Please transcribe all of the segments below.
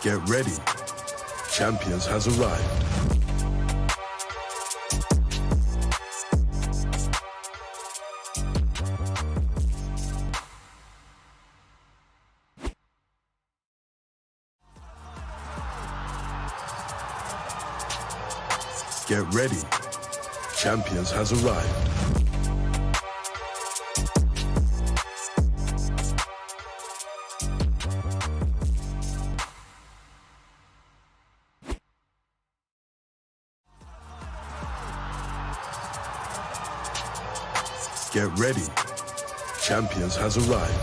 Get ready. Champions has arrived. Get ready. Champions has arrived. Get ready. Champions has arrived.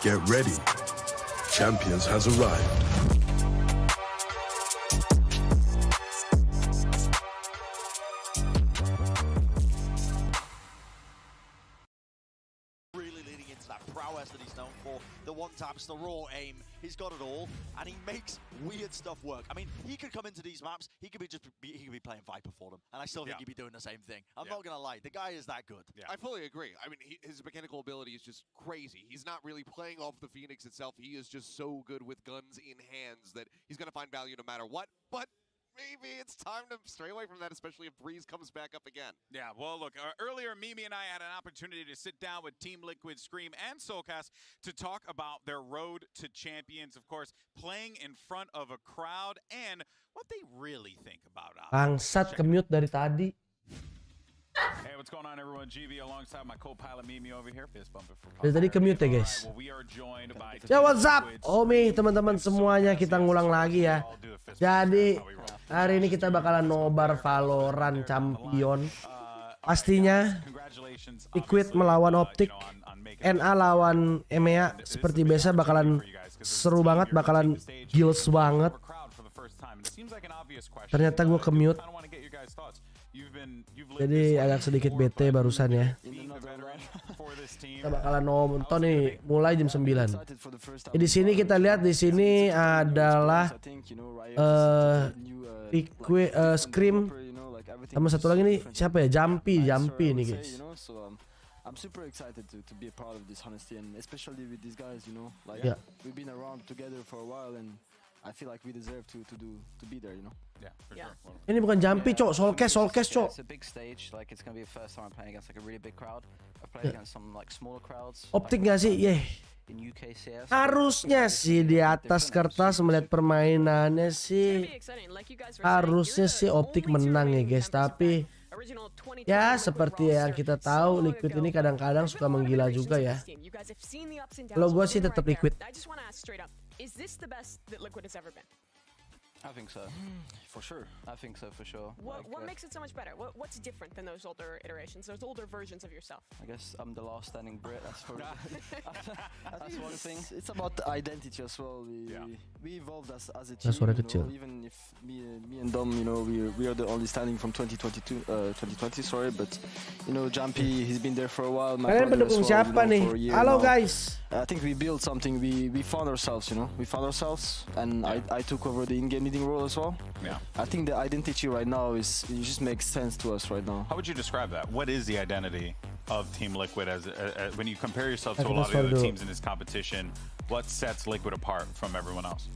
Get ready. Champions has arrived. Prowess that he's known for, the one taps, the raw aim, he's got it all, and he makes weird stuff work. I mean, he could come into these maps, he could be playing Viper for them, and I still think he'd be doing the same thing. I'm not gonna lie, the guy is that good. I fully agree. I mean, his mechanical ability is just crazy. He's not really playing off the Phoenix itself. He is just so good with guns in hands that he's gonna find value no matter what. But maybe it's time to stray away from that, especially if Breeze comes back up again. Yeah, well, look, earlier Mimi and I had an opportunity to sit down with Team Liquid, Scream, and Soulcast to talk about their road to champions, of course, playing in front of a crowd and what they really think about it. Bangsat, ke-mute dari tadi. Hey, what's going on, everyone? GB alongside my co-pilot Mimi over here. Fist bump it for Dari tadi ke-mute ya, guys. Well, we are joined by Ya, what's up? Omi, teman-teman semuanya, kita ngulang lagi ya. Jadi, hari ini kita bakalan nobar Valorant Champion. Pastinya, Icue melawan Optic, NA lawan EMEA. Seperti biasa bakalan seru banget, bakalan gills banget. Ternyata gue ke-mute. Jadi agak sedikit bete barusan ya. Kita bakalan nonton nih mulai jam 9. Di sini kita lihat di sini adalah Icue, Scream, sama satu lagi nih siapa ya? Jumpy nih guys. I'm super excited to be a part of this honesty, and especially with these guys, you know, like we've been around together for a while, and I feel like we deserve to be there, you know. Yeah, for sure. Ini bukan Jumpy, cok, Soulcast, cok. It's a big stage, like it's gonna be the first time I'm playing against like a really big crowd. I've played against some like smaller crowds. Optik nggak sih? In UK CS. Harusnya sih di atas kertas melihat permainannya sih harusnya sih Optik menang ya guys, tapi ya seperti yang kita tahu Liquid ini kadang-kadang suka menggila juga ya. Kalau gue sih tetap Liquid. I think so. For sure. I think so for sure. What makes it so much better? What's different than those older iterations, those older versions of yourself? I guess I'm the last standing Brit. That's probably that's one thing. It's about the identity as well. We evolved as a team. Suara kecil. Even if me and Dom, you know, we are the only standing from 2020, sorry, but you know, Jumpy, he's been there for a while. Kalian pendukung siapa nih? Halo guys. I think we built something. We found ourselves, you know. We found ourselves, and I took over the in-game leading role as well. Yeah. I think the identity right now it just makes sense to us right now. How would you describe that? What is the identity of Team Liquid as when you compare yourself to a lot of the other teams in this competition? What sets Liquid apart from everyone else?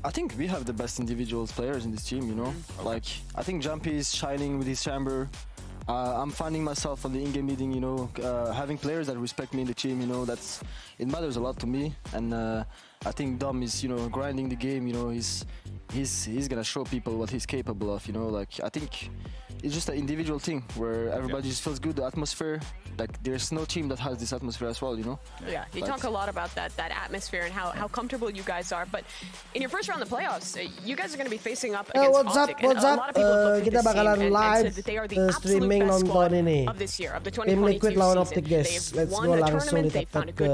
I think we have the best individual players in this team, you know. Like I think Jumpy is shining with his chamber. I'm finding myself on the in-game meeting, you know, having players that respect me in the team, you know, it matters a lot to me. And I think Dom is, you know, grinding the game, you know, he's gonna show people what he's capable of, you know. Like I think it's just an individual thing where everybody just feels good, the atmosphere. Like there's no team that has this atmosphere as well, you know. Yeah, you talk a lot about that atmosphere and how comfortable you guys are, but in your first round of the playoffs, you guys are going to be facing up against Optic. What's up? Kita bakalan live streaming nonton ini. Tim Liquid lawan Optic guys. Let's go langsung ditepet ke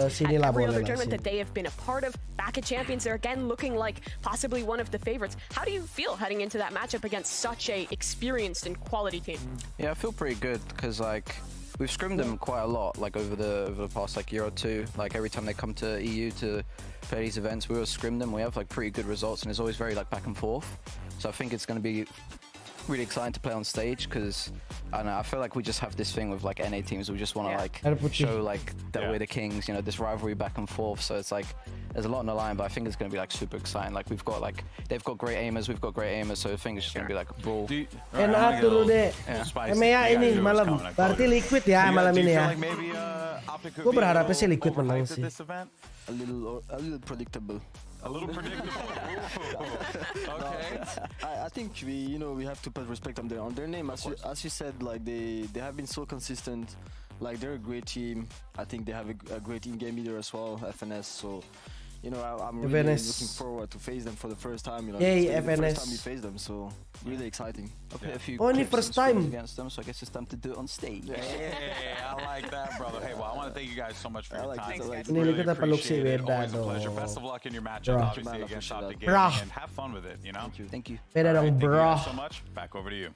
sini lah boleh langsung. That they have been a part of, back at Champions, they're again looking like possibly one of the favorites. How do you feel heading into that matchup against such a experienced and quality team? Yeah, I feel pretty good because like we've scrimmed them quite a lot, like over the past like year or two. Like every time they come to EU to play these events, we always scrim them. We have like pretty good results, and it's always very like back and forth. So I think it's going to be really exciting to play on stage because I don't know, I feel like we just have this thing with like NA teams. We just want to like show like that we're the kings, you know, this rivalry back and forth. So it's like there's a lot on the line, but I think it's going to be like super exciting. Like we've got like they've got great aimers, we've got great aimers, so I think it's just going to be like a brawl. Enak dulu deh. Emea ini malam, berarti Liquid ya malam ini ya. Gue berharapnya sih Liquid menang sih. A little predictable. A little predictable. Okay. I think we have to put respect on their name. As you said, like they have been so consistent. Like they're a great team. I think they have a great in-game leader as well, FNS. So, I'm really looking forward to face them for the first time. Yay, it's the FNS. first time we face them, so really exciting. I'll play a few Ini clips first and scrims time. against them, so I guess it's time to do it on stage. Hey, I like that, brother. Hey, well, I want to thank you guys so much for your time. Ini Really kita peluk si appreciate it. Beda Always a pleasure. dong. Best of luck in your matchup, Bro. obviously, against Optic Bro. Gaming, and have fun with it, you know? Thank you. Beda dong, Thank you bro. guys so much. Back over to you.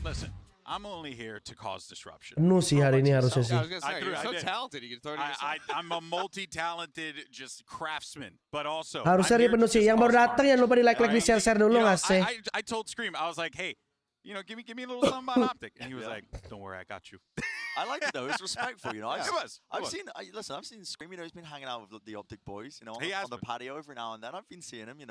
Listen, I'm only here to cause disruption. Penuh sih hari ini harusnya sih. I was gonna say, you're so talented. You can throw it in yourself. I'm a multi-talented just craftsman, but also Harusnya I'm dia here penuh to sih. just Yang baru cause datang jangan lupa di like di share dulu nggak sih? I told Scream, I was like, hey, give me a little something about Optic, and he was like, don't worry, I got you. I like it though. It's respectful, It was. I've seen Scream. He's been hanging out with the Optic boys, on the patio every now and then. I've been seeing him, and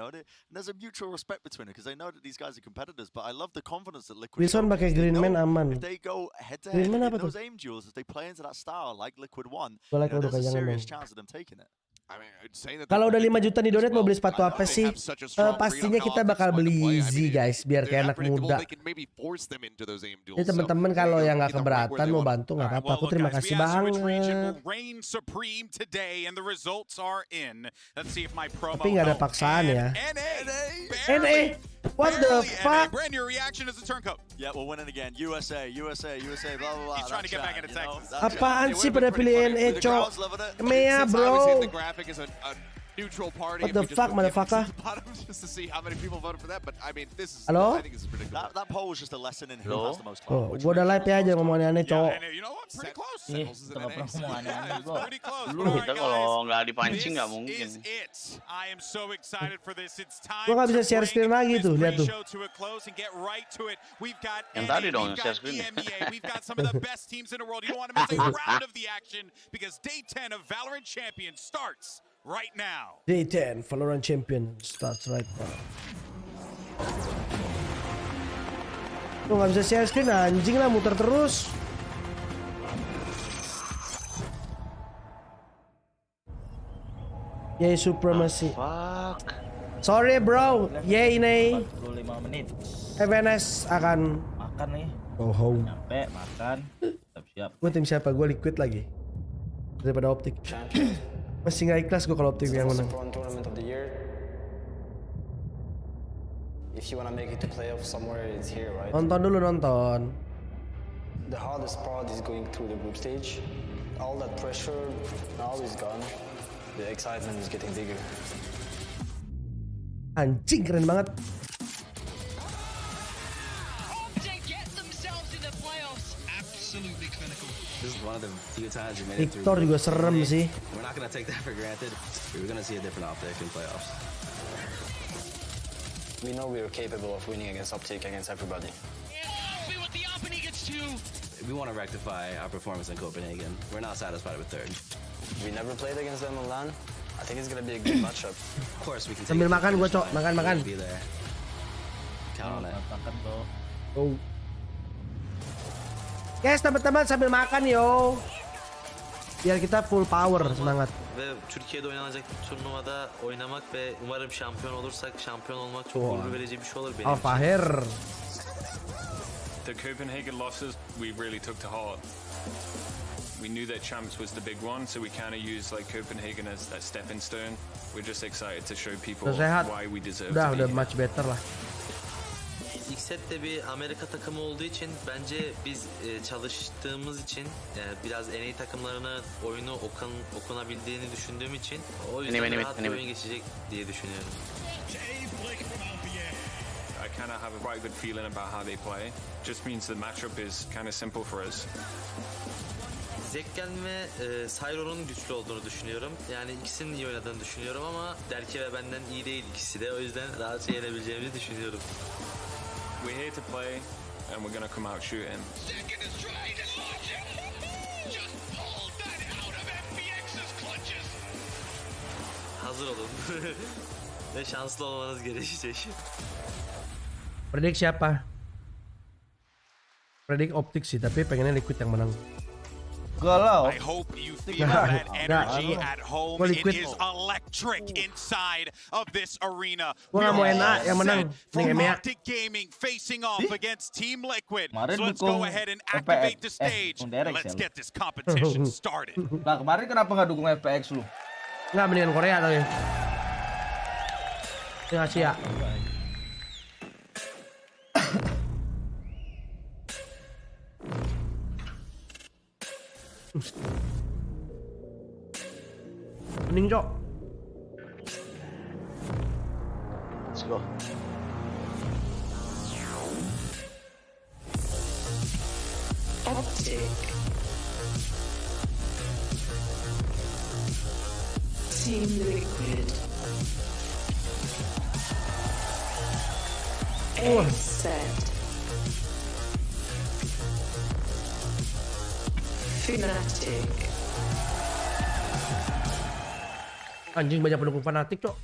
there's a mutual respect between them because they know that these guys are competitors. But I love the confidence that Liquid. Wilson pakai Green Man aman. If they go head to Green head Man in apa those tuh? aim duels, if they play into that style like Liquid won, Gua like there's a kedudukannya serious dong. chance of them taking it. I mean, saying that Kalau they're udah 5 juta di donate mau beli sepatu I know apa they sih? have such a strong Pastinya freedom kita how bakal Optic's going to beli play. I Easy mean, guys biar they're kayak that anak predictable, muda. they can maybe force them into those aim duels. Ini teman-teman So, kalau they yang nggak get them right where keberatan they mau want. bantu nggak apa-apa. Well, Aku look, terima guys, kasih we asked you which region banget. will reign supreme today, and the results are in. Let's see if my promo. Tapi nggak ada helped. paksaan ya. And NA, what the fuck? Brand your reaction as a turncoat. Yeah, we're winning again. USA, blah blah blah. He's trying to get back into Texas. Apaan sih pada pilih NA, cok? Mea, Since I was bro. in the graphic as a neutral party. What the fuck, motherfucker? Just to see how many people voted for that, but I mean, Halo? I think this is predictable. That poll was just a lesson in who has the most Oh, clout. gua udah live ya aja ngomongin aneh, cowok. And you know what? Pretty close. Sentinels is an NA. Yeah, it's pretty close. Lu All right, kita kalau nggak guys. dipancing nggak mungkin. This is it. I am so excited for this. It's time Gua nggak bisa to share screen bring lagi this tuh, lihat tuh. pre-show to a close and get right to it. We've got Yang NA, tadi dong, we've share got screen. EMEA, we've got some of the best teams in the world. You don't want to miss a round of the action because day 10 of Valorant Champions starts right now. Day 10 Valorant Champion starts right now. Lu nggak bisa share screen, anjing lah, muter terus. Yay supremacy. Fuck. Sorry bro. Yay nih. 45 menit. FNS akan Makan nih. go home. Nyampe, makan. Siap-siap. Gue tim siapa? Gue Liquid lagi. Daripada Optic. Masih nggak ikhlas gue kalau Optic yang menang. Tournament of the year. If you wanna make it to playoff somewhere, it's here, right? Nonton dulu, nonton. The hardest part is going through the group stage. All that pressure now is gone. The excitement is getting bigger. Anjing keren banget. This is one of the few times we made it through. Victor juga serem sih. We're not gonna take that for granted. We're gonna see a different Optic in playoffs. We know we're capable of winning against Optic, against everybody. We want to rectify our performance in Copenhagen. We're not satisfied with third. We never played against them on LAN. I think it's gonna be a good matchup. Of course, we can take Sambil it to makan the gua, finish Cok. line. Makan. We'll be there. Count on it. Makan tuh. Oh. Guys, teman-teman sambil makan yo. Biar kita full power, semangat. Ve Türkiye'de oynanacak bir turnuvada oynamak ve umarım şampiyon olursak şampiyon olmak çok gurur verici bir şey olur benim için. Fahir. The Copenhagen losses we really took to heart. We knew that champs was the big one, so we kind of used like Copenhagen as that stepping stone. We're just excited to show people Sehat. why we deserve Udah to be here. much better lah. Xset de bir Amerika takımı olduğu için bence biz çalıştığımız için biraz NA takımlarına oyunu okunabildiğini düşündüğüm için o yüzden rahat bir oyun geçecek diye düşünüyorum. I kind of have a quite good feeling about how they play. Just means the matchup is kind of simple for us. Zekken ve Syro'nun güçlü olduğunu düşünüyorum. Yani ikisinin iyi oynadığını düşünüyorum ama Derke ve benden iyi değil ikisi de. O yüzden rahatça yenebileceğimizi düşünüyorum. We're here to play, and we're gonna come out shooting. Zekken is trying to launch it. Just pulled that out of FBX's clutches. Hazır olun. Ve şanslı olmanız gerekecek. Predik siapa? Predik Optic sih, tapi pengennya Liquid yang menang. I hope you feel that energy at home. It is electric inside of this arena. Gua nggak mau enak yang menang. From UltraGaming facing off against Team Liquid. So let's go ahead and activate the stage. Let's get this competition started. Nah, kemarin kenapa nggak dukung FPX lu? Nggak, mendingan Korea tuh ya. Ini Asia. Mending, Cok. Let's go. Optic. Team Liquid. Xset Fnatic. Anjing banyak pendukung fanatik, Cok.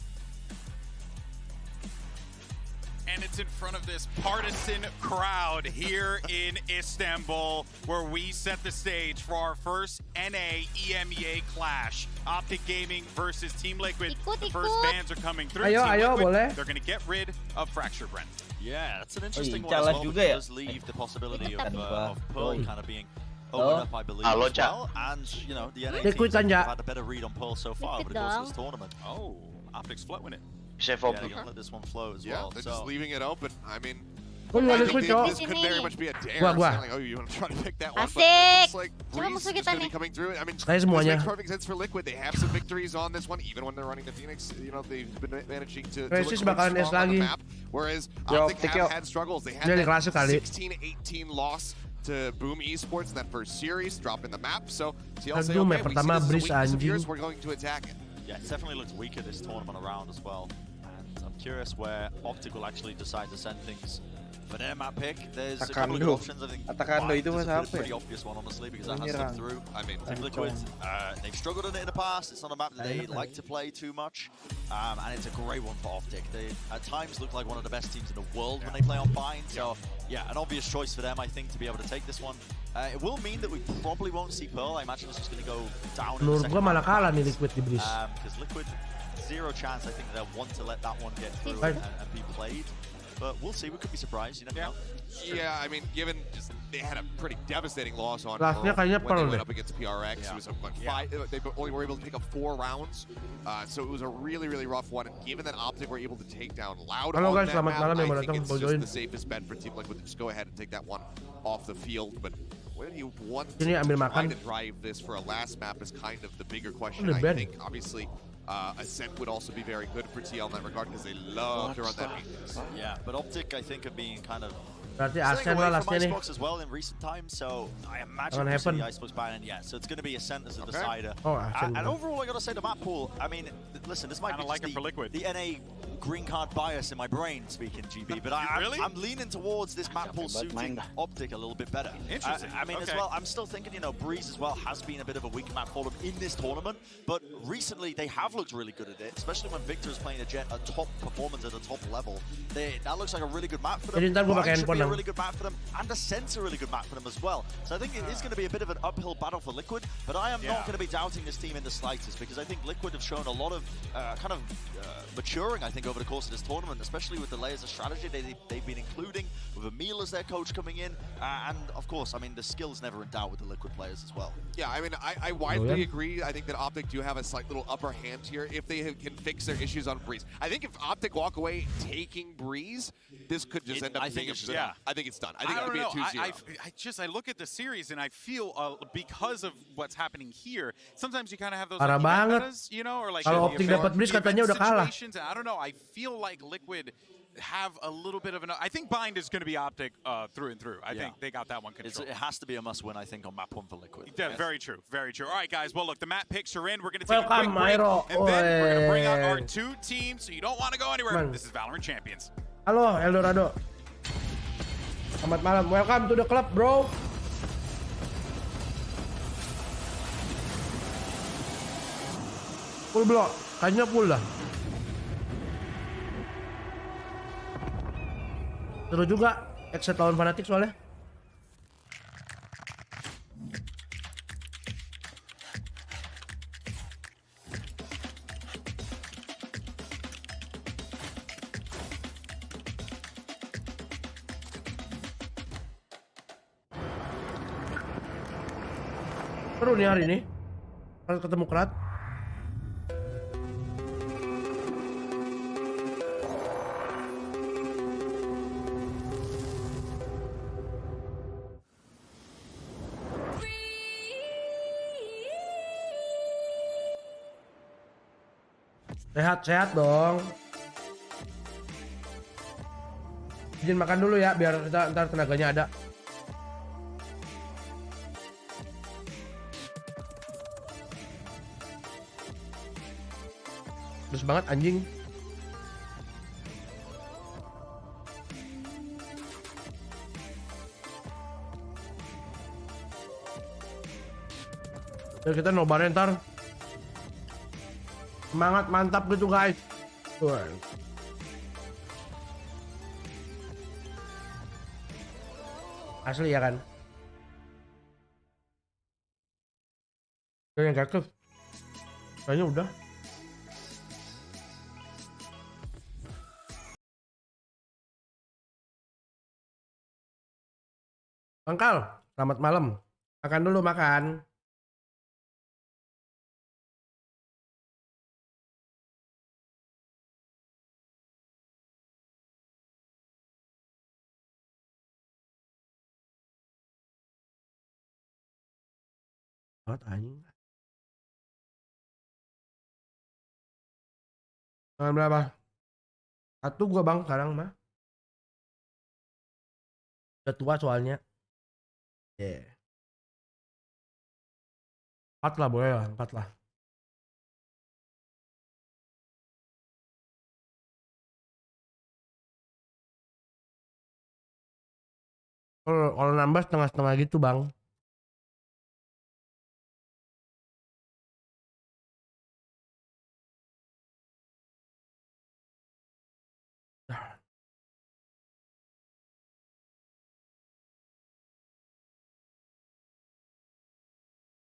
And it's in front of this partisan crowd here in Istanbul, where we set the stage for our first NA EMEA clash. UltraGaming versus Team Liquid. The first bans are coming through. Ayo, Team ayo, Liquid, boleh. they're going to get rid of Fracture Brent. Yeah, that's an interesting one jalan as well. juga It ya? does leave the possibility of Tambah. Pearl kind of being opened up, I believe, Halo, as well. And, you know, the NA Liquid teams kan, have had a better read on Pearl so far over the course of this tournament. Oh, Optics floating it. Yeah, they're going to let this one flow as well. They're So, just leaving it open. I mean, Gua juga I Liquid, think Cok. this could very much be a dare. Gua. Like, oh, you want to try to pick that one? But Asik. it looks like Coba Breeze musuh is kita going to nih. be coming through. I mean, Saya this semuanya. makes perfect sense for Liquid. They have some victories on this one, even when they're running the Phoenix. You know, they've been managing to look Precis quite bakalan strong S on the lagi. map. Whereas Yo, Optic have had struggles. They had Ini that klasik kali. 16-18 loss to Boom Esports in that first series, dropping the map. So TL say, Aduh, okay, map we see pertama this is a Breeze weakness of anjing. yours, we're going to attack it. yeah, it definitely looks weaker this tournament around as well. And I'm curious where Optic will actually decide to send things. For their map pick, there's a couple of good options. I think Atakando Bind itu is mas a apa pretty ya? obvious one, honestly, because that has Menyerang. slipped through. I mean, Team Liquid, they've struggled in it in the past. It's not a map that they like to play too much, and it's a great one for Optic. They at times look like one of the best teams in the world when they play on Bind. So yeah, an obvious choice for them, I think, to be able to take this one. It will mean that we probably won't see Pearl. I imagine it's just going to go down. Menurut gua malah kalah nih Liquid di Breeze. Because Liquid, zero chance. I think they'll want to let that one get through Right. and be played. But we'll see. We could be surprised. You never know. Yeah, I mean, given just they had a pretty devastating loss on Lastnya Pearl kayaknya when Pearl they deh. went up against PRX. It was a they only were able to pick up 4 rounds, so it was a really, really rough one. And given that Optic were able to take down Loud Halo on guys, that selamat map, malam yang I baru think datang, it's mau just join. the safest bet for Team Liquid to just go ahead and take that one off the field. But whether you want to Ini ambil try makan. to drive this for a last map is kind of the bigger question. Udah I ban. think, obviously, Ascent would also be very good for TL in that regard because they love to run that Phoenix. Yeah, but Optic, I think, have been kind of Berarti staying Ascent away lah from lastnya nih. Icebox as well in recent times, so I imagine Jangan we'll see happen. the Icebox ban, yeah. So it's going to be Ascent as a Okay. decider. Oh, Ascent And bener. overall, I got to say the map pool. I mean, listen, this might Kinda be like just it for Liquid. the NA green card bias in my brain speaking, GB, but Really? I'm leaning towards this map pool suiting Optic a little bit better. Interesting. I mean, as Okay. well, I'm still thinking, you know, Breeze as well has been a bit of a weak map for them in this tournament, but recently they have looked really good at it, especially when Victor is playing a Jet at top performance at a top level. That looks like a really good map for them. Jadi ntar gua pakai Bind should be handphone a dong. really good map for them, and Ascent's a really good map for them as well. So I think it is going to be a bit of an uphill battle for Liquid, but I am not going to be doubting this team in the slightest, because I think Liquid have shown a lot of maturing, I think, over the course of this tournament, especially with the layers of strategy they've been including, with Emil as their coach coming in, and of course, I mean, the skill's never in doubt with the Liquid players as well. Yeah, I mean, I widely agree. I think that Optic do have a slight little upper hand here if they can fix their issues on Breeze. I think if Optic walk away taking Breeze, this could just end up I think being it's I think it's done. I think it don't would be a know. 2-0. I look at the series and I feel because of what's happening here. Sometimes you kind of have those Parah like, event banget. metas, you know, or like Kalau the Optic event- dapat Breeze the event katanya udah kalah. situations, and I don't know. I feel like Liquid have a little bit of an... I think Bind is going to be Optic through and through. I think they got that one controlled. It has to be a must-win, I think, on map 1 for Liquid. Yeah, Yes. very true, very true. All right, guys, well, look, the map picks are in. We're going to take Welcome, a quick break, AIRO. and then we're going to bring out our Oi. 2 teams, so you don't want to go anywhere. Man. This is Valorant Champions. Halo Eldorado. Selamat malam. Welcome to the club, bro. Full block. Kayaknya full lah. Seru juga Xset lawan Fnatic soalnya. Seru nih hari ini. Harus ketemu Krat. Sehat-sehat dong. Izin makan dulu ya biar kita ntar tenaganya ada. Terus banget anjing. Biar kita nobarin ntar. Semangat mantap gitu guys. Tuh. Asli ya kan? Yang aktif. Kayaknya udah. Angkal, selamat malam. Makan dulu, makan. Anjing. Berapa? 1 gua bang sekarang mah. Udah tua soalnya. 4 lah boleh lah, 4 lah. Kalau nambah setengah-setengah gitu bang.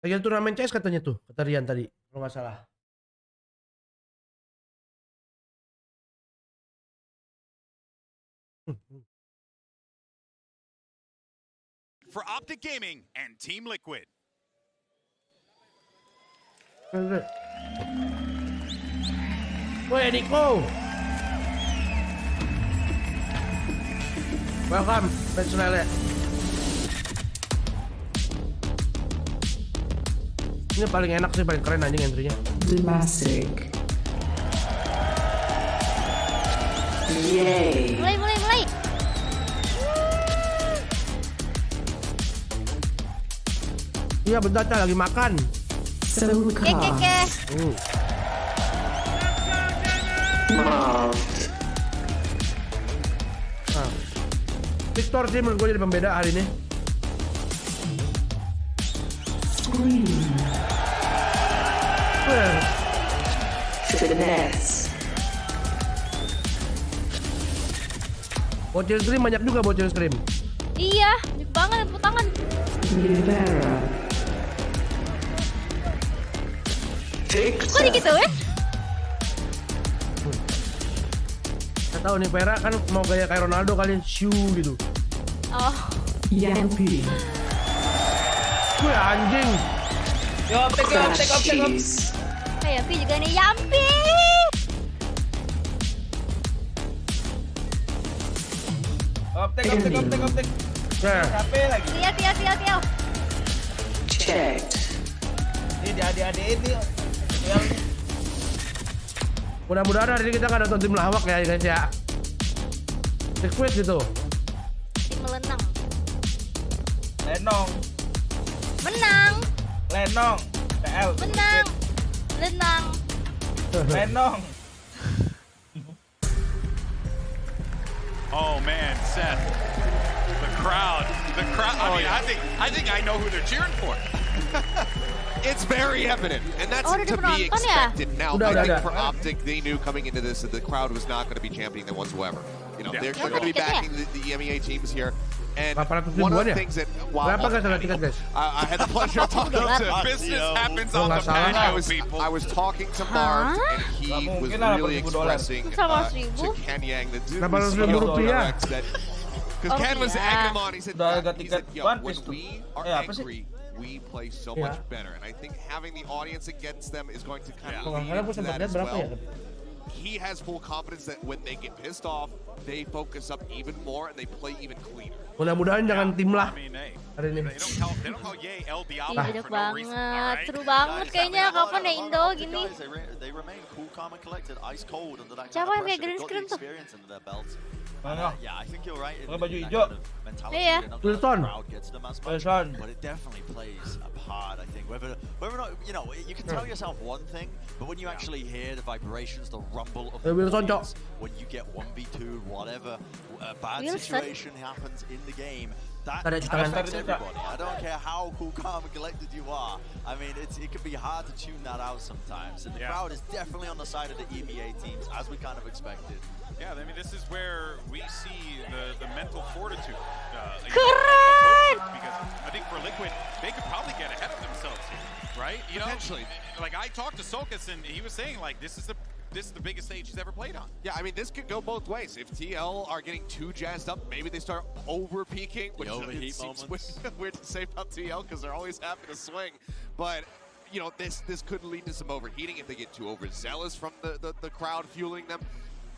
Lagi turnamen CS katanya tuh, kata Rian tadi, kalau nggak salah. For Optic Gaming and Team Liquid. Woi Niko. Welcome, personalnya. Ini paling enak sih, paling keren anjing entry-nya. Domestic. Yay. Mulai. Iya bentar Cah, lagi makan. Keke. Victor sih menurut gue jadi pembeda hari ini. Bocil scream banyak juga bocil scream. Iya, banyak banget tepuk tangan. Kok dikit ya? Gak tau nih Vera kan mau gaya kayak Ronaldo kali, shoe gitu. Oh. Yampi. Gue anjing. Optik. Yampi juga nih, Yampi. Optik. Capek lagi. Tiap. Checked. Ini adik-adik ini. Mudah-mudahan hari ini kita nggak nonton tim lawak ya guys ya. Liquid gitu. Tim melenang. Lenong. Menang. Lenong. TL. Menang. Lenang. Lenong. Oh man, Seth. The crowd. I mean, I think I know who they're cheering for. It's very evident, and that's Oh, udah to be penonton ya? expected. Now, Udah, I think udah. for Optic, they knew coming into this that the crowd was not going to be championing them whatsoever. You know, Yeah. they're going to be backing the MEA teams here. And 800 one of ribuan the ya? things that, while Berapa guys harga tiket guys? I had the pleasure of talking to Business happens Oh, on the nggak salah. patio, people. I was talking to Marv, and he Nggak was mungkin lah, really 80.000 $. expressing Sama to 1.000? Ken Yang that dude Berapa was ratus ribu rupiah? because Oh, Ken was iya. egging him on. He said, Udah harga he said, tiket yo, One when Piece tuh. we are Apa sih? angry, we play so Iya. much better. And I think having the audience against them is going to kind of Kalau nggak lead salah gue into sempat that lihat as berapa ya? well. He has full confidence that when they get pissed off, they focus up even more and they play even cleaner. Mudah-mudahan jangan tim lah I mean, hey, hari ini. they don't call Ye El Ih, Diablo banyak for no reason. banget. Alright? Seru banget kayaknya. Kapan ya Indo gini? They remain cool, calm, and collected, ice cold under that kind Siapa of yang kayak pressure. green They've got screen the tuh? experience under their belts. Mana? Yeah, I think you're right. Pakai baju that hijau. kind of mentality, Iya. they're not Wilson. the crowd gets them as much, Wilson. but it definitely plays a part. I think whether or not, you know, you can tell yourself one thing, but when you actually hear the vibrations, the rumble of the Wilson, Cok. audience, when you get 1v2, whatever, a bad Wilson. situation happens in the game, that Ada cuci tangan. affects everybody. I don't care how cool, calm, and collected you are. I mean, it can be hard to tune that out sometimes. And the crowd is definitely on the side of the EMEA teams, as we kind of expected. Yeah, I mean, this is where we see the mental fortitude. Keren! Because I think for Liquid, they could probably get ahead of themselves here, right? You know, Potentially. like I talked to Sokas and he was saying like this is the biggest stage he's ever played on. Yeah, I mean, this could go both ways. If TL are getting too jazzed up, maybe they start over-peaking, which overheat seems moments. weird to say about TL because they're always happy to swing. But, you know, this could lead to some overheating if they get too overzealous from the crowd fueling them.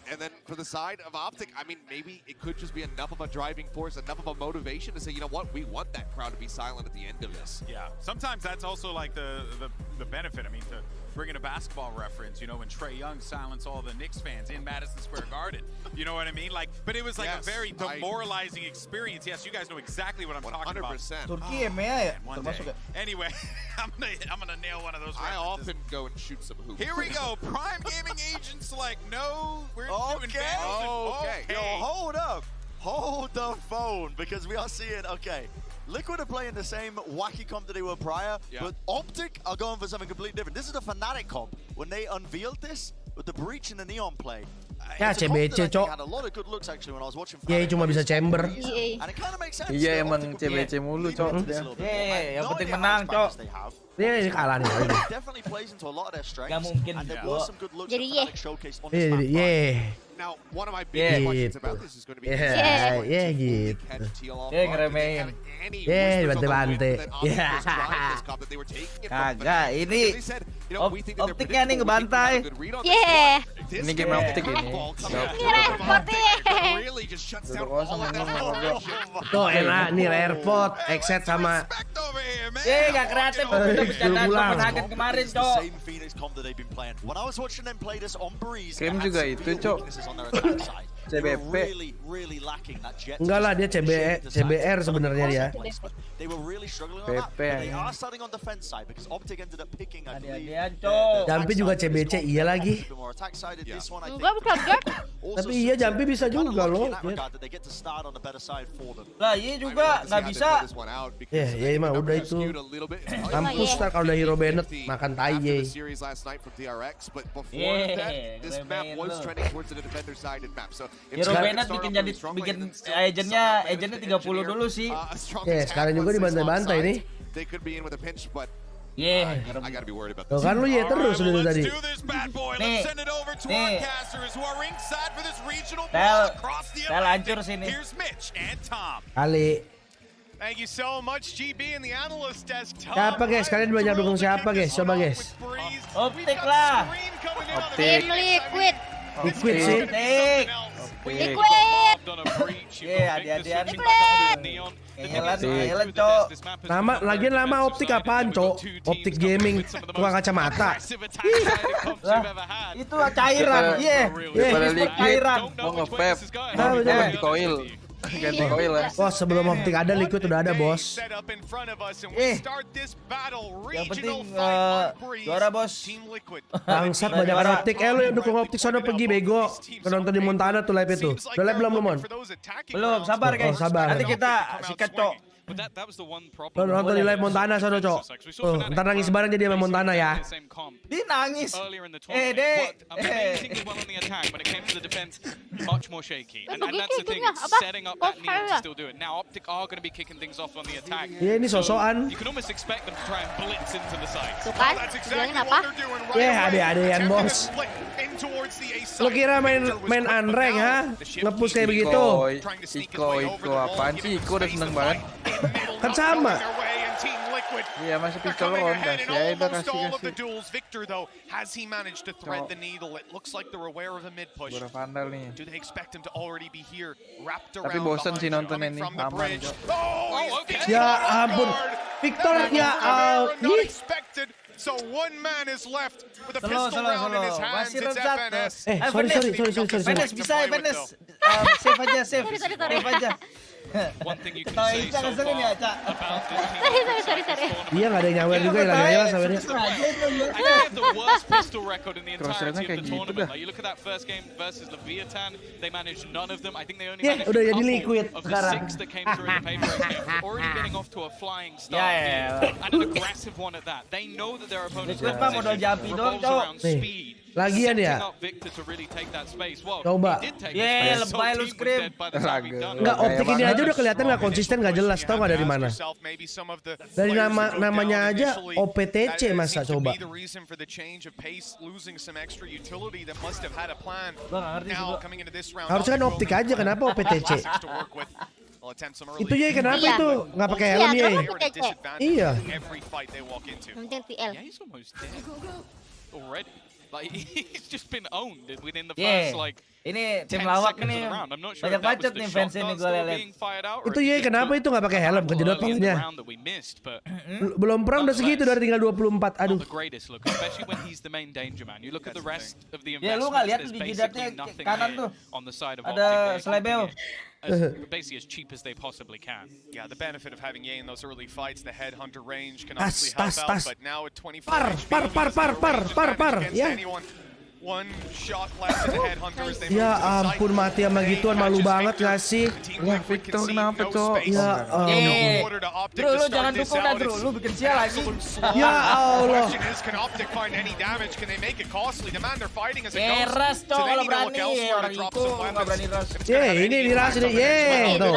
And then for the side of Optic, I mean, maybe it could just be enough of a driving force, enough of a motivation to say, you know what, we want that crowd to be silent at the end of this. Yeah, sometimes that's also like the benefit. I mean, to bring in a basketball reference, you know, when Trae Young silenced all the Knicks fans in Madison Square Garden. You know what I mean? Like, but it was like Yes, a very demoralizing experience. Yes, you guys know exactly what I'm talking about. 100%. Turki EMEA ya? One Termasuk day. ya? Anyway, I'm gonna nail one of those I references. often go and shoot some hoops. Here we go. Prime Gaming Agents like, no, we're doing Okay. vandals. Okay. Yo, hold up. Hold the phone, because we are seeing, okay, Liquid are playing the same wacky comp that they were prior, but Optic are going for something completely different. This is the Fnatic comp. When they unveiled this, with the breach and the neon play, Ya it's a comp that I CBC think cok. had a lot of good looks actually when I was watching Ye Fnatic. cuma bisa chamber. And it kind of makes sense. Iya, that emang Optic would CBC be mulu, leading Cok. into this a little bit more. I have yang no penting idea how menang, much practice Cok. they have. Ini kalah nih. It definitely plays into a lot of their strengths. Gak mungkin And there juga. were some good looks Jadi that Fnatic showcased on this Iya, map. ye. Now, one of my big questions Gitu. about this is going to be Yeah, yeah, gitu. ngeremehin. Dibantai-bantai. Ya. Kagak, ini optiknya nih ngebantai. Yeah. Ini game Optic ini. Ini repot Tuh enak nih Airport, Xset sama Gak kreatif, udah bercandaan Copenhagen kemarin, Cok. Game juga itu, Cok. CBP. enggak lah dia CBR sebenarnya dia. PP Hadiah, Cok. Jampi juga CBC iya lagi. Enggak, bukan guard. Tapi iya Jampi bisa juga loh. Lah iya juga nggak bisa. Ya, ya emang udah itu. Mampus ntar kalau udah Hero Bennett makan tai ye. Hero Bennett bikin agentnya 30 dulu sih. Ya, sekarang juga dibantai-bantai nih. Yeah. Tuh kan lu ya terus dulu tadi. Nih, Tel hancur sini. Kali. Thank you so much, GB and the analyst desk. Siapa guys? Kalian banyak dukung siapa guys? Coba guys. Optik lah. Optik. Tim Liquid. Liquid sih. Optik. Liquid. Helan, Cok. Lagian nama optik apaan, Cok? Optik gaming, tukang kacamata. Itu cairan, cairan. Mau nge-vape. Ganti coil. Ganti coil ya. Wah, sebelum optik ada, liquid udah ada, bos. Yang penting juara, bos. Bangsat banyak optik. Lu yang dukung optik sono pergi bego. Nonton di Montana tuh live itu. Udah live belum, Mon? Belum, sabar guys. Sabar. Nanti kita sikat, Cok. Lo nonton di live Montana sono, Cok. Ntar nangis bareng jadi sama Montana ya. Dia nangis. Dek. Begitu itunya apa? Iya, ini sosokan. Tuh kan, bilangin apa? Ade-adean, bos. Lo kira main unrank, ha? Nge-push kayak begitu. Iko apaan sih? Iko udah seneng banget. Kan sama. Iya, masih pistol ronda sih. Ya udah kasih. Gua vandal nih. Tapi bosan sih nonton ini. Aman, Cok. Ya ampun. Victor, ya ampun. So one man is left with a Solo. round in his hands. Masih It's roncat. FNS. Sorry. Fenes bisa, Fenes. Save aja, save. Save aja. Kalau Ica keselin ya, Cak. Sorry. Iya, nggak ada yang nyawer juga ya, lagi aja sawernya. Crosshairnya kayak gitu dah. Ya, udah jadi liquid sekarang. Liquid Pak modal Japi doang, Cok. Nih, lagian ya. Coba. Lebay lu scream. Nggak, optik ini aja udah kelihatan nggak konsisten, nggak jelas. Tau nggak dari mana? Dari namanya aja OPTC, masa coba. Harusnya kan optik aja, kenapa OPTC? Itu ya kenapa itu nggak pakai helm ya? Iya. Penting TL. Ini tim lawak nih. Banyak bacot nih fans ini gue liat. Itu ya kenapa itu nggak pakai helm, kejedot palanya. Belum perang udah segitu, dari tinggal 24. Aduh. Ya lu nggak lihat di jidatnya kanan tuh ada selebel. Basically as cheap as they possibly can. Yeah, the benefit of having Ye in those early fights, the headhunter range can obviously help out, but now at 24 Par. Ya. One shot left to the headhunter as they Ya ampun, mati sama gituan, malu banget gak sih? Wah, Victor kenapa, Cok? Ya Bro, lu jangan dukung dah, bro. Lu bikin sial lagi. Ya Allah. Ras, Cok, kalau berani. Orang itu nggak berani ras. Ini diras ini. Tuh.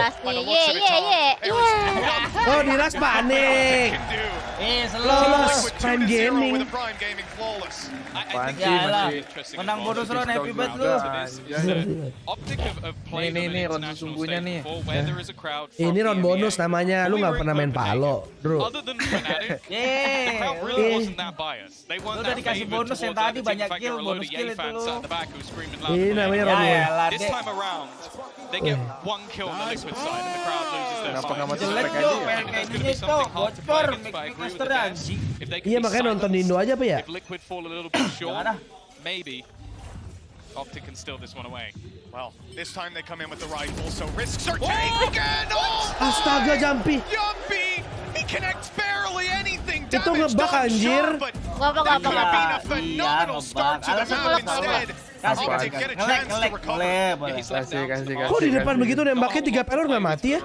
Oh, diras panik. Lolos Prime Gaming. Menang bonus run, happy banget lu. Nih round sesungguhnya nih. Ini round bonus namanya. Lu nggak pernah main Palo, bro. Lu udah dikasih bonus yang tadi banyak kill, bonus kill itu lu. Ini namanya round bonus. Kenapa nggak mati Jelek spek tuh, aja? main kayak gini tuh, bocor, master anjing. Iya, makanya nonton di Indo aja apa ya? Maybe Optic can steal this one away. Well, this time they come in with the rifle, so risks are taken. Astaga, Jumpy. He connects barely anything. Itu ngebak anjir. Gak. A phenomenal start to the map instead. Optic get a chance to recover. Kasih. Kok di depan begitu nembaknya 3 pelor nggak mati ya?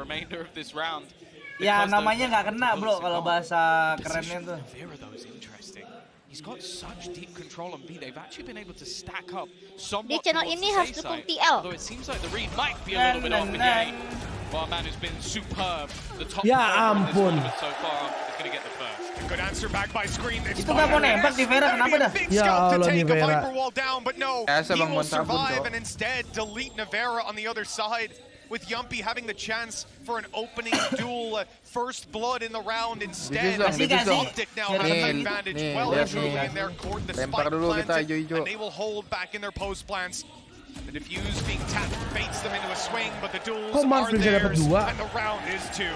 Ya namanya nggak kena, bro, kalau bahasa kerennya tuh. He's got such deep control on B. They've actually been able to stack up Di somewhat channel towards ini the harus A dukung side. TL. Although it seems like the read might be a little bit off in the game. Well, man has been superb. The top Ya player in this ampun. tournament so far is going to get the first. Good answer back by Screen. Itu nggak mau nembak di Vera, kenapa dah? Ya Allah, nih Vera. But no, Biasa he Bang will Montabun, survive Cok. and instead delete Navera on the other side. With Yumpy having the chance for an opening duel, first blood in the round instead. Optic now has an advantage well and truly in their court. The spike planted, and they will hold back in their post plants. The diffuse being tapped baits them into a swing, but the duels Kok are Mars bisa dapat theirs, dua? and the round is 2.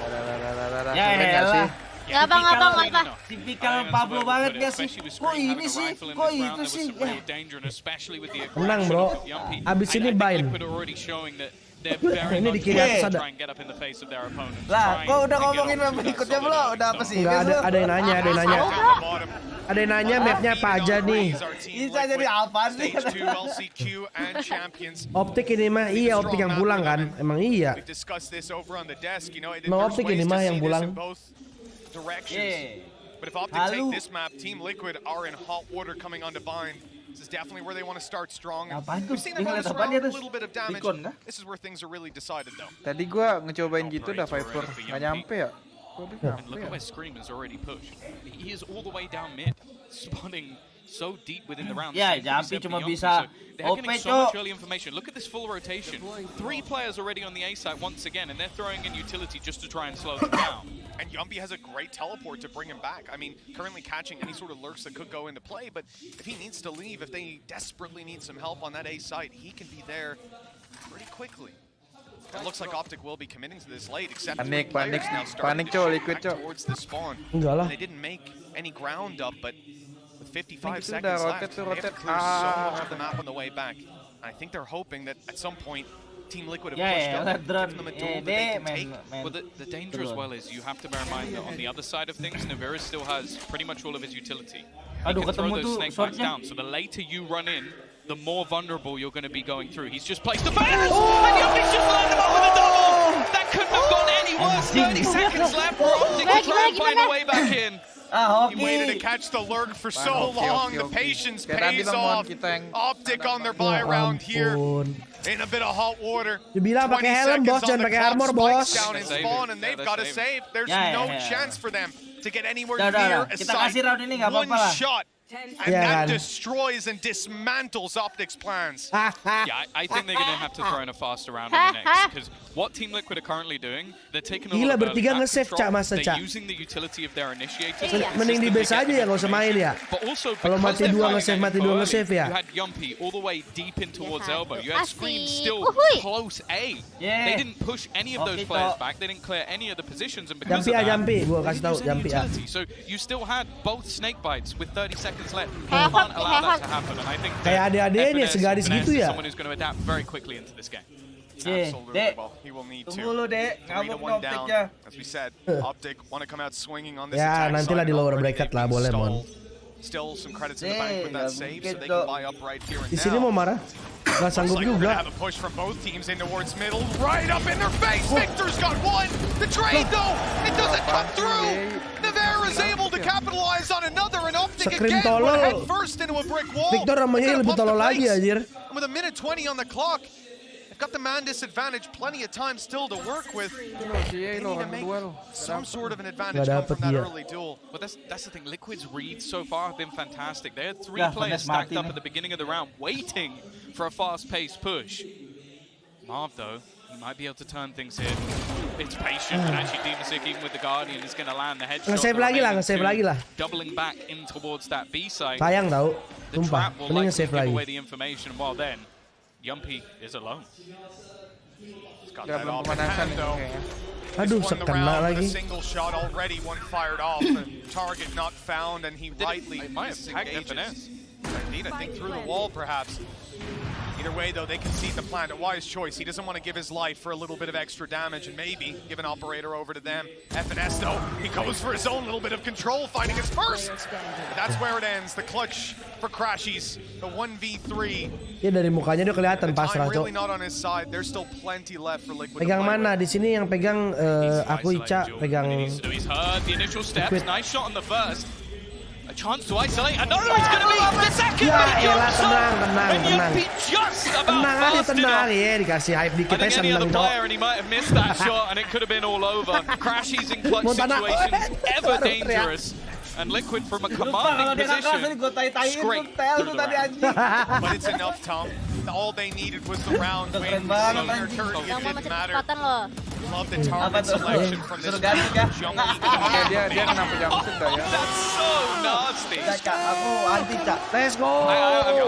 Ya elah. Gak apa. Tipikal Pablo banget gak sih? Kok ini sih? Kok itu sih? Menang bro. Abis ini bind. Ini di kiri atas ada. Lah, kok udah ngomongin map berikutnya belum? Udah apa sih? Enggak ada yang nanya, Ada yang nanya mapnya apa aja nih. Bisa jadi apa sih? Optik ini mah iya optik yang pulang kan? Emang iya. Emang optik ini mah yang pulang. But if Optic take this map, Team Liquid are in hot water coming onto bind. This is definitely where they want to start strong. We've seen them on this round, a little bit of damage. This is where things are really decided though. Tadi gua ngecobain gitu dah Viper, nggak nyampe ya. And look at where Scream has already pushed. He is all the way down mid, spawning so deep within the round. Ya, Jumpy cuma bisa OP so much early information. Look at this full rotation. 3 players already on the A site once again, and they're throwing in utility just to try and slow them down. And Yumpy has a great teleport to bring him back. I mean, currently catching any sort of lurks that could go into play, but if he needs to leave, if they desperately need some help on that A site, he can be there pretty quickly. It looks like Optic will be committing to this late, except Panik now starting to Liquid back towards the spawn. Enggak lah. They didn't make any ground up, but with 55 Itu seconds udah left, they have to clear so much of the map on the way back. I think they're hoping that at some point, Team Liquid have pushed up, given them a duel that they can take. Well, the danger as well is you have to bear in mind that on the other side of things, Navera still has pretty much all of his utility. He can throw those snake bites down, so the later you run in, the more vulnerable you're going to be going through. He's just placed the flash, and Yumpy's just landed him up with a double! That couldn't have gone any worse! 30 seconds left for Optic to try and find a way back in. He waited to catch the lurk for so long. The patience pays off. Optic on their buy round here. In a bit of hot water. Dibilang pakai helm bos, jangan pakai armor bos. Down in spawn and they've got to save. There's no chance for them to get anywhere near a site. One shot. And that destroys and dismantles Optic's plans. Yeah, I think they're going to have to throw in a faster round in the next. Because what Team Liquid are currently doing, they're taking a lot of early map control. They're using the utility of their initiators. Mending di base aja ya, nggak usah main ya. But also, kalau mati dua nge-save ya. You had Yumpy all the way deep in towards elbow. You had Scream still close A. They didn't push any of those players back. They didn't clear any of the positions. And because of that, gua kasih tahu Jumpy ya. So you still had both snake bites with 30 seconds left. You can't allow that to happen, and I think kayak adik-adiknya segaris gitu ya. Someone who's going to adapt very quickly into this game. Absolutely. Well, he will need to. 3-1 down. As we said, Optic want to come out swinging on this ya, nantilah di lower bracket lah, boleh mon. Still some credits in the bank with that save, so they can buy up right here and now. Di sini mau marah? Nggak sanggup juga. Have a push from both teams in towards middle, right up in their face. Victor's got one. The trade though, it doesn't come through. Navera is able to capitalize on another, and Optic again went head first into a brick wall. Victor namanya lebih tolol lagi anjir. And with a minute 20 on the clock, they've got the man disadvantage, plenty of time still to work with. They need to make some sort of an advantage come from that early duel. But that's the thing, Liquid's reads so far have been fantastic. They had 3 players stacked up at the beginning of the round, waiting for a fast-paced push. Marv, though, he might be able to turn things here. It's patient, and actually Demasik, even with the Guardian, is going to land the headshot. Nge-save lagi lah. Doubling back in towards that B site. Sayang tau, The sumpah. trap will Mending likely nge-save give lagi. away the information, while then, Yumpy is alone. He's got that off in hand, though. Aduh, He's won the sekena round with lagi. a single shot already, one fired off. The target not found, and he rightly might have tagged FNS. Indeed, I think through the wall, perhaps. Either way, though, they concede the plan. A wise choice. He doesn't want to give his life for a little bit of extra damage and maybe give an operator over to them. FNS, though, he goes for his own little bit of control, finding his first. But that's where it ends. The clutch for Crashies. The 1v3. Ya dari mukanya dia kelihatan pasrah, Cok. Really not on his side. There's still plenty left for Liquid. Pegang mana? Di sini yang pegang aku Ica, pegang. He's heard the initial steps. Nice shot on the first. A chance to isolate. Another is going to be the second. Ya elah, tenang. Just about Tenang aja, fast tenang enough. ya, dikasih hype dikit I think aja any other seneng, Cok. player and he might have missed that shot and it could have been all over. Crashies in clutch situations, ever dangerous. And Liquid from a commanding position. Scrape through the round. But it's enough, Tom. All they needed was the round win. It didn't matter. love the target selection from this Suruh ganti kah? Dia kenapa jump sudah ya? That's so nasty. Cak, aku anti Cak. Let's go.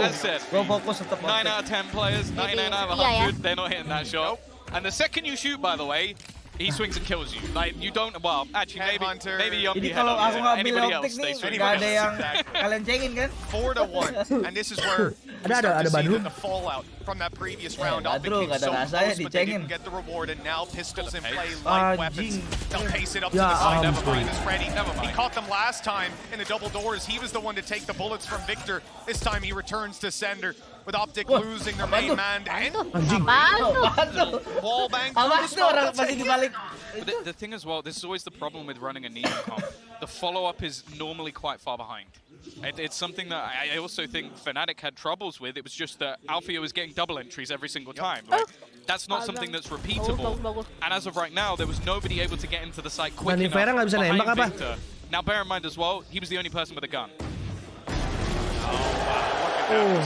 As said, Gue fokus tetap 9 out of 10 players, 99 out of 100, they're not hitting that shot. And the second you shoot, by the way, he swings and kills you. Like, you don't, well, actually, maybe Ini Yumpy kalau aku ngambil anybody optik else, nih, they nggak ada yang kalian cengin kan? 4-1, and this is where we start to see the fallout from that previous round. Optic Badru, came nggak ada so rasanya close, but they dicengin. didn't get the reward, and now pistols in play, light weapons. They'll pace it up to the side. Never mind, is ready. He caught them last time in the double doors. He was the one to take the bullets from Victor. This time he returns to sender, with Optic losing their main man. And wall bang. Orang masih dibalik. But the thing as well, this is always the problem with running a Neon comp. The follow-up is normally quite far behind. It's something that I also think Fnatic had troubles with. It was just that Alfio was getting double entries every single time. Like, that's not something that's repeatable. And as of right now, there was nobody able to get into the site quick enough behind Victor. Now bear in mind as well, he was the only person with a gun.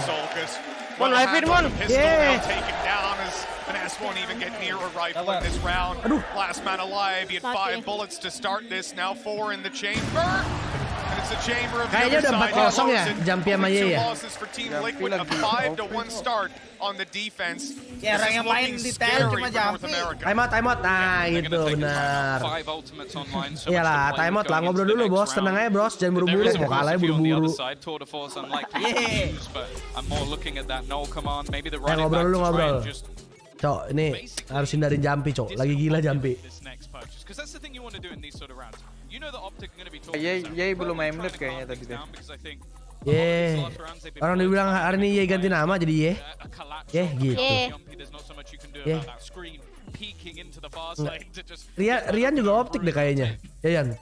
Solkus. Mon, live in, Mon. Yeah. Taken down as Finesse won't even get near a rifle in this round. Last man alive. He had 5 bullets to start this. Now 4 in the chamber. And it's a chamber of the Kayaknya other udah side. 4-0 ya, Jumpy sama Ye ya. Losses for Team Liquid, a 5-1 start on the defense. Ya, orang yang main di TL cuma Jumpy. Timeout. Nah, gitu benar. Iyalah, timeout lah. Ngobrol dulu, bos. Tenang aja, bros. Jangan buru-buru. Mau kalah buru-buru. Ngobrol dulu, ngobrol. Cok, ini harus hindarin Jumpy, cok. Lagi gila Jumpy. Ye belum main menit kayaknya tadi deh. Ye. Orang dibilang hari ini Ye ganti nama jadi Ye. Ye gitu. Ye. Rian juga optik deh kayaknya. Ya Yan.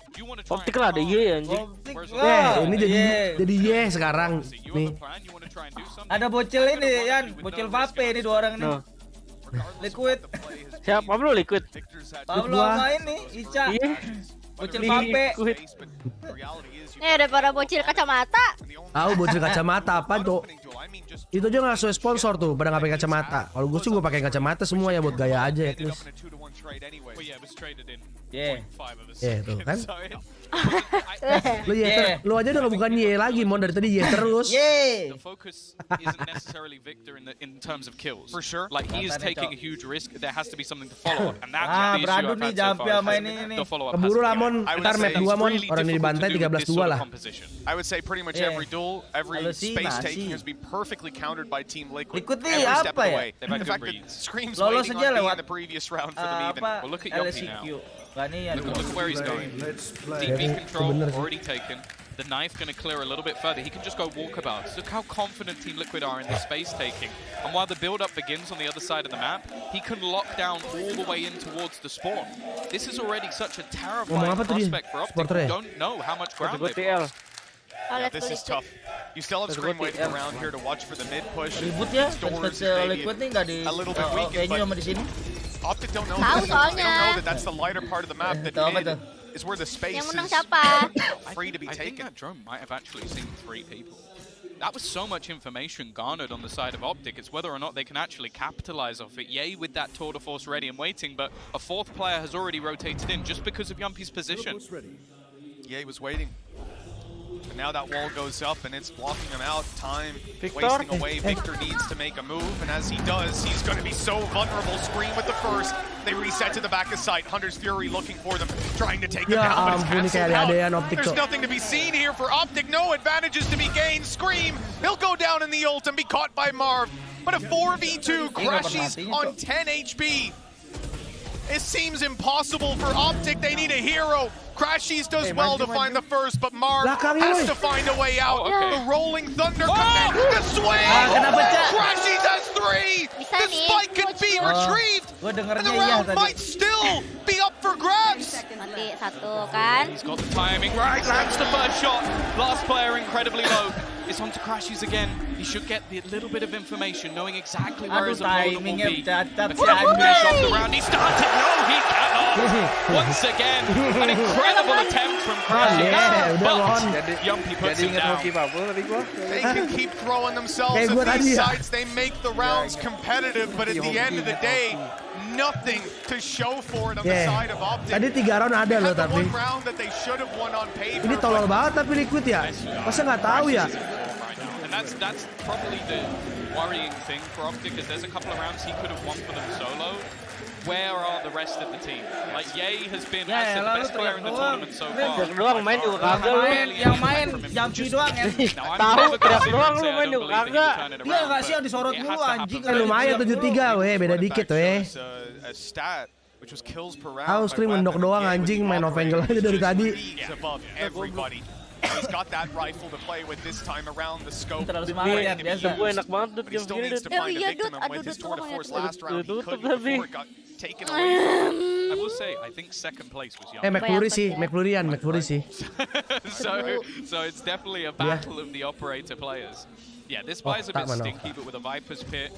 Optik lah ada Ye anjing. Ini jadi Ye sekarang nih. Ada bocil ini Yan, bocil Vape ini 2 orang nih. Liquid. Siapa Pablo Liquid? Pablo sama ini Ica. Bocil Vape. Ada para bocil kacamata. Tahu bocil kacamata apa tuh? Itu aja nggak sesuai sponsor tuh, pada nggak pakai kacamata. Kalau gue sih gue pakai kacamata semua ya buat gaya aja ya, please. Tuh kan. Lu aja udah bukan Ye lagi, Mon, dari tadi Ye terus. The focus isn't necessarily Victor in terms of kills. For sure. Like he is taking a huge risk. There has to be something to follow up, and that's the issue beradu I've nih had so Jumpy far. sama ini. Keburu lah Mon, ntar map 2 Mon, orang ini dibantai 13-2 lah. I would say pretty much every duel, every space taking has been perfectly countered by Team Liquid. Liquid every step of the apa ya? way. In fact, the Scream's Lolos waiting aja on being lewat in the previous round for them even. Well, look at Yumpy now. Look at where he's going. DP control already taken. The knife going to clear a little bit further. He can just go walkabouts. Look how confident Team Liquid are in the space taking. And while the build-up begins on the other side of the map, he can lock down all the way in towards the spawn. This is already such a terrifying prospect for Optic. We don't know how much ground they've lost. Yeah, this is tough. You still have Scream waiting around here to watch for the mid push. Ribut ya, Liquid nih nggak di a little bit weakened, sama di sini. Optic don't know. They don't know that that's the lighter part of the map. That mid is where the space is free to be taken. I think that drone might have actually seen 3 people. That was so much information garnered on the side of Optic. It's whether or not they can actually capitalize off it. Yay with that tour de force ready and waiting, but a 4th player has already rotated in just because of Yumpy's position. Yay was waiting. But now that wall goes up and it's blocking him out. Time wasting away. Victor needs to make a move, and as he does, he's going to be so vulnerable. Scream with the first. They reset to the back of sight. Hunter's Fury looking for them, trying to take them down, but it's cancelled out. There's nothing to be seen here for Optic. No advantages to be gained. Scream. He'll go down in the ult and be caught by Marv. But a 4v2 crashes on 10 HP. It seems impossible for Optic. They need a hero. Crashies does well to find the first, but Marv has to find a way out. The Rolling Thunder comes in. The swing! Crashies has 3! The spike can be retrieved! And the round might still be up for grabs! Mati satu kan. He's got the timing right, lands the first shot. Last player incredibly low. It's on to Crashies again. He should get the little bit of information, knowing exactly where his opponent will be. But finish off the round. He started. No, he cannot. Once again, an incredible attempt from Crashies. But Yumpy puts him down. They can keep throwing themselves at these sides. They make the rounds competitive, but at the end of the day, nothing to show for it on the side of Optic. Tadi 3 round ada loh tapi. One round that they should have won on paper. Ini tolol banget tapi Liquid ya. Masa nggak tahu ya? And that's probably the worrying thing for Optic, is there's a couple of rounds he could have won for them solo. Where are the rest of the team? Like Ye has been the best player in the tournament so far. doang main juga kagak. Yang main Jampi doang ya. Tahu gerak doang lu main juga kagak. Iya enggak sih yang disorot mulu anjing. Lumayan 7-3 weh, beda dikit weh. Aku screen mendok doang anjing, main Ovengel aja dari tadi. He's got that rifle to play with this time around the scope. Biasa gue enak banget Dut game gini Dut. Iya Dut, aduh Dut tutup tapi. I will say, I think second place was young. McFlurry sih, McFlurry sih. So it's definitely a battle of the operator players. Yeah, this buy is a bit stinky, but with a Viper's Pit,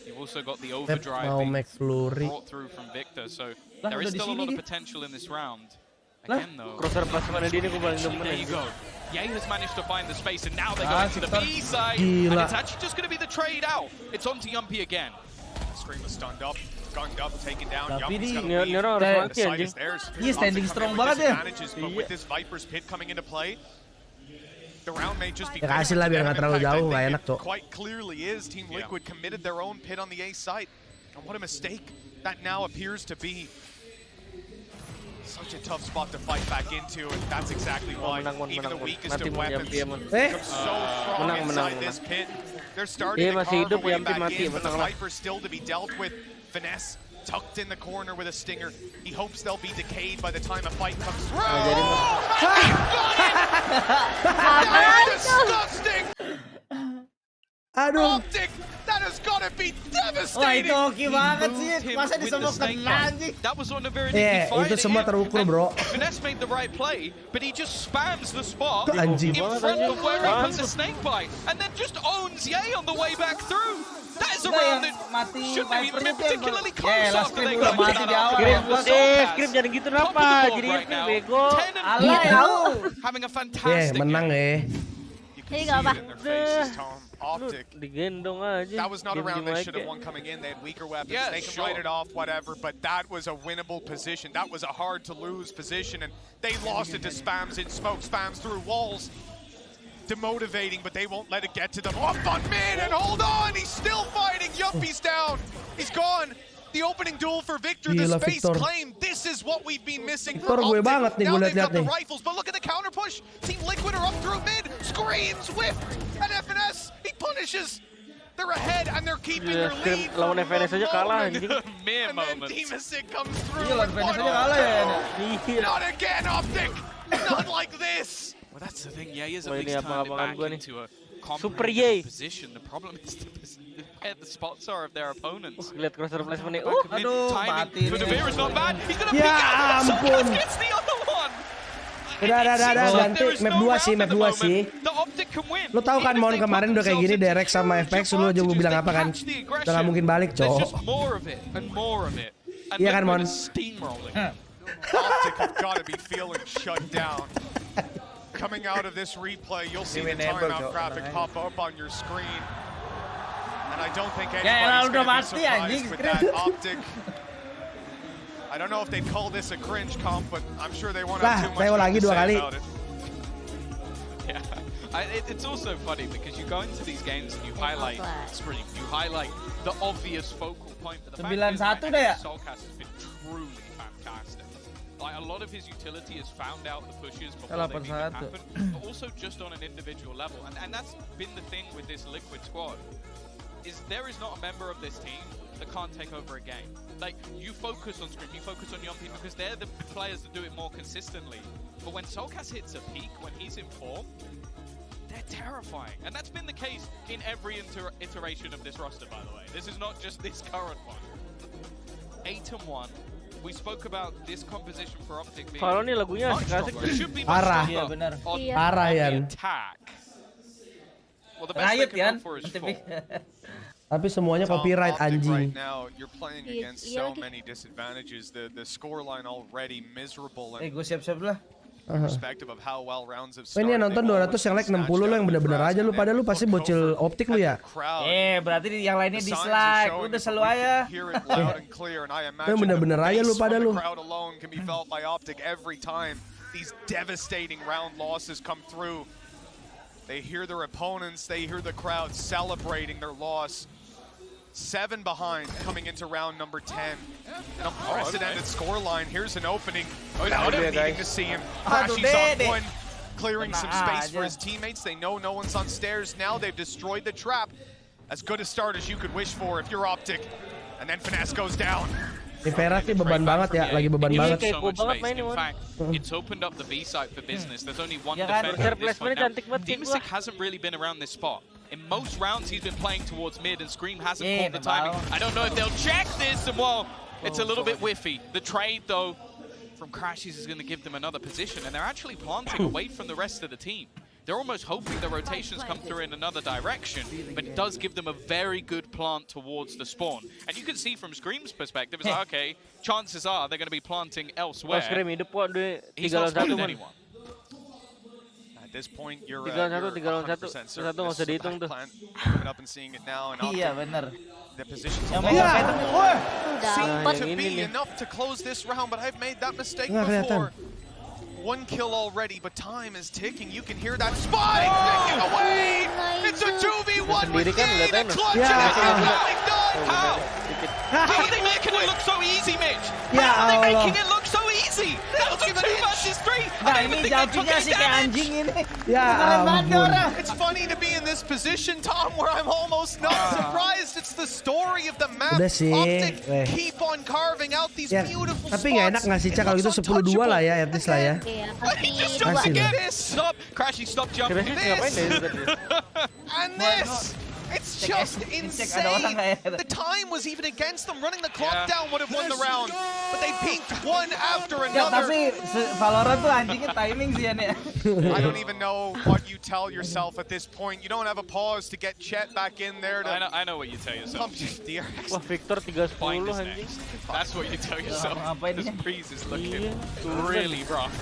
you've also got the overdrive being brought through from Victor. So there is still a lot of potential in this round. Again though, Crosshair pas mana dia gue paling demen. There you go. Ye has managed to find the space, and now they're going to the B side. And it's actually just going to be the trade out. It's on to Yumpy again. Scream was stunned up, gunned up, taken down. Yumpy's got the side is theirs. Iya standing strong banget ya. But with this Viper's Pit coming into play, the round may just be. Ya kasih lah biar nggak terlalu jauh, nggak enak tuh. Quite clearly is Team Liquid committed their own pit on the A site, and what a mistake that now appears to be. Such a tough spot to fight back into, and that's exactly why even the weakest of weapons become so strong inside this pit. They're starting to carve away back in, but the Viper still to be dealt with. Finesse tucked in the corner with a stinger. He hopes they'll be decayed by the time a fight comes through. Disgusting! Aduh. Optic, that has gotta be Wah devastating. itu oke banget sih. Masa disembuh kena anjing. That was on a very nicky fight. Itu semua terukur bro. Finesse made the right play, but he just spams the spot Anjing. in front of where he puts the snake bite, and then just owns Ye on the way back through. That is a round that shouldn't have even been particularly close after they got mati di awal. Skrip jangan gitu kenapa? Jadi itu bego. Having a fantastic menang Ini enggak apa. Optic. That was not a round they should have won coming in. They had weaker weapons. They can write it off, whatever, but that was a winnable position. That was a hard to lose position, and they lost it to spams in smoke, spams through walls. Demotivating, but they won't let it get to them. Off on mid, and hold on, he's still fighting. Yumpy's down. He's gone. The opening duel for Victor, the space claim. This is what we've been missing for Optic. Now they've got the rifles, but look at the counter push. Team Liquid are up through mid. Screams, whiff, and FNS, he punishes. They're ahead, and they're keeping their lead. Lawan FNS aja kalah anjing. Mere moment. And then Demasig comes through. Lawan FNS aja kalah ya. Not again, Optic. Not like this. Well, that's the thing. Ye is at least turned it back into a comprehensive position. The problem is where the spots are of their opponents. Lihat Crosshair placement nih. Aduh, mati. For the Veer is not bad. He's gonna pick out. ampun. Gets the other one. Udah ganti map 2 sih. Lu tahu kan Mon kemarin udah kayak gini direct sama FX, lu aja gue bilang apa kan? Udah gak mungkin balik, cowok. Iya kan Mon? Optic have got to be feeling shut down. Coming out of this replay, you'll see the timeout graphic pop up on your screen. And I don't think anybody's going to be surprised with that. Optic. I don't know if they'd call this a cringe comp, but I'm sure they won't have too much to say about it. Yeah, it's also funny because you go into these games and you highlight Scream, you highlight the obvious focal point, but the fact is Soulcast has been truly fantastic. Like a lot of his utility has found out the pushes before they even happen, but also just on an individual level. And that's been the thing with this Liquid squad, is there is not a member of this team that can't take over a game. Like, you focus on Scream, you focus on Yumpy because they're the players that do it more consistently. But when Soulcast hits a peak, when he's in form, they're terrifying. And that's been the case in every iteration of this roster, by the way. This is not just this current one. 8-1. We spoke about this composition for Optic being Kalau nih lagunya asik-asik. Parah. Iya benar. Parah Yan. Well, the best they can go for is Tapi semuanya copyright anjing. Right now, you're playing against so many disadvantages. The scoreline already miserable. Gue siap-siap lah. perspective of how well rounds have Ini yang nonton 200 yang like 60 lo yang bener-bener aja lu pada lu pasti bocil optik lu ya. Berarti yang lainnya dislike. Udah selalu aja. Yang bener-bener aja lu pada lu. These devastating round losses come through. They hear their opponents, they hear the crowd celebrating their loss. 7 behind coming into round number 10. An unprecedented scoreline. Here's an opening without him needing to see him. Crashes on one, clearing some space for his teammates. They know no one's on stairs now. They've destroyed the trap. As good a start as you could wish for if you're Optic. And then Finesse goes down. Ini Vera sih beban banget ya, lagi beban banget. In fact, it's opened up the B side for business. There's only one defender at this point now. Dimasic hasn't really been around this spot. In most rounds, he's been playing towards mid, and Scream hasn't caught the timing. I don't know if they'll check this, and well, it's a little bit whiffy. The trade, though, from Crashes is going to give them another position, and they're actually planting away from the rest of the team. They're almost hoping the rotations come through in another direction, but it does give them a very good plant towards the spawn. And you can see from Scream's perspective, it's like, okay, chances are they're going to be planting elsewhere. He's not spotted anyone. At this point, you're 100% certain this is a back plan. Coming up and seeing it now, and the positions seem to be enough to close this round, but I've made that mistake before. 1 kill already, but time is ticking. You can hear that spike taken away. It's a 2v1 with Lian. A clutch and a half done. How? How are they making it look so easy, Mitch? How are they making it look so easy? That was a 2 versus 3. I don't even think they took any damage. It's funny to be in this position, Tom, where I'm almost not surprised. It's the story of the map. Optic keep on carving out these beautiful spots. Tapi nggak enak ngasih cek kalau gitu 10-2 lah ya, at least lah ya. Masih lah. Stop, Crashy, stop jumping. And this. It's just insane. The time was even against them. Running the clock down would have won the round. But they peaked one after another. Tapi Valorant tuh anjingnya timing sih ya. I don't even know what you tell yourself at this point. You don't have a pause to get Chet back in there. I know what you tell yourself. Wah, Victor 3-10 anjing. That's what you tell yourself. This breeze is looking really rough.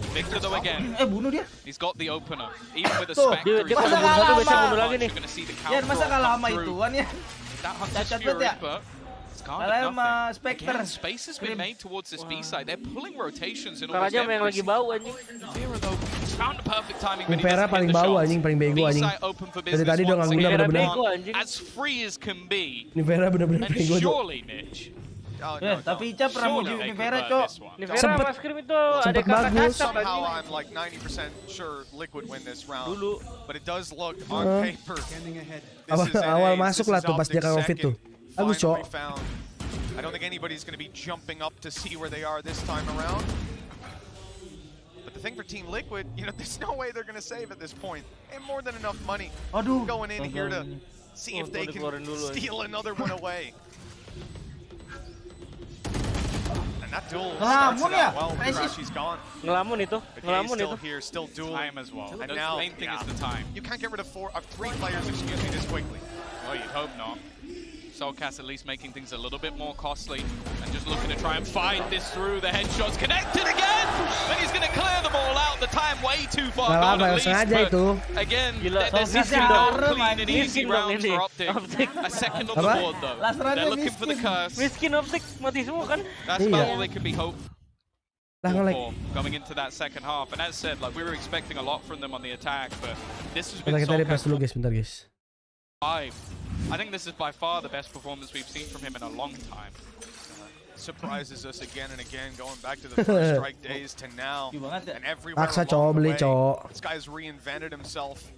Victor though again. Bunuh dia. He's got the opener. Even with a Spectre, dia masa kalah lama. You're going to see the counter. Masa kalah sama ituan ya. That Hunter's Fury, but it's kalah sama Spectre. Again, space has been made towards this B side. They're pulling rotations in almost every. Yang lagi bau anjing. Vera though found the perfect timing. Vera paling bau anjing, paling bego anjing. Dari tadi udah nggak guna bener-bener. As free as can be. Ini Vera bener-bener bego. Surely, Mitch. Tapi Ica pernah muji Nivera, Cok. Nivera sama Scream itu ada kata-kata somehow I'm like 90% sure Liquid win this round. But it does look on paper. Awal masuk lah tuh pas dia Covid tuh. Bagus, Cok. I don't think anybody's going to be jumping up to see where they are this time around. But the thing for Team Liquid, you know, there's no way they're going to save at this point. They have more than enough money going in here to see if they can steal another one away. And that duel starts it out well. She's gone. Ngelamun itu. Here, still dueling. Time as well. And The now, main thing is the time. You can't get rid of 3 players, excuse me, this quickly. Oh, you'd hope not. Soulcast at least making things a little bit more costly and just looking to try and fight this through. The headshots connected again, and he's going to clear them all out. The time way too far gone at least, but again, this is no clean and easy round for Optic. A second on the board though. They're looking for the curse. Miskin Optic mati semua kan? That's about all they can be hoped for going into that second half. And as said, like we were expecting a lot from them on the attack, but this has been Soulcast. Bentar guys. I think this is by far the best performance we've seen from him in a long time. Surprises us again and again, going back to the first strike days to now. And everywhere along the way, this guy's reinvented himself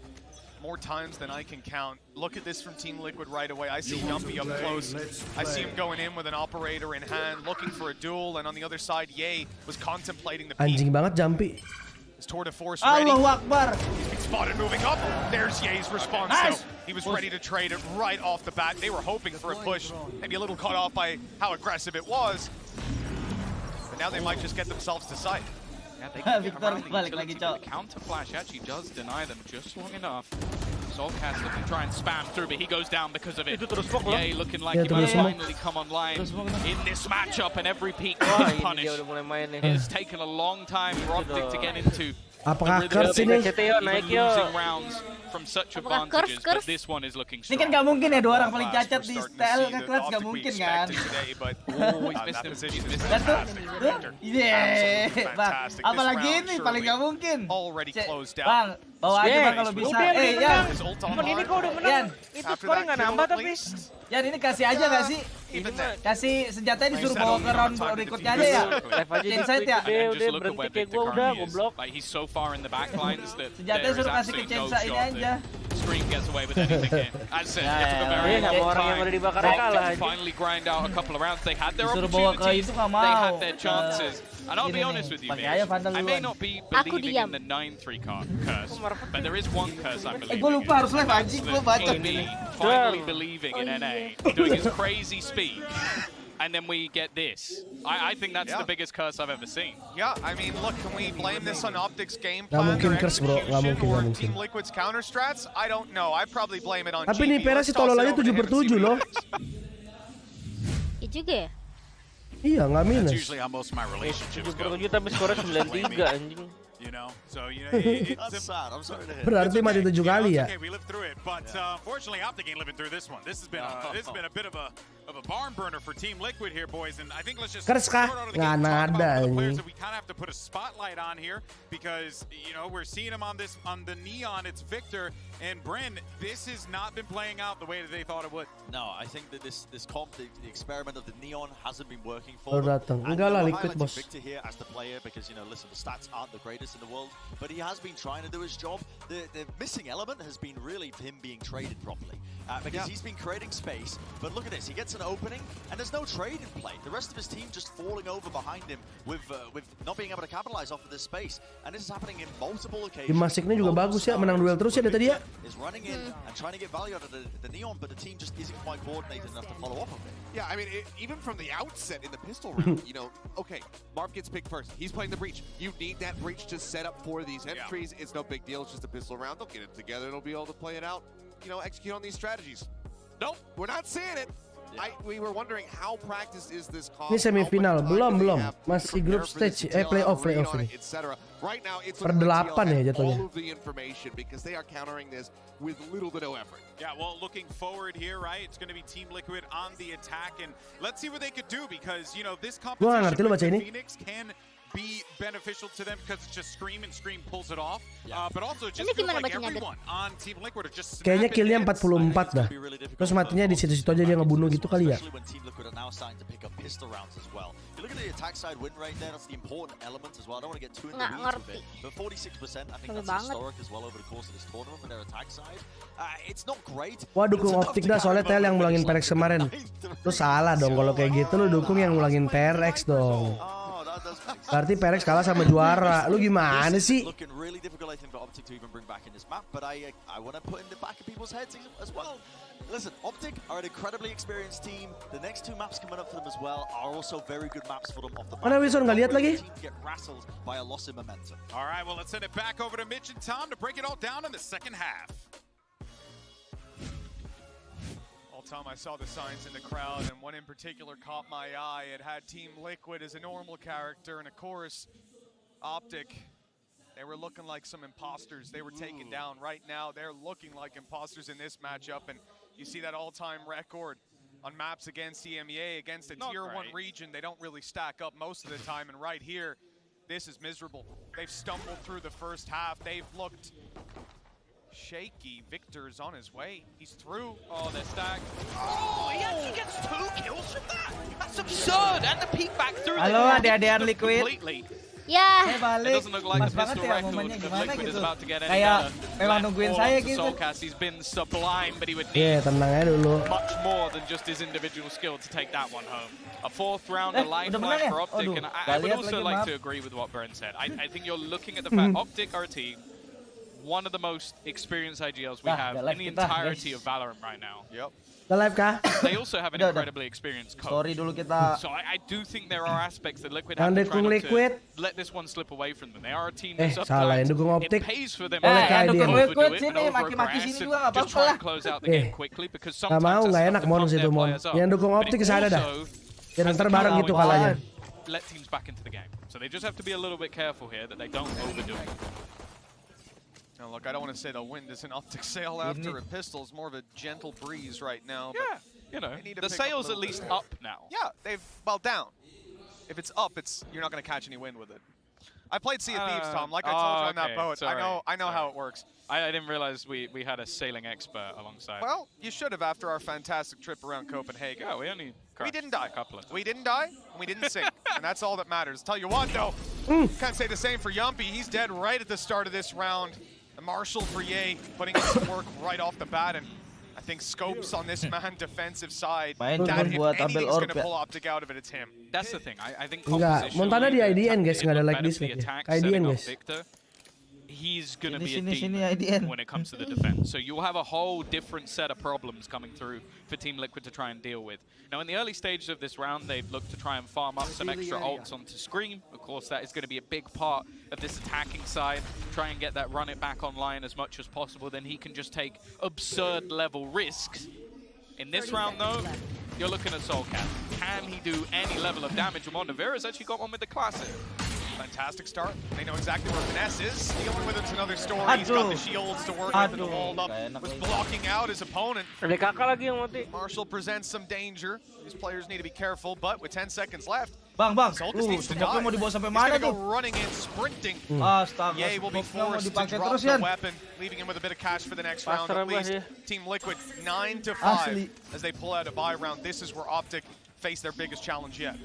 more times than I can count. Look at this from Team Liquid right away. I see Yumpy up close. I see him going in with an operator in hand, looking for a duel. And on the other side, Ye was contemplating the peak. Anjing banget Jumpy. His tour de force ready. Allahu Akbar. He's been spotted moving up. There's Ye's response though. He was ready to trade it right off the bat. They were hoping for a push. Maybe a little caught off by how aggressive it was. But now they might just get themselves to sight. Yeah, they can get around the utility, but the counter flash actually does deny them just long enough. Soulcast looking to try and spam through, but he goes down because of it. Itu terus smoke loh. Yay looking like he might finally come online in this matchup, and every peak is punished. Dia udah mulai main nih. It has taken a long time for Optic to get into Apakah Curse ini? losing rounds from such advantages, but this one is looking Ini strong. kan nggak mungkin ya dua orang paling cacat di style ke clutch, nggak mungkin kan? Always missed him. He's missed him. Iya, bang. Apalagi ini paling nggak mungkin. Bang, bawa aja bang kalau bisa. Yan. Cuman ini kok udah menang. Itu skornya nggak nambah tapi. Yan, ini kasih aja nggak sih? Kasih senjatanya disuruh bawa ke round berikutnya aja ya. Live aja Insight ya. Udah berhenti kayak gue udah goblok. Like he's so far in the back lines that Senjatanya suruh kasih ke Censa ini aja. Scream gets away with anything here. As said, it took a very long time to finally grind out a couple of rounds. They had their opportunities, they had their chances. And I'll be honest with you, Mitch, I may not be believing in the 9-3 curse, but there is one curse I believe in. Gue lupa harus live anjing, gue baca. Finally believing in NA, doing his crazy speed. And then we get this. I think that's the biggest curse I've ever seen. Yeah, I mean, look, can we blame this on Optic's game Nggak plan mungkin or curse bro, nggak execution mungkin, or nggak mungkin. Team Liquid's counter strats? I don't know. I probably blame it on Tapi nih GP. Pera Let's sih toss it tololannya over to him and see 7/7 what loh. Iya juga ya. Iya nggak minus. That's usually how most of my relationships go. 7/7 tapi skornya 9-3 anjing. You know, so it's That's sad. I'm sorry to hear. Berarti mati 7 kali ya. Okay, we lived through it, but unfortunately, Optic ain't living through this one. This has been a bit of a barn burner for Team Liquid here, boys. And I think let's just Curse kah? Nggak ada ini. we kind of have to put a spotlight on here because we're seeing him on the Neon. It's Victor and Bryn. This has not been playing out the way that they thought it would. No, I think that this comp, the experiment of the Neon hasn't been working for Baru them. datang. Enggak lah, Liquid bos. Victor here as the player because listen, the stats aren't the greatest in the world, but he has been trying to do his job. The missing element has been really him being traded properly because he's been creating space. But look at this, he gets an opening and there's no trade in play. The rest of his team just falling over behind him with not being able to capitalize off of this space, and this is happening in multiple occasions. Tim Masiknya juga bagus ya, menang duel terus ya dari tadi ya. Is running in and trying to get value out of the Neon, but the team just isn't quite coordinated enough to follow up on it. Yeah, I mean, even from the outset in the pistol round, okay, Marv gets picked first. He's playing the breach. You need that breach to set up for these entries. It's no big deal. It's just a pistol round. They'll get it together. They'll be able to play it out, execute on these strategies. Nope, we're not seeing it. We were wondering how practiced is this comp. Ini semifinal, belum. Masih group stage, playoff ini. Right now, it's Per 8 ya jatuhnya. all of the information because they are countering this with little to no effort. Yeah, well, looking forward here, right? It's going to be Team Liquid on the attack, and let's see what they could do because this Gua nggak ngerti competition lu baca with ini. Phoenix can be beneficial to them because it's just Scream and Scream pulls it off. But also just Ini feels gimana like bacanya, everyone on Team Liquid are just Kayaknya snapping killnya hits. 44 dah. Terus matinya di situ-situ aja dia ngebunuh gitu kali ya. Especially when Team Liquid are now starting to pick up pistol rounds as well. You look at the attack side win rate there, that's the important element as well. I don't want to get too in the weeds with it, but 46%, I think that's historic as well over the course of this tournament with their attack side. It's not great. Wah dukung Optik dah soalnya Tel yang ngulangin PRX kemarin. Lu salah dong kalau kayak gitu, lu dukung yang ngulangin PRX dong. Berarti PRX kalah sama juara. Lu gimana sih? Looking really difficult, I think, for Optic to even bring back in this map, but I want to put in the back of people's heads as well. Listen, Optic are an incredibly experienced team. The next two maps coming up for them as well are also very good maps for them off the map. Mana Wilson nggak lihat lagi? Get rattled by a loss in momentum. All right, well, let's send it back over to Mitch and Tom to break it all down in the second half. Time I saw the signs in the crowd, and one in particular caught my eye. It had Team Liquid as a normal character, and of course, Optic. They were looking like some imposters. They were taken down. Right now, they're looking like imposters in this matchup, and you see that all-time record on maps against EMEA, against a Tier 1 region. They don't really stack up most of the time, and right here, this is miserable. They've stumbled through the first half. They've looked shaky. Victor's on his way. He's through. Oh, they're stacked. Oh, he actually gets 2 kills from that. That's absurd. And the peek back through. Halo adik-adikan Liquid. Completely. Ya. Saya balik. Pas banget ya momennya gimana gitu. Kayak memang nungguin saya gitu. Soulcast, he's been sublime, but he would Iya, need tenang aja dulu. much more than just his individual skill to take that one home. A 4th round, a lifeline for Optic, and I would also like to agree with what Bern said. I think you're looking at the fact Optic are a team one of the most experienced IGLs we have in the entirety of Valorant right now. Yep. Udah live kah? They also have an incredibly experienced coach. Story dulu kita. So I do think there are aspects that Liquid Yang have to try dukung not Liquid. to let this one slip away from them. They are a team that's up salah, yang dukung it Optik. pays for them Oleh to Kak Dian. overdo it and Sini, maki-maki overaggress sini and juga nggak just apa-apa try lah. and close out the game quickly because Gak sometimes mau, that's gak enough enak to Mon pump situ their Mon. players up. Yang dukung But Optik it kesana dah. also Biar has ntar the bareng power gitu to kalahnya. let teams back into the game. So they just have to be a little bit careful here that they don't overdo it. Now, look, I don't want to say the wind is an optic sail after a pistol. It's more of a gentle breeze right now. Yeah, you know, the sail's at least up now. Yeah, they've, well, down. If it's up, you're not going to catch any wind with it. I played Sea of Thieves, Tom, like I told you on that boat. Sorry. I know how it works. I didn't realize we had a sailing expert alongside. Well, you should have after our fantastic trip around Copenhagen. Yeah, we didn't die. A couple of times. We didn't die, and we didn't sink, and that's all that matters. Tell you what, though, can't say the same for Yumpy. He's dead right at the start of this round. The Marshall for Ye putting in some work right off the bat, and I think scopes on this man defensive side. That if anything's going to pull Optic out of it, it's him. That's the thing. I think Enggak, Montana di IDN guys, nggak ada like this like IDN guys. He's going to be a demon when it comes to the defense. So you'll have a whole different set of problems coming through for Team Liquid to try and deal with. Now, in the early stages of this round, they've looked to try and farm up some extra ults onto Scream. Of course, that is going to be a big part of this attacking side. Try and get that run it back online as much as possible. Then he can just take absurd level risks. In this round, though, you're looking at Soulcat. Can he do any level of damage? And Navera's actually got one with the Classic. Fantastic start. They know exactly where Finesse is. Dealing with it's another story. He's got the shields to work with and the walled up. Was blocking out his opponent. Marshall presents some danger. These players need to be careful, but with 10 seconds left, Bang, Soltis needs to dive. Mau dibawa sampai He's mana going to tuh? go running in, sprinting. Astaga, Ye will be forced to drop the weapon, leaving him with a bit of cash for the next round at least. Team Liquid 9-5 as they pull out a bye round. This is where Optic face their biggest challenge yet.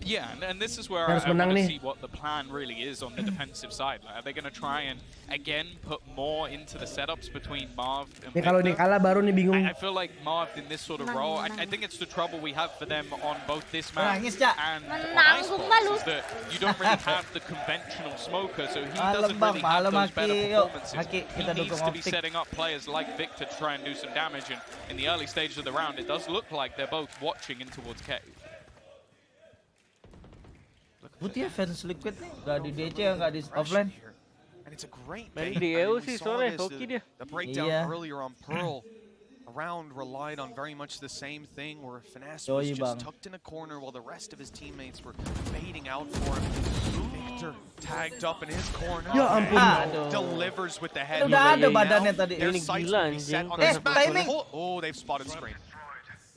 Yeah, and this is where I want to see what the plan really is on the defensive side. Like, are they going to try and, again, put more into the setups between Marv and Victor? Kalau ini kalah baru nih bingung. I feel like Marv in this sort of role, I think it's the trouble we have for them on both this map and on Icebox, is that you don't really have the conventional smoker, so he doesn't really have those better performances. He needs to be setting up players like Victor to try and do some damage, and in the early stages of the round, it does look like they're both watching in towards Cave. Putih ya fans Liquid nih, nggak di DC, nggak di offline. And it's a great bait. We saw this, the breakdown earlier on Pearl. Around relied on very much the same thing, where Finesse was just tucked in a corner while the rest of his teammates were baiting out for him. Victor tagged up in his corner. Ya ampun. Delivers with the head. Udah ada badannya tadi. Their sights will be set on his back. Oh, they've spotted Screen.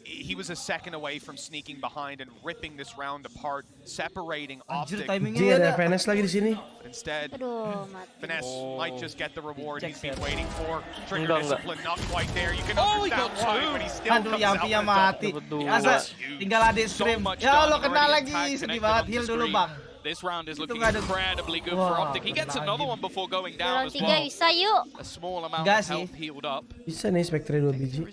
He was a second away from sneaking behind and ripping this round apart, separating Optic. Ada Finesse lagi di sini. Instead, Finesse might just get the reward he's been waiting for. Trigger discipline not quite there. You can understand why, but he still comes out with mati. Asa tinggal ada Scream. Ya Allah kena lagi, sedih banget. Heal dulu bang. This round is looking incredibly good for Optic. He gets another one before going down as well. A small amount of health healed up. Bisa nih Spectre 2 biji.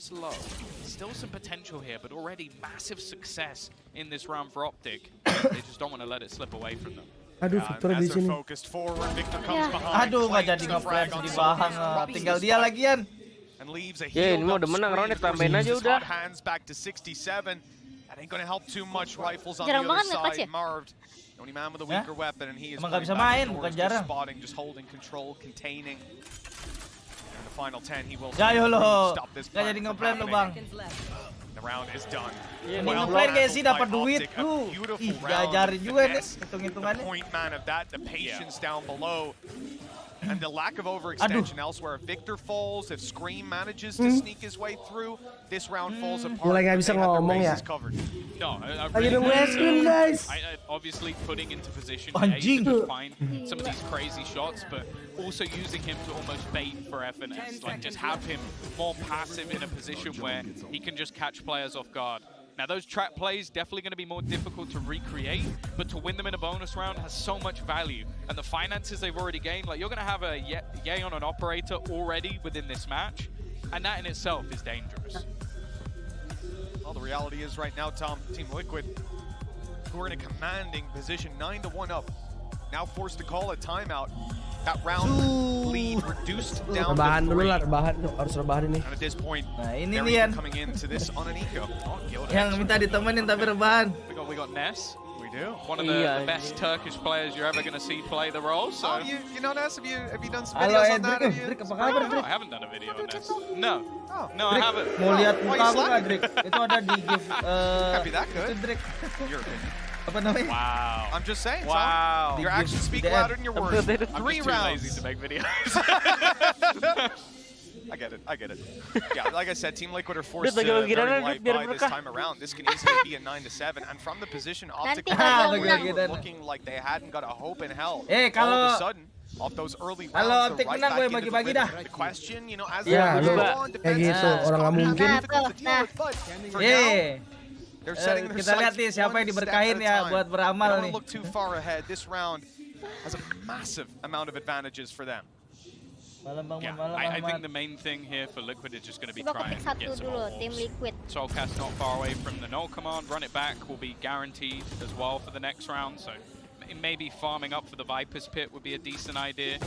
Still some potential here, but already massive success in this round for Optic. They just don't want to let it slip away from them. Aduh, Victor di sini. Aduh, nggak jadi nge-flash di bahan. Tinggal dia lagian. Ya, ini mau udah menang roundnya, tambahin aja udah. Jarang banget nge-clutch ya? Only man with a weaker weapon, and he is nggak bisa main, bukan jarang. Spotting, just holding control, containing. And the final 10, he will stop this. Nggak jadi nge-plan lo bang. The round is done. Nge-plan kayak sih dapat duit. Ih, diajarin juga nih hitung-hitungannya. Point man of that, the patience down below. And the lack of overextension elsewhere. If Victor falls, if Scream manages to sneak his way through, this round falls apart. Mulai nggak bisa ngomong ya. No, Lagi nunggu Scream guys. Obviously putting into position to find some of these crazy shots, but also using him to almost bait for FNS. Like just have him more passive in a position where he can just catch players off guard. Now those trap plays definitely going to be more difficult to recreate, but to win them in a bonus round has so much value. And the finances they've already gained, like you're going to have a Ye on an operator already within this match, and that in itself is dangerous. Well, the reality is right now, Tom, Team Liquid, who are in a commanding position, 9-1 up, now forced to call a timeout. That round lead reduced down Rebahan to dulu 3. lah, rebahan. Harus rebahan ini. And at this point, Nah, ini Lian Lian. coming into this on an eco. Oh, Yang minta ditemenin tapi rebahan. We got Ness. We do. One of the best Turkish players you're ever going to see play the role. So you know Ness? Have you done some Halo videos on that? Drik, apa kabar Drik? I haven't done a video on Ness. No. No, I Drik, haven't. mau lihat muka aku nggak Drik? Itu ada di GIF. Can't be that good. Itu Drik. Your opinion. Apa namanya? Wow. I'm just saying. Wow. Your actions speak louder than your words. I'm 3 just too rounds. lazy to make videos. I get it. Yeah, like I said, Team Liquid are forced to very light by this time around. This can easily be a 9-7, and from the position, Optic were looking like they hadn't got a hope in hell. All of a sudden, off those early rounds, they're right back into the rhythm. The question, you know, as the rounds go on, defense is difficult to deal with, but for now, they're setting their kita lihat nih sights siapa yang one step diberkahin at a ya time. buat They beramal don't nih. look too far ahead. This round has a massive amount of advantages for them. Yeah, I think the main thing here for Liquid is just going to be trying to get some more orbs. Soulcast not far away from the null command. Run it back will be guaranteed as well for the next round. So maybe farming up for the Viper's Pit would be a decent idea.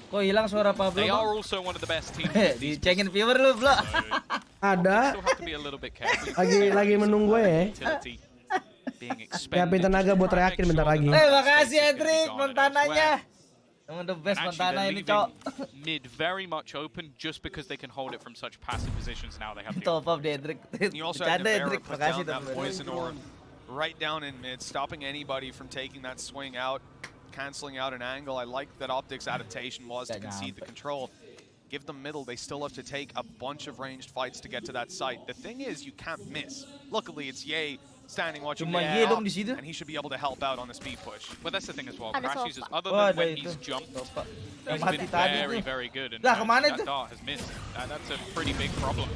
Kok hilang suara Pablo? They are also one of the best teams. Dicengin viewer lu, Bro. Ada. Still have to be a little bit careful. Lagi menunggu ya. Siapin tenaga buat reakin bentar lagi. Makasih Edric, Montananya. Emang the best Montana ini, Cok. Mid very much open just because they can hold it from such passive positions. Now they have the top up Edric. You also have Nevera put down that poison orb right down in mid, stopping anybody from taking that swing out, canceling out an angle. I like that Optic's adaptation was to concede the control. Give them middle, they still have to take a bunch of ranged fights to get to that site. The thing is, you can't miss. Luckily, it's Ye standing watching the up, and he should be able to help out on the speed push. But that's the thing as well, Crash uses, other than when he's jumped, he's been very, very good, and that dart has missed. That's a pretty big problem.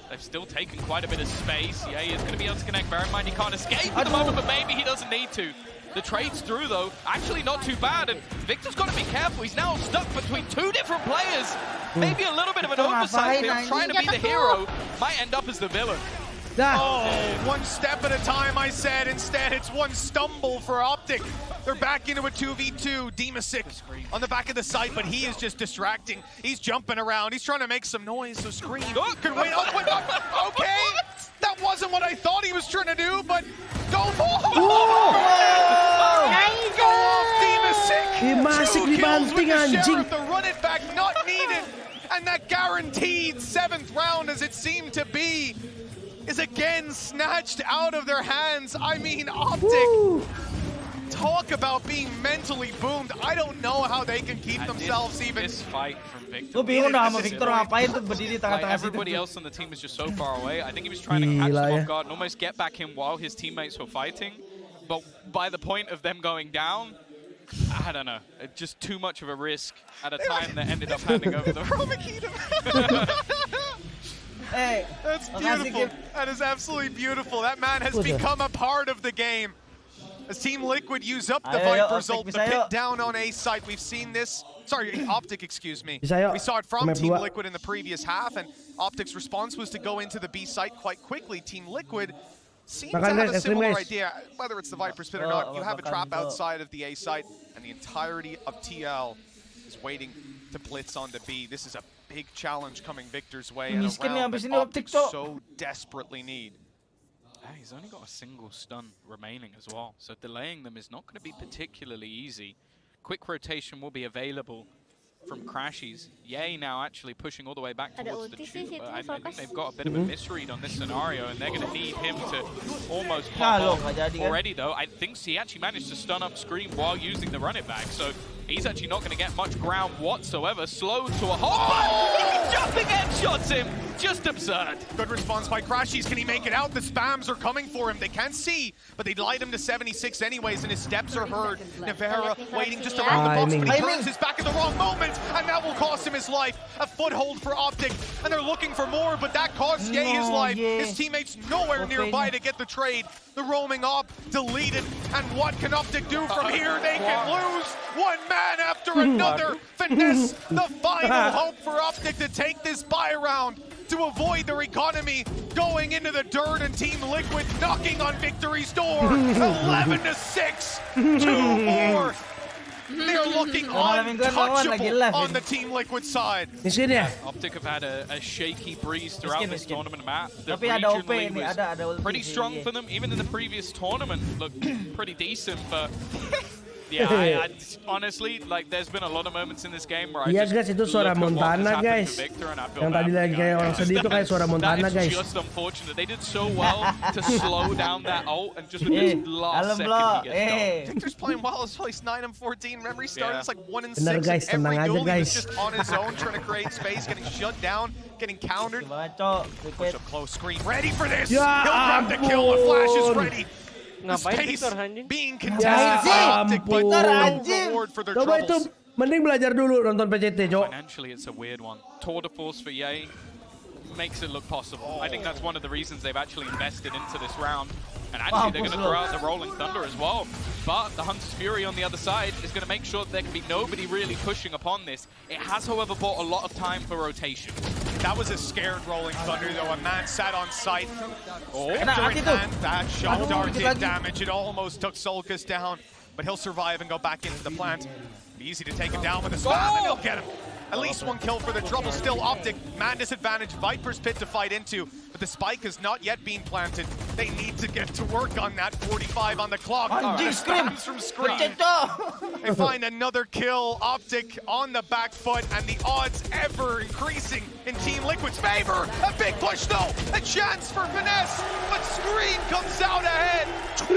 They've still taken quite a bit of space. Ye is going to be able to connect. Bear in mind, he can't escape at the moment, but maybe he doesn't need to. The trade's through, though. Actually not too bad, and Victor's got to be careful. He's now stuck between 2 different players. Maybe a little bit of an oversight here, trying to be the hero. Might end up as the villain. Oh, one step at a time, I said. Instead, it's one stumble for Optic. They're back into a 2v2. Demasic on the back of the site, but he is just distracting. He's jumping around. He's trying to make some noise, so Scream could win. Oh, okay. That wasn't what I thought he was trying to do, but go for it. Go off, Demasic. 2 kills with the Sheriff. The run it back not needed. And that guaranteed 7th round, as it seemed to be, is again snatched out of their hands. I mean, Optic, talk about being mentally boomed. I don't know how they can keep themselves even. This fight from Victor. Lu bingung dah sama Victor ngapain tuh berdiri tengah-tengah situ. Everybody else on the team is just so far away. I think he was trying to catch them off guard and almost get back in while his teammates were fighting. But by the point of them going down, I don't know. Just too much of a risk at a time that ended up handing over the Hey, that's beautiful. That is absolutely beautiful. That man has become a part of the game. As Team Liquid use up the Viper's ult, the pit down on A site. We've seen this. Sorry, Optic, excuse me. We saw it from Team Liquid in the previous half, and Optic's response was to go into the B site quite quickly. Team Liquid seems to have a similar idea. Whether it's the Viper's pit or not, you have a trap outside of the A site, and the entirety of TL is waiting to blitz onto B. This is a big challenge coming Victor's way, and a round that Optic so desperately need. He's only got a single stun remaining as well, so delaying them is not going to be particularly easy. Quick rotation will be available from Crashies. Ye now actually pushing all the way back towards the tube. I think they've got a bit of a misread on this scenario, and they're going to need him to almost pop off already, though. I think he actually managed to stun up Scream while using the run it back, so he's actually not going to get much ground whatsoever. Slowed to a halt, but jumping headshots him. Just absurd. Good response by Crashies. Can he make it out? The spams are coming for him. They can't see, but they'd light him to 76 anyways, and his steps are heard. Nevera waiting just around the box, but he turns his back at the wrong moment, and that will cost him his life. A foothold for Optic, and they're looking for more, but that costs Ye his life. His teammates nowhere nearby to get the trade. The roaming op deleted, and what can Optic do from here? They can lose one man after another. Finesse, the final hope for Optic to take this buy round, to avoid their economy going into the dirt, and Team Liquid knocking on victory's door. 11-6, 2 more. They're looking untouchable on the Team Liquid side. Di sini ya. Optic have had a shaky breeze throughout this tournament map. The Tapi ada OP region lead ini, was ada ulti pretty sih, strong iya. for them. Even in the previous tournament, looked pretty decent. But yeah, I honestly, like, there's been a lot of moments in this game where I Iya just guys, itu suara look at what has Montana happened guys. to Victor and I feel Yang bad tadi for lagi the kayak guy. orang sedih itu kayak suara Montana That guys. is just unfortunate. They did so well to slow down that ult, and just with this last second he gets done. Victor's playing well. He's placed 9 and 14. Memory started like 1 and 6. Benar guys, Every tenang aja duel he guys. was just on his own, trying to create space, getting shut down, getting countered. Push up close screen, ready for this. Ya He'll grab the kill. The flash is ampun. ready. The Ngapain space Victor anjing? being Ya contested by Optic, but ampun. no reward for their Coba itu troubles. mending belajar dulu nonton PCT, Cok. Financially, it's a weird one. Tour de force for Yay makes it look possible. I think that's one of the reasons they've actually invested into this round. And actually, they're going to throw out the Rolling Thunder as well. But the Hunter's Fury on the other side is going to make sure that there can be nobody really pushing upon this. It has, however, bought a lot of time for rotation. That was a scared Rolling Thunder, though. A man sat on site. Oh, that shock dart did damage. It almost took Solkas down, but he'll survive and go back into the plant. Be easy to take him down with a spam, and he'll get him. At least one kill for the trouble. Still Optic. Man disadvantage. Viper's pit to fight into, but the spike has not yet been planted. They need to get to work on that. 45 on the clock. Spams from Scream. They find another kill. Optic on the back foot, and the odds ever increasing in Team Liquid's favor. A big push though. A chance for Finesse, but Scream comes out ahead. 4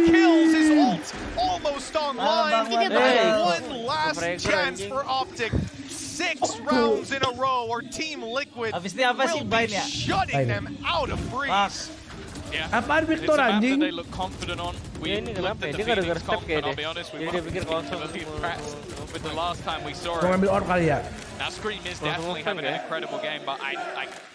kills. His ult almost online. One last chance for Optic. 6 rounds in a row, or Team Liquid will be shutting them out of freeze. Yeah. Apaan Victor It's a map anjing? that they look confident on. We Ini looked kenapa at ya? the Dia gara-gara Phoenix step comp, kayak and I'll deh. be honest, we Jadi dia pikir weren't kosong particularly semua. impressed with the last time we saw Mau it. ngambil or kali ya? Now Scream is definitely having an incredible game, but I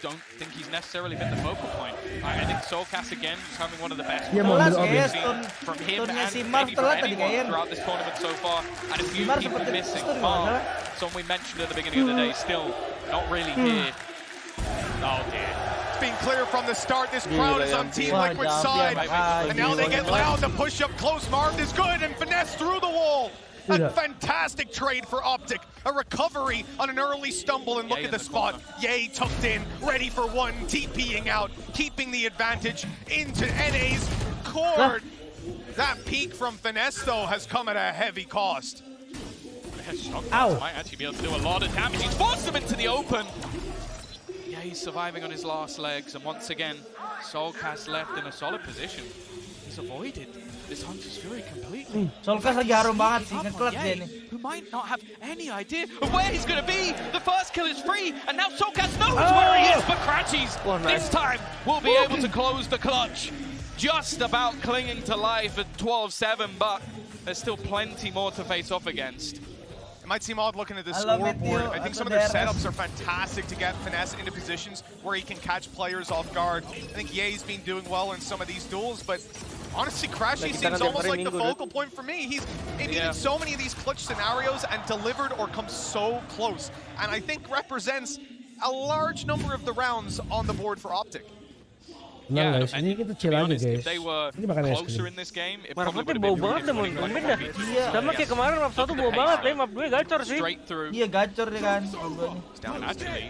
don't think he's necessarily been the focal point. I think Soulcast again is having one of the best Dia mau ambil or we've ya? seen from him Turnya and si Marv maybe from telat tadi anyone kayaknya. throughout this tournament so far. And a few Marv people seperti missing. itu di Marv, mana? someone we mentioned at the beginning of the day, still not really here. Oh dear. It's been clear from the start. This crowd is on Team Liquid's side. And now they get loud. The push up close. Marved is good, and Finesse through the wall. A fantastic trade for Optic. A recovery on an early stumble, and look at the spot. Yay tucked in, ready for one, TPing out, keeping the advantage into NA's core. That peak from Finesse, though, has come at a heavy cost. Ow. Might actually be able to do a lot of damage. He's forced him into the open. Yeah, he's surviving on his last legs, and once again, Soulcast left in a solid position. He's avoided this Hunter's Fury completely. Solkas lagi harum banget sih, ngeklat dia nih. Who might not have any idea of where he's going to be. The first kill is free, and now Soulcast knows where he is, but Cratchies this time will be able to close the clutch. Just about clinging to life at 12-7, but there's still plenty more to face off against. It might seem odd looking at the scoreboard. I think some of their setups are fantastic to get Finesse into positions where he can catch players off guard. I think Ye's been doing well in some of these duels, but honestly, Crashy seems almost like the focal point for me. He's been in so many of these clutch scenarios and delivered or come so close. And I think represents a large number of the rounds on the board for Optic. Tenang guys, ini kita chill aja guys. If they were Ini makan es closer krim. in this game, it Map probably satu would bau have been banget dah, really dah. Sama kayak kemarin map satu bau banget, tapi map 2 gacor sih. Straight through. Iya gacor dia kan. Down actually.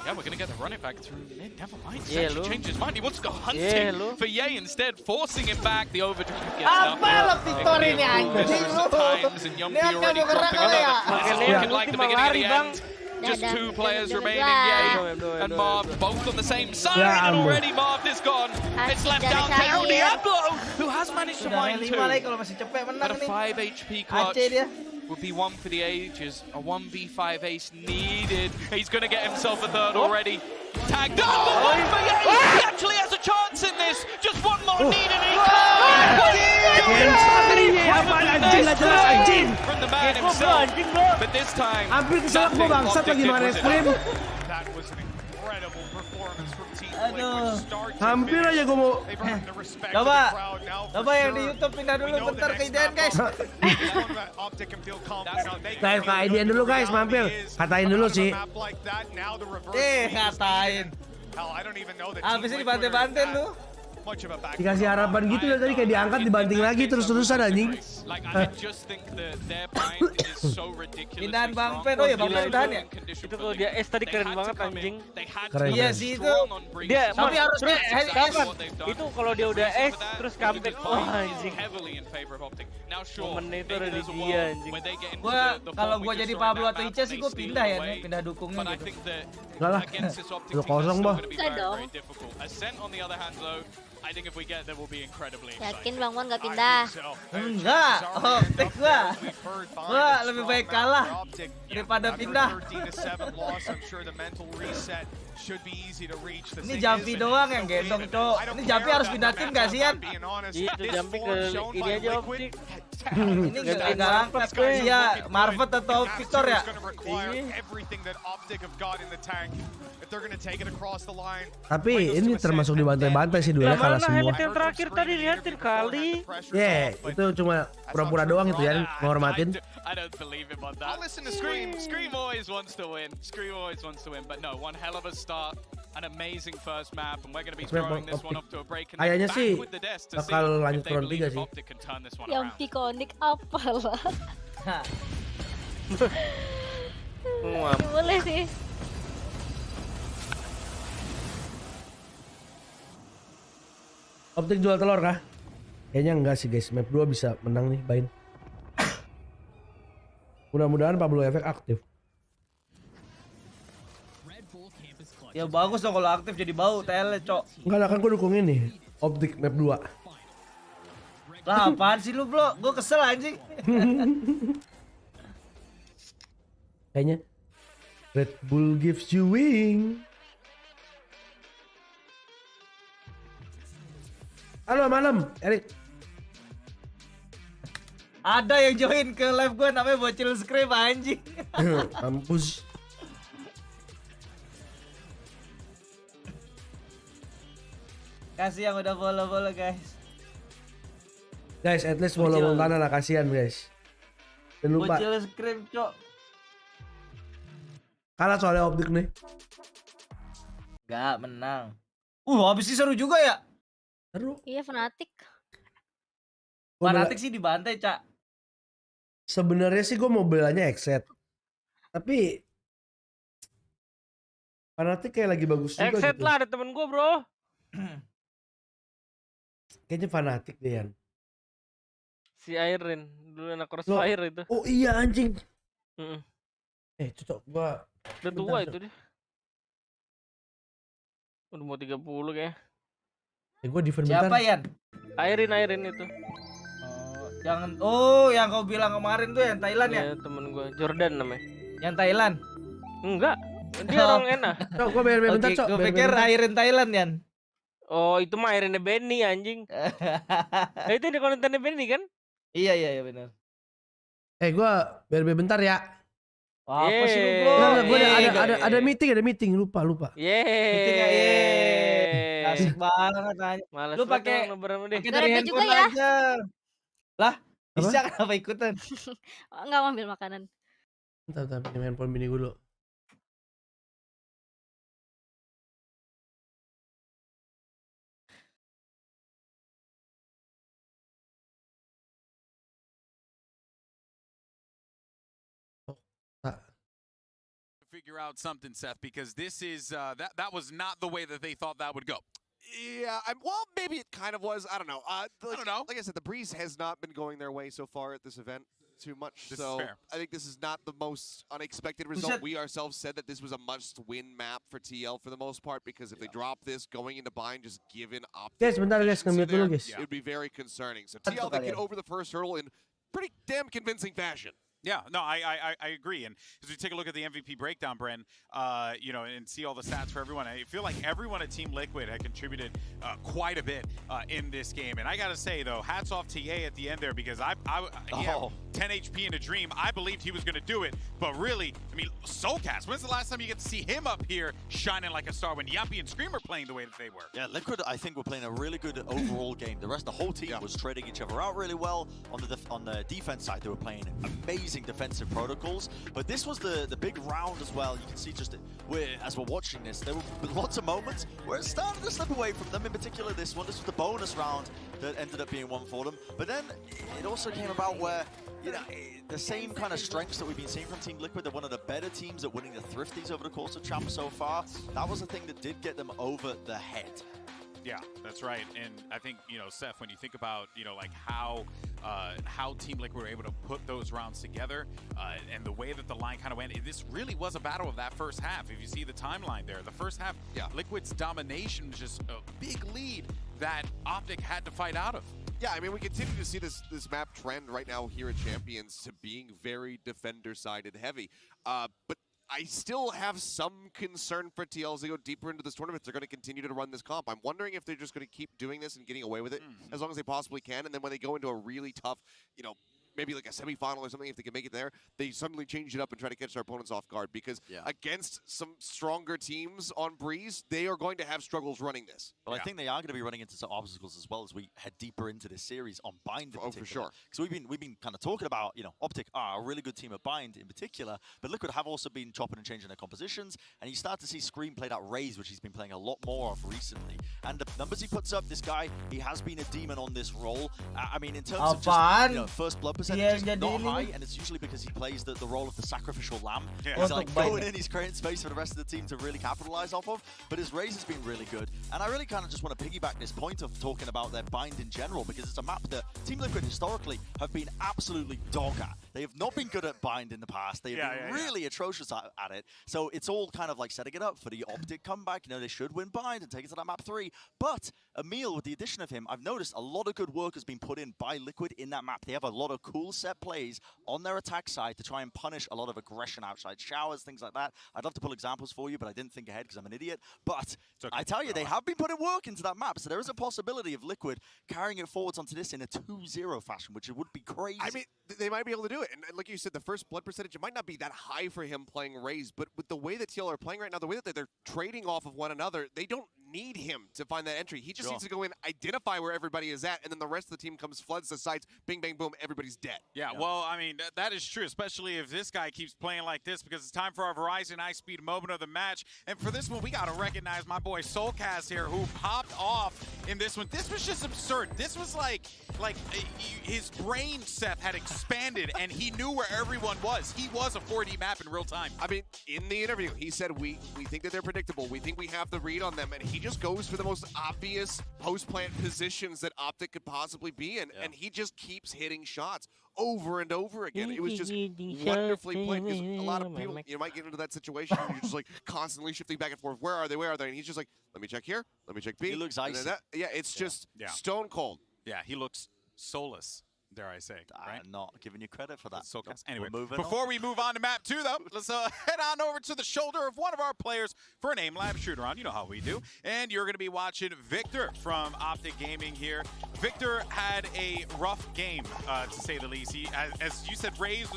Yeah, we're gonna get the run it back through mid. Never mind. Yeah, He lo. changed his mind. He wants to go hunting lo. for Ye instead, forcing him back. The overdrive gets Apa lo Victory nih anjing lu? Lihat kamu gerak kali ya. Looking like the beginning of the end. Just 2 players remaining, Ye and Marv, both on the same side, and already Marv is gone. It's left down to El Diablo, who has managed to find 2. But a 5 HP clutch would be one for the ages. A 1v5 ace needed. He's going to get himself a 3rd already. Tagged up, but one for Ye. He actually has a chance in this. Just one more needed, and he from the man himself. But this time, hampir keselak gua bangsat lagi main es krim. That was an incredible performance from Team Liquid. Start to Hampir finish. aja gua mau. They've earned the respect Coba, of the crowd now for coba yang di sure. YouTube pindah dulu bentar ke IDN guys. Optic can feel confident now. They Guys, ke IDN dulu guys, mampir. Katain dulu sih. like that, now the reverse. Katain. Hell, I don't even know that Habis ini bantai-bantai lu. much of a back. Dikasih harapan gitu ya tadi kayak diangkat dibanting lagi terus-terusan anjing. Like I just think that their bind is so ridiculous. Pindahan Bang Pen, oh ya Bang Pen udahan ya? Itu kalau dia tadi keren banget anjing. Keren. Iya sih itu. Dia tapi harus kapan? Itu kalau dia udah S terus comeback, wah anjing. Momennya itu ada di dia anjing. Kalau gua jadi Pablo atau Ica sih gua pindah ya nih, pindah dukungnya gitu. Enggak lah. Lu kosong, Boh. Bisa dong. Yakin Bang Wan gak pindah? Enggak, optik gua lebih baik kalah daripada pindah. Ini Jampi doang yang gendong, Cok. Ini Jampi harus pindah tim gak sih, Yan? Iya, itu Jampi ke ini aja optik. Ini gak angkat, iya, Marvet atau Victor ya? Tapi ini termasuk dibantai-bantai sih duelnya kalah semua. Mana yang terakhir tadi liatin kali. Itu cuma pura-pura doang itu ya, menghormatin. I don't believe him on that. Listen to Scream. Scream always wants to win. Scream always wants to win. But no, one hell of a start. An amazing first map. And we're going to be throwing this one off to a break. Kayaknya sih bakal lanjut round 3 sih. Yang pikonik apalah. Boleh sih. Optik jual telur kah? Kayaknya enggak sih guys, map 2 bisa menang nih, Bain. Mudah-mudahan Pablo efek aktif. Ya bagus dong kalau aktif jadi bau TL, Cok. Enggak lah, kan gue dukung ini, Optik map 2. Lah apaan sih lu, Bro? Gue kesel anjing. Kayaknya Red Bull gives you wing. Halo malam, Erik. Ada yang join ke live gue namanya Bocil Scream anjing. Mampus. Kasih yang udah follow-follow guys. Guys, at least follow Montana lah, kasihan guys. Dan lupa. Bocil Scream, Cok. Kalah soalnya Optik nih. Gak menang. Habis ini seru juga ya? Seru. Iya, Fnatic. Fnatic sih dibantai, Cak. Sebenarnya sih gue mau belanya Xset. Tapi Fnatic kayak lagi bagus juga Xset gitu. lah, ada temen gue, Bro. Kayaknya Fnatic deh, Yan. Si Airin, dulu anak CROSSHAIR itu. Oh iya anjing. Cocok gua. Udah tua itu dia. Udah mau 30 kayaknya. Gua defend bentar. Siapa Yan? Airin itu. Yang kau bilang kemarin tuh yang Thailand ya? Iya, temen gua, Jordan namanya. Yang Thailand? Enggak. Dia orang enak. Cok, gua bayar bentar, Cok. Gua pikir Airin Thailand, Yan. Oh, itu mah Airinnya Benny anjing. Nah, itu di kontennya Benny kan? Iya benar. Gua bayar bentar ya. Apa sih lu, Bro? Gua ada meeting, lupa. Meetingnya asik banget aja. Lu pakai dari handphone ya? aja. Lah, bisa kenapa ikutan? Enggak mau ambil makanan. Bentar, pinjam handphone bini dulu. Figure out something, Seth, because this is that was not the way that they thought that would go. Yeah, well, maybe it kind of was. I don't know. I don't know. Like I said, the breeze has not been going their way so far at this event too much. This so is fair. I think this is not the most unexpected result. We ourselves said that this was a must-win map for TL for the most part, because if they drop this going into bind, just given options, Guys, bentar guys, ngambil dulu guys. it would be very concerning. So TL, they get over the first hurdle in pretty damn convincing fashion. Yeah, no, I agree. And as we take a look at the MVP breakdown, Bren, you know, and see all the stats for everyone, I feel like everyone at Team Liquid had contributed quite a bit in this game. And I got to say, though, hats off to Ye at the end there, because he had 10 HP in a dream. I believed he was going to do it. But really, I mean, Soulcast, when's the last time you get to see him up here shining like a star when Yappy and Scream are playing the way that they were? Yeah, Liquid, I think, were playing a really good overall game. The whole team was trading each other out really well. On the defense side, they were playing amazing amazing defensive protocols. But this was the big round as well. You can see just as we're watching this, there were lots of moments where it started to slip away from them. In particular, this one. This was the bonus round that ended up being one for them. But then it also came about where, you know, the same kind of strengths that we've been seeing from Team Liquid. They're one of the better teams at winning the Thrifties over the course of Champ so far. That was the thing that did get them over the head. Yeah, that's right. And I think, you know, Seth, when you think about, you know, like how Team Liquid were able to put those rounds together and the way that the line kind of went, this really was a battle of that first half. If you see the timeline there, the first half, Liquid's domination was just a big lead that Optic had to fight out of. Yeah, I mean, we continue to see this map trend right now here at Champions to being very defender-sided heavy. But I still have some concern for TL as they go deeper into this tournament. They're going to continue to run this comp. I'm wondering if they're just going to keep doing this and getting away with it as long as they possibly can. And then when they go into a really tough, you know, maybe like a semifinal or something, if they can make it there, they suddenly change it up and try to catch their opponents off guard. Because against some stronger teams on Breeze, they are going to have struggles running this. Well, I think they are going to be running into some obstacles as well as we head deeper into this series on Bind in particular. For sure. Because we've been kind of talking about, you know, Optic are a really good team at Bind in particular, but Liquid have also been chopping and changing their compositions, and you start to see Scream played out Raze, which he's been playing a lot more of recently. And the numbers he puts up, this guy, he has been a demon on this role. I mean, in terms of just, you know, first blood percentage, not high, and it's usually because he plays the role of the sacrificial lamb. He's like going in, he's creating space for the rest of the team to really capitalize off of, but his Raze has been really good. And I really kind of just want to piggyback this point of talking about their Bind in general, because it's a map that Team Liquid historically have been absolutely dog at. They have not been good at Bind in the past. They have been really atrocious at it. So it's all kind of like setting it up for the Optic comeback. You know, they should win Bind and take it to that map 3. But Emil, with the addition of him, I've noticed a lot of good work has been put in by Liquid in that map. They have a lot of cool set plays on their attack side to try and punish a lot of aggression outside showers, things like that. I'd love to pull examples for you, but I didn't think ahead because I'm an idiot. But I tell you, they have been putting work into that map. So there is a possibility of Liquid carrying it forwards onto this in a 2-0 fashion, which would be crazy. I mean, they might be able to do it. And like you said, the first blood percentage, it might not be that high for him playing Raze, but with the way that TL are playing right now, the way that they're trading off of one another, they don't need him to find that entry. He just needs to go in, identify where everybody is at, and then the rest of the team comes, floods the sites, bing, bang, boom, everybody's dead. Yeah, well, I mean, that is true, especially if this guy keeps playing like this, because it's time for our Verizon high-speed moment of the match. And for this one, we got to recognize my boy Soulcast here, who popped off in this one. This was just absurd. This was like his brain, Seth, had expanded, and he knew where everyone was. He was a 4D map in real time. I mean, in the interview, he said, we think that they're predictable. We think we have the read on them, and he just goes for the most obvious post-plant positions that Optic could possibly be in, and he just keeps hitting shots over and over again. It was just wonderfully played, because a lot of people, you might get into that situation where you're just like constantly shifting back and forth. Where are they? Where are they? And he's just like, let me check here. Let me check B. He looks icy. Yeah, it's just stone cold. Yeah, he looks soulless, dare I say. Right? I'm not giving you credit for that. Anyway, before we move on to map 2, though, let's head on over to the shoulder of one of our players for an aim lab shoot around. You know how we do. And you're going to be watching Victor from Optic Gaming here. Victor had a rough game, to say the least. He, as you said, Raze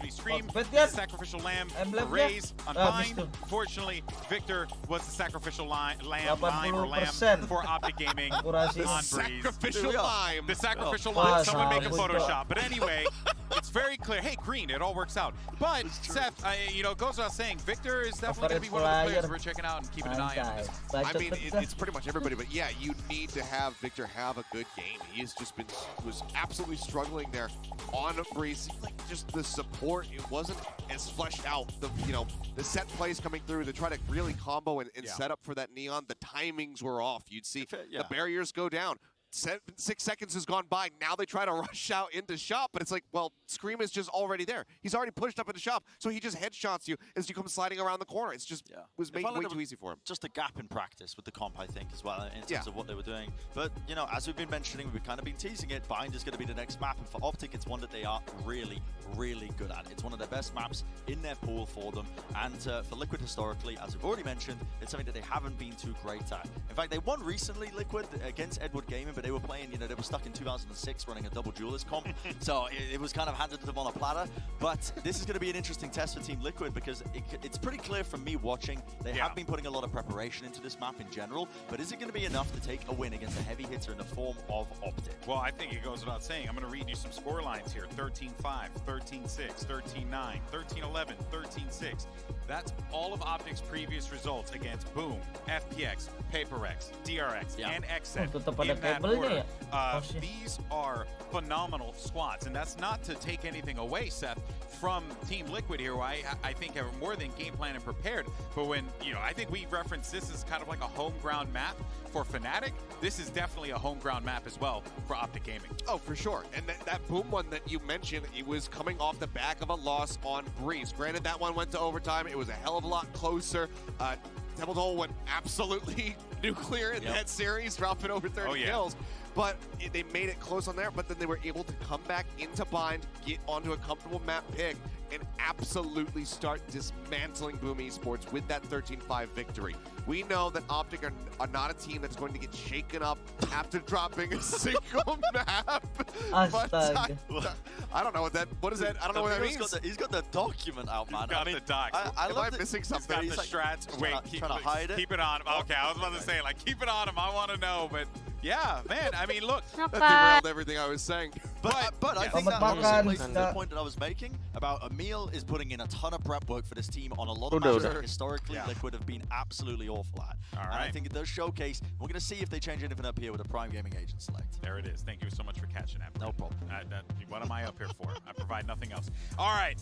Scream, sacrificial lamb, Raze on Bind. Unfortunately, Victor was the sacrificial lamb for Optic Gaming on Breeze. Sacrificial lime. The sacrificial line. Someone make a Photoshop. But anyway, it's very clear. Hey, green, it all works out. But Seth, you know, it goes without saying, Victor is definitely going to be one of the players we're checking out and keeping an eye on. I mean, it's pretty much everybody, but yeah, you need to have Victor have a good game. He has just was absolutely struggling there on Breeze. Like just the support, it wasn't as fleshed out. The set plays coming through to try to really combo and set up for that Neon. The timings were off. You'd see the barriers go down. 6 seconds has gone by. Now they try to rush out into shop, but it's like, well, Scream is just already there. He's already pushed up into shop, so he just headshots you as you come sliding around the corner. It's just was made way too easy for him. Just a gap in practice with the comp, I think, as well, in terms of what they were doing. But, you know, as we've been mentioning, we've kind of been teasing it. Bind is going to be the next map, and for Optic, it's one that they are really, really good at. It's one of their best maps in their pool for them. And for Liquid, historically, as we've already mentioned, it's something that they haven't been too great at. In fact, they won recently, Liquid, against Edward Gaming, but they were playing, you know, they were stuck in 2006 running a double duelist comp, so it was kind of handed to them on a platter. But this is going to be an interesting test for Team Liquid because it's pretty clear from me watching, they have been putting a lot of preparation into this map in general, but is it going to be enough to take a win against a heavy hitter in the form of Optic? Well, I think it goes without saying. I'm going to read you some score lines here. 13-5, 13-6, 13-9, 13-11, 13-6. That's all of Optic's previous results against Boom, FPX, PaperX, DRX, and Xset in that order. These are phenomenal squads, and that's not to take anything away, Seth, from Team Liquid here, who I think are more than game plan and prepared. But when, you know, I think we referenced this as kind of like a home ground map for Fnatic. This is definitely a home ground map as well for Optic Gaming. Oh, for sure. And that Boom one that you mentioned, it was coming off the back of a loss on Breeze. Granted, that one went to overtime. It was a hell of a lot closer. Devil Doll went absolutely nuclear in that series, dropping over 30 kills. But they made it close on there, but then they were able to come back into bind, get onto a comfortable map pick, and absolutely start dismantling Boom Esports with that 13-5 victory. We know that Optic are not a team that's going to get shaken up after dropping a single map. But I don't know what is that? I don't know what that means. He's got the document out, man. He's got the doc. I Am I missing something? He's got the strats. Wait, trying to hide it. Keep it on him. Okay, I was about to say, like, keep it on him. I want to know, but yeah, man. I mean, look. That derailed everything I was saying. But I think that also plays to the point that I was making about Emil is putting in a ton of prep work for this team on a lot of matches that historically Liquid have been absolutely awful at. And I think it does showcase. We're going to see if they change anything up here with a Prime Gaming agent select. There it is. Thank you so much for catching that. No problem. What am I up here for? I provide nothing else. All right.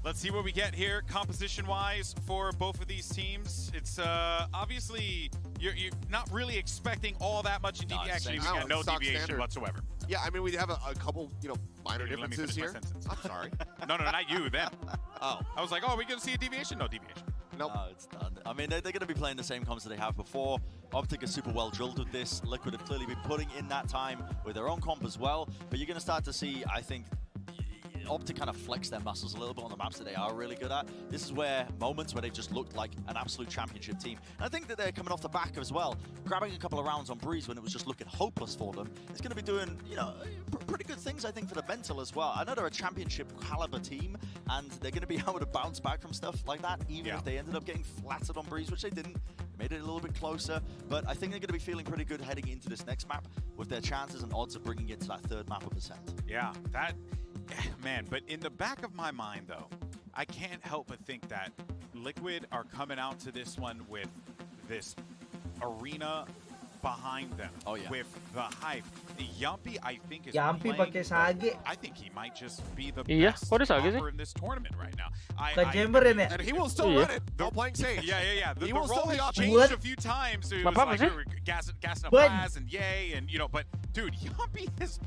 Let's see what we get here composition-wise for both of these teams. It's obviously you're not really expecting all that much in DD. Actually, we got no deviation whatsoever. Yeah, I mean, we have a couple, minor differences here. I'm sorry. No, not you, them. Oh. I was like, oh, are we going to see a deviation? No deviation. Nope. No, it's done. I mean, they're going to be playing the same comps that they have before. Optic is super well drilled with this. Liquid have clearly been putting in that time with their own comp as well. But you're going to start to see, I think, Optic kind of flex their muscles a little bit on the maps that they are really good at. This is where moments where they've just looked like an absolute championship team. And I think that they're coming off the back as well, grabbing a couple of rounds on Breeze when it was just looking hopeless for them. It's going to be doing, pretty good things, I think, for the mental as well. I know they're a championship caliber team, and they're going to be able to bounce back from stuff like that, even if they ended up getting flattered on Breeze, which they didn't. They made it a little bit closer, but I think they're going to be feeling pretty good heading into this next map with their chances and odds of bringing it to that third map of Ascent. Yeah, man, but in the back of my mind, though, I can't help but think that Liquid are coming out to this one with this arena behind them. Oh, yeah. With the hype. Yumpy, I think, is Yumpy pakai sage. I think he might just be the best offer in this tournament right now. And he will still run it. They're playing safe. Yeah. The He will still role be has up. changed a few times. It was like we were gassing up Blaz and yay, and but dude, Yumpy his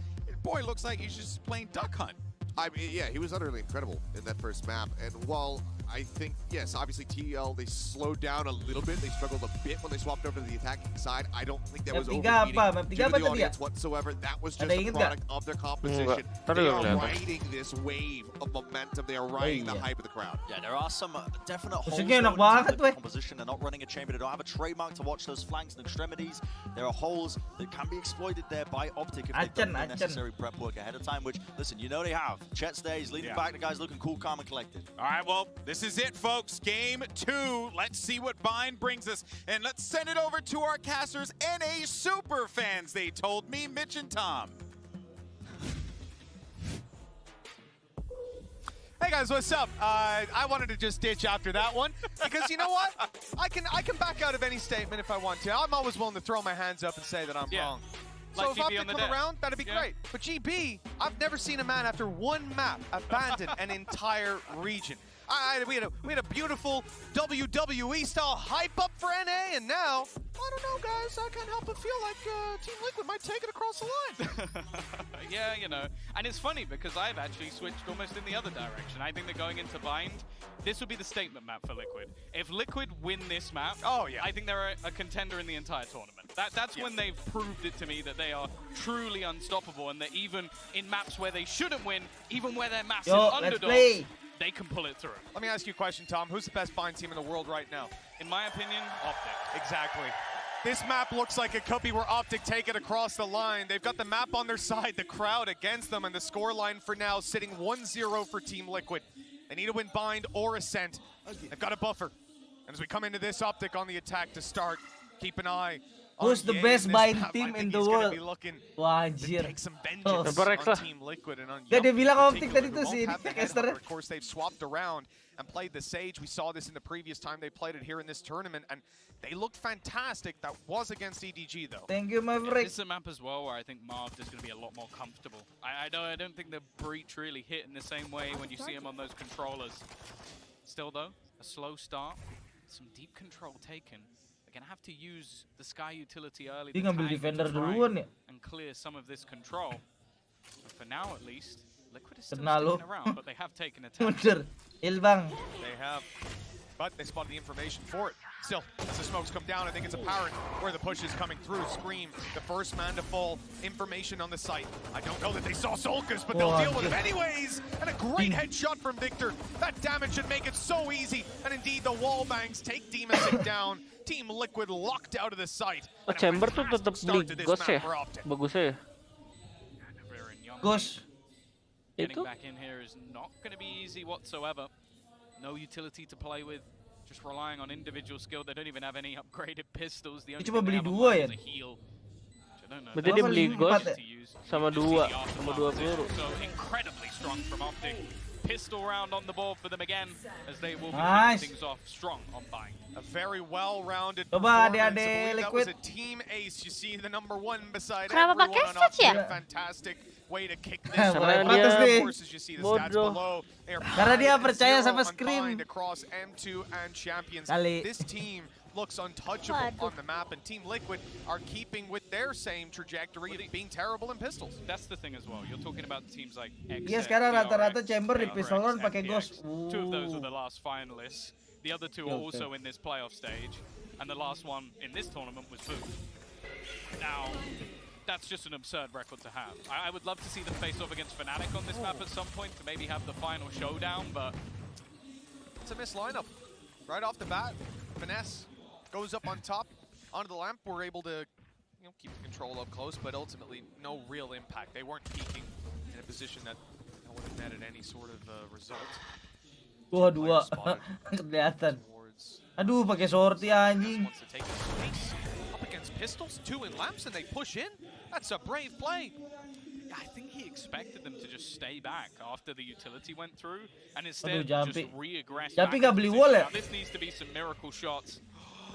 boy looks like he's just playing Duck Hunt. I mean, yeah, he was utterly incredible in that first map. And while I think, yes, obviously TL, they slowed down a little bit. They struggled a bit when they swapped over to the attacking side. I don't think that was overheating to the audience whatsoever. That was just a product of their composition. They are riding this wave of momentum. They are riding the hype of the crowd. Yeah, there are some definite holes in the composition. They're not running a chamber. They don't have a trademark to watch those flanks and extremities. There are holes that can be exploited there by Optic if they've done the necessary prep work ahead of time, which, listen, they have. Chet stays, leading back. The guy's looking cool, calm, and collected. All right, well, this is it, folks. Game 2. Let's see what Bind brings us. And let's send it over to our casters, NA super fans, they told me, Mitch and Tom. Hey guys, what's up? I wanted to just ditch after that one because you know what? I can back out of any statement if I want to. I'm always willing to throw my hands up and say that I'm wrong. Like so if Optic come around, that'd be great. But GB, I've never seen a man after one map abandon an entire region. We had a beautiful WWE style hype up for NA, and now I don't know, guys. I can't help but feel like Team Liquid might take it across the line. Yeah, and it's funny because I've actually switched almost in the other direction. I think that going into Bind, this would be the statement map for Liquid. If Liquid win this map, I think they're a contender in the entire tournament. That's when they've proved it to me that they are truly unstoppable, and that even in maps where they shouldn't win, even where they're massive underdogs, they can pull it through. Let me ask you a question, Tom. Who's the best Bind team in the world right now? In my opinion, Optic. Exactly. This map looks like it could be where Optic take it across the line. They've got the map on their side, the crowd against them, and the scoreline for now sitting 1-0 for Team Liquid. They need to win Bind or Ascent. They've got a buffer. And as we come into this, Optic on the attack to start. Keep an eye. Who's the best Bind team in the world? Wah, anjir. Gak dia bilang Optic tadi tuh sih, caster. Of course, they've swapped around and played the Sage. We saw this in the previous time they played it here in this tournament, and they looked fantastic. That was against EDG, though. Thank you, Maverick. This is a map as well where I think Marv is going to be a lot more comfortable. I don't think the breach really hit in the same way when you see him on those controllers. Still, though, a slow start, some deep control taken. They're going to have to use the Sky utility early Dia ngambil defender duluan ya. and clear some of this control. But for now, at least, Liquid is still Terlalu. sticking around, but they have taken a tap. Bener, Ilbang. They have, but they spotted the information for it. Still, as the smokes come down, I think it's apparent where the push is coming through. Scream, the first man to fall. Information on the site. I don't know that they saw Solkas, but they'll deal with it anyways. And a great headshot from Victor. That damage should make it so easy. And indeed, the wall bangs take Demasic down. Team Liquid locked out of the site. Oh, Chamber tuh tetap beli Ghost ya? Bagusnya ya? Ghost. Getting back in here is not going to be easy whatsoever. No utility to play with. Just relying on individual skill. They don't even have any upgraded pistols. The only cuma thing they beli have dua on ya? is a heal. Berarti dia beli Ghost sama dua peluru. So incredibly strong from Optic. Pistol round on the board for them again, as they will be kicking things off strong on Bind. A very well-rounded Coba performance. I adik-adik believe that was Liquid. a team ace. You see the number one beside Kenapa everyone pakai on Xset ya? Optic. Fantastic way to kick this Karena off. dia Of course, as you see the stats bodoh. below, they are Karena dia 5-0 percaya sama on Scream. Bind across M2 and Champions. Kali. This team looks untouchable on the map, and Team Liquid are keeping with their same trajectory of being terrible in pistols. That's the thing as well. You're talking about teams like Xset, Iya sekarang rata-rata VRX, Chamber di AIRO pistolan Aio271g. pakai Ghost. Two of those are the last finalists. The other two are also in this playoff stage. And the last one in this tournament was Boo. Now, that's just an absurd record to have. I would love to see them face off against Fnatic on this map at some point to maybe have the final showdown, but it's a missed lineup. Right off the bat, Finesse goes up on top, onto the lamp. We're able to keep the control up close, but ultimately no real impact. They weren't peaking in a position that would have netted any sort of result. Wah, dua. Kelihatan. Aduh, pakai sorti anjing. Wants to take his space up against pistols, 2 in lamps, and they push in. That's a brave play. I think he expected them to just stay back after the utility went through, and instead Aduh, just re-aggress. Jumpy gak beli wall ya? Now, this needs to be some miracle shots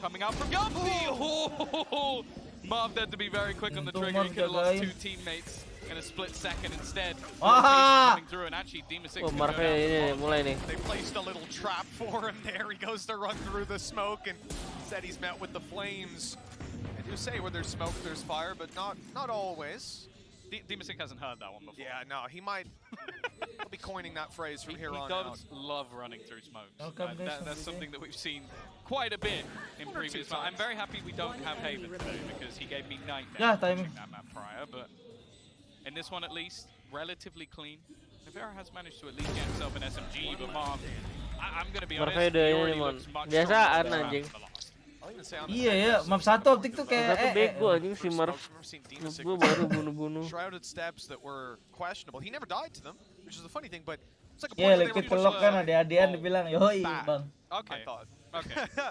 coming out from Jumpy. Oh! Marv had to be very quick on the trigger. He could have lost 2 teammates in a split second instead. Coming through, and actually Demasic They placed a little trap for him there. He goes to run through the smoke, and said he's met with the flames. I do say where there's smoke, there's fire, but not always. Demasic hasn't heard that one before. Yeah, no, he might. He'll be coining that phrase from here on out. out. He does love running through smokes. That's something that we've seen quite a bit in previous maps. I'm very happy we don't have Haven today because he gave me nightmares watching that map prior, but in this one at least, relatively clean. Navera has managed to at least get himself an SMG, but Marv, I'm going to be honest, he already looks much stronger than the last. Iya ya, map 1 Optic tuh kayak bego anjing si Marv. Gue baru bunuh-bunuh. Shrouded steps that were questionable. He never died to them, which is the funny thing, but it's like a ya Liquid pelok kan adik-adian dibilang, yoi bang. Okay,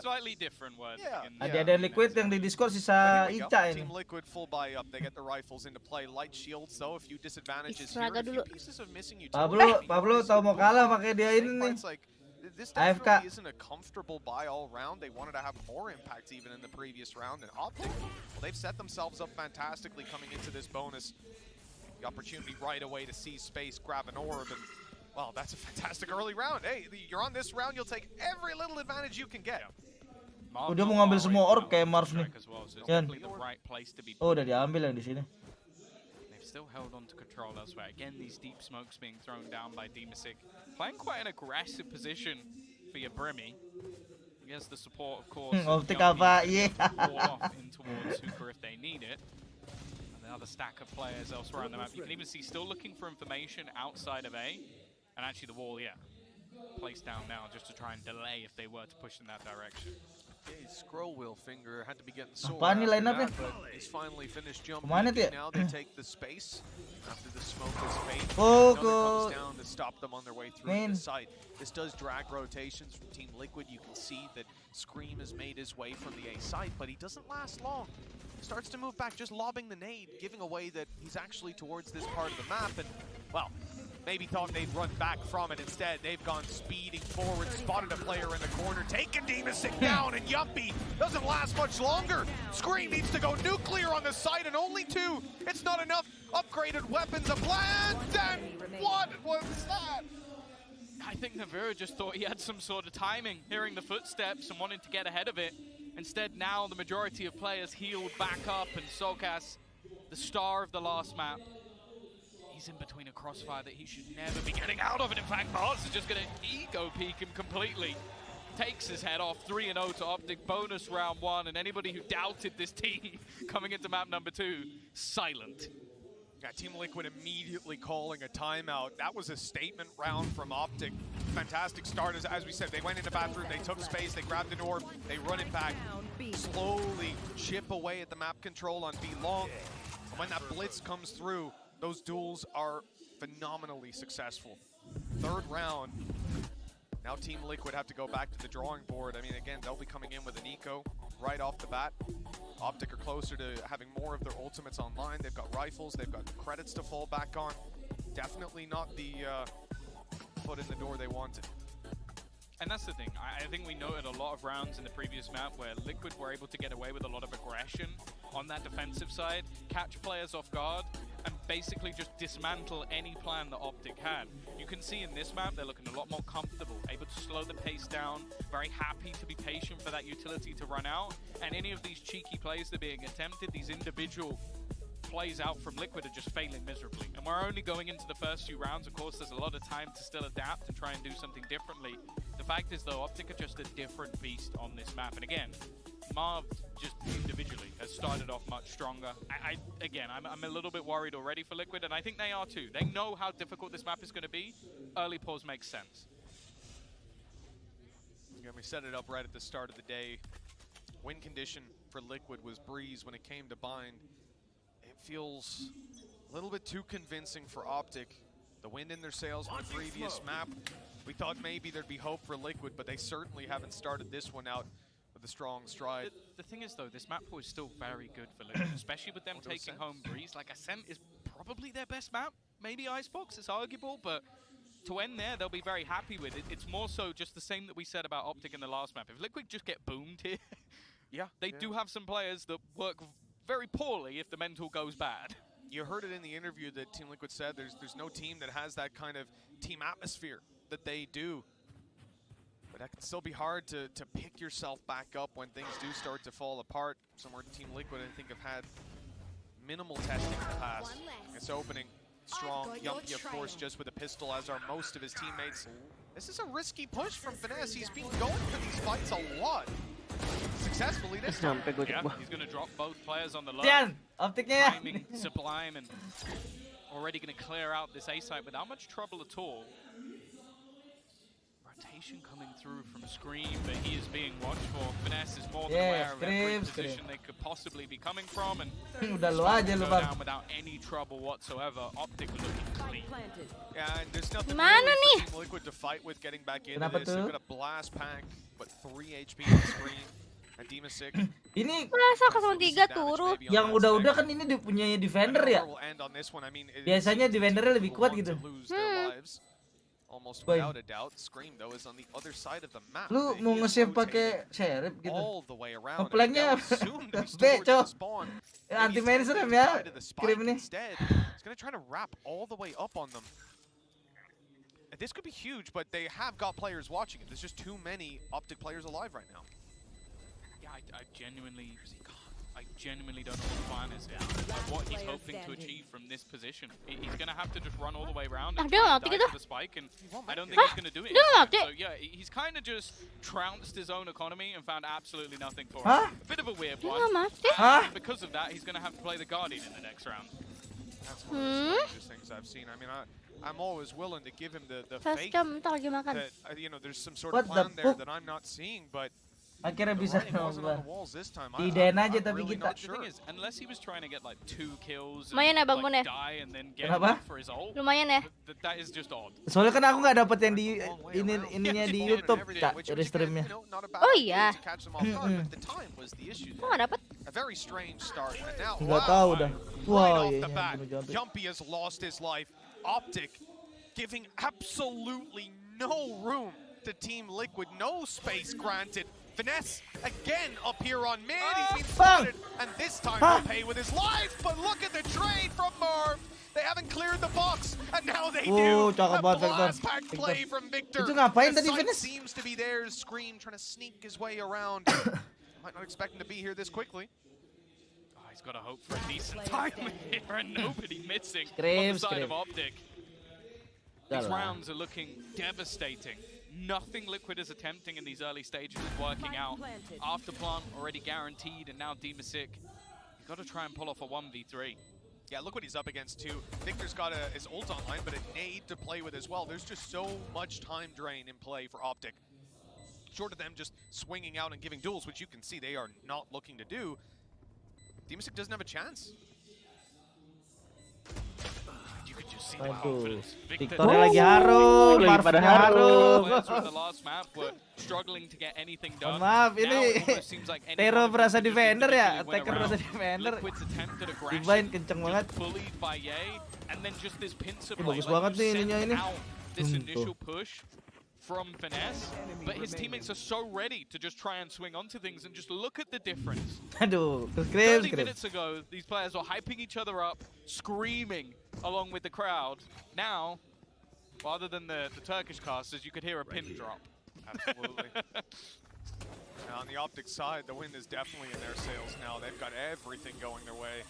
slightly different word. Adik-adian Liquid yang di Discord sisa Ica ini. Team Liquid full buy up. They get the rifles into play. Light shields though, a few disadvantages here. A few pieces of missing utility. Pablo tahu mau kalah pakai dia ini nih. This definitely isn't a comfortable buy all round. They wanted to have more impact even in the previous round. And Optic, well, they've set themselves up fantastically coming into this bonus. The opportunity right away to see space, grab an orb, and well, that's a fantastic early round. Hey, you're on this round, you'll take every little advantage you can get. Udah mau ngambil semua orb kayak Marv nih. Yan. Oh, udah diambil yang di sini. Still held on to control elsewhere. Again, these deep smokes being thrown down by Demasic. Playing quite an aggressive position for your Brimmy. He has the support, of course. Optic apa? Yeah. Off in towards Hooker if they need it. And another stack of players elsewhere on the map. You can even see still looking for information outside of A. And actually the wall, placed down now just to try and delay if they were to push in that direction. Scroll wheel finger had to be getting sore Apaan nih after line up-nya? that, but he's finally finished jumping. Kemana tuh ya? Now they take the space after the smoke is faded. Oh, Another comes down to stop them on their way through the site. This does drag rotations from Team Liquid. You can see that Scream has made his way from the A site, but he doesn't last long. Starts to move back, just lobbing the nade, giving away that he's actually towards this part of the map, and, well, maybe thought they'd run back from it. Instead, they've gone speeding forward, spotted a player in the corner, taken Demasic down, and Yuppie doesn't last much longer. Scream needs to go nuclear on the site, and only 2. It's not enough. Upgraded weapons, a plant, and what was that? I think Navira just thought he had some sort of timing, hearing the footsteps and wanting to get ahead of it. Instead, now the majority of players healed back up, and Solkas, the star of the last map, he's in between a crossfire that he should never be getting out of. And in fact, Mars is just going to ego peek him completely. Takes his head off, 3-0 to Optic, bonus round 1, and anybody who doubted this team coming into map number 2, silent. Yeah, Team Liquid immediately calling a timeout. That was a statement round from Optic. Fantastic start. As we said, they went in the bathroom, they took space, they grabbed an orb, they run it back, slowly chip away at the map control on B long. And when that blitz comes through, those duels are phenomenally successful. Third round, now Team Liquid have to go back to the drawing board. I mean, again, they'll be coming in with an eco right off the bat. Optic are closer to having more of their ultimates online. They've got rifles, they've got credits to fall back on. Definitely not the foot in the door they wanted. And that's the thing, I think we noted a lot of rounds in the previous map where Liquid were able to get away with a lot of aggression on that defensive side, catch players off guard, and basically just dismantle any plan that Optic had. You can see in this map, they're looking a lot more comfortable, able to slow the pace down, very happy to be patient for that utility to run out, and any of these cheeky plays that are being attempted, these individual plays out from Liquid are just failing miserably. And we're only going into the first few rounds. Of course, there's a lot of time to still adapt and try and do something differently. The fact is, though, Optic are just a different beast on this map. And again, Marv just individually has started off much stronger. I'm a little bit worried already for Liquid, and I think they are too. They know how difficult this map is going to be. Early pause makes sense. Again, we set it up right at the start of the day. Win condition for Liquid was Breeze. When it came to Bind, it feels a little bit too convincing for Optic. The wind in their sails on the previous map. We thought maybe there'd be hope for Liquid, but they certainly haven't started this one out with a strong stride. The thing is, though, this map pool is still very good for Liquid, especially with them taking home Breeze. Like, Ascent is probably their best map. Maybe Icebox, it's arguable, but to end there, they'll be very happy with it. It's more so just the same that we said about Optic in the last map. If Liquid just get boomed here, they do have some players that work very poorly if the mental goes bad. You heard it in the interview that Team Liquid said there's no team that has that kind of team atmosphere that they do. But that can still be hard to pick yourself back up when things do start to fall apart. Somewhere Team Liquid, I think, have had minimal testing in the past. It's opening strong. Yumpy, of course, just with a pistol, as are most of his teammates. This is a risky push from Finesse. He's been going for these fights a lot. Successfully this time. Yeah, he's going to drop both players on the low. Optiknya. Timing sublime and already going to clear out this A site without much trouble at all. Rotation coming through from Scream, but he is being watched for. Finesse is more than aware of every position they could possibly be coming from, and udah lu aja lu, Bang. down without any trouble whatsoever. Optic looking clean. Yeah, and there's nothing Mana really nih? for Team Liquid to fight with getting back into Kenapa this. tuh? They've got a blast pack, but 3 HP on Scream. A Demasic. Ini Masa 03 turun? yang udah-udah kan ini punyanya Defender ya. Biasanya Defendernya lebih kuat gitu. Almost without a doubt. Scream though is on the other side of the map. Lu mau nge-save pakai Sheriff gitu. All the way around. Ngeplanknya B, cok. Anti-mainstream ya. Kirim ini. Instead, he's going to try to wrap all the way up on them. This could be huge, but they have got players watching it. There's just too many Optic players alive right now. Yeah, I genuinely don't know what the plan is here. Like what he's hoping to achieve from this position. He's going to have to just run all the way around and dive for the spike, and I don't think he's going to do it. So yeah, he's kind of just trounced his own economy and found absolutely nothing for it. A bit of a weird one. Because of that, he's going to have to play the Guardian in the next round. That's one of the strangest things I've seen. I mean, I'm always willing to give him the faith that, you know, there's some sort of plan there that I'm not seeing, but Akhirnya bisa nobar. Di den aja tapi kita. The thing is, unless he was trying to get like 2 kills Lumayan ya Bang Bon ya? die and then get Kenapa? for his ult, Lumayan ya? that is just odd. Soalnya kan aku nggak dapet yang di ininya di YouTube, Cak, dari streamnya. Oh iya. Kok nggak dapet? A very strange start. And now, Nggak tahu dah. Right Wow, off iya. the bat, Yumpy has lost his life. Optic giving absolutely no room to Team Liquid, no space granted. Finesse again up here on mid, he's been spotted, and this time he'll pay with his life, but look at the trade from Marv. They haven't cleared the box, and now they do. A blast pack play from Victor. Itu ngapain The tadi sight Finesse? seems to be theirs. Scream trying to sneak his way around. Might not expect him to be here this quickly. Oh, he's got to hope for a decent time here, and nobody missing on the side of Optic. These rounds are looking devastating. Nothing Liquid is attempting in these early stages is working out. Afterplant already guaranteed, and now Demasic. You've got to try and pull off a 1v3. Yeah, look what he's up against too. Victor's got his ult online, but a nade to play with as well. There's just so much time drain in play for Optic. Short of them just swinging out and giving duels, which you can see they are not looking to do, Demasic doesn't have a chance. You could just see the confidence. Victor lagi harum, Marvnya harum. Players from the last map were struggling to get anything done. Maaf, Now ini it almost seems like Tero anyone berasa can just defender ya, individually win attacker around. berasa defender. Liquid's attempted aggression Divain kenceng banget. just bullied by Ye, and then just this pincer Ini play. bagus Like banget you nih send ininya ini. out this initial Tuh. push from Finesse, but his teammates are so ready to just try and swing onto things, and just look at the difference. Aduh, 30 minutes ago, these players were hyping each other up, screaming along with the crowd. Now, rather than the Turkish casters, you could hear a pin drop. Absolutely. Now on the Optic side, the wind is definitely in their sails now. They've got everything going their way.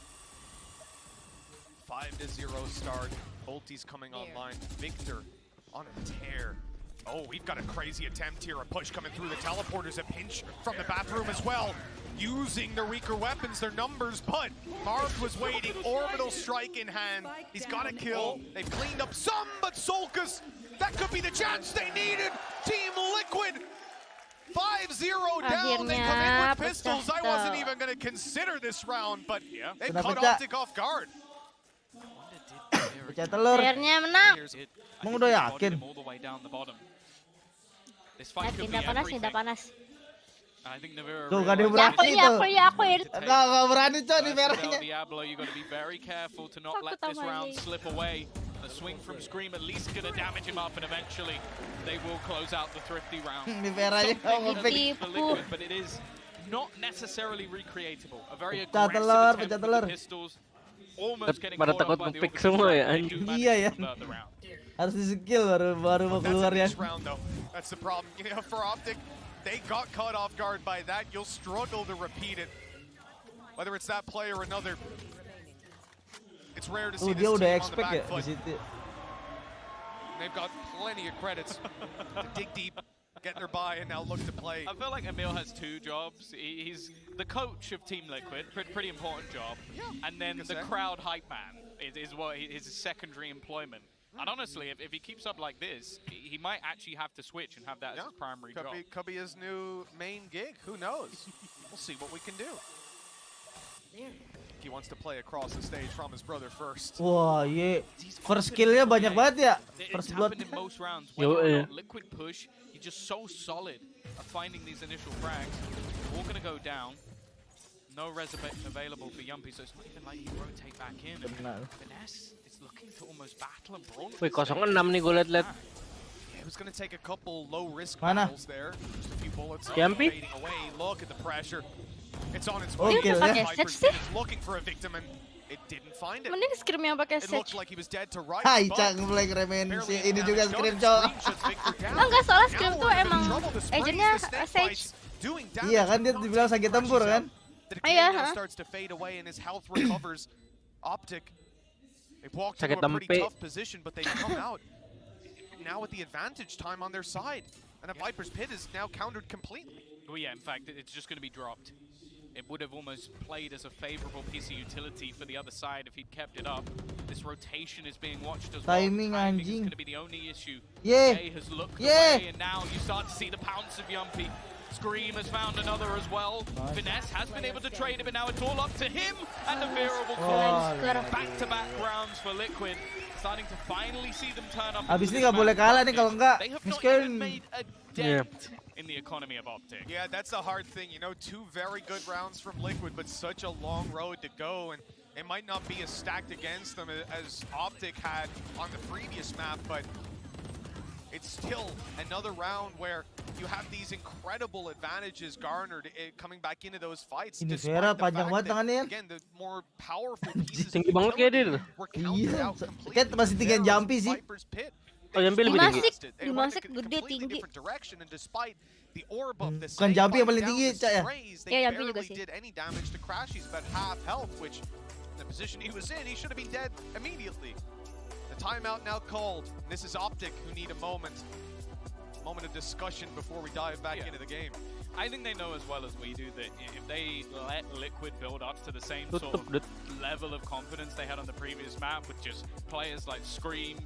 5-0 start. Ulti's coming online. Victor on a tear. Oh, we've got a crazy attempt here. A push coming through the teleporters. A pinch from the bathroom as well. Using the weaker weapons, their numbers, but Marv was waiting. Orbital strike in hand. He's got a kill. They've cleaned up some, but Solkas, that could be the chance they needed. Team Liquid 5-0 down. They come in with pistols. I wasn't even going to consider this round, but they caught Optic off guard. Pecah telur. Akhirnya menang. Emang udah yakin? Tidak panas, tidak panas. Tuh gak ada yang berani tuh. Yakin. Gak berani coy di merahnya. Diablo, you got to be very careful to not let this round slip away. The swing from Scream at least gonna damage him up, and eventually they will close out the thrifty round. Di merahnya Something for Liquid, but it is not necessarily recreatable. A very Pecah aggressive telur, attempt with the pistols. Almost getting Pada caught takut up by the nge-pick orchestra semua ya, strike, but they do manage Iya to ya. convert the round. Harus di skill baru mau keluar ya. This round though, that's the problem. Yeah, for Optic, they got caught off guard by that. You'll struggle to repeat it. Whether it's that play or another, it's rare to see this Dia team udah on the expect ya back di foot. situ. They've got plenty of credits to dig deep, get their buy, and now look to play. I feel like Emil has two jobs. He's the coach of Team Liquid, pretty important job, and then the crowd hype man is what his secondary employment. And honestly, if he keeps up like this, he might actually have to switch and have that as his primary job. Could be his new main gig. Who knows? We'll see what we can do. He wants to play across the stage from his brother first. Wah, ye. First skillnya banyak banget ya. First blood. In most rounds, whether or not Liquid push, he's just so solid at finding these initial frags. All gonna go down. No resurrection available for Yumpy, so it's not even like he rotate back in. Finesse is looking to almost battle and brawl. Wih, 0-6 nih gue liat. It was gonna take a couple low risk Mana? battles there. Just a few bullets Yumpy? fading away. Look at the pressure. It's on its Oh, way. kill ya. Viper's team is looking for a victim and it didn't find it. Mending Scream yang pakai It looked Sage. like he was dead to right. Hai, but Cak mulai ngeremehin si barely ini juga damage. Scream Don't cowok. screenshot Victor down. Enggak, soalnya Scream Now tuh we're in emang trouble. The Springs, agentnya the snake Sage. bites, doing damage. Iya kan dia dibilang sakit tempur kan? The decay now starts to fade away and his health recovers. Optic, they've walked into Sakit a pretty tempe. tough position, but they come out now with the advantage time on their side. And a Viper's Pit is now countered completely. Well, yeah, in fact, it's just going to be dropped. It would have almost played as a favorable piece of utility for the other side if he'd kept it up. This rotation is being watched as well. Timing, Timing is anjing. going to be the only issue. Yeah. Jay has looked Yeah. away, and now you start to see the pounce of Yumpy. Scream has found another as well. Finesse has been able to trade it, but now it's all up to him. And the variable calls back-to-back rounds for Liquid. Starting to finally see them turn up. Abis ini nggak boleh kalah nih kalau nggak. They have not even made a dent in the economy of Optic. Yeah, that's the hard thing. You know, 2 very good rounds from Liquid, but such a long road to go. And it might not be as stacked against them as Optic had on the previous map, but it's still another round where you have these incredible advantages garnered coming back into those fights. Ini Vera panjang banget tangannya. Again, the more powerful pieces tinggi banget kayak dia. Iya, kan masih tinggian Jumpy sih. Oh, Jumpy lebih tinggi. Dimasik gede tinggi. Bukan Jumpy yang paling tinggi, Cak ya? Iya, Jumpy juga sih. The position he was in, he should have been dead immediately. The timeout now called. This is Optic who need a moment of discussion before we dive back into the game. I think they know as well as we do that if they let Liquid build up to the same sort of level of confidence they had on the previous map with just players like Scream,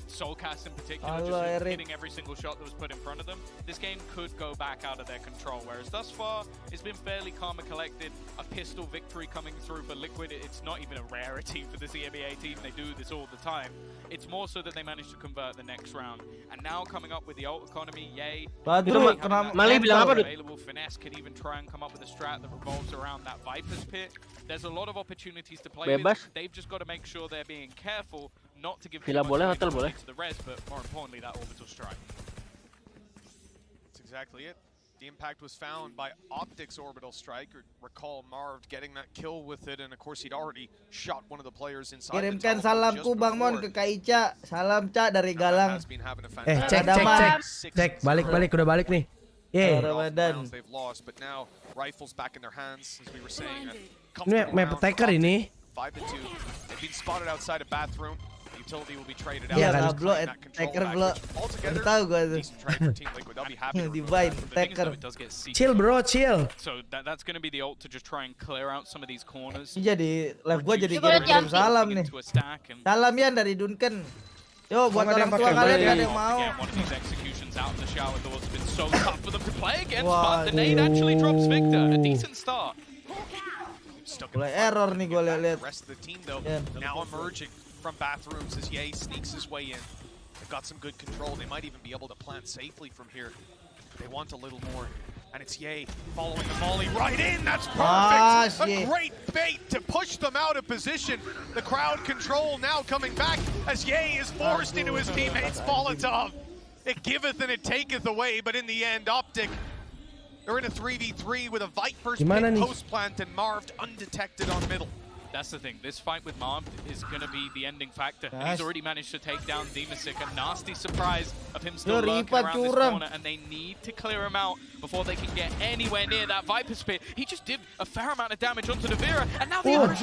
Soulcast in particular, just hitting every single shot that was put in front of them, this game could go back out of their control. Whereas thus far, it's been fairly calm and collected. A pistol victory coming through for Liquid, it's not even a rarity for this EMEA team. They do this all the time. It's more so that they managed to convert the next round. And now coming up with the ult economy, yay. Available. Finesse can even try and come up with a strat that revolves around that Viper's Pit. There's a lot of opportunities to play with. They've just got to make sure they're being careful not to give too much to the res, but more importantly, that orbital strike. That's exactly it. The impact was found by Optic's orbital strike. Recall Marv getting that kill with it, and of course he'd already shot one of the players inside. Kirimkan salamku Bang Mon ke Kak Ica. Salam Cak dari Galang. Cek, balik, udah balik nih. They've lost, but now rifles back in their hands, as we were saying. Ini map attacker ini. 5-2. They've been spotted outside a bathroom. Utility will be traded out. Iya, blo, attacker blo. Tahu gua tuh. Di VIII, attacker. Chill bro, chill. So that's going to be the ult to just try and clear out some of these corners. Jadi live gua jadi kirim salam nih. Salam Yan dari Duncan. Yo, buat orang tua kalian gak ada yang mau. One of these executions out of the shower doors has been so tough for them to play against, but the nade actually drops Victor. A decent start. Mulai error nih gue lihat. Rest of the team though now emerging from bathrooms as Ye sneaks his way in. They've got some good control. They might even be able to plant safely from here. They want a little more. And it's Ye following the volley right in. That's perfect. A great bait to push them out of position. The crowd control now coming back as Ye is forced into his teammate's Molotov. It giveth and it taketh away, but in the end, Optic, they're in a 3v3 with a Viper's Pit post plant and Marved undetected on middle. That's the thing. This fight with Marved is going to be the ending factor. And he's already managed to take down Demasic. A nasty surprise of him still lurking around this corner. And they need to clear him out before they can get anywhere near that Viper's Pit. He just did a fair amount of damage onto the Vera. And now the Ultra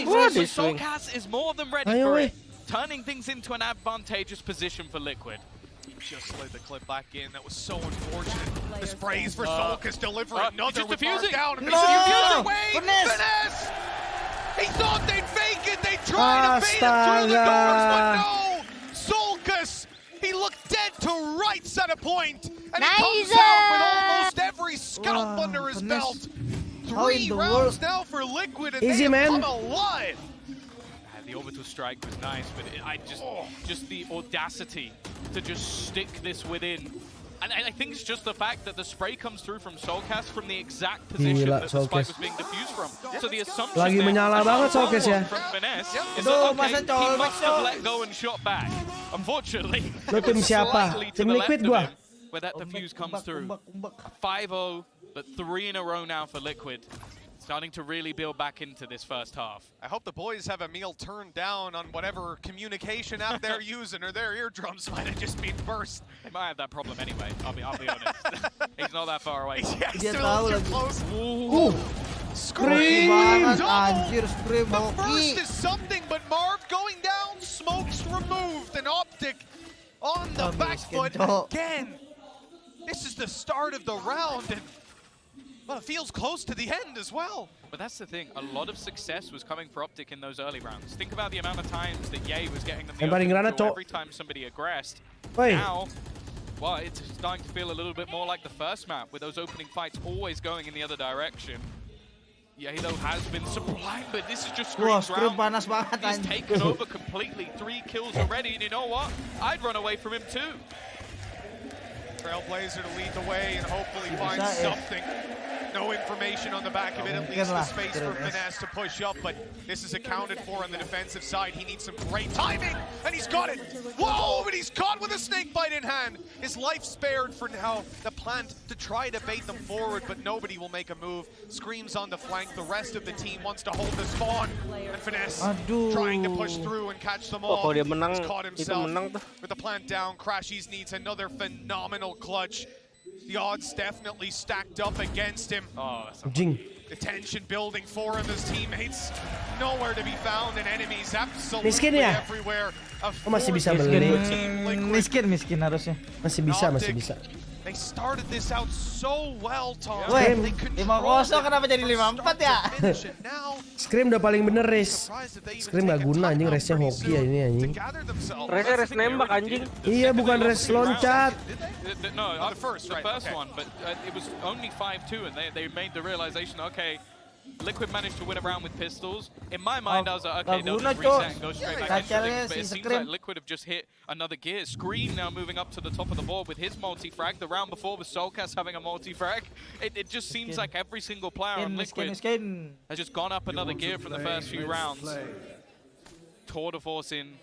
crashes. So Soulcast is more than ready for it. Turning things into an advantageous position for Liquid. Just slid the clip back in. That was so unfortunate. The sprays for Soulcast delivering another with Marv down. No! Finesse! He thought they'd fake it. They tried to bait it through the doors, but no! Soulcast, he looked dead to right center point, and he comes out with almost every scalp under his belt. 3 rounds now for Liquid, and they have come alive. The orbital strike was nice, but just the audacity to just stick this within. And I think it's just the fact that the spray comes through from Soulcast from the exact position that the spike was being diffused from. So the assumption lagi menyala banget Soulcast ya. From Finesse is that, okay, he must have let go and shot back. Unfortunately, lo tim siapa? Tim Liquid gua. Where that defuse comes through. 5-0, but 3 in a row now for Liquid. Starting to really build back into this first half. I hope the boys have a meal turned down on whatever communication app they're using, or their eardrums might have just been burst. They might have that problem anyway, I'll be honest. He's not that far away. Yeah, he's still too close. Ooh. Scream! Scream! The first is something, but Marv going down, smokes removed, and Optic on the back foot again. This is the start of the round, and well, it feels close to the end as well. But that's the thing, a lot of success was coming for Optic in those early rounds. Think about the amount of times that Ye was getting them the every time somebody aggressed. Now, well, it's starting to feel a little bit more like the first map, with those opening fights always going in the other direction. Yeah, though has been sublime, but this is just Scream's round. Panas banget. He's taken over completely. 3 kills already, and you know what? I'd run away from him too. Trailblazer to lead the way and hopefully find something. No information on the back of it, at least the space for Finesse to push up, but this is accounted for on the defensive side. He needs some great timing, and he's got it! Whoa, but he's caught with a snake bite in hand! His life spared for now. The plan to try to bait them forward, but nobody will make a move. Screams on the flank, the rest of the team wants to hold the spawn, and Finesse trying to push through and catch them all. He's caught himself with the plant down. Crashies needs another phenomenal clutch. The odds definitely stacked up against him. The tension building for him as teammates. Nowhere to be found and enemies absolutely everywhere. Masih bisa beli. Miskin harusnya. Masih bisa. They started this out so well, Tom. Weh, 5-0 kenapa jadi 5-4 ya? Scream udah paling bener race. Scream gak guna anjing, race-nya hoki ya ini anjing. Race nembak anjing. Iya, bukan race loncat. No, the first one, but it was only 5-2 and they made the realization, okay, Liquid managed to win a round with pistols. In my mind, I was like, okay, they'll just reset and go straight back into things. But it seems like Liquid have just hit another gear. Scream now moving up to the top of the board with his multi-frag. The round before was Soulcast having a multi-frag. It just seems like every single player on Liquid has just gone up another gear from the first few rounds. Tour de force in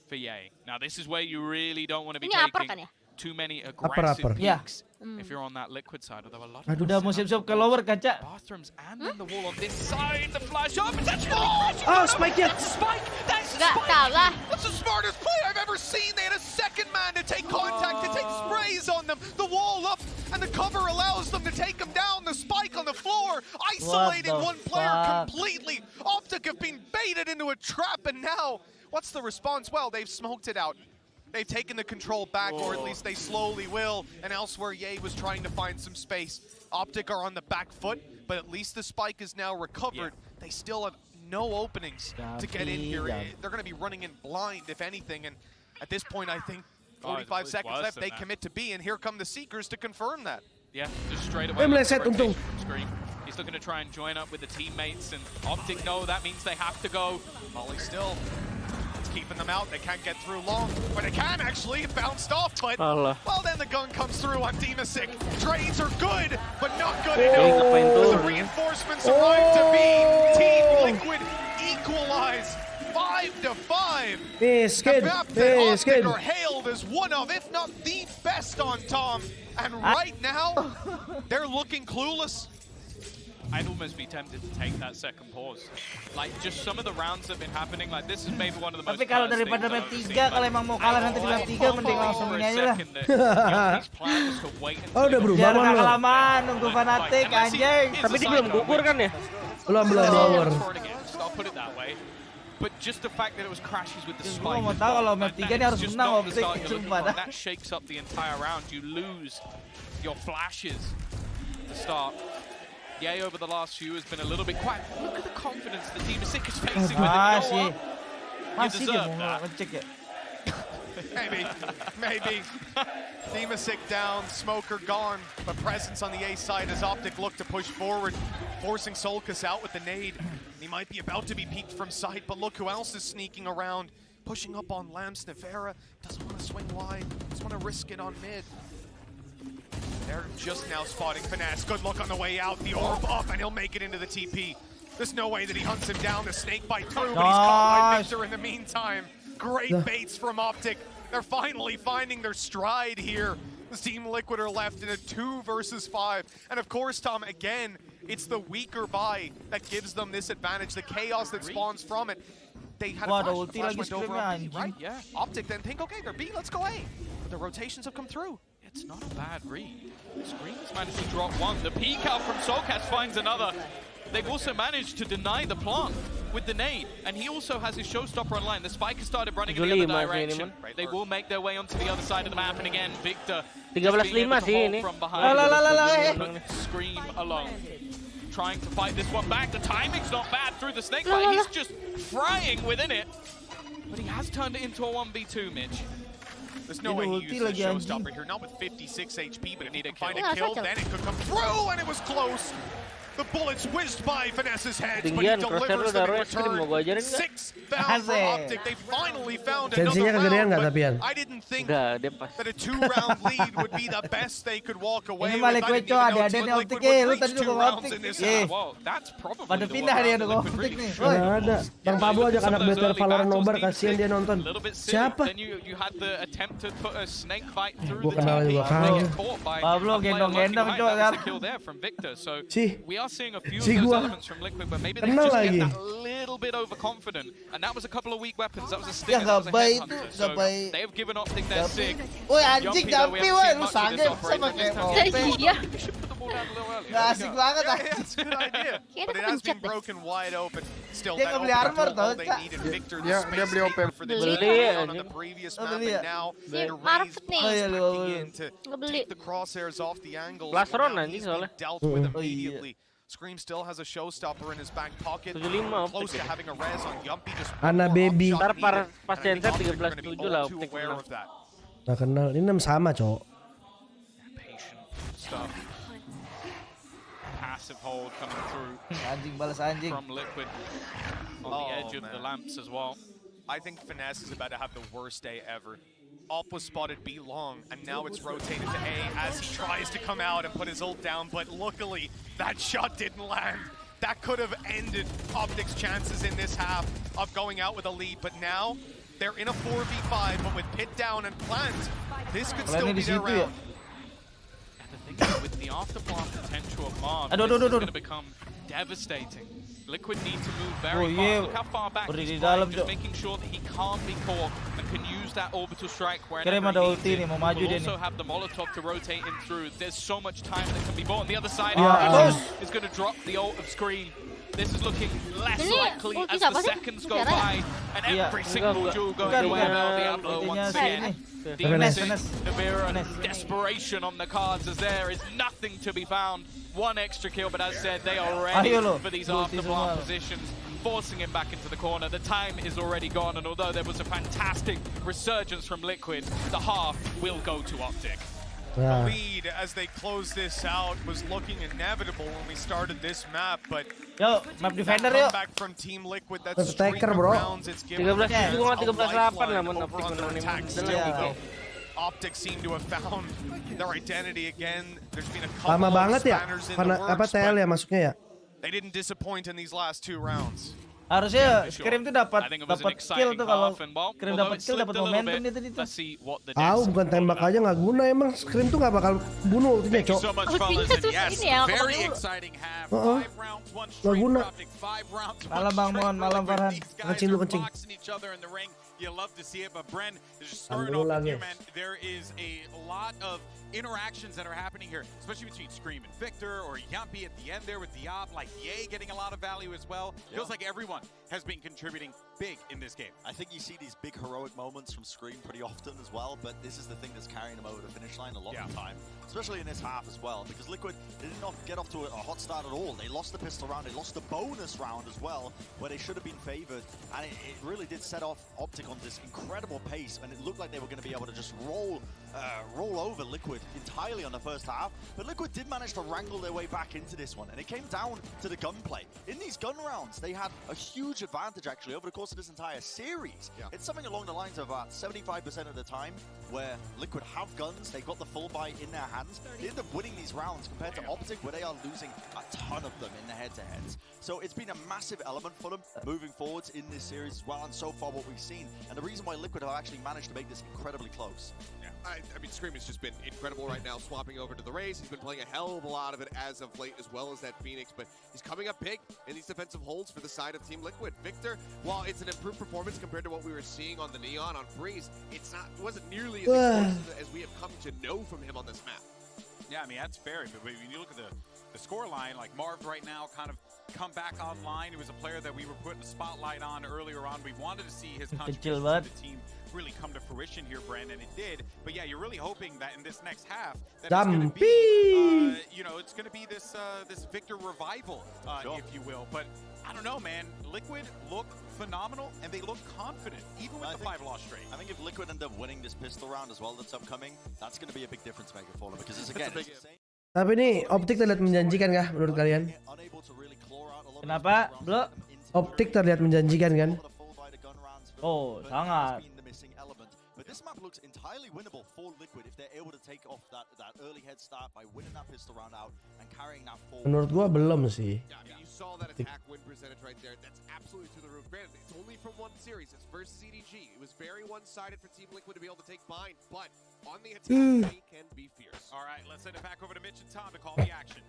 for VIII. Now this is where you really don't want to be taking too many aggressive peeks. If you're on that Liquid side, although a lot of udah mau siap-siap ke lower kaca. Bathrooms and then the wall on this side, the flash up, it's actually Spike ya. Spike, that's the smartest play I've ever seen. They had a second man to take contact, to take sprays on them. The wall up and the cover allows them to take them down. The spike on the floor, isolating one player completely. Optic have been baited into a trap, and now what's the response? Well, they've smoked it out. They've taken the control back, or at least they slowly will, and elsewhere VIII was trying to find some space. Optic are on the back foot, but at least the spike is now recovered. They still have no openings to get in here. They're going to be running in blind, if anything, and at this point, I think 45 seconds left, they commit to B, and here come the Seekers to confirm that. Yeah, just straight away. Scream. He's looking to try and join up with the teammates, and Optic know that means they have to go. Molly still keeping them out. They can't get through long, but they can actually. It bounced off, but well, then the gun comes through on Demasik. Trades are good, but not good enough. The reinforcements arrive to be Team Liquid equalize 5-5. The map that Optic are hailed as one of, if not the best on Tom, and right now they're looking clueless. I'd almost be tempted to take that second pause. Like, just some of the rounds that have been happening, like, this is maybe one of the most... Tapi kalau daripada map 3, kalau emang mau kalah nanti di map 3, mending langsung ini aja lah. Oh, udah berubah loh. Jangan kelamaan, nunggu Fnatic, anjing. Tapi dia belum gugur kan ya? Belum lower. I'll put it that way. But just the fact that it was crashes with the spike. Gua mau tahu kalau map 3 ini harus menang Optic, sumpah dah. That shakes up the entire round. You lose your flashes at the start. VIII over the last few has been a little bit quiet. Look at the confidence the team is facing with it. You deserve that. Maybe. Demasik down, Smoker gone, but presence on the A side as Optic look to push forward, forcing Solkas out with the nade. He might be about to be peeked from sight, but look who else is sneaking around, pushing up on Lamps. Nevera doesn't want to swing wide, just want to risk it on mid. They're just now spotting Finesse. Good look on the way out. The orb up, and he'll make it into the TP. There's no way that he hunts him down. The snake bite through, but he's caught by Victor in the meantime. Great baits from Optic. They're finally finding their stride here. The Team Liquid are left in a 2 versus 5. And of course, Tom, again, it's the weaker buy that gives them this advantage. The chaos that spawns from it. They had a flash went over on B, right? Yeah. Optic then think, okay, they're B, let's go A. But the rotations have come through. It's not a bad read. Scream's managed to drop one. The peek out from Soulcast finds another. They've also managed to deny the plant with the nade, and he also has his showstopper online. The spike has started running in the other direction. They will make their way onto the other side of the map, and again, Victor 13-5 sih ini. From behind. Scream alone. Trying to fight this one back. The timing's not bad through the snake bite. He's just frying within it. But he has turned it into a 1v2, Mitch. There's no way he used a showstopper here, not with 56 HP, but if he can find a kill, then it could come through, and it was close. The bullets whizzed by Finesse's head, but he delivers them in return. 6 down for Optic. They finally found another round, but I didn't think that a 2-round lead would be the best they could walk away with. I didn't even know Team Liquid would reach 2 rounds in this half. Well, that's probably Pada pindah dia tuh Optic nih. Ada. Bang Pablo ajak anak better Valorant nobar, kasihan dia nonton. Siapa? Then you had the attempt to put a snake fight through Gua the kenal TP. juga They get caught by Pablo gendong-gendong coba that kan. was a kill there from Victor. So we are seeing a few of Si those gua elements from Liquid, but maybe they kenal just lagi. get that little bit overconfident. And that was a couple of weak weapons. That was a stinger, Ya that was a gabay itu, headhunter. So gabay. they have given Optic their sig. Woi anjing Yumpy, though, we Jumpy haven't woi, seen lu much of this sange operation sama this kayak time. Optic. Maybe we should put the ball down a little earlier. Gak asik banget Yeah, anjing. it's a good idea. But it has been broken wide open. Still, Dia that nggak beli opened armor up tau, all they Cak. needed. Victor, the Dia space beli taker OP. for the Beli. team on the previous map, beli ya? and now Si the Marv Raze nih. expecting in to Ngebeli. take the crosshairs off the angles. Blastron Now anjing he's been soalnya. dealt with immediately. Scream still has a showstopper in his back pocket. 75 Close to having a res on Yumpy. Just Ana baby. Ntar pas Xset 13.7 lah Optic aware menang. of that. Nggak kenal. Ini 6 sama, cowok. Patient stuff. Passive hold coming through Anjing balas anjing. from Liquid on the edge of the lamps as well. I think Finesse is about to have the worst day ever. Op was spotted B long, and now it's rotated to A as he tries to come out and put his ult down, but luckily that shot didn't land. That could have ended Optic's chances in this half of going out with a lead, but now they're in a 4v5, but with Pit down and Plant, this could still be their round. And the thing is, with the afterblast potential of Marv, Aduh, this aduh, is aduh. going to become devastating. Liquid need to move very Oh, fast. yeah. Look how far back Udah he's di flying, dalam, just Cok. making sure that he can't be caught and can use that orbital strike Kira wherever ada he ulti needs nih, it. mau maju We'll dia also nih. have the Molotov to rotate him through. There's so much time that can be bought. On the other side, Ya, Asus is going to drop the ult of Screen. This is looking less Ini likely ulti as siapa the sih? seconds go Bicara ya? by, and Iya, every enggak, single enggak. duel going Bukan, to bukan. El Diablo Ultinya once si again. ini. Finesse. Defense, Navira, and Finesse. desperation on the cards as there is nothing to be found. One extra kill, but as said, they are Ayo ready lo, for these ulti afterblast semua. positions, forcing him back into the corner. The time is already gone, and although there was a fantastic resurgence from Liquid, the half will go to Optic. Nah. The lead as they close this out was looking inevitable when we started this map, but Yo, map defender yuk. comeback from Team Liquid, that Terus streak taker, of bro. rounds, it's given 13 them juga, a 13-8 lifeline lah, men over Optic on their menang attack 5 still, Iya. though. Optic seem to have found their identity again. There's been a couple Lama of banget ya. spanners in Pana, the apa works, TL ya but masuknya ya? they didn't disappoint in these last 2 rounds. Harusnya for sure. Scream tuh I dapat think it was an dapat kill exciting tuh kalau half, and while, Scream although dapat it kill slipped dapat a little momentum bit, dia tadi tuh. let's see what the Tahu next bukan tembak aja nggak guna emang Scream tuh nggak bakal bunuh ultinya, Thank you cok. so much, Ultinya fellas. And susah yes, ini ya, very kalau- exciting half. Uh-uh. 5 rounds, 1 Nggak straight guna. Optic, 5 rounds, 1 Malam Bang straight Mon, malam Liquid. Farhan. These guys Kencing lu, are kencing. boxing each other in the ring. You love to see it, but Bren, just Tahan starting dulu off with lagi. you, man. There is a lot of interactions that are happening here, especially between Scream and Victor, or Yumpy at the end there with the op, like VIII getting a lot of value as well. Feels like everyone has been contributing big in this game. I think you see these big heroic moments from Scream pretty often as well, but this is the thing that's carrying them over the finish line a lot of the time, especially in this half as well, because Liquid did not get off to a hot start at all. They lost the pistol round, they lost the bonus round as well, where they should have been favored, and it really did set off Optic on this incredible pace, and it looked like they were going to be able to just roll over Liquid entirely on the first half, but Liquid did manage to wrangle their way back into this one, and it came down to the gunplay. In these gun rounds, they had a huge advantage actually over the course of this entire series. It's something along the lines of 75% of the time where Liquid have guns, they've got the full buy in their hands, they end up winning these rounds compared to Optic where they are losing a ton of them in the head-to-heads. So it's been a massive element for them moving forwards in this series as well, and so far what we've seen, and the reason why Liquid have actually managed to make this incredibly close. I mean, Scream has just been incredible right now, swapping over to the Raze. He's been playing a hell of a lot of it as of late, as well as that Phoenix, but he's coming up big in these defensive holds for the side of Team Liquid. Victor, while it's an improved performance compared to what we were seeing on the Neon on Breeze, it wasn't nearly as explosive as we have come to know from him on this map. Yeah, I mean, that's fair. But when you look at the score line, like Marv right now kind of come back online. He was a player that we were putting a spotlight on earlier on. We wanted to see his contribution to the team really come to fruition here, Brandon, and it did. But yeah, you're really hoping that in this next half, that it's going to be, you know, it's going to be this this Victor revival, if you will. But I don't know, man. Liquid look phenomenal, and they look confident, even with the 5 loss streak. I think if Liquid end up winning this pistol round as well that's upcoming, that's going to be a big difference maker for them, because it's again, it's the same. Tapi ini optik terlihat menjanjikan kah menurut kalian? Kenapa, bro? Optik terlihat menjanjikan kan? Oh, sangat. But this map looks entirely winnable for Liquid if they're able to take off that early head start by winning that pistol round out and carrying that forward. Menurut gua belum sih. Yeah, you saw that attack win percentage right there. That's absolutely to the roof. Granted, it's only from one series. It's versus EDG. It was very one-sided for Team Liquid to be able to take bind, but on the attack, they can be fierce. All right, let's send it back over to Mitch and Tom to call the action.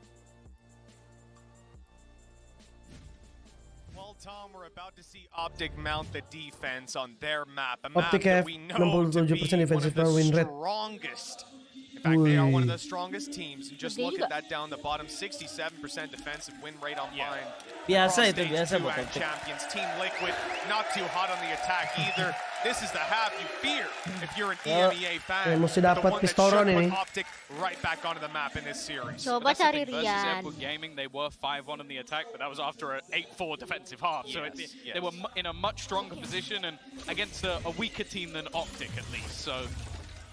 Well, Tom, we're about to see Optic mount the defense on their map. A map Optic that have we know to be 67% defensive one of win the rate. strongest. In fact, they are one of the strongest teams. And just look at that down the bottom, 67% defensive win rate on mine. Biasa itu, biasa buat Optic. Champions, Team Liquid, not too hot on the attack either. This is the half you fear if you're an EMEA fan. Mesti The dapat one that pistol should round put ini. Optic right back onto the map in this series. Coba cari Versus Lian. UltraGaming, they were 5-1 in the attack, but that was after an 8-4 defensive half. So they were in a much stronger position and against a weaker team than Optic, at least. So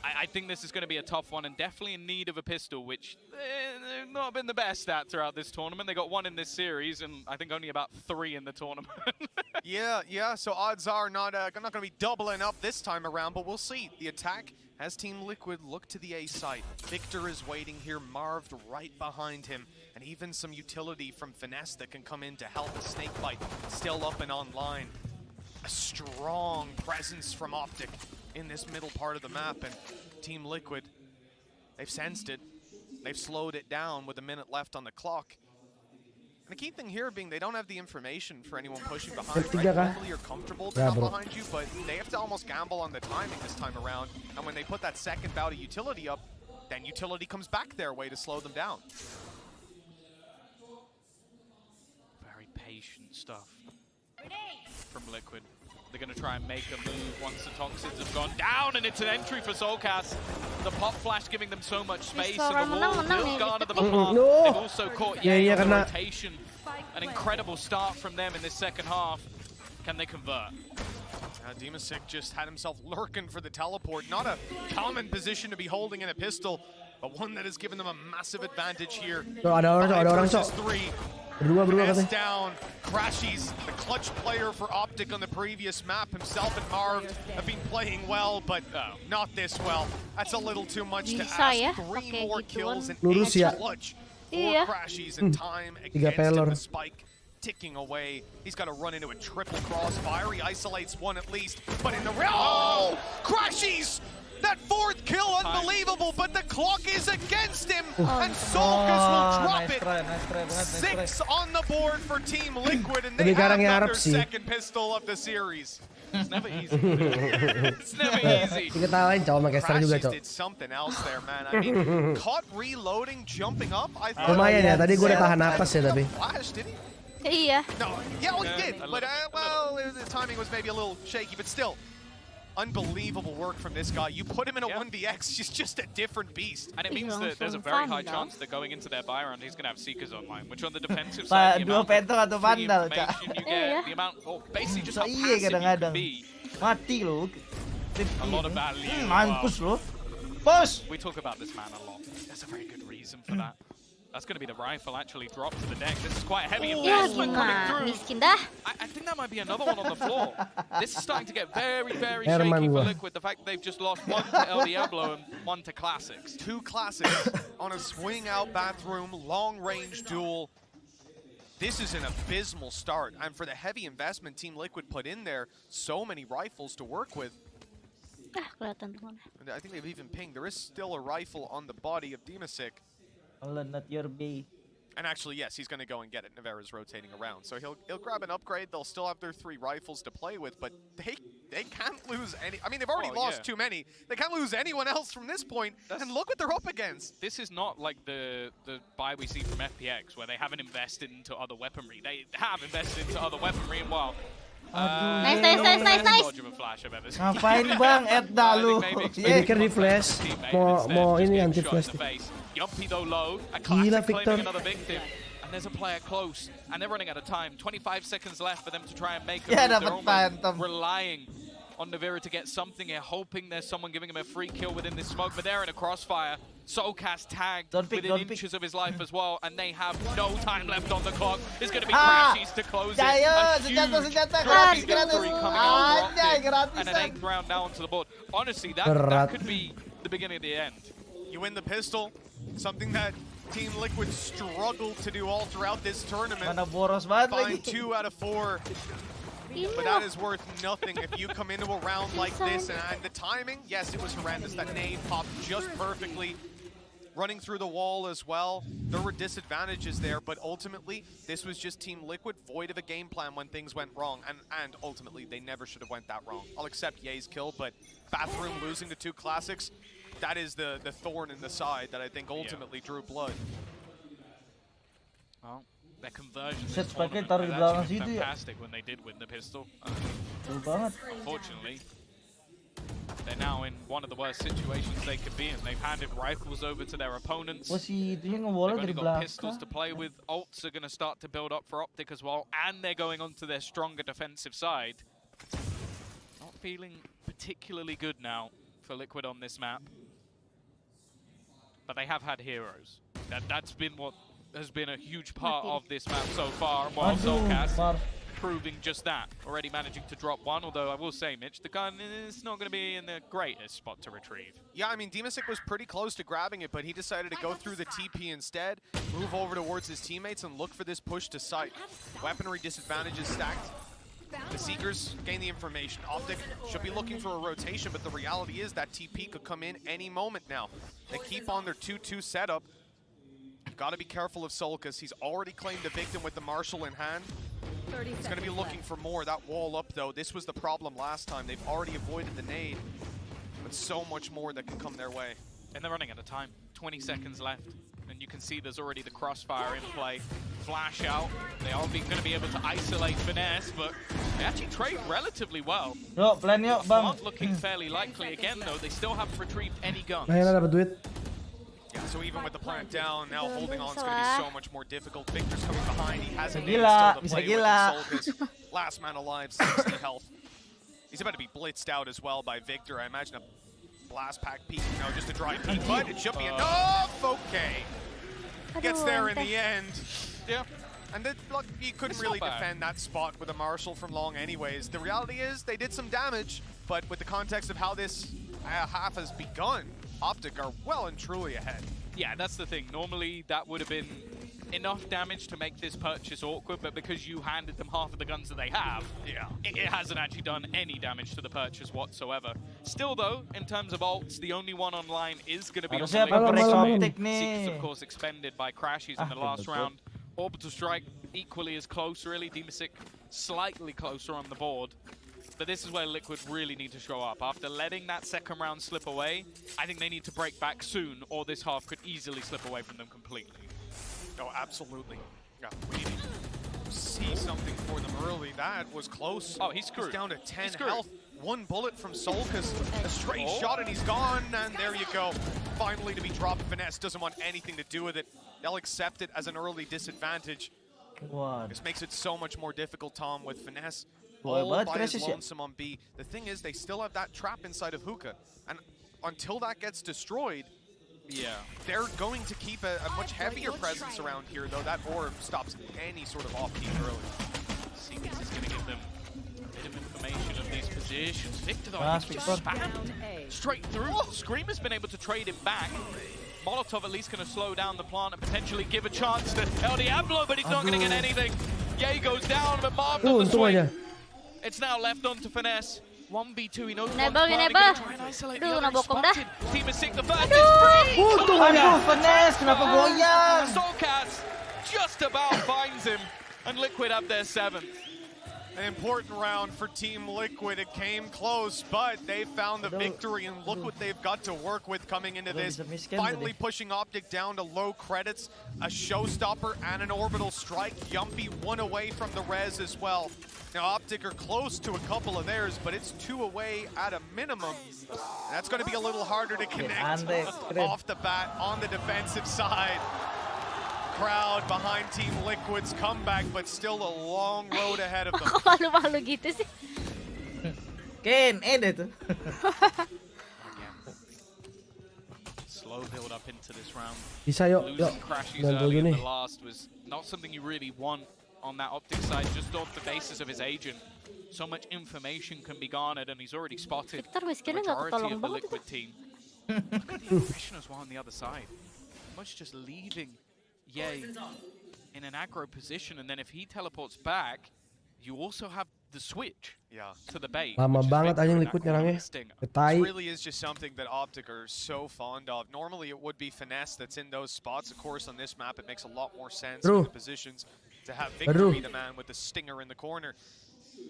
I think this is going to be a tough one and definitely in need of a pistol, which they've not been the best at throughout this tournament. They got 1 in this series and I think only about 3 in the tournament. Yeah. So odds are not going to be doubling up this time around, but we'll see. The attack has Team Liquid look to the A site. Victor is waiting here, Marved right behind him, and even some utility from Finesse that can come in to help. The Snakebite still up and online. A strong presence from Optic in this middle part of the map, and Team Liquid, they've sensed it. They've slowed it down with a minute left on the clock. And the key thing here being they don't have the information for anyone pushing behind. Right? Normally you're comfortable they're not behind you, but they have to almost gamble on the timing this time around. And when they put that second bout of utility up, then utility comes back their way to slow them down. Very patient stuff from Liquid. They're going to try and make a move once the toxins have gone down, and it's an entry for Soulcast. The pop flash giving them so much space, and the wall will garner them apart. They've also caught Yang on the rotation. An incredible start from them in this second half. Can they convert? Dimasic just had himself lurking for the teleport. Not a common position to be holding in a pistol, but one that has given them a massive advantage here. Ada orang, Cok. Berdua down. Crashies, the clutch player for Optic on the previous map. Himself and Marv have been playing well, but not this well. That's a little too much to ask. 3 more kills and 8 clutch for Crashies, and time against him. The spike ticking away. He's got to run into a triple crossfire. He isolates 1 at least, but in the Crashies! That 4th kill, unbelievable, but the clock is against him, and Soulcast will drop it. 6 on the board for Team Liquid, and they have their second pistol of the series. It's never easy. It's never easy. Crashies did something else there, man. I mean, caught reloading, jumping up. I thought. Lumayan ya, tadi gue udah tahan napas ya tapi. Flash, did he? Iya. No, yeah, well, he did, but well, the timing was maybe a little shaky, but still. Unbelievable work from this guy. You put him in a 1vx, he's just a different beast. And it means that there's a very high chance that going into their buy round, he's going to have Seekers online, which on the defensive side, the amount of free information you get, the amount, or basically just how passive you can be. Mati lo. A lot of value. Mampus lo. Push! We talk about this man a lot. There's a very good reason for that. That's going to be the rifle actually dropped to the deck. This is quite a heavy investment coming through. Miskin dah. I think that might be another one on the floor. This is starting to get very, very shaky for Liquid. The fact that they've just lost 1 to El Diablo and 1 to Classics. 2 Classics on a swing out bathroom, long range duel. This is an abysmal start. And for the heavy investment Team Liquid put in there, so many rifles to work with. I think they've even pinged. There is still a rifle on the body of Dimasic. Not your B. And actually, yes, he's going to go and get it. Navera's rotating around. So he'll grab an upgrade. They'll still have their 3 rifles to play with, but they can't lose any. I mean, they've already lost too many. They can't lose anyone else from this point. And look what they're up against. This is not like the buy we see from FPX, where they haven't invested into other weaponry. They have invested into other weaponry, and well, Nice. Ngapain bang, Evga lu? Ini kan di flash, mau ini anti flash. Yumpy though low, a Gila Classic Victor. claiming another victim. I and there's a player close, and they're running out of time. 25 seconds left for them to try and make a Yeah, move. They're dapat almost relying on Navira to get something here, hoping there's someone giving him a free kill within this smoke, but they're in a crossfire. Soulcast tagged within inches of his life as well, and they have no time left on the clock. It's going to be Crashies to close it. A huge victory coming out of Optic, and an 8th round now onto the board. Honestly, that could be the beginning of the end. You win the pistol, something that Team Liquid struggled to do all throughout this tournament. Find 2 out of 4. But that is worth nothing if you come into a round like this. And the timing, yes, it was horrendous. That nade popped just perfectly, running through the wall as well. There were disadvantages there, but ultimately, this was just Team Liquid void of a game plan when things went wrong. And ultimately, they never should have went that wrong. I'll accept Ye's kill, but Bathroom losing to 2 classics, that is the thorn in the side that I think ultimately drew blood. Well, their conversion Set this tournament taruh di has belakang actually been situ ya. fantastic when they did win the pistol. Betul banget. Unfortunately, they're now in one of the worst situations they could be in. They've handed rifles over to their opponents. Oh, si itu yang They've ngebola only dari got pistols to belakang. play with. Ults are going to start to build up for Optic as well, and they're going onto their stronger defensive side. Not feeling particularly good now for Liquid on this map. But they have had heroes. That's been what has been a huge part of this map so far. While Soulcast proving just that, already managing to drop 1. Although I will say, Mitch, the gun is not going to be in the greatest spot to retrieve. Yeah, I mean, Dimasic was pretty close to grabbing it, but he decided to go through the TP instead, move over towards his teammates, and look for this push to site. Weaponry disadvantages stacked. The Seekers gain the information. Optic should be looking for a rotation, but the reality is that TP could come in any moment now. They keep on their 2-2 setup. You've got to be careful of Solkas. He's already claimed a victim with the Marshal in hand. He's going to be looking for more. That wall up, though, this was the problem last time. They've already avoided the nade, but so much more that can come their way. And they're running out of time. 20 seconds left. And you can see there's already the crossfire in play. Flash out. They are going to be able to isolate Finesse, but they actually trade relatively well. Yuk, plan yuk, bang. Not looking fairly likely again, though. They still haven't retrieved any guns. Ayan na, dapat duit. Yeah, so even with the plant down, now holding on is going to be so much more difficult. Victor's coming behind. He has a nade still to play with. Solkas, last man alive, 60 health. He's about to be blitzed out as well by Victor. I imagine a blast pack peek, just a dry peek, but it should be enough. Okay. Gets there in the end. Yeah. And then, look, you couldn't really defend that spot with a Marshal from long anyways. The reality is they did some damage, but with the context of how this half has begun, Optic are well and truly ahead. Yeah, that's the thing. Normally that would have been enough damage to make this purchase awkward, but because you handed them half of the guns that they have, it hasn't actually done any damage to the purchase whatsoever. Still though, in terms of ults, the only one online is going to be on the Liquid. Seekers, of course, expended by Crashies in the last round. Orbital Strike equally as close, really. Dimasic slightly closer on the board. But this is where Liquid really need to show up. After letting that second round slip away, I think they need to break back soon, or this half could easily slip away from them completely. Oh, absolutely. Yeah, we need to see something for them early. That was close. Oh, he's screwed. He's down to 10 health. 1 bullet from Solkas. A straight shot and he's gone. And there you go. Finally to be dropped. Finesse doesn't want anything to do with it. They'll accept it as an early disadvantage. This makes it so much more difficult, Tom, with Finesse all by his lonesome on B. The thing is, they still have that trap inside of Hookah. And until that gets destroyed, they're going to keep a much heavier presence around here, though that orb stops any sort of off-peak early. Seekers is going to give them a bit of information of these positions. Victor, though, he's just spammed straight through. Screamer's been able to trade him back. Molotov at least going to slow down the plant and potentially give a chance to El Diablo, but he's not going to get anything. Ye goes down, but Marv does the swing. It's now left on to Finesse. 1v2, he knows one's planning, gonna try and isolate the other. Spotted. Team is sick, the first is free! Aduh, Finesse, kenapa goyang? Soulcast just about finds him, and Liquid have their 7th. An important round for Team Liquid. It came close, but they found the victory, and look what they've got to work with coming into this. Finally pushing Optic down to low credits, a showstopper and an orbital strike. Yumpy 1 away from the res as well. Now Optic are close to a couple of theirs, but it's 2 away at a minimum. That's going to be a little harder to connect off the bat on the defensive side. crowd behind Team Liquid's comeback, but still a long road ahead of them. Kok malu-malu gitu sih? Ken, tuh. Slow build up into this round. Bisa yuk. Losing crashes early in the last was not something you really want on that optic side, just off the basis of his agent. So much information can be garnered, and he's already spotted the majority of the Liquid team. Look at the aggression as well on the other side. Much just leaving Ye in an aggro position, and then if he teleports back, you also have the switch to the bait. Lama banget anjing Liquid nyerangnya. This really is just something that Optic are so fond of. Normally it would be Finesse that's in those spots. Of course, on this map it makes a lot more sense in the positions to have Victor be the man with the stinger in the corner.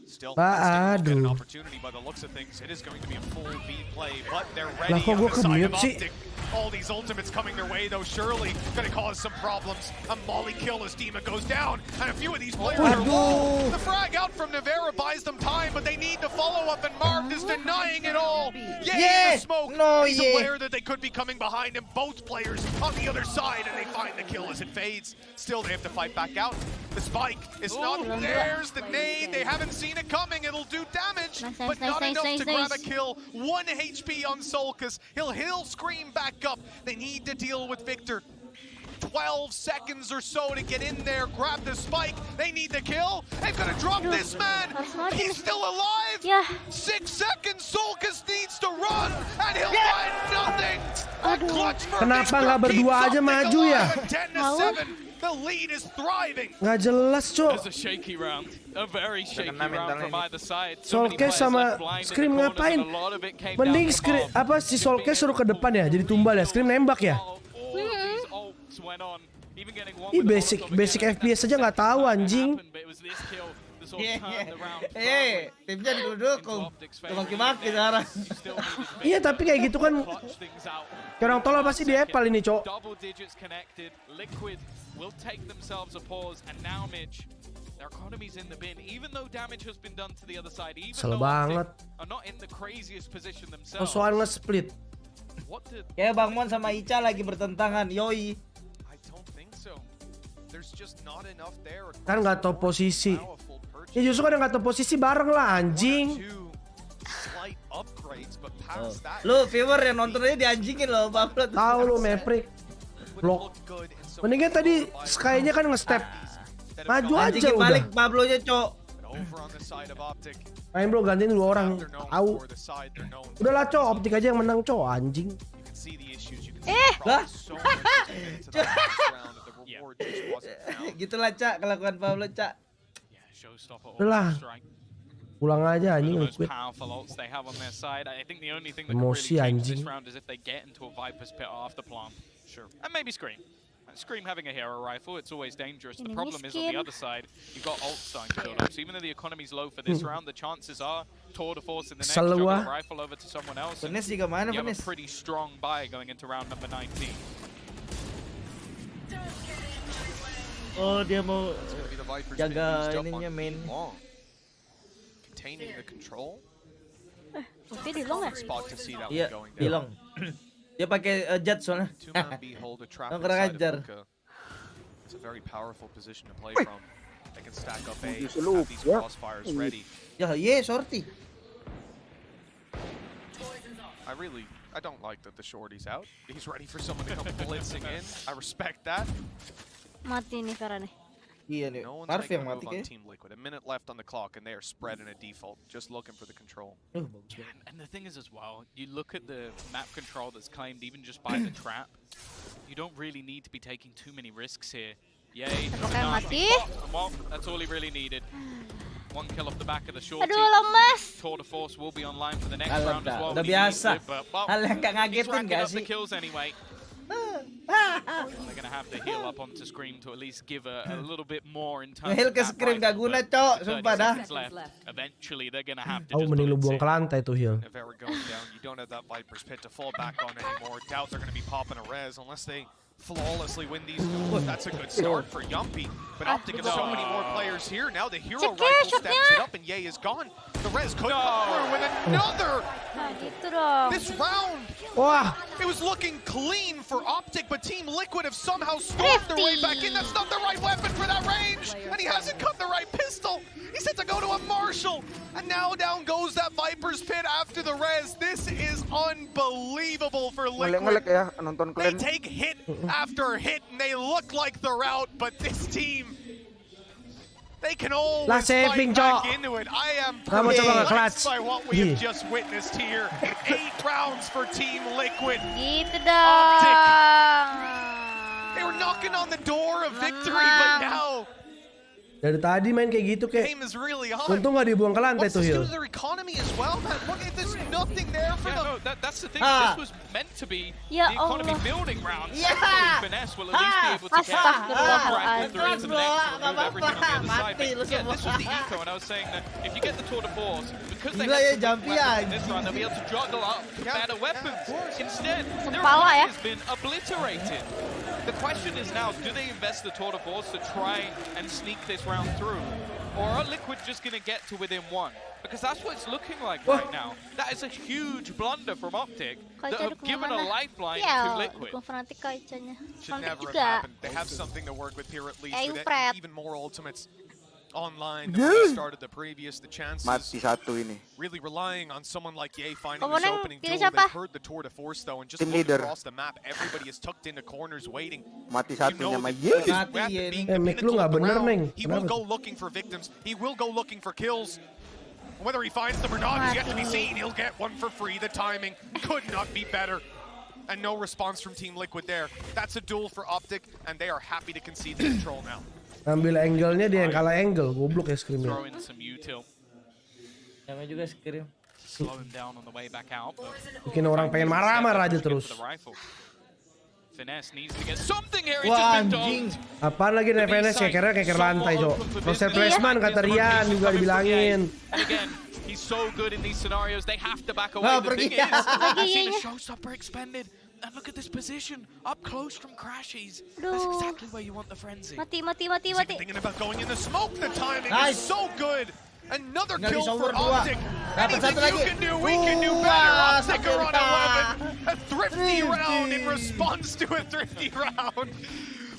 Still, get an opportunity by the looks of things. It is going to be a full B play, but they're ready on the side of Optic. All these ultimates coming their way, though, surely going to cause some problems. A molly kill as Dima goes down, and a few of these players are low. The frag out from Nevera buys them time, but they need to follow up, and Mark is denying it all. The smoke. He's aware that they could be coming behind him. Both players on the other side, and they find the kill as it fades. Still, they have to fight back out. The spike is not theirs. The nade, they haven't seen it coming. It'll do damage, but not enough to grab a kill. 1 HP on Solkas. He'll scream back up. They need to deal with Victor. 12 seconds or so to get in there, grab the spike. They need the kill. They've got to drop this man. He's still alive. 6 seconds. Solkas needs to run, and he'll find nothing. Kenapa nggak berdua aja maju ya? 10-7. The lead is thriving. Nggak jelas, Cok. It's a shaky round. A very shaky round from either side. Solkes sama Scream ngapain? Mending Scream si Solkes suruh ke depan ya, jadi tumbal ya. Scream nembak ya. Ih, basic FPS aja nggak tahu anjing. Timnya didukung. Maki-maki sekarang. Iya, tapi kayak gitu kan orang tolol pasti di Apple ini, Cok. Liquid will take themselves a pause, and now Mitch, their economy's in the bin. Even though damage has been done to the other side, even though banget. are not in the craziest position themselves. Soal nge-split. Kayak Bang Mon sama Ica lagi bertentangan, yoi. I don't think so. There's just not enough there. Kan nggak tahu posisi. Ya justru kan nggak tahu posisi bareng lah anjing. Lu viewer yang nontonnya dianjingin loh, Pablo. Tahu lu Maverick. Blok. Mendingan tadi Sky-nya kan nge-step. Maju aja udah. Balik Pablo-nya, Cok. Main bro, gantiin 2 orang. Tahu. Udahlah, Cok. Optik aja yang menang, Cok. Anjing. Lah. Gitulah, Cak, kelakuan Pablo, Cak. Udahlah. Pulang aja anjing Liquid. Emosi anjing. And maybe Scream. Scream having a hero rifle, it's always dangerous. The problem is on the other side, you've got ult starting to build up. So even though the economy's low for this round, the chances are tour de force in the next, juggle a rifle over to someone else. And you have a pretty strong buy going into round number 19. Oh, dia mau jaga ininya main. Containing the control. Oke, di long ya? Iya, di long. Dia pakai jet soalnya. Kurang ajar. It's a very powerful position to play from. They can stack up A, have these crossfires ready. Ya, sortie. I don't like that the shorty's out. He's ready for someone to come blitzing in. I respect that. Mati nih Vera nih. Iya nih. No one's making a move on Team Liquid. A minute left on the clock, and they are spread in a default, just looking for the control. And the thing is as well, you look at the map control that's claimed even just by the trap. You don't really need to be taking too many risks here. Yay. Mati. Well, that's all he really needed. 1 kill off the back of the shorty. Aduh, lemas. Tour de force will be online for the next round as well. Udah biasa. Hal yang gak ngagetin gak sih? The kills anyway. They're gonna have to heal up onto Scream to at least give a little bit more in terms of that Scream gak guna, Cok. Sumpah dah. Eventually they're gonna have to just mending lu buang ke lantai tuh heal. Nevera going down. You don't have that Viper's Pit to fall back on anymore. Doubt they're gonna be popping a res unless they flawlessly win these duels. That's a good start for Yumpy. But Optic have so many more players here. Now the hero rifle steps it up and Ye is gone. The res could come through with another. This round, it was looking clean for Optic, but Team Liquid have somehow stormed their way back in. That's not the right weapon for that range. And he hasn't got the right pistol. He said to go to a Marshall. And now down goes that Viper's Pit after the res. This is unbelievable for Liquid. They take hit after hit and they look like they're out, but this team, they can always fight back into it. I am perplexed by what we have just witnessed here. 8 rounds for Team Liquid. Optic, they were knocking on the door of victory, but now dari tadi main kayak gitu kayak untung nggak dibuang ke lantai tuh heal. That's the thing. This was meant to be the economy building round. Finesse will at least be able to get through into the next and remove everything on the other side. But yeah, this was the eco, and I was saying that if you get the tour de force, because they have some weapons in this round, they'll be able to juggle up to better weapons. Instead, their economy has been obliterated. The question is now, do they invest the tour de force to try and sneak this round through? Or are Liquid just going to get to within 1? Because that's what it's looking like right now. That is a huge blunder from Optic that have given a lifeline to Liquid. Should never have happened. They have something to work with here at least, with even more ultimates online than when they started the previous. The chances really relying on someone like Ye finding this opening duel. They've heard the tour de force though, and just looking across the map, everybody is tucked into corners waiting. You know he will go looking for victims. He will go looking for kills. Whether he finds them or not is yet to be seen. He'll get one for free. The timing could not be better. And no response from Team Liquid there. That's a duel for Optic, and they are happy to concede the control now. Ambil angle-nya dia yang kalah angle, goblok ya Scream. Throw in some util. Namanya juga Scream. Slow him down on the way back out. Bikin orang pengen marah-marah aja terus. Finesse needs to get something here. It's just been domed. Apaan lagi dari Finesse kekernya keker lantai, Cok. Crosshair placement kata Rian juga dibilangin. And again, he's so good in these scenarios. They have to back away. The thing is, I've seen a showstopper expended. And look at this position, up close from Crashies. That's exactly where you want the frenzy. Mati. Thinking about going in the smoke, the timing is so good. Another kill for Optic. Anything you can do, we can do better. Optic are on 11. A thrifty round in response to a thrifty round.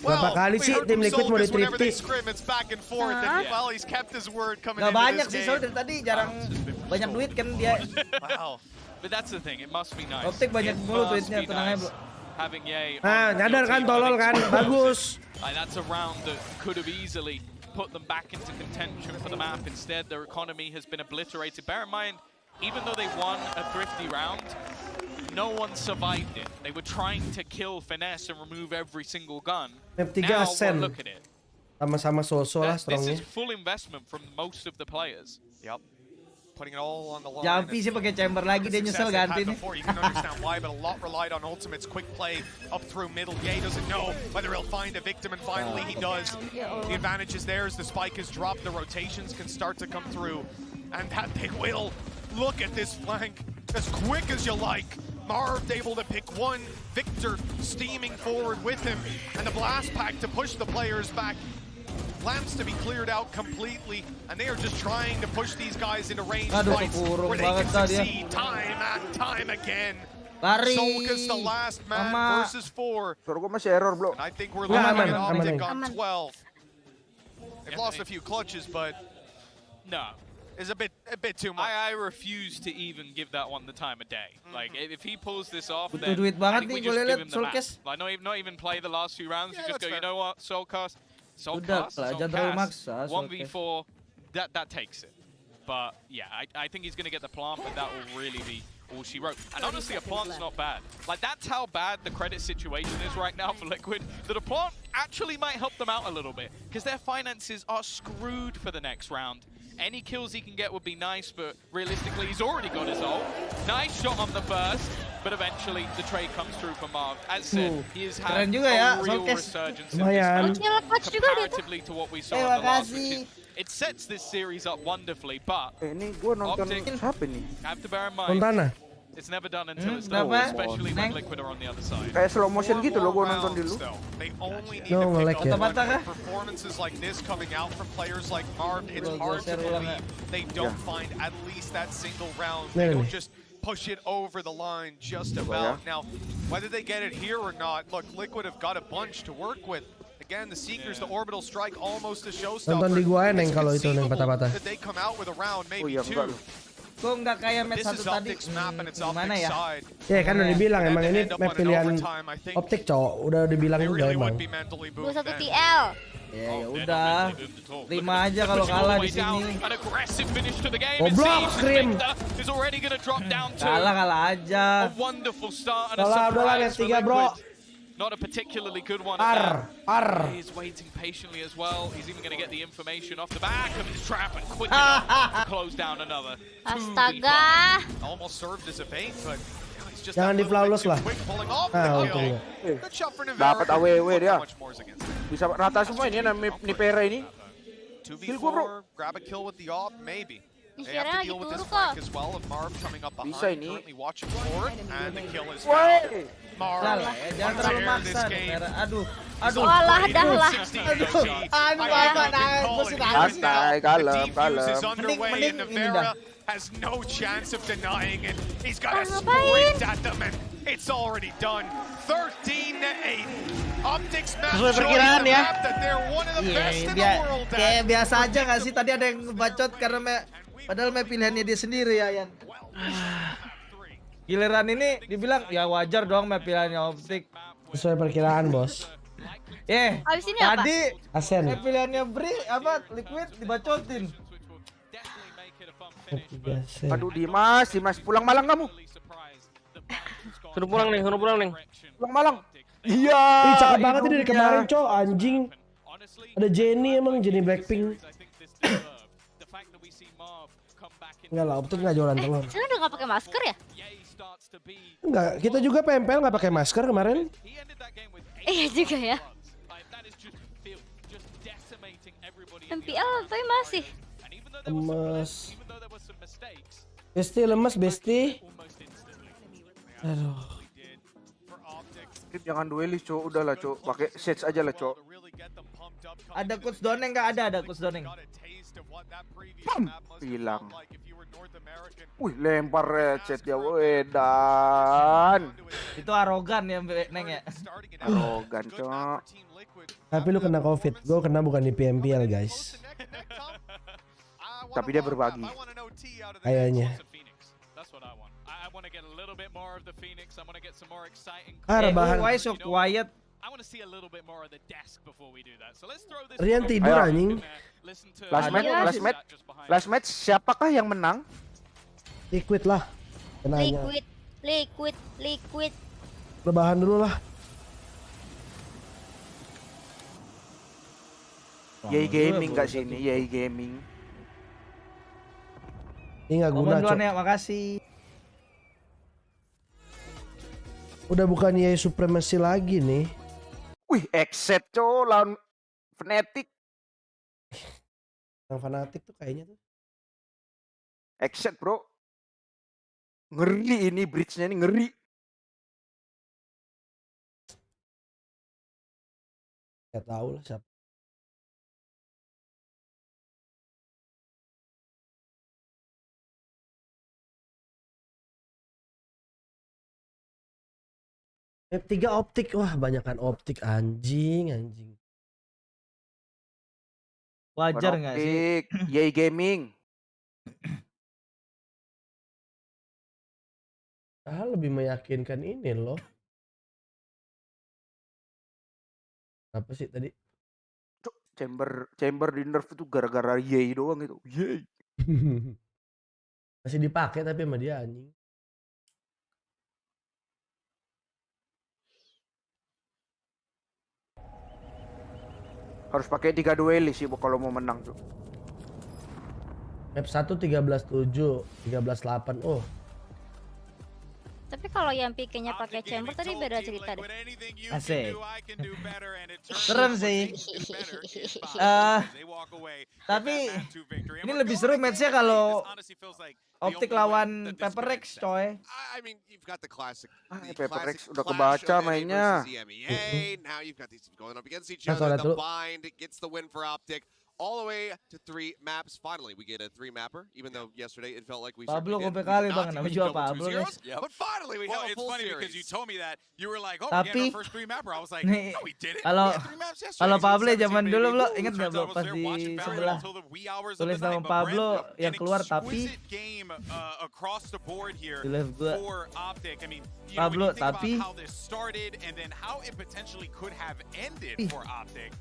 Berapa kali sih tim Liquid mau di-thrifty? It's back and forth, and well, he's kept his word coming into banyak this sih, game. Sol, dari tadi jarang banyak duit kan dia. Wow. But that's the thing, it must be nice. Optic banyak mulu duitnya, tenang aja, bro. Having Ye nyadar kan, tolol kan, bagus. That's a round that could have easily put them back into contention for the map. Instead, their economy has been obliterated. Bear in mind, even though they won a thrifty round, no one survived it. They were trying to kill Finesse and remove every single gun. Now, look at it. Sama-sama so-so lah strongnya. This is full investment from most of the players. Yep. Putting it all on the line. Jumpy sih pakai chamber lagi, dia nyesel ganti nih. You can understand why, but a lot relied on ultimates. Quick play up through middle. Ye doesn't know whether he'll find a victim, and finally he does. The advantage is theirs. The spike is dropped. The rotations can start to come through, and that they will. Look at this flank. As quick as you like. Marv able to pick one. Victor steaming forward with him, and the blast pack to push the players back. Lamps to be cleared out completely, and they are just trying to push these guys into range fights where they can succeed time and time again. Solkas the last man versus 4. And I think we're looking at Optic on 12. They've lost a few clutches, but no, it's a bit too much. I refuse to even give that one the time of day. Like if he pulls this off, Butuh then duit I banget think we nih, just boleh give lihat him the map. Solkas. Like not even play the last few rounds. You just go, you know what, Solcast. Udah, jangan terlalu maksa. 1v4, that takes it. But yeah, I think he's going to get the plant, but that will really be all she wrote. And honestly, a plant's not bad. Like, that's how bad the credit situation is right now for Liquid, that a plant actually might help them out a little bit, because their finances are screwed for the next round. Any kills he can get would be nice, but realistically, he's already got his ult. Nice shot on the first, but eventually the trade comes through for Marv. As said, he has had a real resurgence in this match, comparatively to what we saw in the last, which is, it sets this series up wonderfully, but Optic have to bear in mind, It's never done until it's done, especially when Liquid are on the other side. Kayak slow motion gitu loh, gua nonton dulu. They only need to pick up one. Performances like this coming out from players like Marv, it's hard to believe they don't find at least that single round. They don't just push it over the line just about. Now, whether they get it here or not, look, Liquid have got a bunch to work with. Again, the Seekers, the orbital strike, almost a showstopper. Nonton di gua neng kalau itu neng patah-patah. That they come out with a round, maybe two. Kok nggak kayak match satu tadi? Gimana ya? Ya kan udah dibilang emang ini map pilihan optik cowok, udah dibilang juga emang. 21 TL. Ya udah, terima aja kalau kalah di sini. Goblok scream. Kalah aja. Kalah udah lah net 3 bro. Not a particularly good one. He's waiting patiently as well. He's even going to get the information off the back of his trap and quick enough to close down another. Astaga. Almost served as a bait, but jangan di flawless lah. Ah, untungnya. Dapat AWW dia. Bisa rata semua ini nih Pera ini. 2v4, grab a kill with the op, maybe. They have to deal with this flank as well of Marv coming up behind, currently watching for it, and the kill is found. Marv, jangan terlalu maksa. Aduh. Walah dah lah. Santai, kalem. Mending ini dah. Has no chance of denying it. He's got to sprint at them, and it's already done. 13-8. Optics map showing the map that they're one of the best in the world. Kayak biasa aja nggak sih? Tadi ada yang bacot karena padahal map pilihannya dia sendiri ya, Yan. Giliran ini dibilang ya wajar dong map pilihannya optik. Sesuai perkiraan, Bos. Abis ini apa? Tadi Asen. map pilihannya Liquid dibacotin. Aduh Dimas pulang Malang kamu. Suruh pulang nih. Pulang Malang. Iya. Ih, cakep banget ini dari kemarin, Cok. Anjing. Ada Jenny emang, Jenny Blackpink. Enggak lah, optik nggak jualan telur. Saya udah nggak pakai masker ya? Enggak, kita juga PMPL nggak pakai masker kemarin. Iya juga ya. MPL tapi masih. Lemes. Besti. Aduh. Jangan duelis, Cok. Udahlah, Cok. Pakai sets aja lah, Cok. Ada coach doneng nggak? Ada coach doneng. Hilang. Wih, lempar headset ya, wedan. Itu arogan ya, Neng ya. Arogan, Cok. Tapi lu kena COVID, gue kena bukan di PMPL, guys. Tapi dia berbagi. Kayaknya. Rebahan. Why so quiet? Rian tidur anjing. Last match siapakah yang menang? Liquid lah. Kenanya. Liquid. Rebahan dulu lah. Gaming gak sini? Gaming. Ini nggak guna, Cok. Ya, makasih. Udah bukan Yai Supremacy lagi nih. Wih, Xset, Cok, lawan Fnatic. Yang Fnatic tuh kayaknya tuh. Xset, bro. Ngeri ini, bridge-nya ini ngeri. Gak tahu lah siapa. F3 optik, wah banyakan optik anjing. Wajar nggak sih? Yay Gaming. Lebih meyakinkan ini loh. Apa sih tadi? Chamber di nerf itu gara-gara Yay doang itu. Yay. Masih dipakai tapi sama dia anjing. Harus pakai 3 duelis sih kalau mau menang tuh. Map 1 13-7, 13-8. Oh. Tapi Tapi kalau yang pikirnya pakai chamber tadi beda cerita deh. Asik. Serem sih. Tapi ini lebih seru matchnya kalau Optic lawan Paper Rex, coy. I mean, you've got the classic. Paper Rex udah kebaca mainnya. Now you've got these going up against each other. The bind gets the win for Optic. All the way to 3 maps. Finally, we get a 3-mapper. Even though yesterday it felt like we Pablo kompe kali bang, namanya juga Pablo guys. Yeah, but finally we have a full funny series. Because you told me that you were like, oh, Tapi, we get our first 3-mapper. I was like, no, we didn't. Kalau Pablo zaman dulu lo inget nggak bro pas di sebelah tulis nama Pablo yang keluar tapi across the board here gua for Optic. I mean, Pablo tapi how this started and then how it potentially could have ended for Optic.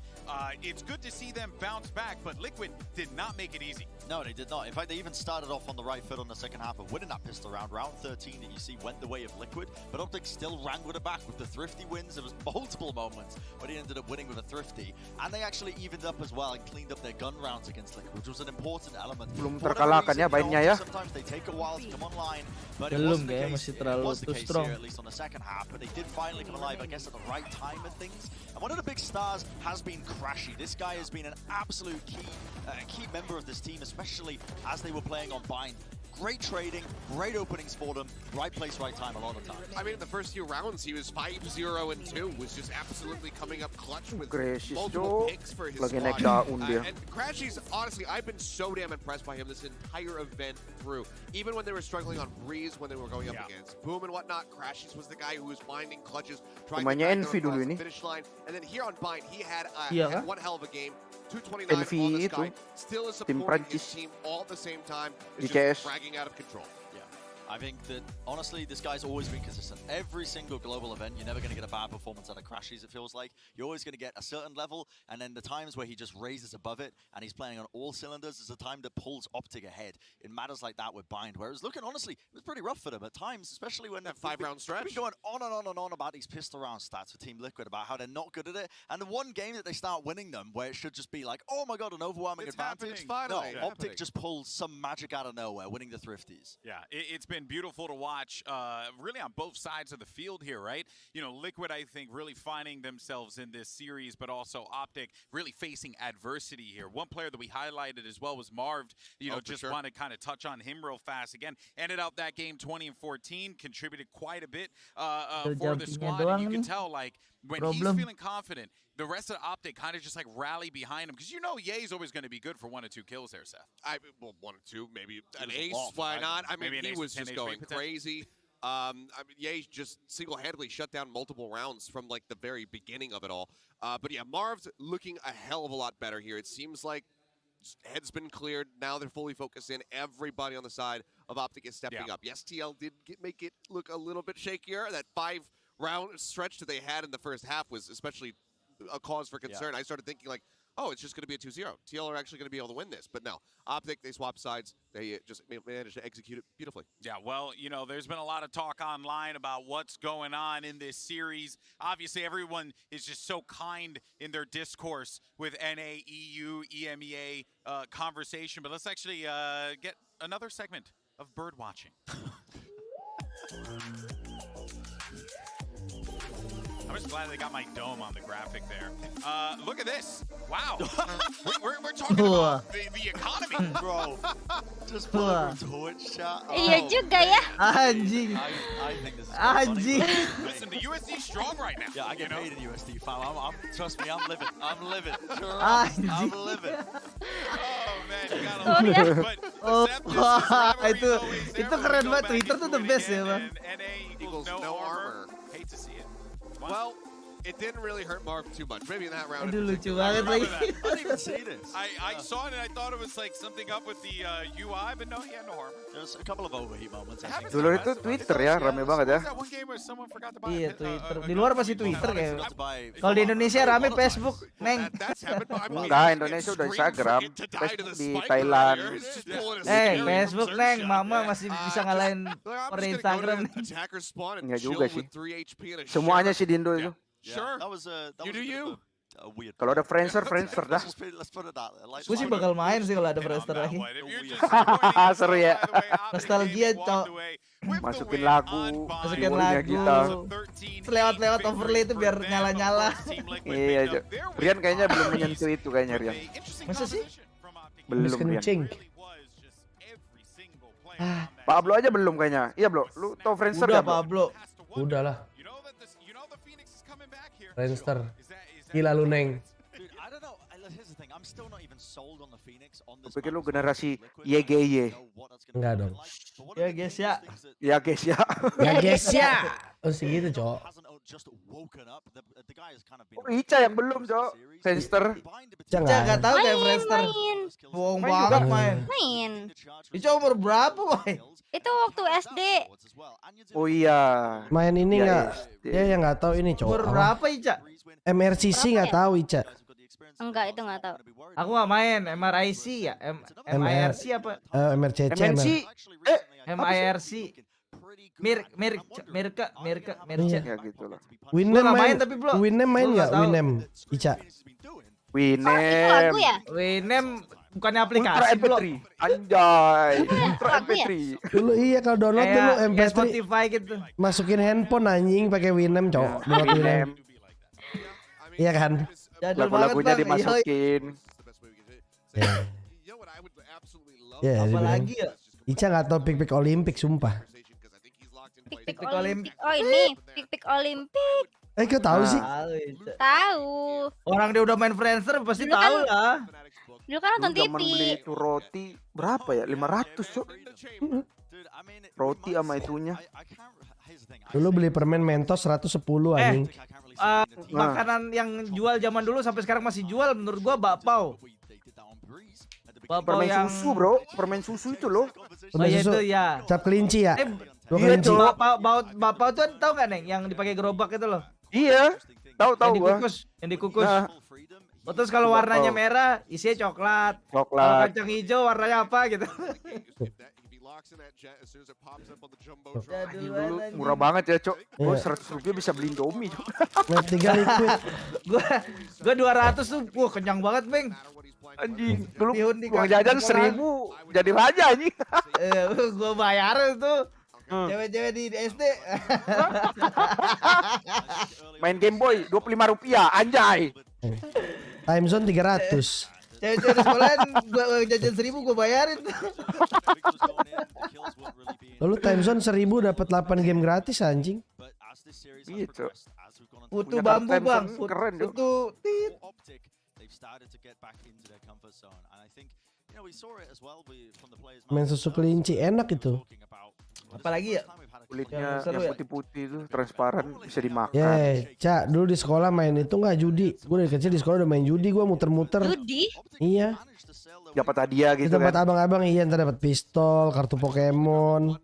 It's good to see them bounce back, but Liquid did not make it easy. No, they did not. In fact, they even started off on the right foot on the second half of winning that pistol round. Round 13 that you see went the way of Liquid, but Optic still wrangled it back with the thrifty wins. There was multiple moments where they ended up winning with a thrifty, and they actually evened up as well and cleaned up their gun rounds against Liquid, which was an important element. Belum terkalahkan ya bainnya ya. Sometimes they take a while to come online, but it belum wasn't the kayak case. masih It terlalu was the too case strong. here, at least on the second half, but they did finally come alive, I guess, at the right time and things. And one of the big stars has been Crashy. This guy has been an absolute key member of this team, especially as they were playing on Bind. Great trading, great openings for them, right place, right time a lot of times. I mean, in the first few rounds, he was 5-0 and 2, was just absolutely coming up clutch with multiple picks for his squad. And Crashy's, honestly, I've been so damn impressed by him this entire event through. Even when they were struggling on Breeze, when they were going up against Boom and whatnot, Crashy's was the guy who was finding clutches, trying to get across the finish line. And then here on Bind, he had one hell of a game. 229 on the sky, still is supporting his team all at the same time. It's just dragging out of control. Yeah, I think that honestly, this guy's always been consistent. Every single global event, you're never going to get a bad performance out of Crashies, it feels like. You're always going to get a certain level, and then the times where he just raises above it and he's playing on all cylinders is the time that pulls Optic ahead. It matters like that with Bind, whereas looking, honestly, it was pretty rough for them at times, especially when that 5-round stretch. We're going on and on and on about these pistol round stats for Team Liquid, about how they're not good at it, and the one game that they start winning them, where it should just be like, oh my god, an overwhelming advantage. No, Optic just pulls some magic out of nowhere, winning the Thrifties. Yeah, it's been beautiful to watch, really on both sides of the field here, right? You know, Liquid, I think, really finding themselves in this series, but also Optic really facing adversity here. One player that we highlighted as well was Marv. You know, just want to kind of touch on him real fast. Again, ended up that game 20-14, contributed quite a bit for the squad. And you can tell, like, when he's feeling confident, the rest of the Optic kind of just like rally behind him, because you know Ye's always going to be good for 1 or 2 kills there, Seth. Well, 1 or 2, maybe an ace. Why not? I mean, he was just going crazy. I mean, Ye just single-handedly shut down multiple rounds from like the very beginning of it all. But yeah, Marv's looking a hell of a lot better here. It seems like head's been cleared. Now they're fully focused in. Everybody on the side of Optic is stepping up. Yes, TL did make it look a little bit shakier. That 5-round stretch that they had in the first half was especially a cause for concern. I started thinking like, oh, it's just going to be a 2-0. TL are actually going to be able to win this. But no, Optic, they swap sides. They just managed to execute it beautifully. Yeah, well, you know, there's been a lot of talk online about what's going on in this series. Obviously, everyone is just so kind in their discourse with NA, EU, EMEA conversation. But let's actually get another segment of bird watching. I'm just glad they got my dome on the graphic there. Look at this. Wow. we're talking about the economy. Bro, just put over Twitch chat. Iya juga ya. Anjing. I think this is Anjing. Listen, the USD is strong right now. Yeah, I get paid in USD, fam. Trust me, I'm living. I'm living. Anjing. I'm living. Oh, man, you gotta itu keren banget. Twitter tuh the best ya, Bang. NA equals no armor. Hate to see it. Well, it didn't really hurt Marv too much. Maybe in that round. Aduh, lucu banget lagi. I didn't even see this. I saw it and I thought it was like something up with the UI, but no, he had no armor. There's a couple of overheat moments. Dulu itu Twitter ya, rame banget ya. Iya, Twitter. Di luar pasti Twitter kayak. Kalau di Indonesia rame Facebook, Neng. Enggak, Indonesia udah Instagram, Facebook di Thailand. Facebook, Neng. Mama masih bisa ngalahin per Instagram. Enggak juga sih. Semuanya sih di Indo itu. Sure. That was weird. Kalau ada Friendster dah. Let's put it out there. Gue sih bakal main sih kalau ada Friendster lagi. Seru ya. Nostalgia, cok. Masukin lagu. Kita. Lewat overlay itu biar nyala-nyala. Iya, Rian kayaknya belum menyentuh itu kayaknya Rian. Masa sih? Belum kencing. Pablo aja belum kayaknya. Iya, Bro. Lu tau Friendster Udah, gak, Bro? Pablo. Udah lah. Friendster. Gila lu, Neng. Gue pikir lu generasi YGY. Enggak dong. Ya guys ya. Ya guys ya. Ya guys ya. Oh segitu, Cok. Oh, Ica yang belum, Cok. Friendster. Ica nggak tahu kayak Friendster. Bohong banget Main. Ica umur berapa, Boy? Itu waktu SD. Oh iya. Main ini enggak. Dia yang enggak tahu ini, Cok. Umur berapa, Ica? MRCC enggak tahu, Ica. Enggak, itu enggak tahu. Aku nggak main MRIC ya. MIRC apa? MRCC. MNC. MIRC. Mirka. Ya gitu lah. Winem main tapi belum. Winem main enggak? Winem, Ica. Winem. Winem bukannya aplikasi Ultra MP3. Anjay. Ultra MP3. Dulu iya kalau download dulu MP3. Spotify gitu. Masukin handphone anjing pakai Winem, Cok. Download Winem. Iya kan? Lagu-lagunya dimasukin. Ya, apalagi ya? Ica nggak tahu pik-pik Olimpik, sumpah. Pik-pik Olimpik. Oh ini, pik-pik Olimpik. Kau tahu sih? Tahu. Orang dia udah main Friendster pasti tahu lah. Dulu kan nonton TV. Beli itu roti berapa ya? 500, Cok. Roti sama itunya. Dulu beli permen Mentos 110 anjing. Makanan yang jual zaman dulu sampai sekarang masih jual menurut gua bakpao. Permen susu, Bro. Permen susu itu loh. Permen susu. Itu ya. Cap kelinci ya? Iya, bakpao tuh tahu nggak, Neng? Yang dipakai gerobak itu loh. Iya. Tahu gua. Yang dikukus. Terus kalau warnanya merah, isinya coklat. Kalau kacang hijau warnanya apa gitu. Dulu murah banget ya, Cok. Gue 100 rupiah bisa beli Indomie, Cok. Net 3 liquid. Gua 200 tuh, wah kenyang banget, Beng. Anjing, dulu uang jajan 1000 jadi raja anjing. Gua bayar itu. Cewek-cewek di SD. Main Game Boy 25 rupiah, anjay. Time zone 300. Cewek-cewek di sekolahan gua jajan 1000 gua bayarin. Lalu time zone 1000 dapat 8 game gratis anjing. Gitu. Putu bambu, Bang. Keren, Putu tit. Main susu kelinci enak itu. Apalagi ya? Kulitnya yang putih-putih itu transparan bisa dimakan. Cak, dulu di sekolah main itu nggak judi. Gue dari kecil di sekolah udah main judi, gue muter-muter. Judi? Iya. Dapat hadiah gitu di tempat kan. abang-abang iya, ntar dapat pistol, kartu Pokemon,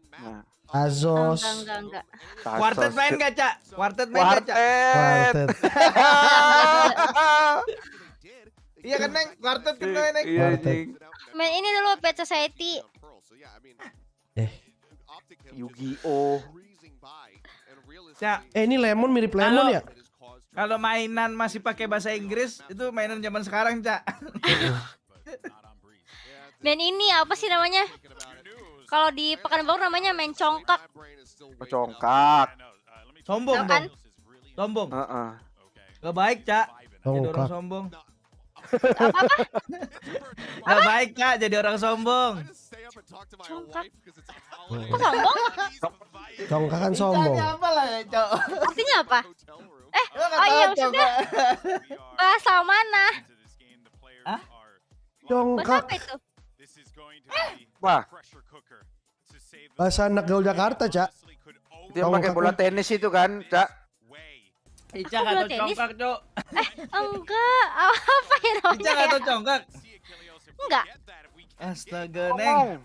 Azos. Enggak. Quartet main gak, Cak? Quartet main gak, Cak? Quartet. Iya kan, Neng? Quartet kan, Neng? Iya, Main ini dulu Pet Society. Yu-Gi-Oh. Cak. Ini lemon mirip lemon ya? Kalau mainan masih pakai bahasa Inggris, itu mainan zaman sekarang, Cak. Main ini apa sih namanya? Kalau di Pekanbaru namanya main congkak. Congkak. Sombong kan? Sombong. Gak baik, Cak. Jadi orang sombong. Gak baik, Cak, jadi orang sombong. Congkak. Kok sombong? Congkak kan sombong. Artinya apa lah ya, Cok? Artinya apa? Oh iya maksudnya bahasa mana? Hah? Congkak. Bahasa apa itu? Wah. Bahasa anak gaul Jakarta, Cak. Dia pakai bola tenis itu kan, Cak. Ica gak tau congkak, Cok. Enggak. Apa ya namanya? Ica gak tau congkak? Enggak. Astaga, Neng.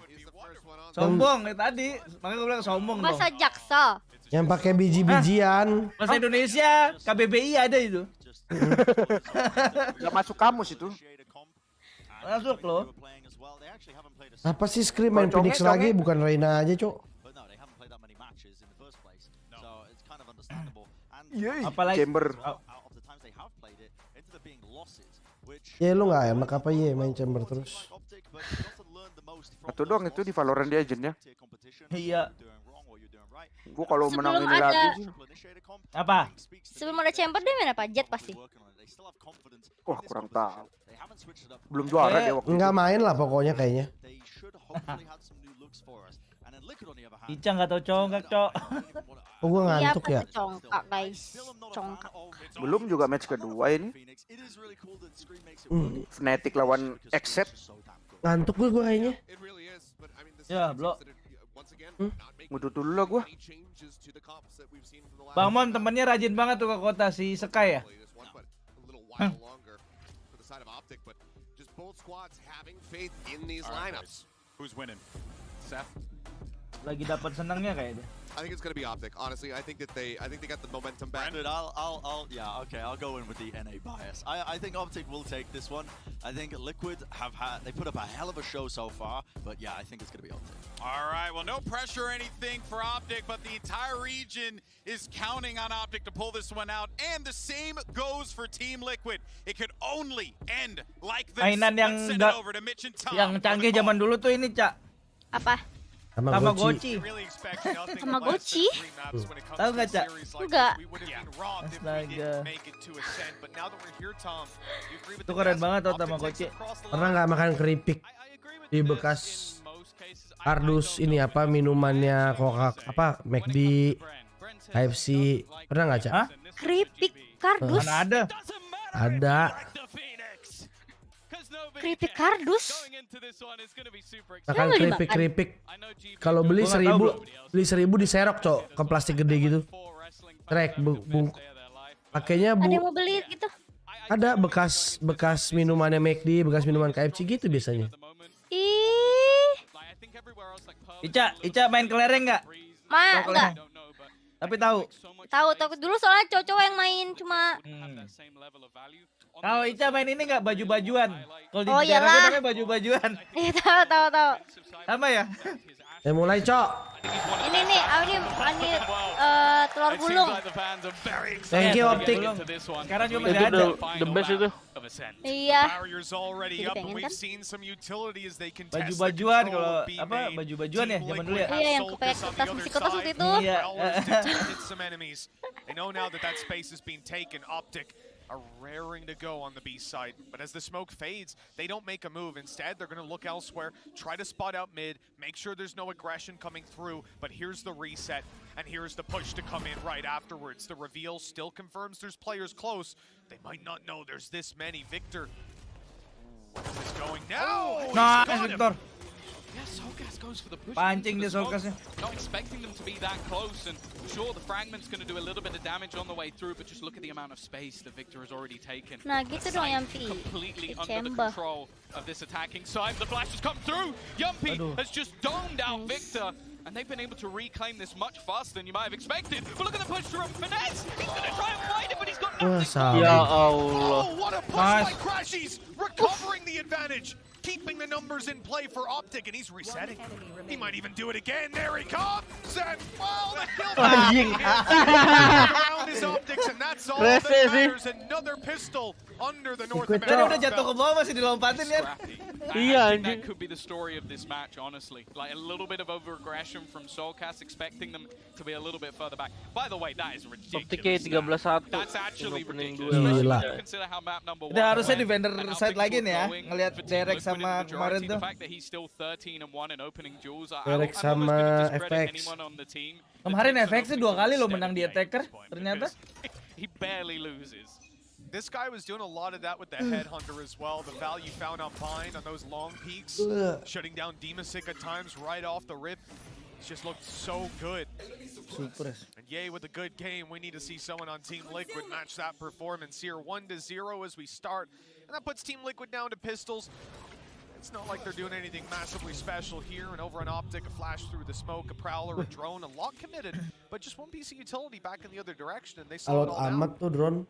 Sombong ya tadi. Makanya gue bilang sombong dong. Bahasa Jaksel. Yang pakai biji-bijian. Bahasa Indonesia, KBBI ada itu. Gak masuk kamus itu. Masuk loh. Apa sih Scream main Phoenix lagi? Bukan Reina aja, Cok. Apalagi Chamber. Ya lu gak enak apa ya main Chamber terus. Satu doang itu di Valorant dia agentnya. Iya. Gua kalau menang Sebelum ini ada- lagi sih. Apa? Sebelum ada chamber dia main apa? Jet pasti. Wah, kurang tahu. Belum juara dia waktu Nggak itu. main lah pokoknya kayaknya. Ica nggak tahu congkak, Cok. Oh gua Iya, ngantuk apa ya. tuh congkak, guys? Congkak. Belum juga match kedua ini. Fnatic lawan Xset. Ngantuk gua kayaknya. Ya, Bro. Ngudut dulu lah gua. Bang Mon temennya rajin banget tuh ke kota si Sky ya. Who's winning? Seth? Lagi dapat senangnya kayaknya. I think it's going to be Optic. Honestly, I think they got the momentum back. Brandon, I'll go in with the NA bias. I think Optic will take this one. I think Liquid they put up a hell of a show so far, but yeah, I think it's going to be Optic. All right, well, no pressure or anything for Optic, but the entire region is counting on Optic to pull this one out, and the same goes for Team Liquid. It could only end like this. Mainan yang Let's send it nggak over to Mitch and Tom. yang canggih zaman dulu tuh ini, Cak. Apa? Tamagotchi. Tamagotchi? Tahu nggak, Cak? Enggak. Astaga. Itu keren banget tuh Tamagotchi. Pernah nggak makan keripik di bekas kardus ini apa minumannya Coca apa McD, KFC, pernah nggak Cak? Keripik kardus? Mana ada? Ada. Keripik kardus? Makan keripik kalau beli 1.000 diserok Cok ke plastik gede gitu. Trek pakainya Ada yang mau beli gitu? ada bekas minumannya McD, bekas minuman KFC gitu biasanya. Ih, Ica main kelereng nggak? enggak. Tapi tahu. Tahu dulu soalnya cowok-cowok yang main cuma. Kalau Ica main ini nggak baju-bajuan? Kalau di Oh, daerah iyalah. gue namanya baju-bajuan. Iya, tahu. Sama ya? Mulai Cok. Ini nih, ini telur gulung. Thank you Optik. Sekarang juga masih ada. The best itu. Iya. Baju-bajuan kalau apa baju-bajuan ya zaman dulu ya. Iya, yang pakai kertas waktu itu. Iya. They know now that space is being taken. Optic are raring to go on the B side, but as the smoke fades, they don't make a move. Instead, they're going to look elsewhere, try to spot out mid, make sure there's no aggression coming through, but here's the reset, and here's the push to come in right afterwards. The reveal still confirms there's players close. They might not know there's this many. Victor, where is this going now? Nah, He's got him. Victor. Yeah, Solkas goes for the push. Pancing dia Solkasnya. Not expecting them to be that close, and sure, the fragment's going to do a little bit of damage on the way through, but just look at the amount of space that Victor has already taken. Nah, gitu dong Yampi. Completely under the control of this attacking side. The flash has come through. Yumpy has just domed out Victor, and they've been able to reclaim this much faster than you might have expected. But look at the push from Finesse. He's going to try and fight it, but he's got nothing. Ya Allah. Oh, what a push by Crashies, recovering the advantage. Keeping the numbers in play for Optic, and he's resetting. He might even do it again. There he comes, and well, the kill round is Optics, and that's all that matters. Another pistol under the North American udah jatuh ke bawah masih dilompatin ya. I think that could be the story of this match, honestly. Like a little bit of over-aggression from Soulcast, expecting them to be a little bit further back. By the way, that is ridiculous. 13-1. That's actually ridiculous. Gila. Especially when you consider how map number 1 Udah harusnya di vendor and how side things lagi were nih ya, going ngelihat for Team Derek Liquid in sama the kemarin majority. tuh. The fact that he's still 13-1 and opening duels, Derek I'm sama almost going to discredit FX. anyone on the team. Kemarin FX 2 kali lo menang di attacker ternyata. He barely loses. This guy was doing a lot of that with the Headhunter as well. The value found on Pine on those long peaks. Shutting down Demasic at times right off the rip. It's just looked so good. Super. And yay, with a good game, we need to see someone on Team Liquid match that performance here. 1-0 as we start. And that puts Team Liquid down to pistols. It's not like they're doing anything massively special here. And over an Optic, a flash through the smoke, a Prowler, a drone, a lot committed. But just one piece of utility back in the other direction, and they slowed it Alot all down. amat tuh drone.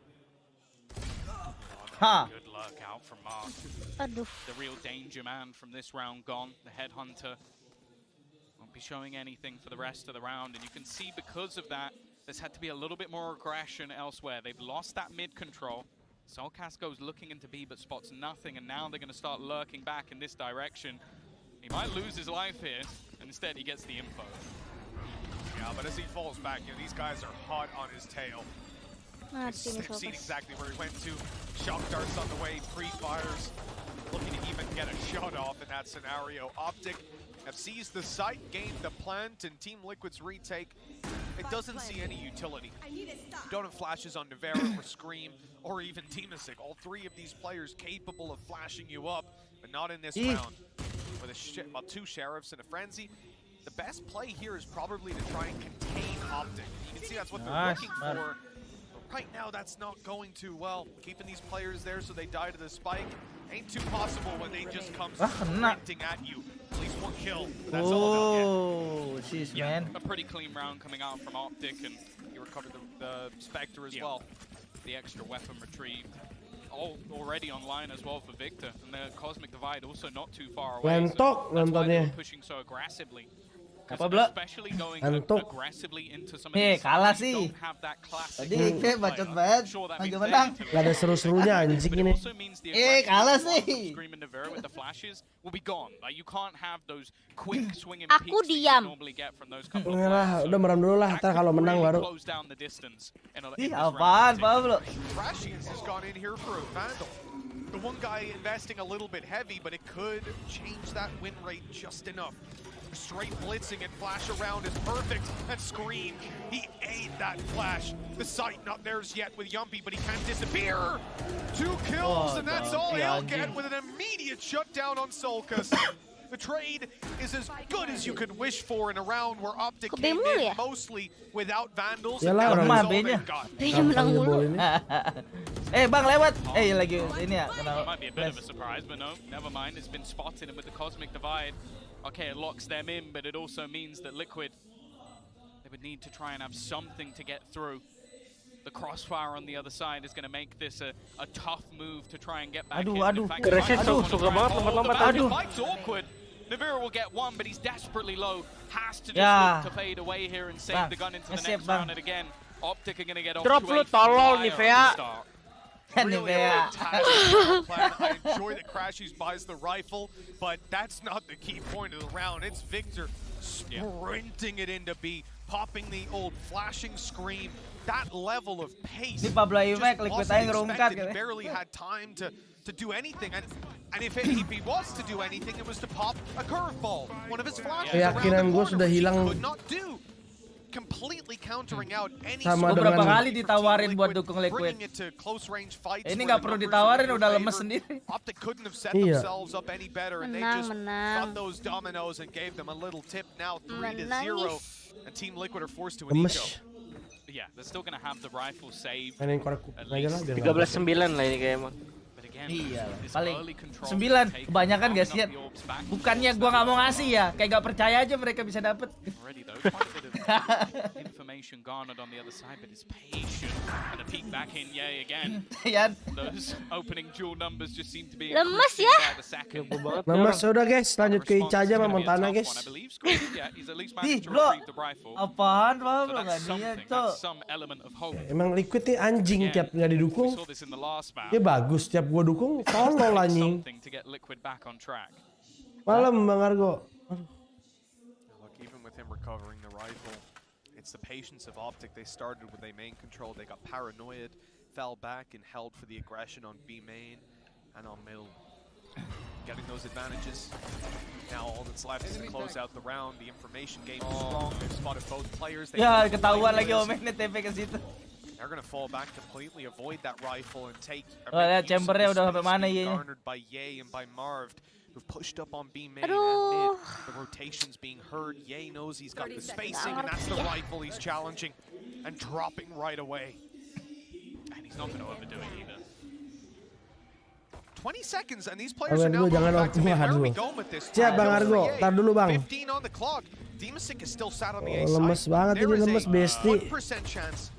Good luck out from Mark. Aduh. The real danger man from this round gone. The Headhunter won't be showing anything for the rest of the round. And you can see because of that, there's had to be a little bit more aggression elsewhere. They've lost that mid control. Soulcast goes looking into B but spots nothing. And now they're going to start lurking back in this direction. He might lose his life here. And instead he gets the info. Yeah, but as he falls back, you know, these guys are hot on his tail. They've seen exactly where he went to. Shock darts on the way, pre-fires, looking to even get a shot off in that scenario. Optic have seized the site, gained the plant, and Team Liquid's retake, it doesn't see any utility. You don't have flashes on Nevera or Scream or even Demasic. All three of these players capable of flashing you up, but not in this round. With two Sheriffs and a Frenzy, the best play here is probably to try and contain Optic. You can see that's what they're looking for. But right now, that's not going too well. Keeping these players there so they die to the spike ain't too possible when they just come sprinting at you. At least one kill. That's all they'll get. Jeez, man. A pretty clean round coming out from Optic, and he recovered the Spectre as well. The extra weapon retrieved. Already online as well for Victor, and the Cosmic Divide also not too far away. Ngantuk nontonnya. Pushing so aggressively. Apa belum? Especially going Ngantuk. aggressively into some of these kalah sih. Tadi kayak bacot banget. Maju menang. Gak ada seru-serunya anjing ini. Kalah sih. Scream and Nevera with the flashes will be gone. Like you can't have those quick swinging Aku peaks that you diam. normally get from those couple of Lah, udah meram dulu lah, ntar kalau menang baru. close down the distance in Ih, apaan, Pablo? Crashies has gone in here for a Vandal. The one guy investing a little bit heavy, but it could change that win rate just enough. Straight blitzing and flash around is perfect. And Scream, he ate that flash. The sight not theirs yet with Yumpy, but he can't disappear. 2 kills, and that's all he'll get with an immediate shutdown on Solkas. The trade is as good as you could wish for in a round where Optic came in mostly without Vandals. And that was all they've got. Bang lewat. Lagi ini ya. Might be a bit of a surprise, but no, never mind. It's been spotted, and with the Cosmic Divide, okay, it locks them in, but it also means that Liquid, they would need to try and have something to get through. The crossfire on the other side is going to make this a tough move to try and get back in. Suka banget lompat-lompat. Fight's awkward. Nevera will get one, but he's desperately low. Has to just look to fade away here and save the gun into the next round. And again, Optic are going to get off Drop to lu a tolol nih, fire Vea. Really a fantastic plan. I enjoy that Crashies buys the rifle, but that's not the key point of the round. It's Victor sprinting it into B, popping the old flashing Scream. That level of pace just wasn't expected. He barely had time to do anything. And if he was to do anything, it was to pop a curveball. One of his flashes around the corner, he could not do. Completely countering out any beberapa kali ditawarin buat dukung Liquid. Ini nggak perlu ditawarin, udah lemes sendiri. Optic couldn't have set themselves up any better, and they just got those dominoes and gave them a little tip. Now 3-0, and Team Liquid are forced to an eco. Yeah, they're still gonna have the rifle saved. 13-9 lah ini kayaknya. Iya, paling 9 kebanyakan guys ya. Bukannya gua nggak mau ngasih ya, kayak nggak percaya aja mereka bisa dapet. Information garnered on the other side, but it's patient and a peek back in Yay again. Those opening dual numbers just seem to be lemes ya. Lemes udah guys, lanjut ke Ica aja sama Montana guys. Bro, apaan Pablo nggak dia tuh? Emang Liquid nih anjing, tiap nggak didukung dia bagus, tiap gua dukung tolol anjing. Malam Bang Argo. Look, even with him recovering the rifle, it's the patience of Optic. They started with a main control, they got paranoid, fell back and held for the aggression on B main and on middle. Getting those advantages. Now all that's left is to close out the round. The information game is strong. They've spotted both players. Ya, ketahuan lagi omennya TP ke situ. They're going to fall back completely, avoid that rifle and take chambernya udah sampai mana ya? garnered by Ye and by Marv, who've pushed up on B main and mid. The rotation's being heard. Ye knows he's got the spacing, and that's the rifle he's challenging and dropping right away. And he's not going to overdo it either. 20 seconds, and these players are now going back to mid. Where are we going with this? Siap Bang Argo, tar dulu Bang. 15 on the clock. Demasic is still sat on the A lemes side. banget ini, lemes besti. 1% chance.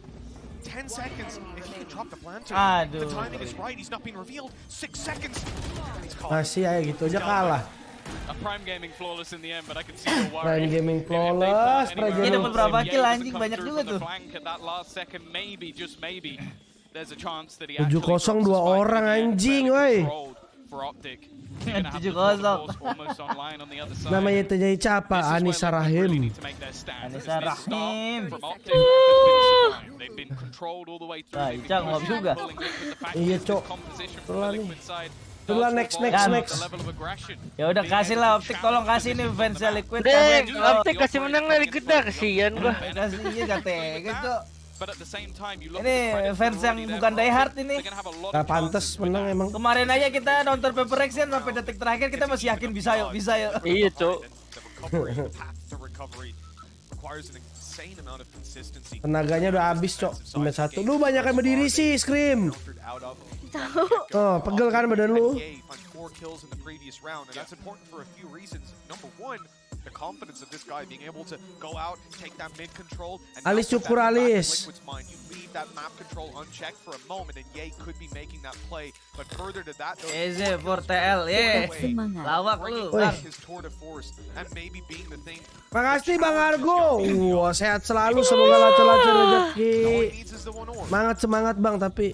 10 seconds. If he can drop the planter, the timing is right. He's not being revealed. 6 seconds. Masih aja gitu aja kalah. A Prime Gaming flawless in the end, but I can see your worry. Prime Gaming flawless. Ini dapat berapa kill anjing, banyak juga tuh. At that last second, maybe, just maybe, there's a chance that he 7-0 2 orang anjing, woi. for Optic. They're gonna have the force almost online on the other side. Namanya itu jadi siapa? Anissa Rahim. Anissa Rahim. From Optic have been they've been controlled all the way through. Nah, Icang ngap juga. Iya, Cok. Itulah nih. Itulah next. Ya udah kasih lah Optic, tolong kasih nih fansnya Liquid. Optic kasih menang lah Liquid dah, kasihan gua. Kasih iya katanya, Cok. Ini fans yang bukan diehard ini. Gak pantas menang emang. Kemarin aja kita nonton Paper Action sampai detik terakhir kita masih yakin bisa yuk. Iya, Cok. Tenaganya udah habis, Cok. Sampai 1. Lu banyak kan berdiri sih, Scream. Oh, pegel kan badan lu. The confidence of this guy being able to go out, take that mid control, and Alis cukur Alis. you leave that map control unchecked for a moment, and Ye could be making that play. But further to that, though, Eze for TL, lawak lu. His tour de force and maybe being the thing. Makasih Bang Argo. Wah, sehat selalu, semoga lancar-lancar rezeki. Semangat Bang, tapi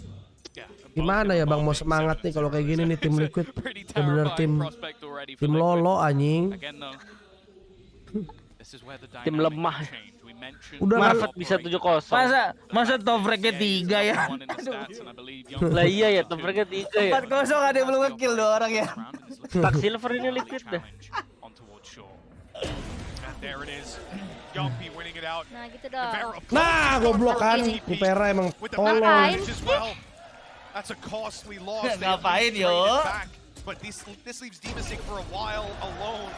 gimana ya Bang mau semangat nih kalau kayak gini nih tim Liquid. Bener tim lolo anjing. Tim lemah. Udah Marvet bisa 7-0. Masa top rank-nya 3 ya? Lah iya ya, top rank-nya 3 ya. 4-0 ada yang belum nge-kill 2 orang ya. Tak silver ini Liquid dah. Nah gitu dong. Nah, goblok kan. Kupera emang tolong. That's a costly loss. Ngapain yo? But this leaves Demasig for a while alone.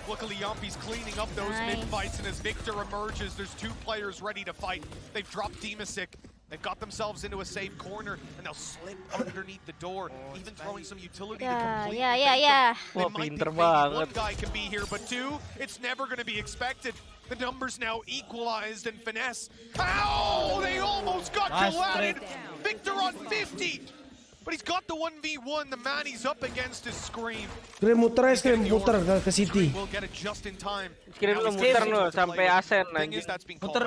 Luckily, Yampi's cleaning up those mid-fights, and as Victor emerges, there's 2 players ready to fight. They've dropped Demasig. They've got themselves into a safe corner, and they'll slip underneath the door, even throwing some utility to complete the Wah, pinter banget. one guy can be here, but 2, it's never going to be expected. The numbers now equalized, and Finesse. Ow! They almost got collided. Victor on 50. But he's got the 1v1, the man he's up against is Scream. Scream muter ke City. Scream lu muter lu sampai Asen anjing.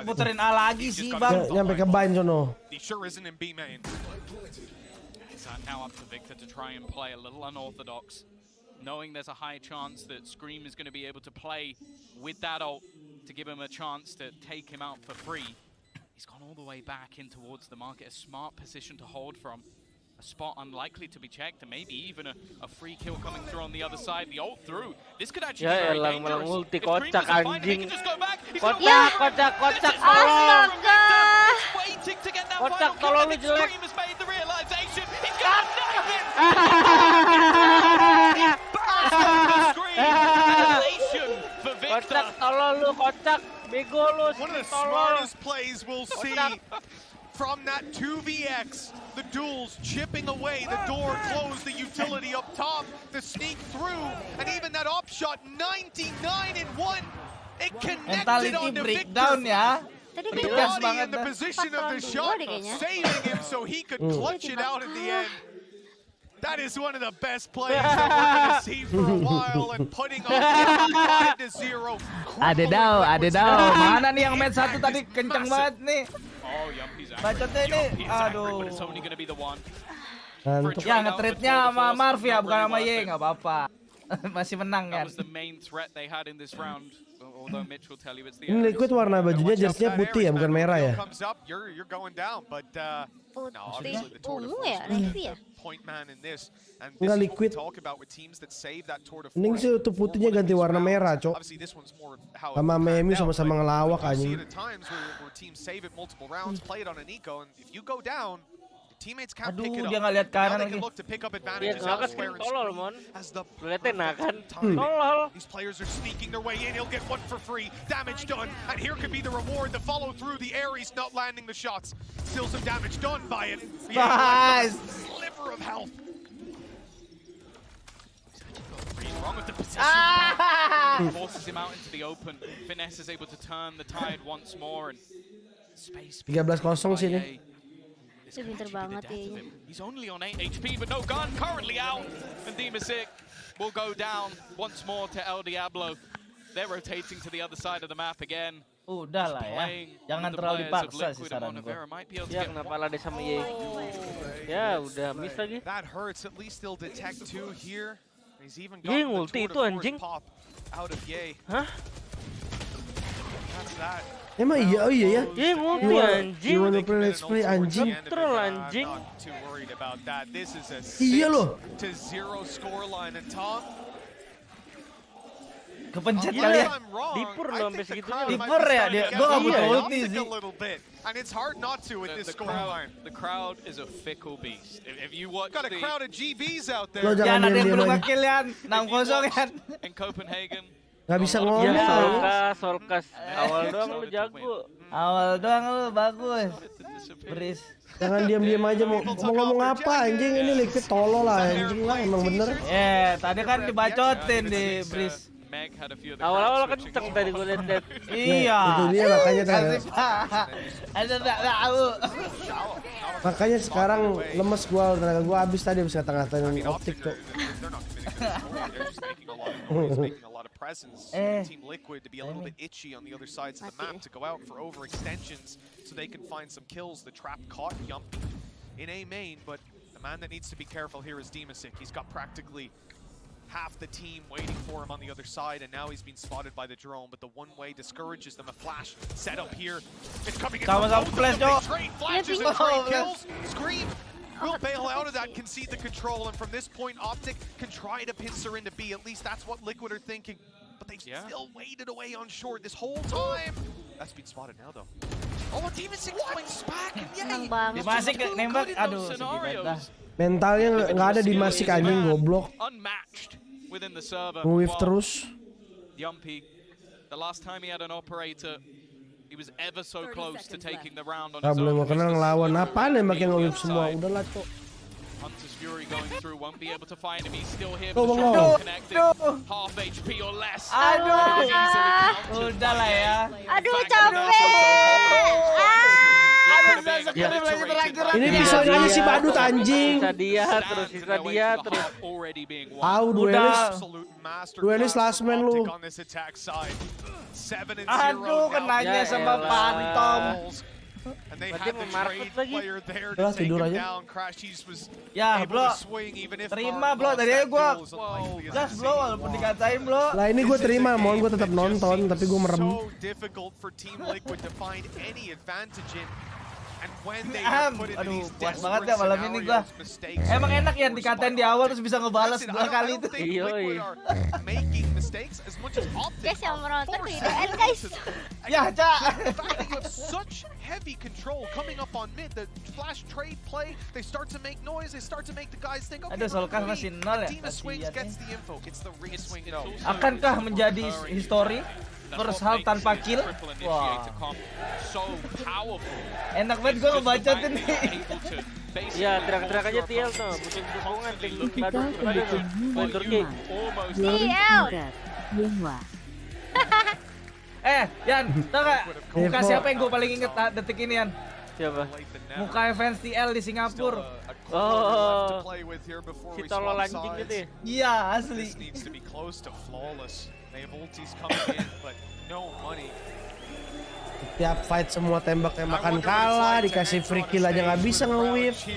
Muterin A lagi sih Bang. Nyampe ke Bind sono. He sure isn't in B main. It's now up to Victor to try and play a little unorthodox, knowing there's a high chance that Scream is going to be able to play with that ult to give him a chance to take him out for free. He's gone all the way back in towards the market, a smart position to hold from. A spot unlikely to be checked, and maybe even a free kill coming through on the other side. The ult through. This could actually be very dangerous. Multi kocak anjing. Kocak. Kocak tolong lu jelek. Kocak tolong lu, kocak. Bego lu, one of the smartest plays we'll see from that 2vx. The duels chipping away, the door closed, the utility up top, the sneak through, and even that op shot 99 in 1. It connected on the Victor. Ya. The body in the position of the shot, saving him so he could clutch it out at the end. That is one of the best plays that we're going to see for a while, and putting up 5-0. Ada daw. Mana nih yang match 1 tadi kencang banget nih. Bacotnya ini, aduh. Ya nge-trade-nya sama Marv ya, bukan sama Ye, nggak apa-apa. Masih menang kan. Ini Liquid warna bajunya jersey-nya putih ya, bukan merah ya. Ungu ya, navy ya. Enggak Liquid. Mending sih untuk putihnya ganti warna merah, Cok. Sama Memi sama-sama ngelawak anjing. Aduh, dia nggak lihat kanan lagi. Dia nggak kan tolol, Mon. Lihatin kan. Tolol. These players are sneaking their way in. He'll get 1 for free. Damage done. And here could be the reward. The follow through. The Ares not landing the shots. Still some damage done by it. Nice. Sliver of health. Wrong with the position. Forces him out into the open. Finesse is able to turn the tide once more, and space. 13-0 sini. Itu pinter banget ya. He's only on 8 HP, but no gun currently out. And Demasig will go down once more to El Diablo. They're rotating to the other side of the map again. Udah lah ya. Jangan terlalu dipaksa sih saran gue. Ya kenapa lah sama Ye. Ya udah miss lagi. That hurts. At least they'll detect two here. He's even got Ye the ngulti tour itu de force anjing. pop out of Ye. Hah? That's that. Emang iya, oh iya ya. Ye ngulti anjing. You wanna play let's play anjing. Troll anjing. Not too worried about that. This is a Iya loh. 6-0 scoreline, and Tom, Kepencet Gila. kali ya. Dipur loh sampai segitunya. Dipur ya dia. Gue gak butuh ulti sih. and it's hard not to with this scoreline. The crowd is a fickle beast. If you watch Got a crowd of GBs out Lo there. jangan Jangan ada yang diam-diam belum aja. nge-kill Yan. 6-0 Yan. in Copenhagen, Gak bisa Ya ngomong. Solkas. Awal doang lu jago. Awal doang lu bagus. Beris. Jangan diam-diam aja mau ngomong apa anjing, ini Liquid tolol lah anjing lah emang bener. Tadi kan dibacotin di Bris. Meg had a few of the Awal-awal crowd kenceng switching tadi gue liat liat. Iya. Itu dia makanya tadi. Ada tak tahu. Makanya sekarang lemes gua, tenaga gua habis tadi habis ngatain optik tuh. Making a lot of presence. Team Liquid to be a little bit itchy on the other sides of the map to go out for overextensions so they can find some kills. The trap caught Yumpy in A main, but the man that needs to be careful here is Demasik. He's got practically half the team waiting for him on the other side, and now he's been spotted by the drone, but the one-way discourages them. A flash set up here. It's coming in. Sama-sama flash, Dok. Trade flashes and trade kills. Scream will bail out of that, concede the control, and from this point, Optic can try to pincer into B. At least that's what Liquid are thinking. But they've still waited away on short this whole time. That's been spotted now, though. Oh, Demasik going back, and Seneng banget. Dimasik nembak. Aduh, sedih dah. Mentalnya nggak ada di Masik anjing goblok. unmatched within the server. Nge-whiff terus. Yumpy, the last time he had an operator, he was ever so close to taking the round on Gak his boleh own. mau kenal ngelawan. Apaan nembak yang nge-whiff semua? Udahlah cok. Hunter's Fury going through, won't be able to find him. He's still here, Oh, but the bangong. shot is connected. Half HP or less. Aduh. Udah lah ya. Aduh capek. Ini episodenya si badut anjing. Sisa dia terus. Tahu duelis last man lu. Aduh, kenanya sama Phantom. Berarti memarket lagi. Udah tidur aja. Ya, Blo. Terima, Blo. Tadi aja gua gas, Blo, walaupun dikatain, Blo. Lah ini gue terima, mohon gue tetap nonton, tapi gue merem. Aduh, puas banget ya malam ini gua. Emang enak ya dikatain di awal terus bisa ngebalas 2 kali itu. Guys yang menonton videoan guys. Ya, Cak. Such heavy control coming up on mid. The flash trade play, they start to make noise, they start to make the guys think, okay, Aduh, Solkas masih 0 ya. gets the info. It's the re-swing. Akankah menjadi histori? First half tanpa kill? Wah. Enak banget gue ngebacotin nih. Ya teriak-teriak aja TL tuh. Butuh dukungan tim badut Turki. TL. Yan, tau gak muka siapa yang gue paling inget detik ini, Yan? Siapa? Muka fans TL di Singapura. Oh, si tolol anjing gitu ya? Iya, asli. Tiap fight semua tembak-tembakan kalah, dikasih free kill aja nggak bisa nge-whiff.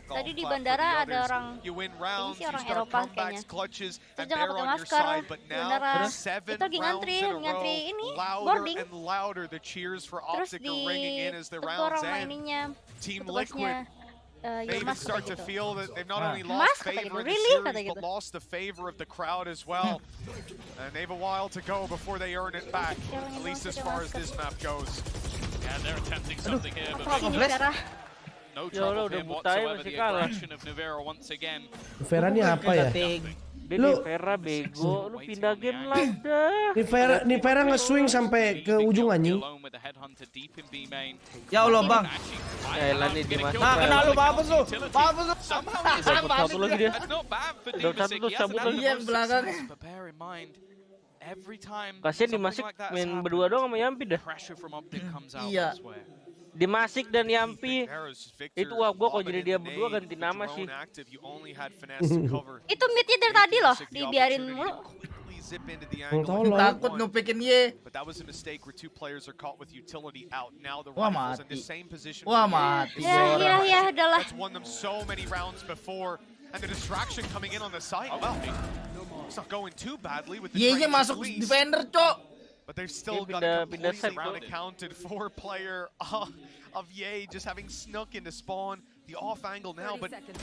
Tadi di bandara ada orang, ini sih orang Eropa kayaknya. Terus dia nggak pakai masker di bandara. Itu lagi ngantri ini boarding. Terus ditegur sama ininya, petugasnya. They even start to feel that they've not only Mas, lost favor in the really? series, but lost the favor of the crowd as well. And they have a while to go before they earn it back, at least as far as this map goes. Yeah, they're attempting something here, but no Ya Allah, trouble udah him buta ya, whatsoever. masih The kalah. aggression of Nivera once again. Vera ini apa ya? Dia di Vera bego, lu pindah game lah dah. Ini Vera nge-swing sampai ke ujung anjing. Ya Allah, Bang. Elah nih di mana? Nah, kena lu, mampus lu. Mampus lu. Satu lagi dia. Udah satu terus cabut lagi. Iya, belakang. Kasian dimasik main berdua doang sama Yampi dah. Iya. Dimasik dan Yampi. Itu wah gua kalau jadi dia berdua ganti nama sih. Itu midnya dari tadi loh, dibiarin mulu. zip into the angle. Takut nupekin ye. But that was a mistake where two players are caught with utility out. Now the rifles in the same position. Wah, mati. That's won them so many rounds before. And the distraction coming in on the side. Well, it's not going too badly with the Ye-nya masuk defender, Cok. But they've still got a completely unaccounted for player of Ye just having snuck into spawn. The off angle now, but unexpected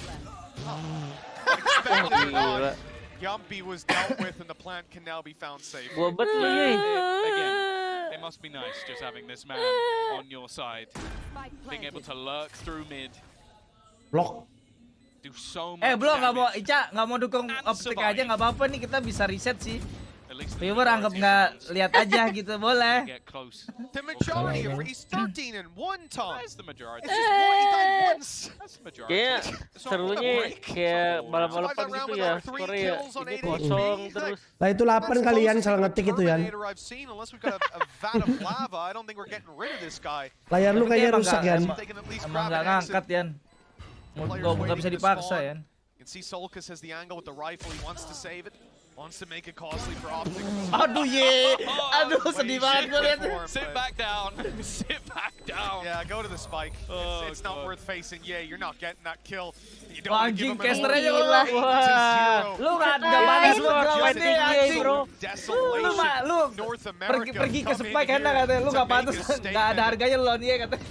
or not, Yumpy was dealt with and the plant can now be found safe. Again, it must be nice just having this man on your side. Being able to lurk through mid. Blok. Do so much Blok nggak mau, damage. Ica nggak mau dukung optik aja nggak apa-apa nih, kita bisa reset sih. Viewer anggap nggak lihat aja gitu, boleh. The majority of he's 13 and 1 time. That's the majority. It's just what he done once. Kayak serunya kayak balap-balapan gitu ya, Korea. Ini kosong terus. Lah itu 8 kalian salah ngetik itu Yan. Layar lu kayaknya rusak Yan. Emang nggak ngangkat Yan. Nggak bisa dipaksa Yan. You can see Solkas has the angle with the rifle. He wants to save it. Wants to make it costly for optics. Aduh ye, aduh sedih banget gue lihat. Sit back down, sit back down. Yeah, go to the spike. It's not worth facing. Yeah, you're not getting that kill. You don't want to give him casternya gila. Lu nggak balas lu grawadnya anjing. Lu pergi ke spike kan katanya. Lu nggak pantas, nggak ada harganya lu lawan ye katanya.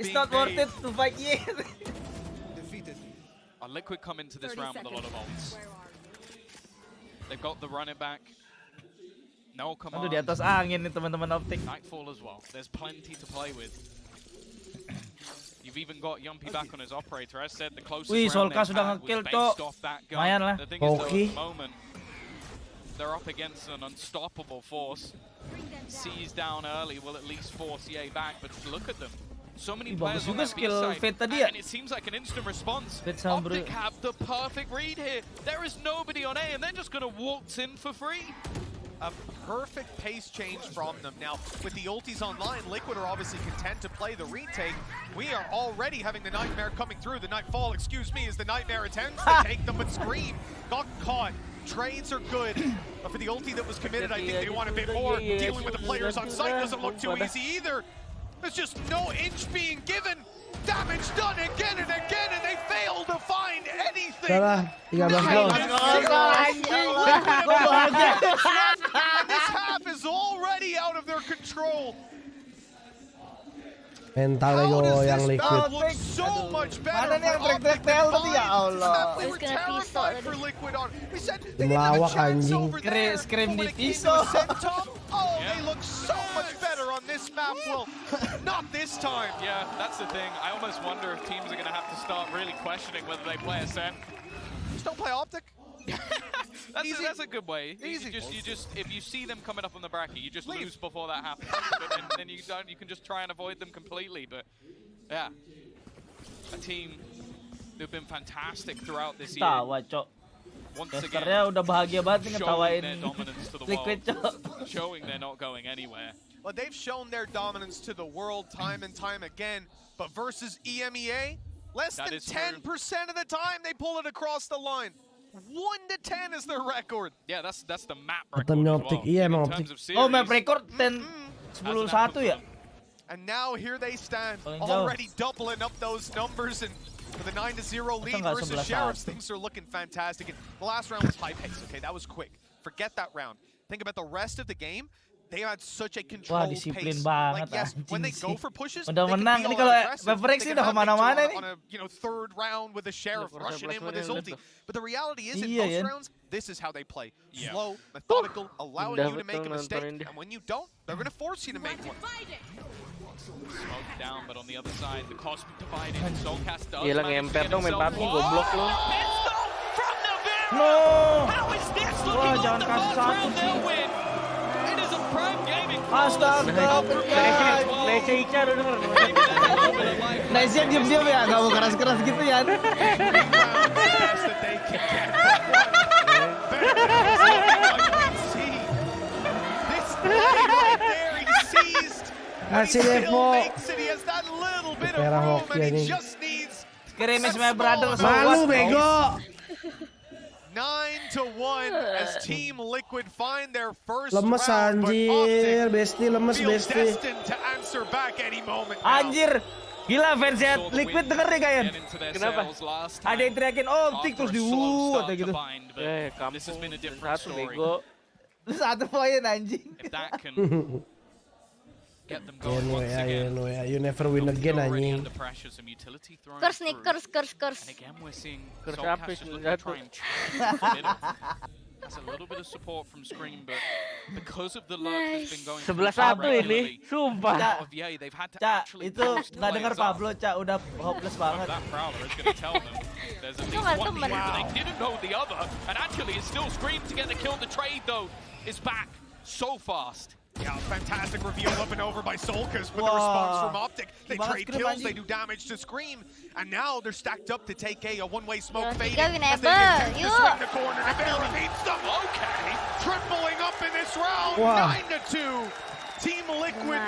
It's not worth it to fight ye. Liquid come into this round with a lot of ults. They've got the run it back. No command. Aduh di atas angin nih teman-teman optik. Nightfall as well. There's plenty to play with. You've even got Yumpy back on his operator. As said, the closest Wih, round Solka they sudah had nge-kill was Cok. based off that gun. Lumayan lah. The thing is, though, at the moment, they're up against an unstoppable force. Seize down early will at least force EA back, but look at them. So many players on that B side, and it seems like an instant response. Optic have the perfect read here. There is nobody on A, and they're just going to waltz in for free. A perfect pace change from them. Now, with the ultis online, Liquid are obviously content to play the retake. We are already having the Nightmare coming through. The Nightfall, excuse me, as the Nightmare attempts to take them, but Scream got caught. Trades are good, but for the ulti that was committed, I think they want a bit more. Dealing with the players on site doesn't look too easy either. There's just no inch being given. Damage done again and again, and they fail to find anything. And this half is already out of their control. Mentalnya goyang Liquid. So much better. Mana nih yang teriak-teriak tel tadi ya Allah. Melawak anjing. Scream di pisau. Oh, they look so much better on this map. Well, not this time. Yeah, that's the thing. I almost wonder if teams are going to have to start really questioning whether they play Ascent. Just don't play Optic. That's a good way. Easy. You just if you see them coming up on the bracket, you just lose before that happens. But then you can just try and avoid them completely. But yeah, a team who've been fantastic throughout this year. Tawa, Cok. Once again, udah bahagia banget ngetawain Liquid, showing they're not going anywhere. Well, they've shown their dominance to the world time and time again, but versus EMEA, less than 10% of the time they pull it across the line. 1 to 10 is their record. Yeah, that's the map record. Optik, iya emang Optik. Oh, map record 10-11 ya. And now here they stand, already doubling up those numbers, and with a 9-0 lead versus Sheriffs, things are looking fantastic. And the last round was high pace. Okay, that was quick. Forget that round. Think about the rest of the game. They had such a controlled pace. Like, yes, when they go for pushes, they can be ini kalau Mavericks udah kemana-mana nih. On a third round with a Sheriff rushing in with his ulti. But the reality is, in most rounds, this is how they play. Slow, methodical, allowing you to make a mistake. And when you don't, they're going to force you to make one. Smoke down, but on the other side, the Cosmic divided. Soulcast does. Gila ngemper dong main PUBG, goblok lu. No. How is this Wah, jangan kasih satu sih. Astaga, Razer Ica udah denger. Razer diam-diam ya, nggak mau keras-keras gitu ya. Kasih Devo. Merah hoki ini. Skirmish my brother. Malu bego. 9-1 as Team Liquid find their first Lemes round, but anjir, Optic Besti lemes feel Besti. destined to answer back any moment now. Anjir, gila fansnya Liquid denger nih kalian. Kenapa? Ada yang teriakin Optik terus atau gitu. Kampung satu bego. Satu poin anjing. You never win again anjing. Curse nih, curse. Curse apa sih? That's a little bit of support from Scream, but because of the luck that's been going 11-1 ini, sumpah. They've had to Cak, actually itu nggak dengar Pablo, Cak, udah hopeless banget. That Prowler is going to tell them there's at least one here, but they didn't know the other, and actually it's still Scream to get the kill. The trade, though, is back so fast. Yeah, fantastic reveal up and over by Solkas with the response from Optic. They trade kills, they do damage to Scream, and now they're stacked up to take a one-way smoke fading as they attempt to swing the corner. Nevera beats them. Okay, tripling up in this round, 9-2. Team Liquid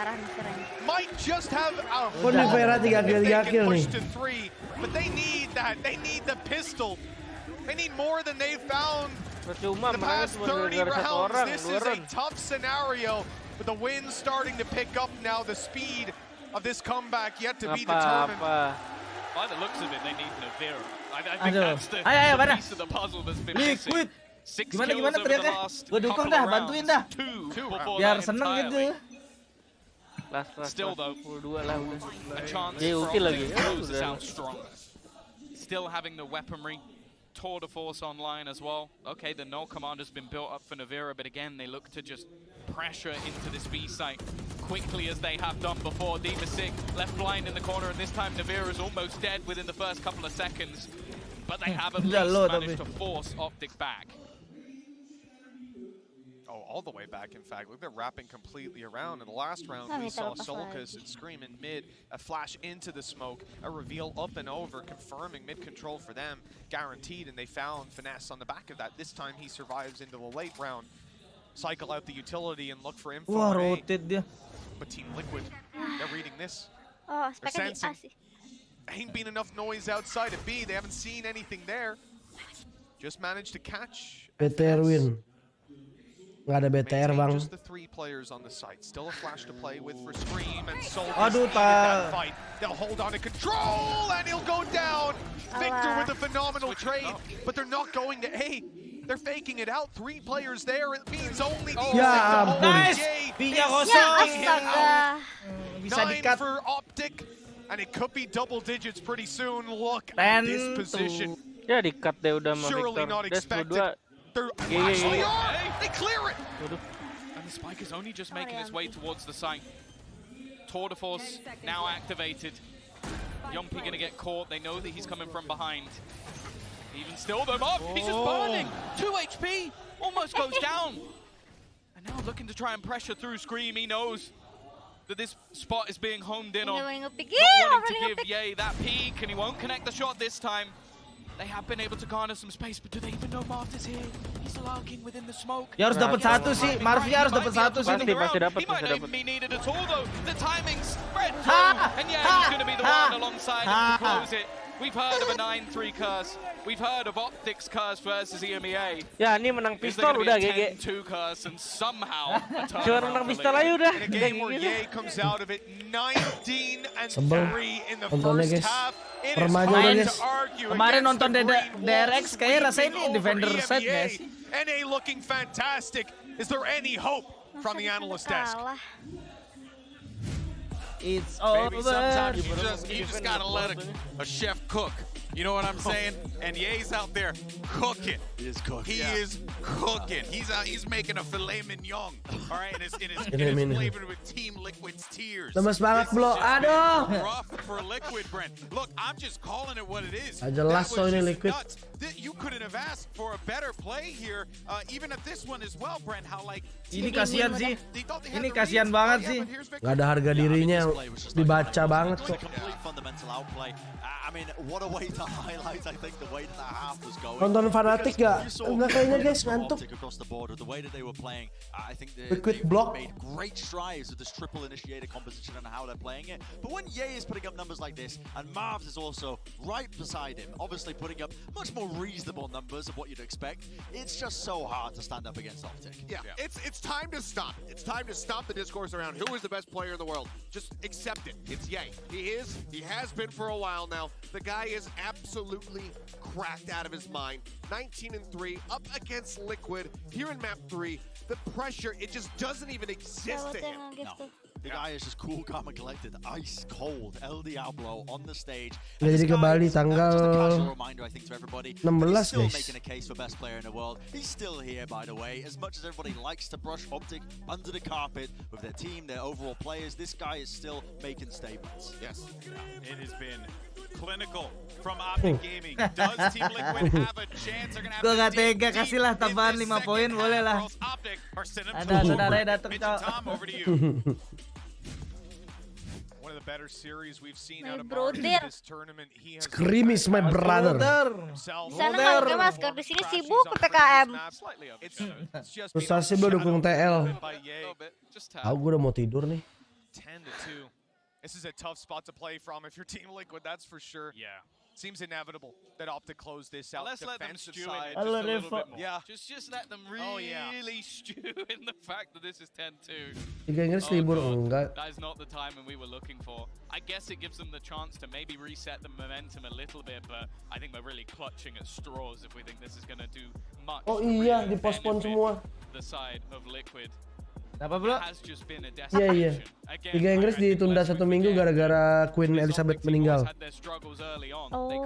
might just have a push to 3, but they need that. They need the pistol. They need more than they've found the past 30 rounds. This is a tough scenario, but the wind's starting to pick up now. The speed of this comeback yet to be determined. By the looks of it, they need Nevera. I think that's the piece of the puzzle that's been missing. 6 kills over the last couple of rounds. Two biar seneng gitu. Still though, a chance closes out stronger. Still having the weaponry. Tour de force online as well. Okay, the null command has been built up for Nevera, but again, they look to just pressure into this B site quickly as they have done before. VIII left blind in the corner, and this time Nevera is almost dead within the first couple of seconds. But they have at least managed to force Optic back. Oh, all the way back, in fact. Look, they're wrapping completely around. In the last round, we saw Solkas and Scream in mid, a flash into the smoke, a reveal up and over, confirming mid control for them, guaranteed, and they found Finesse on the back of that. This time he survives into the late round. Cycle out the utility and look for info. But Team Liquid, they're reading this. Oh, Spec PC. Ain't been enough noise outside of B. They haven't seen anything there. Just managed to catch. BTR win. Nggak ada BTR bang. Just the 3 players on the site. Still a flash to play with for Scream and Solkas needed that fight. They'll hold on to control and he'll go down. Victor with a phenomenal trade, but they're not going to A. They're faking it out. 3 players there. It means only the nice. Pinya kosong. 9 for Optic, and it could be double digits pretty soon. Look at this position. Ya di-cut deh udah sama Surely not expected. They clear it! And the spike is only just making its way towards the site. Tour de force now activated. Yumpy gonna get caught. They know that he's coming from behind. Even still, though, he's just burning! 2 HP! Almost goes down! And now looking to try and pressure through Scream. He knows that this spot is being homed in on. Not wanting to give VIII that peek, and he won't connect the shot this time. They have been able to garner some space, but do they even know Marv is here? He's lurking within the smoke. Ya harus dapat satu sih, Marvi harus dapat satu sih. Pasti dapat, pasti dapat. He might not even be needed at all though. The timing's spread through, and yeah, he's going to be the one alongside him to close it. We've heard of a 9-3 curse. We've heard of Optics curse versus EMEA. Ya, ini menang pistol udah GG. 10-2 curse and somehow cuma menang pistol aja udah. In a game where VIII comes out of it 19-3 in the first half. It is hard to argue. Kemarin nonton DRX kayaknya rasanya ini defender set guys. NA looking fantastic. Is there any hope from the analyst desk? It's Maybe over. sometimes you just gotta let a chef cook. You know what I'm saying? And Ye's out there cooking. He is cooking. He is cooking. He's making a filet mignon. All right, and it's flavored with Team Liquid's tears. Lemes banget bro. Aduh. Rough for Liquid, Brent. Look, I'm just calling it what it is. Jelas so ini Liquid. You couldn't have asked for a better play here, even at this one as well, Brent. How like ini kasihan sih. Ini kasihan banget sih. Gak ada harga dirinya, dibaca banget kok. I mean, what a way to to highlight, I think, the way that half was going. Nonton Fnatic gak? Enggak kayaknya guys, ngantuk. Across the board with the way that they were playing, I think they block. made great strides with this triple initiator composition and how they're playing it. But when Ye is putting up numbers like this, and Marvs is also right beside him, obviously putting up much more reasonable numbers of what you'd expect, it's just so hard to stand up against Optic. Yeah, it's time to stop. It's time to stop the discourse around who is the best player in the world. Just accept it. It's Ye. He has been for a while now. The guy is absolutely cracked out of his mind. 19-3, up against Liquid here in map 3. The pressure, it just doesn't even exist to him. No. The guy is just cool, calm, and collected. Ice cold. El Diablo on the stage. Udah jadi ke Bali tanggal 16 still guys. making a case for best player in the world. He's still here, by the way. As much as everybody likes to brush Optic under the carpet with their team, their overall players, this guy is still making statements. Yes. It has been clinical from Optic Gaming. Does Team Liquid have a chance? They're gonna have Gue to gak tega, kasih lah tambahan 5 poin boleh lah. Ada saudaranya dateng kok. Tom, over to you. One of the better series we've seen My out of brother. Marvin in this tournament. He has Scream is my brother. Di sana nggak pakai masker, di sini sibuk PPKM. Terus sih gue dukung TL. Aku gue udah mau tidur nih. 10-2. This is a tough spot to play from if you're Team Liquid, that's for sure. Yeah. Seems inevitable that Optic close this out. Let's let them stew side. it just a little bit more. Yeah. Just let them really stew in the fact that this is 10-2. Liga Inggris libur enggak? That is not the timing we were looking for. I guess it gives them the chance to maybe reset the momentum a little bit, but I think we're really clutching at straws if we think this is going to do much. Oh iya, dipospon semua. The side of Liquid. Apa bro? Iya. Liga Inggris ditunda 1 minggu gara-gara Queen Elizabeth meninggal. Oh iya.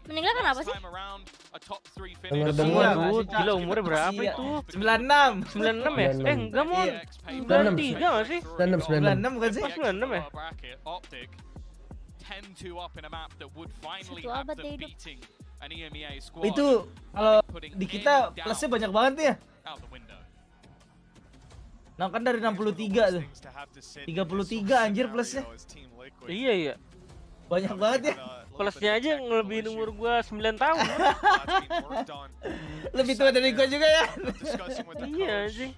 Meninggal kenapa sih? Dengar. Gila umurnya berapa itu? 96. 96 ya? Enggak mon. 93 gak sih? 96 kan sih? 96 ya? 10-2 up in a map that would finally Satu have abad them hidup. beating an EMEA squad. Itu kalau di kita plusnya banyak banget ya. Nah kan dari 63 tuh. 33 anjir plusnya. Iya. Banyak banget ya. Plusnya aja ngelebihin umur gua 9 tahun. Lebih tua dari gua juga ya. Iya sih.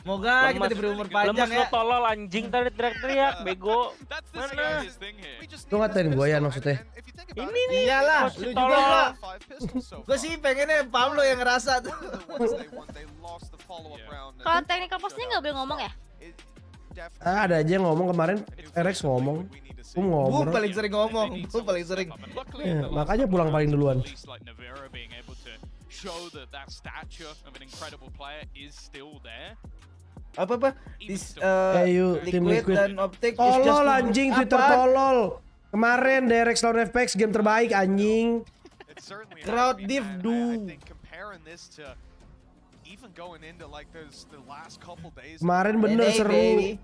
Semoga kita diberi umur panjang ya. Lemes lo tolol anjing tadi teriak-teriak bego. Mana? Lu ngatain gue ya maksudnya? Ini nih. Iyalah, lu juga. Gue sih pengennya Pablo yang ngerasa tuh. Kalau technical postnya nggak boleh ngomong ya? Ada aja yang ngomong kemarin, Rex ngomong. Gue paling sering ngomong, gue paling sering. Ya, makanya pulang paling duluan. Show that stature of an incredible player is still there. Apa? Liquid dan Optic tolol anjing, Twitter tolol. Kemarin Rex lawan FPX game terbaik anjing. Crowd div do. Kemarin bener seru.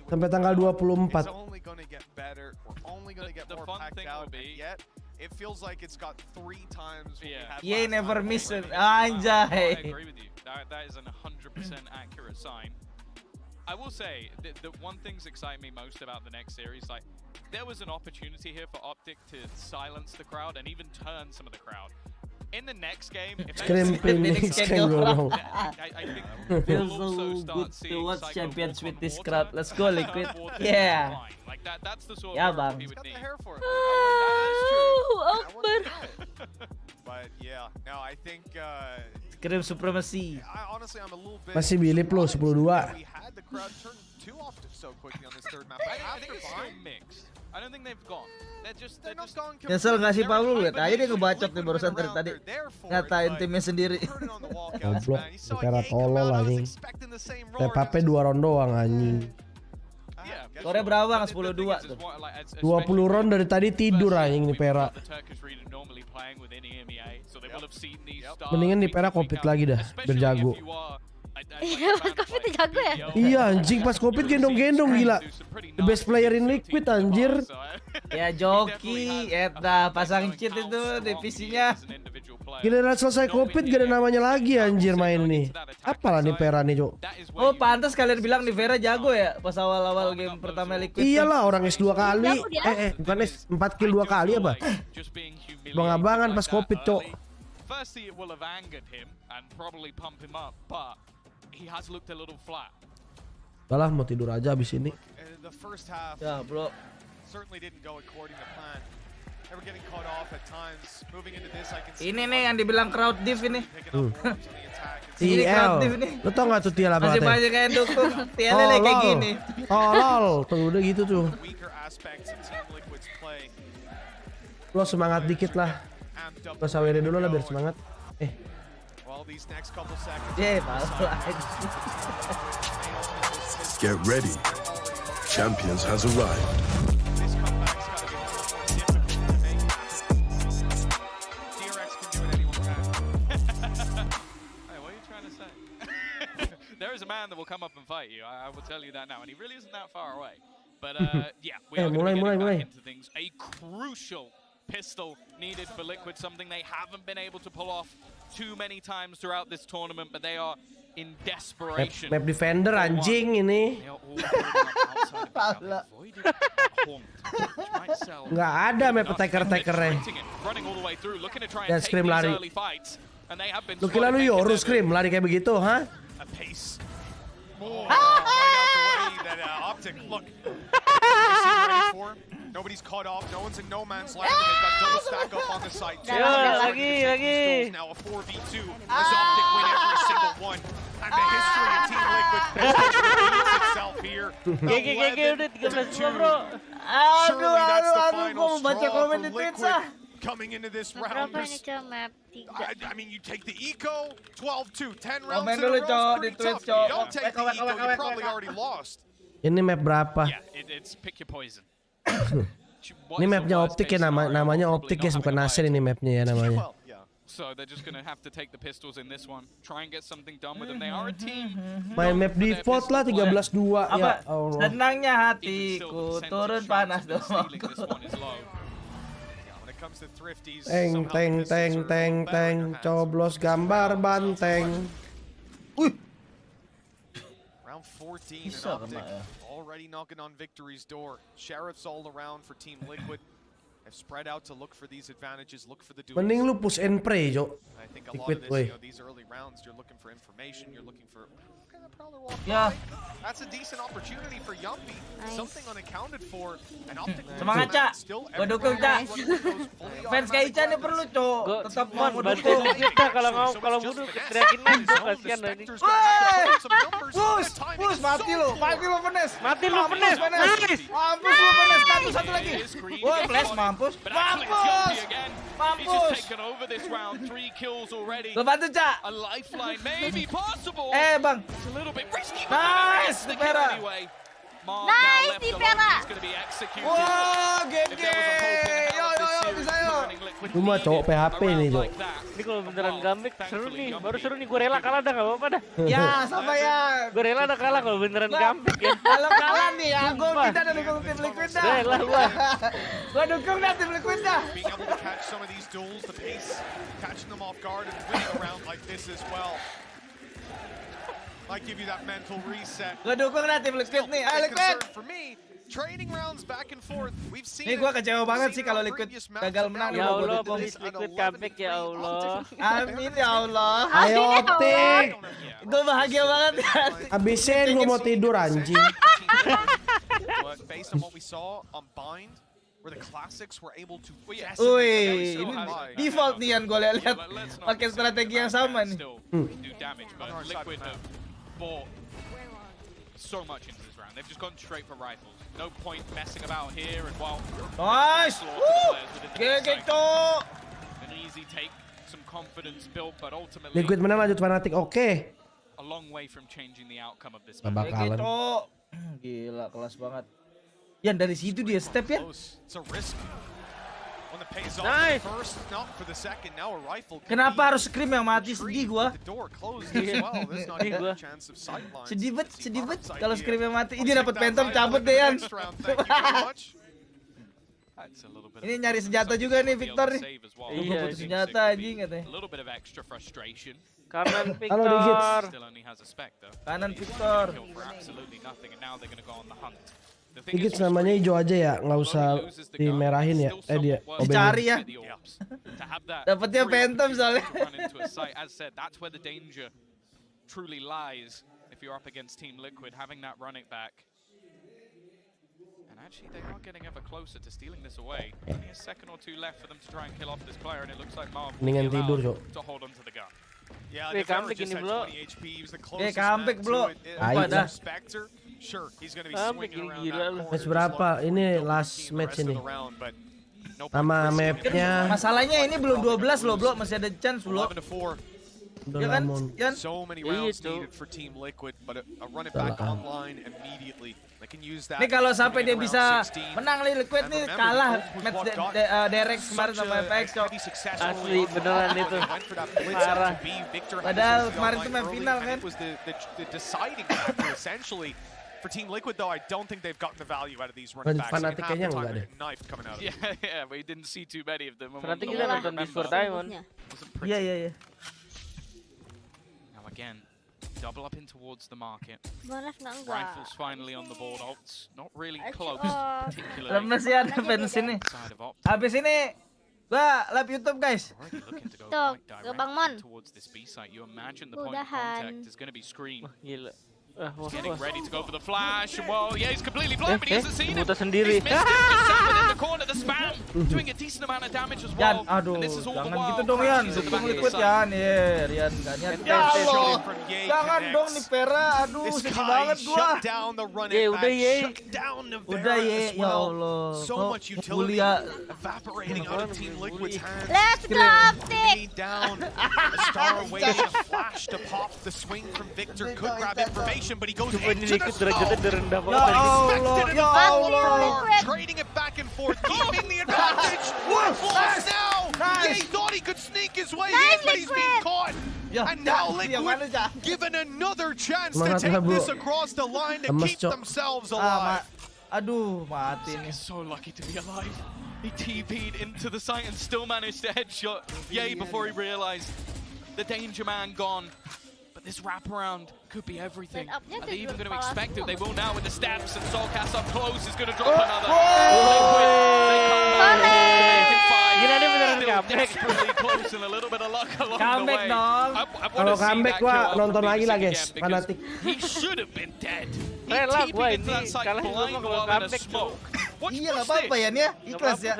Sampai tanggal 24. It feels like it's got 3 times. Yeah, never miss it. Anjay. I agree with you. That is an 100% accurate sign. I will say that one thing's exciting me most about the next series. Like, there was an opportunity here for Optic to silence the crowd and even turn some of the crowd. In the next game, if I think we'll also start seeing watch champions with this crowd. Let's go Liquid. Yeah. Like that's the sort of bang. we would need. But yeah, no, I think Scream supremacy. Honestly, I'm a little bit. Masih bilip lo 10-2. We had the crowd turn too often so quickly on this third map. I think it's still mixed. I don't think they've gone. They're not gone. Nyesel nggak sih Pablo, lihat aja dia ngebacok nih barusan dari tadi. Ngatain timnya sendiri. Goblok, Supera tolol anjing. TPP 2 round doang anjing. Sore berapa bang? 10-2 tuh. 20 round dari tadi tidur anjing nih Pera. Mendingan di Pera Covid lagi dah, biar jago. Iya, pas Covid jago ya? Iya anjing, pas Covid gendong-gendong gila. The best player in Liquid anjir. Ya joki, eta pasang cheat itu divisinya. Giliran selesai Covid gak ada namanya lagi anjir main nih. Apalah nih Vera nih, Cok. Oh, pantas kalian bilang nih Vera jago ya pas awal-awal game pertama Liquid. Iyalah, orang S2 kali. Bukan S 4 kill 2 kali apa? Bang-abangan pas Covid, Cok. Firstly, it will have angered him and probably pump him up, but he has looked a little flat. Udah lah, mau tidur aja abis ini. The first half, ya bro, certainly didn't go according to plan. They were getting caught off at times. Moving into this, I can see. Ini nih yang dibilang crowd diff ini. TL, lo tau gak tuh TL apa? Masih banyak kayak dukung TL kayak gini. Oh lol, tuh udah gitu tuh. Lo semangat dikit lah. Lo sawere dulu lah biar semangat. Get ready. Champions has arrived. There is a man that will come up and fight you. I will tell you that now, and he really isn't that far away. But yeah, we are going to be getting back into things. A crucial pistol needed for Liquid, something they haven't been able to pull off too many times throughout this tournament, but they are in desperation. Map defender anjing ini. Nggak ada map attacker-attackernya. Dan Scream lari. Lu kira lu Yoru Scream lari kayak begitu, ha? Nobody's caught off. No one's in no man's land. They've got double stack up on the side. Lagi. Now a 4v2. As Optic win every single one. And the history of Team Liquid repeats itself here. Udah 13-2 bro. Surely that's the final Gua mau baca straw komen for di Twitch Liquid coming into this round. Berapa ini map 3? I mean, you take the eco, 12-2, 10 rounds Komen in a dulu row cok is di pretty Twitch tough. You cok. don't take the eco, you probably already lost. Ini map berapa? Yeah, it's pick your poison. Ini mapnya Optik ya, namanya Optik guys, bukan Nasir ini mapnya ya namanya. So they're just gonna have to take the pistols in this one. Try and get something done with them. They are a team. Main map default lah 13-2 ya Allah. Senangnya hatiku turun panas dong. Teng, coblos gambar banteng. Round 14 and Optic already knocking on victory's door. Sheriffs all around for Team Liquid. Have spread out to look for these advantages, look for the duels. Mending lu push and pray, Jo. I think a lot of this, these early rounds, you're looking for information, you're looking for yeah. That's a decent opportunity for Yumpy. Something unaccounted for. And Optic semangat Cak, gua dukung Cak. Fans kayak Ica nih perlu Cok. Tetap mau dukung kita kalau bunuh teriakin main kasihan ini. Push, mati lu Penes. Nice. Mampus lu Penes, satu lagi. Woi, flash mampus. Lu bantu Cak. Bang. Nice, di Vera. Nice, di Vera. Wah, gege. Yo, bisa yo. Lu mah cowok PHP nih, Jo. Ini kalau beneran comeback seru nih. Baru seru nih, gue rela kalah dah, gak apa-apa dah. Ya, sama ya. Gue rela dah kalah kalau beneran comeback ya. Kalau kalah nih, aku kita udah dukung tim Liquid dah. Rela gua. Gua dukung dah tim Liquid dah. Being able to catch some of these duels, the pace, catching them off guard and winning a round like this as well. Might give you that mental reset. Gua dukung dah tim Liquid nih. Ayo Liquid. For me, trading rounds back and forth. We've seen. Ini gua kecewa banget sih kalau Liquid gagal menang. Ya Allah, Bobis Liquid comeback ya Allah. Amin ya Allah. Ayo Optik. Gua bahagia banget kan. Abisin gua mau tidur anjing. Based on what we saw on Bind, where the classics were able to. Wih, ini default nih yang gua lihat. Pakai strategi yang sama nih. Bought so much into this round. They've just gone straight for rifles. No point messing about here and while nice. An easy take, some confidence built, but ultimately Liquid menang lanjut Fnatic. Oke. A long way from changing the outcome of this match. Gila, kelas banget. Yang dari situ dia step ya. Nice. Kenapa harus Scream yang mati? Sedih gua. Sedih banget kalau Scream yang mati. Ini dapat Phantom cabut deh Yan. Ini nyari senjata juga nih Victor nih. Iya, butuh senjata anjing katanya. Kanan Victor. Kanan Victor. Digit namanya hijau aja ya, nggak usah dimerahin ya. Dia dicari ya. Dapatnya Phantom soalnya. Truly lies if you're up against Team Liquid, having that run it back. And actually, they are getting ever closer to stealing this away. Only a second or two left for them to try and kill off this player, and it looks like Marv will be allowed to hold on to the gun. Yeah, the comeback just had 20 HP. He was the closest comeback bro. Spectre. Sure, he's going to be swinging around that corner. Match berapa? Ini last match ini. Sama mapnya. Masalahnya ini belum 12 loh bro, masih ada chance loh. 11-4. Ya kan? So many rounds needed for Team Liquid, but a run it back online immediately. They can use that. Nih kalau sampai dia bisa menang nih Liquid nih kalah match direct kemarin sama FX kok. Asli beneran itu. Parah. Padahal kemarin tuh main final kan. The deciding factor essentially. For Team Liquid though, I don't think they've gotten the value out of these running backs. Fnatic kayaknya enggak deh. Knife coming out of Yeah, we didn't see too many of them. Fnatic kita nonton di Sport Diamond. Iya. Again, double up in towards the market. Rifles Rifles finally on the board. Ults not really close, particularly. Lemes ya ada fans ini. Habis ini gua live YouTube guys. Tuh, ke Bang Mon. Udahan. Gila. Getting ready to go for the flash. Whoa, yeah, he's completely blind, but he hasn't seen him. Sendiri. He's missed it. Just sat within the corner. The spam doing a decent amount of damage as well. Aduh, and this is all the jangan while. gitu dong Yan, dukung Liquid Yan. Rian gak niat. Ya Allah, jangan dong nih Pera. Aduh, sedih banget gua. Udah ye. Udah ye, ya Allah. So much utility evaporating out of Team Liquid's hands. Let's go, Optic! Down. A star waiting a flash to pop the swing from Victor. Could grab information, but he goes into the snow. Ya Allah. Trading it back and forth, keeping the advantage. Lost now. He thought he could sneak his way in, but he's being caught. And now Liquid given another chance to take this across the line to keep themselves alive. Aduh, mati nih. So lucky to be alive. He TP'd into the site and still managed to headshot Yay before he realized the danger man gone. But this wraparound could be everything. Are they even going to expect it? They will now with the steps, and Soulcast up close is going to drop another. Desperately close and a little bit of luck along the way. Kalau comeback gua nonton lagi lah guys, Fnatic. He should have been dead. Rela gua ini kalah blind while in a smoke. Iya nggak apa-apa ya nih ya, ikhlas ya.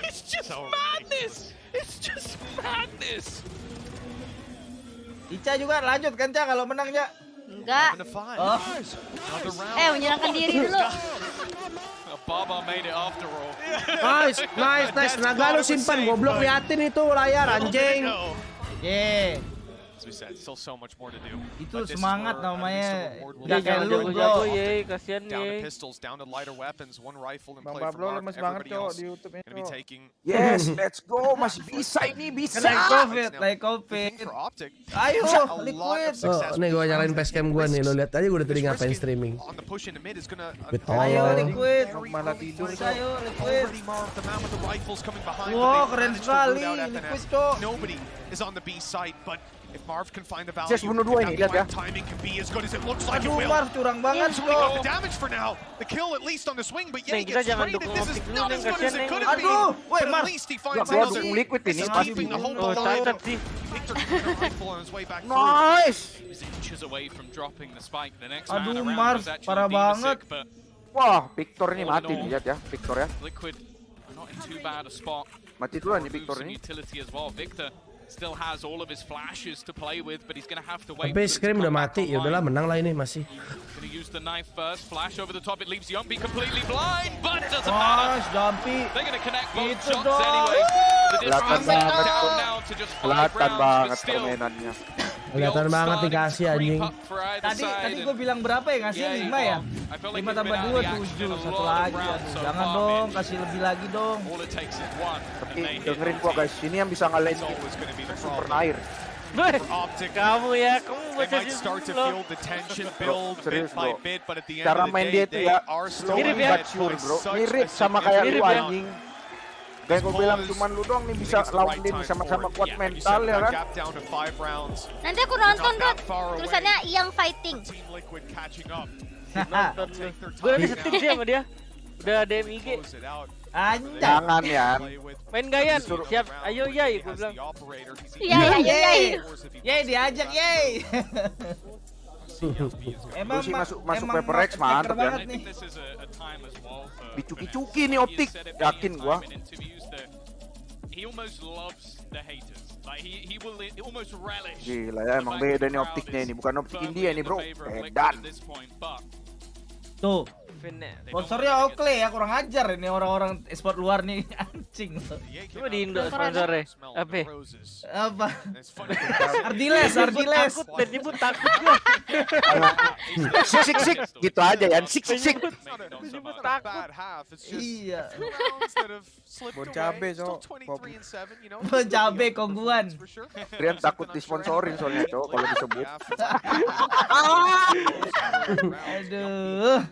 It's just madness. It's just madness. Ica juga lanjut kan Ca kalau menang ya? Enggak. Oh. Menyerahkan diri dulu. Baba made it after all. Nice. Naga lu simpan, goblok liatin itu layar anjing. Yeah. As we said, still so much more to do. Itu semangat namanya. Gak kayak lu bro. Kasian down to ye. pistols, down to lighter weapons, one rifle in Bang play Pablo for lemes Mark. banget Everybody cok else di YouTube gonna be taking. Yes, let's go. Masih bisa ini, bisa. Like COVID. For Optic. Ayo, Liquid. Nih gua nyalain facecam gua nih, lo lihat aja gua udah tadi ngapain streaming. On the push in the mid is gonna. Ayo Liquid. Malah tidur. Ayo Liquid. Already Marv, the man with the rifles coming behind. Wow, keren sekali Liquid cok. Nobody is on the B site, but if Marv can find the value, Just bunuh dua ini, lihat ya. timing can be as good as it looks like it Aduh, will. Marv curang banget He's only got the bro. damage for now. The kill at least on the swing, but yeah, he Kita gets jangan traded. dukung This is Optic dulu not nih, as good as kasihan it nih. could have been. Aduh, But at Marv. least he finds Gua another. dukung Liquid This ini. is keeping the hope Oh, alive. cacat sih. Victor getting the rifle on his way back through. Nice. He was inches away from dropping the spike. The next Aduh, man around Marv, was actually parah banget. Dimasic, but Wah, Victor ini mati nih, lihat ya, Victor ya. Liquid are not in too bad a spot. Mati duluan nih Lose Victor some ini. utility as well. Victor still has all of his flashes to play with, but he's going to have to wait. Tapi Scream udah mati, ya udahlah menang lah ini masih. Going to use the knife first. Flash over the top. It leaves Yumpy completely blind, but doesn't Nice, matter. Jumpy. They're going to connect both Itu shots dong. anyway. The difference Kelihatan is banget down tuh. now to just 5 Kelihatan rounds, but banget still. permainannya. Kelihatan banget dikasih anjing. Tadi gue bilang berapa ya ngasih 5 ya? 5 tambah 2 7, satu lagi. Aduh, jangan dong, kasih lebih lagi dong. Tapi dengerin gua guys, ini yang bisa ngalahin super air. Kamu ya, kamu They might start to feel the tension build bit by bit, but at the end Cara of the main day, dia itu they ya are still slow but sure, bro. Mirip sama kayak lu anjing. Kayak gue bilang cuman lu doang nih bisa lawan dia sama-sama kuat mental ya kan. Nanti aku nonton Dot, tulisannya yang fighting. Gue udah setim sih sama dia. Udah DM IG. Anjay. Jangan ya. Main gak Yan? Siap. Ayo Yai, gue bilang. Yai diajak Yai. Emang sih masuk Paper X mantep ya. Dicuki-cuki nih optik, yakin gua. Gila ya, emang beda nih optiknya ini, bukan optik India nih bro. Edan. Tuh, sponsornya Oakley ya, kurang ajar ini orang-orang esport luar nih, anjing. Coba di Indo sponsornya. Apa? Ardiles. Takut, dan nyebut takut gua. Sik, gitu aja ya, sik. Takut. Iya. Bon cabe so. Bon cabe kongguan. Rian takut disponsorin soalnya cowok kalau disebut. Aduh.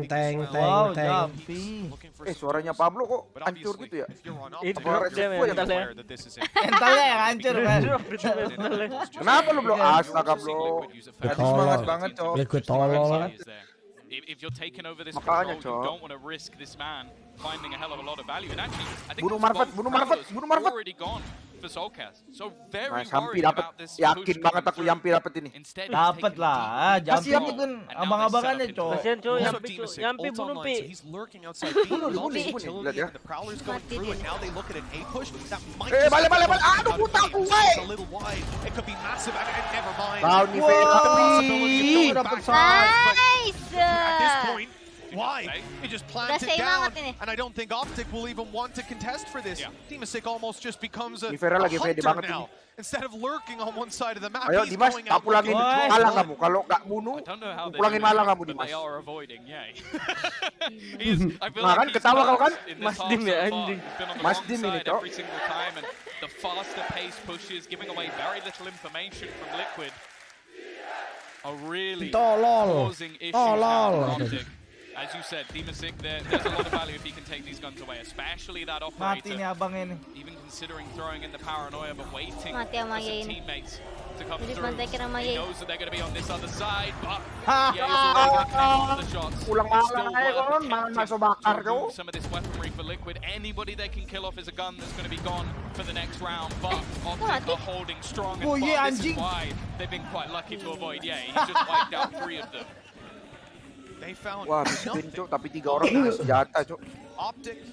Teng. Wow, Jumpy. Suaranya Pablo kok hancur gitu ya? Mentalnya yang hancur kan. Kenapa lu belum? Astaga bro. Tadi semangat banget cowok. Gue tolol. If you're taking over this Makanya, control, you don't want to risk this man finding a hell of a lot of value. And actually, I think bunuh Marvet. already gone for Soulcast. So very Jumpy worried dapat, about this. yakin banget aku Jumpy dapat ini. Dapat lah, Jumpy Kasihan kan abang-abangannya cowok. Kasihan cowok, Jumpy bunuh Pi. Bunuh, lihat ya. Balik. Aduh, buta aku, woi. Tahu nih, Nice. At this point, why? He just plants it down, and I don't think Optic will even want to contest for this. Dimasic almost just becomes a hunter now. Instead of lurking on one side of the map, ayo he's Dimas, going out tak pulangin malang kamu. Kalau nggak bunuh, pulangin malang kamu Dimas. Nah kan ketawa kau kan? Mas Dim ya anjing. Mas Dim ini cok. The faster pace pushes, giving away very little information from Liquid, are really causing issues now for Optic. As you said, Dimasic, there's a lot of value if he can take these guns away, especially that operator. Mati nih abang ini. Even considering throwing in the paranoia, but waiting Mati for sama some Yai ini. teammates to come Jadi through. pantekin sama He Yai. knows that they're going to be on this other side, but Yai is already going to connect all the shots. Pulang malang aja kon, malang masuk bakar kau. Some of this weaponry for Liquid. Anybody they can kill off is a gun that's going to be gone for the next round, but Optic are holding strong and far. This is why they've been quite lucky to avoid Yai. He's just wiped out 3 of them. They found wah, miskin cok, tapi 3 orang dengan senjata cok. Optic.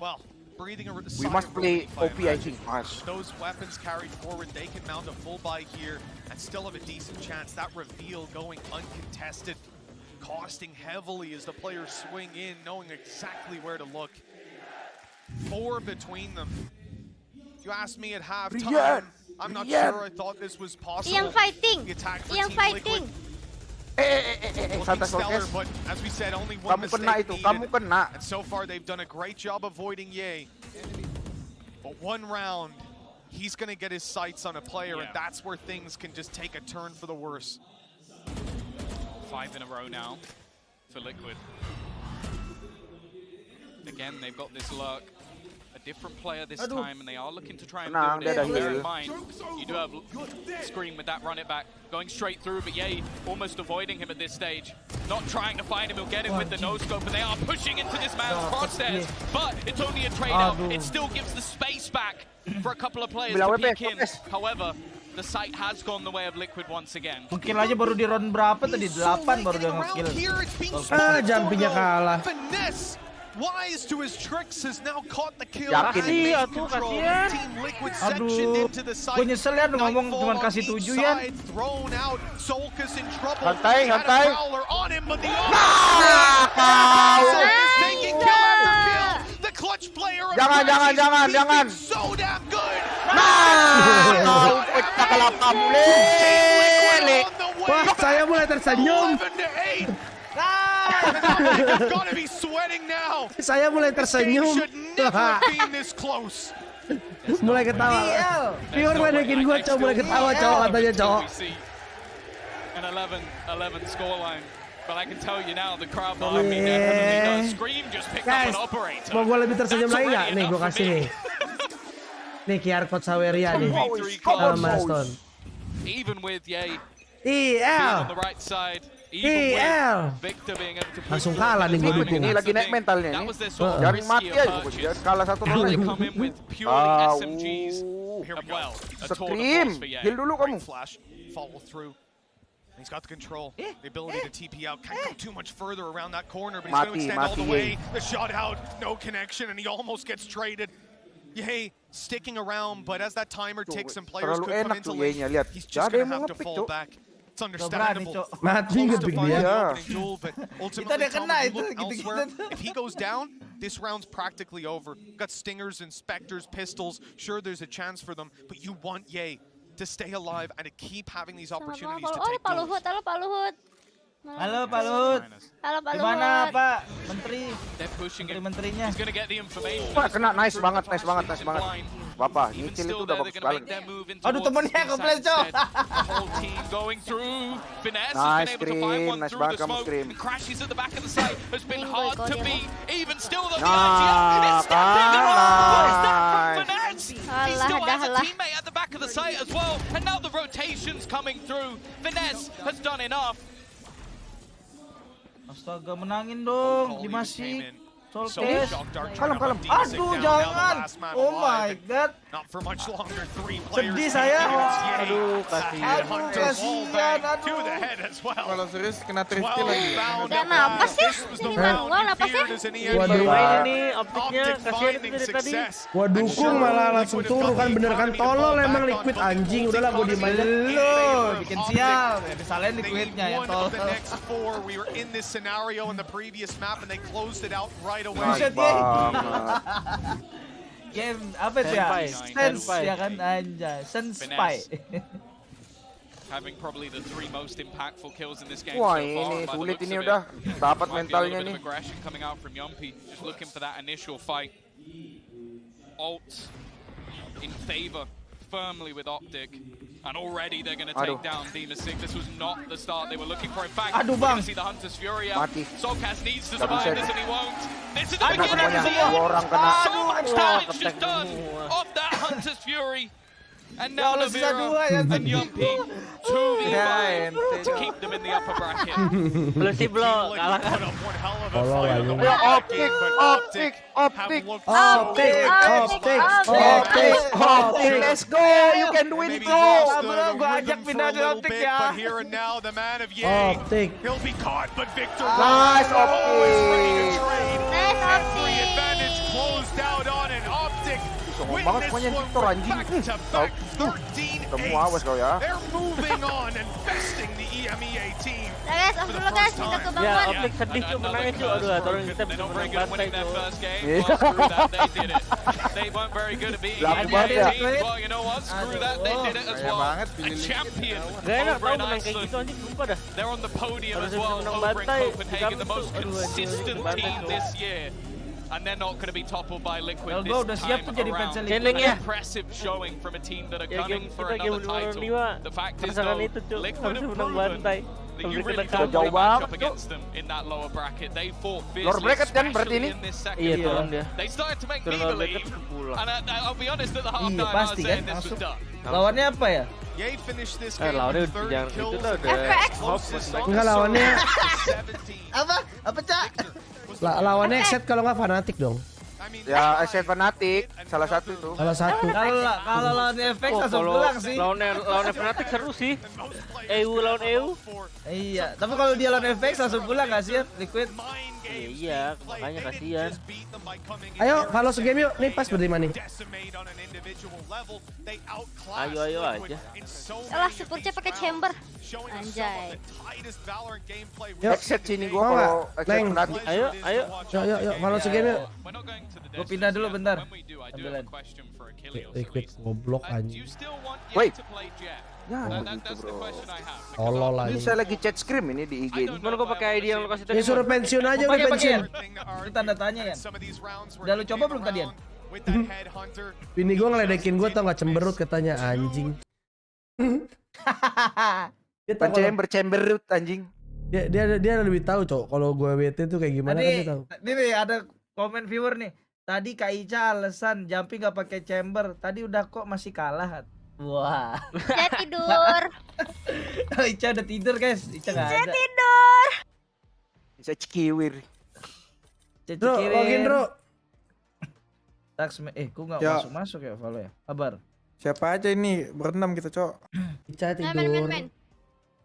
Well, breathing a we must play OP, I think. Those weapons carried forward, they can mount a full buy here and still have a decent chance. That reveal going uncontested, costing heavily as the players swing in, knowing exactly where to look. 4 between them. You asked me at halftime. I'm not sure I thought this was possible. Yang fighting. Santai stellar, but as we said, only one mistake needed. And so far, they've done a great job avoiding Yai. But one round, he's going to get his sights on a player, and that's where things can just take a turn for the worse. 5 in a row now for Liquid. Again, they've got this lurk. A different player this time, and they are looking to try and build it. Bear in mind, you do have Scream with that run it back, going straight through, but Yai almost avoiding him at this stage. Not trying to find him, he'll get him with the no-scope, and they are pushing into this man's crosshairs, but it's only a trade-out. It still gives the space back for a couple of players to peek in. However, the sight has gone the way of Liquid once again. Mungkin aja baru di round berapa tadi? 8 baru dia nge-kill. Jumpy-nya kalah. Wise to his tricks has now caught the kill. Aduh, gue nyesel ya ngomong cuma kasih 7 ya. Santai. Jangan. Nah, pecah kelapa mulai. Wah, saya mulai tersenyum. Gotta be sweating now. Saya mulai tersenyum. Mulai ketawa. Viewer pada bikin gue cowok mulai ketawa cowok katanya cowok. An 11 scoreline. But I can tell you now, the crowd behind me definitely knows. Scream just picked up an operator. Mau gue lebih tersenyum lagi nggak? Nih gue kasih nih. Nih QR code Saweria nih. Sama Maston. Even with Yay IL. on the right side. IL. Langsung kalah nih gue dukung. Ini lagi naik mentalnya nih. Jangan mati aja, jangan kalah satu orang. Scream, heal dulu kamu. Follow through. He's got the control, the ability to TP out. Can't go too much further around that corner, but he's going to extend all the way. The shot out, no connection, and he almost gets traded. Yay, sticking around, but as that timer ticks and players could come into lane, he's just going to have to fall back. It's understandable. Mati gede dia. But ultimately, Tom, if you look elsewhere, if he goes down, this round's practically over. Got stingers, inspectors, pistols. Sure, there's a chance for them, but you want Yay to stay alive and to keep having these opportunities to take goals. Halo Pak Luhut. Halo Pak Luhut. Halo Pak Luhut. Gimana Pak Menteri? Menteri-menterinya. Wah, kena nice banget. Bapak, nyicil itu udah bagus banget. Aduh, temennya keples, Cok. Nice Scream, nice banget kamu Scream. Nah, Astaga, menangin dong, Dimasik. Solcase. Kalem. Aduh, jangan. Oh my god. Not for much longer. 3 players. Sedih saya. Aduh, kasihan. To the head as well. Kalau serius kena tricky lagi. Dan apa sih? Ini manual apa sih? Ini optiknya kasihan dari tadi. Gua dukung malah langsung turun kan bener kan tolol emang Liquid anjing udahlah gua dimain lu bikin sial disalahin Liquidnya ya tolol. We were in this scenario in the previous map and they closed it out right away. Game apa itu ya? Sense ya kan anjay, Sense Spy. Having probably the 3 most impactful kills in this game Wah, so far. ini sulit ini udah dapat mentalnya nih. Aggression coming out from Yumpy, just looking for that initial fight. Ult in favor firmly with Optic. And already they're going to take down Demasig. This was not the start they were looking for. In fact, we're going to see the Hunter's Fury out. Solcast needs to survive this and he won't. This is the beginning of the end. So much damage just done off that Hunter's Fury. And now Navira and Yumpy 2v5 to keep them in the upper bracket. Belum sih belum kalah kan. Optic. Let's go. You can do it, bro. Gua ajak pindah di Optic ya. But here and now, the man of Yay. He'll be caught, but Victor. Nice Optic. Nice Optic. Advantage closed out on an Optic. Sombong banget pokoknya Victor anjing. Kamu awas kau ya. They're moving on and besting the EMEA team. Guys, off dulu guys, kita ke Ya, bangun. Optik sedih cuy menangnya cuy. Aduh, tolong kita bisa menang bantai cuy. They weren't very good at being well, you know what? Screw that, they did it as well. A champion Gak enak over tau in menang kayak Iceland. gitu anjing, sumpah dah. They're on the podium as Harusnya well menang over in bantai, Copenhagen, the most aduh, consistent bantai team tuh. this year. And they're not going to be toppled by Liquid Elgo udah this siap time tuh jadi around. fans Challenge An ya. impressive showing from a team that are Ya gunning for kita game another title. 2 The fact is pasangan though, itu cuy, Liquid harusnya have menang proven bantai. that you really Jauh don't match up banget, against them in that lower bracket. They fought Lord fiercely, bracket kan berarti especially ini? in this second Iya, round. turun dia. They started to make me Turun Lord believe, bracket pulang. and I'll be honest, at the halftime Iya I was pasti kan saying this was masuk. done. Lawannya apa ya? Yay finished this game Lawannya with 30 jangan kills. itu lah udah. Enggak lawannya Apa Cak? lawannya Xset kalau nggak Fnatic dong. Ya, Xset Fnatic salah satu itu. Salah satu. Kalau lawan FX langsung pulang sih. Lawan Fnatic seru sih. EU lawan EU. Iya, tapi kalau dia lawan FX langsung pulang nggak sih Liquid? Iya, makanya kasihan. Ayo, kalau segame yuk. Nih pas berdiri nih. Ayo aja. Salah sepurnya pakai chamber. Anjay. Xset sini gua kalau Xset Fnatic. Ayo. Yuk, kalau segame yuk. Gua pindah dulu bentar. Ambilan. Liquid goblok anjing. Woi. Ya, begitu bro. Tolol Ini anjing. saya lagi chat screen ini di IG ini. Mana gua pakai ID yang lu kasih tadi? Ya suruh pensiun aja udah Pakai pensiun. itu tanda tanya ya. Udah lu coba belum tadi ya? Bini gue ngeledekin gue, tau gak, cemberut katanya, anjing. Dia Cemberut anjing. Dia lebih tahu, Cok, kalau gue WT tuh kayak gimana kan dia tahu. Nih ada komen viewer nih. Tadi Kak Ica alasan jumping gak pakai chamber. Tadi udah kok masih kalah. Wah. Ica tidur. Ica udah tidur, guys. Ica gak ada. Ica tidur. Ica cikiwir. Bro, login, bro. Kok gak masuk ya follow ya? Kabar. Siapa aja ini? Berenam kita, Cok. Ica tidur. Main.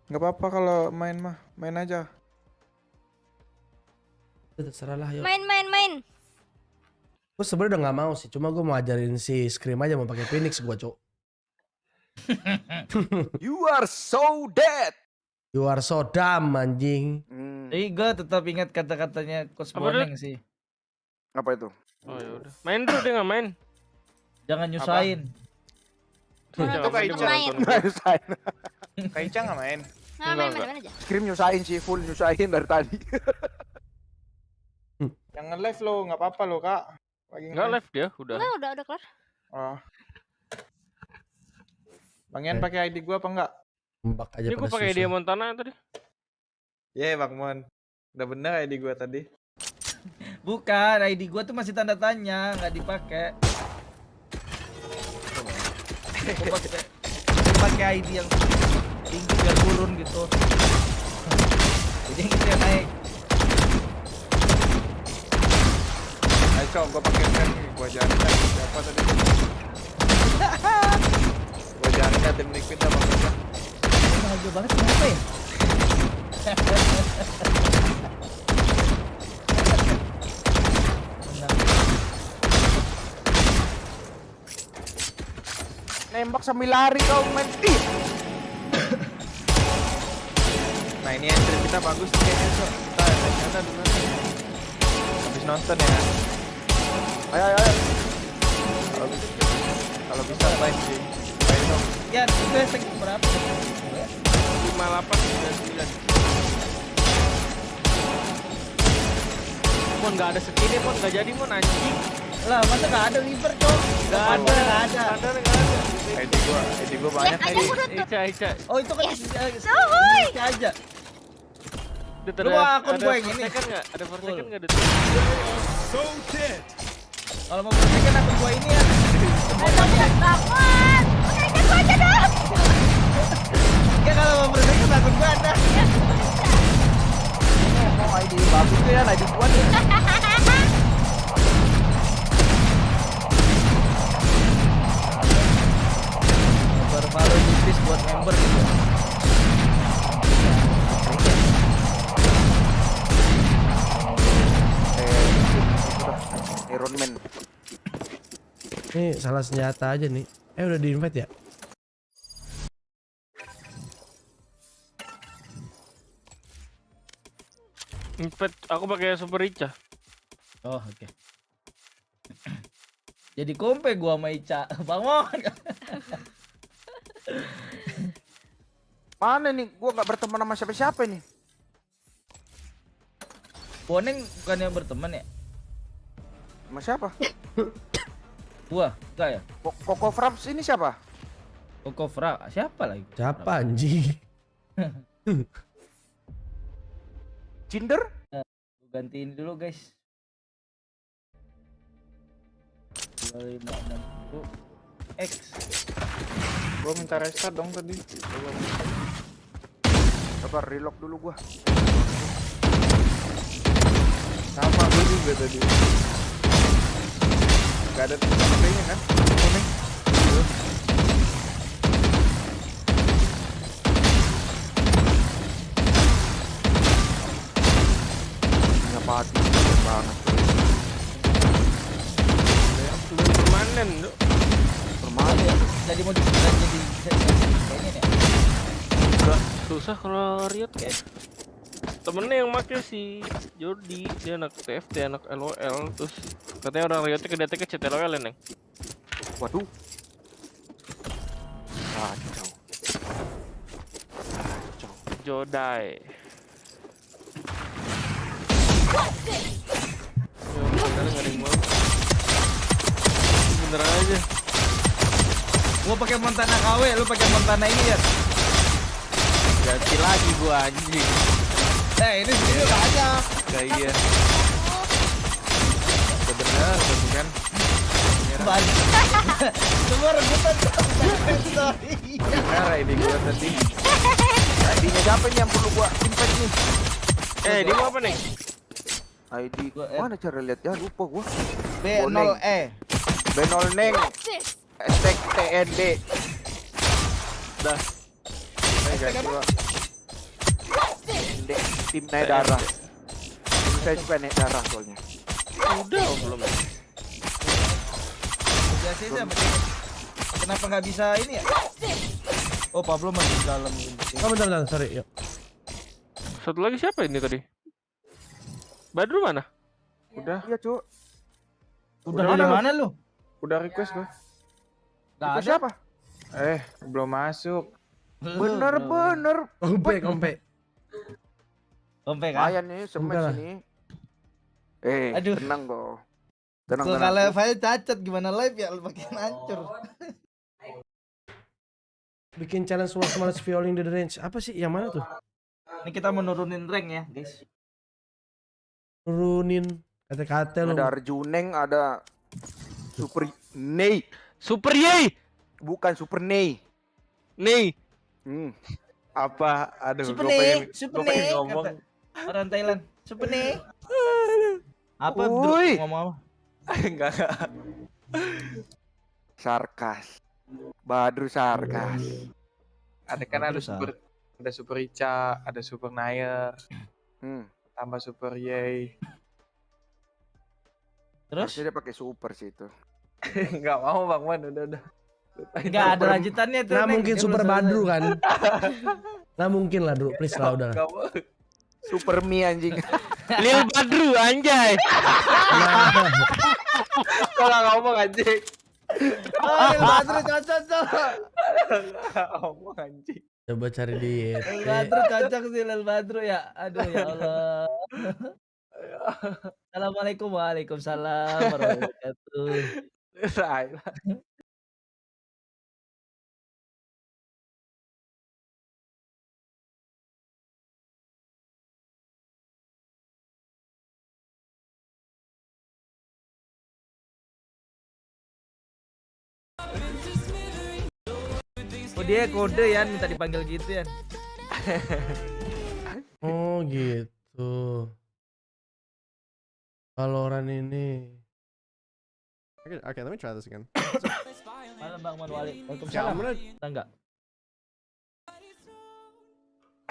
Gak apa-apa kalau main mah, main aja. Terserah lah, yuk. Main. Gue sebenernya udah gak mau sih, cuma gue mau ajarin si Scream aja mau pakai Phoenix gue, Cok. You are so dead. You are so dumb, anjing. Gue tetap ingat kata-katanya Coach Boneng sih. Apa itu? Oh yaudah. Main dulu, dia gak main. Jangan nyusahin. Itu Kak Ica. Kak Ica gak main? Main aja. Scream nyusahin sih, full nyusahin dari tadi. Jangan live lo, gak apa-apa lo, Kak. Enggak live dia, udah. Udah kelar. Oh. Bang Ian pakai ID gua apa enggak? Mbak aja. Ini gua pakai dia Montana tadi. Bang Mon. Udah bener ID gua tadi. Bukan, ID gua tuh masih tanda tanya, nggak dipakai. Gua pakai ID yang tinggi biar turun gitu. Jadi yang naik. Ayo Cok, gua pakai pen nih, gua jangan siapa tadi. Gua jangan tim liquid sama mereka. Bahagia banget kenapa ya? Nembak sambil lari kau main. Nah ini entry kita bagus nih kayaknya, Cok. Kita ada dulu. Habis nonton ya. Ayo. Kalau bisa main sih. Ayo dong. Ya, itu efek berapa? 58 99. Mon nggak ada segini, Mon nggak jadi, Mon anjing. Lah, masa nggak ada Weaver, Cok? Nggak ada. ID gua banyak nih. Ica. Oh, itu kan Ica aja. Lu mau akun gue yang ini? Ada forsaken nggak? So dead. Kalau mau forsaken akun gue ini ya. Bangun. Forsaken gue aja dong. Ya kalau mau forsaken akun gue ada. Mau ID bagus tuh ya, ID gua nih. Baru nipis buat member gitu. Iron Man. Ini salah senjata aja nih. Udah di invite ya? Invite aku pakai Super Ica. Oh, oke. Jadi kompe gua sama Ica. Bangun. Mana nih? Gua nggak berteman sama siapa-siapa nih. Boneng bukannya berteman ya? Sama siapa? Gua, enggak ya? Koko Fraps ini siapa? Koko Fraps, siapa lagi? Siapa anjing? Cinder? Gantiin dulu guys. 2560 X. Gua minta restart dong tadi. Sabar, relock dulu gua. Sama gua juga tadi. Gak ada display-nya kan? Kuning. Ngapa banget. Permanen, Dok. Permanen. Jadi mau jadi kayaknya ya. Enggak susah kalau Riot kayak. Temennya yang make si Jordi, dia anak TFT, anak LOL, terus katanya orang Riotnya kedatanya ke CTLOL ya, Neng. Waduh. Kacau. Jodai. Padahal nggak ada yang mau. beneran aja. Gua pakai Montana KW, lu pakai Montana ini ya. Ganti lagi gua anjing. Ini video banyak. Gak iya. Bener kan. Semua rebutan. Merah ini gua tadi. ID-nya siapa nih yang perlu gua invite nih? Di gua apa nih? ID mana cara lihatnya? Lupa gua. B0E. B0 Neng. Hashtag TND. Dah. Ganti gua. Tim naik darah. Saya suka naik darah soalnya. Udah belum. Biasanya kenapa nggak bisa ini ya? Oh, Pablo masih di dalam. Oh, bentar, sorry. Yuk. Satu lagi siapa ini tadi? Badru mana? Udah. Iya, Cuk. Udah dari mana lu? Udah request gua. Nggak ada. Siapa? Belum masuk. Bener. Kompe. Kompe kan? Ayan nih, semes ini. Aduh. Tenang, Bo. Tenang. Kalau file cacat gimana live ya? Lu makin hancur. Bikin challenge small violin di the range. Apa sih? Yang mana tuh? Ini kita menurunin rank ya, guys. Turunin kata-kata lu. Ada Arjuneng, ada Super Nei. Super Yei. Bukan Super Nei. Nih. Apa? Aduh, Super gua Nei. pengen ngomong. Orang Thailand. Super Nei. Apa? Woi. Ngomong apa? Enggak. Sarkas. Badru sarkas. Ada Super Ica, ada Super Nair. Tambah Super Yei. Terus? Harusnya dia pakai super sih itu. Enggak mau Bang Man, udah. Enggak ada lanjutannya tuh. Nggak mungkin Super Badru kan? Nggak mungkin lah, Dru. Please lah, udah. Super Mi anjing. Lil Badru anjay. Kalau ngomong anjing. Lil Badru cocok tuh. Ngomong anjing. Coba cari diet. Lil Badru cocok sih, Lil Badru ya. Aduh ya Allah. Assalamualaikum, waalaikumsalam warahmatullahi wabarakatuh. Oh, dia kode ya, minta dipanggil gitu ya. Oh gitu. Valorant ini. Okay, let me try this again. Malam Bang Manwali. Waalaikumsalam. Enggak.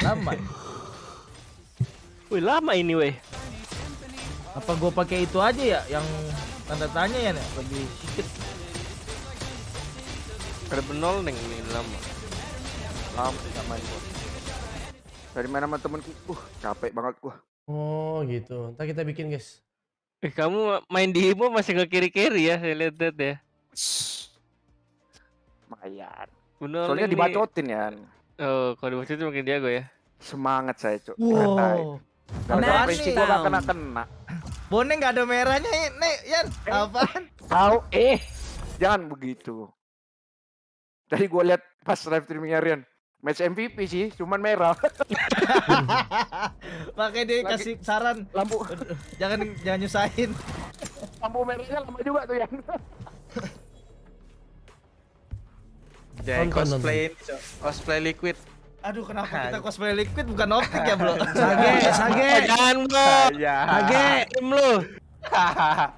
Lama. Wih, lama ini weh. Apa gua pakai itu aja ya yang tanda tanya ya, lebih sedikit. Ada benol neng ini lama. Main gua. Dari mana sama temenku? Capek banget gua. Oh gitu. Ntar kita bikin, guys. Kamu main di Imo masih nggak kiri-kiri ya, saya lihat ya. Mayan. Benol Soalnya dibacotin ya. Oh, kalau dibacotin makin jago ya. Semangat saya, Cuk. Wow. Gara-gara prinsip gua gak kena. Bonek nggak ada merahnya, nih, Yan. Apaan? Tahu jangan begitu. Tadi gue lihat pas live streamingnya Rian, match MVP sih, cuman merah. Makanya dia kasih saran, lampu jangan nyusahin. Lampu merahnya lama juga tuh Yan. Jadi cosplay liquid. Aduh, kenapa kita cosplay liquid bukan optik ya, Bro? Sage. Jangan, Bro. Sage. Lu.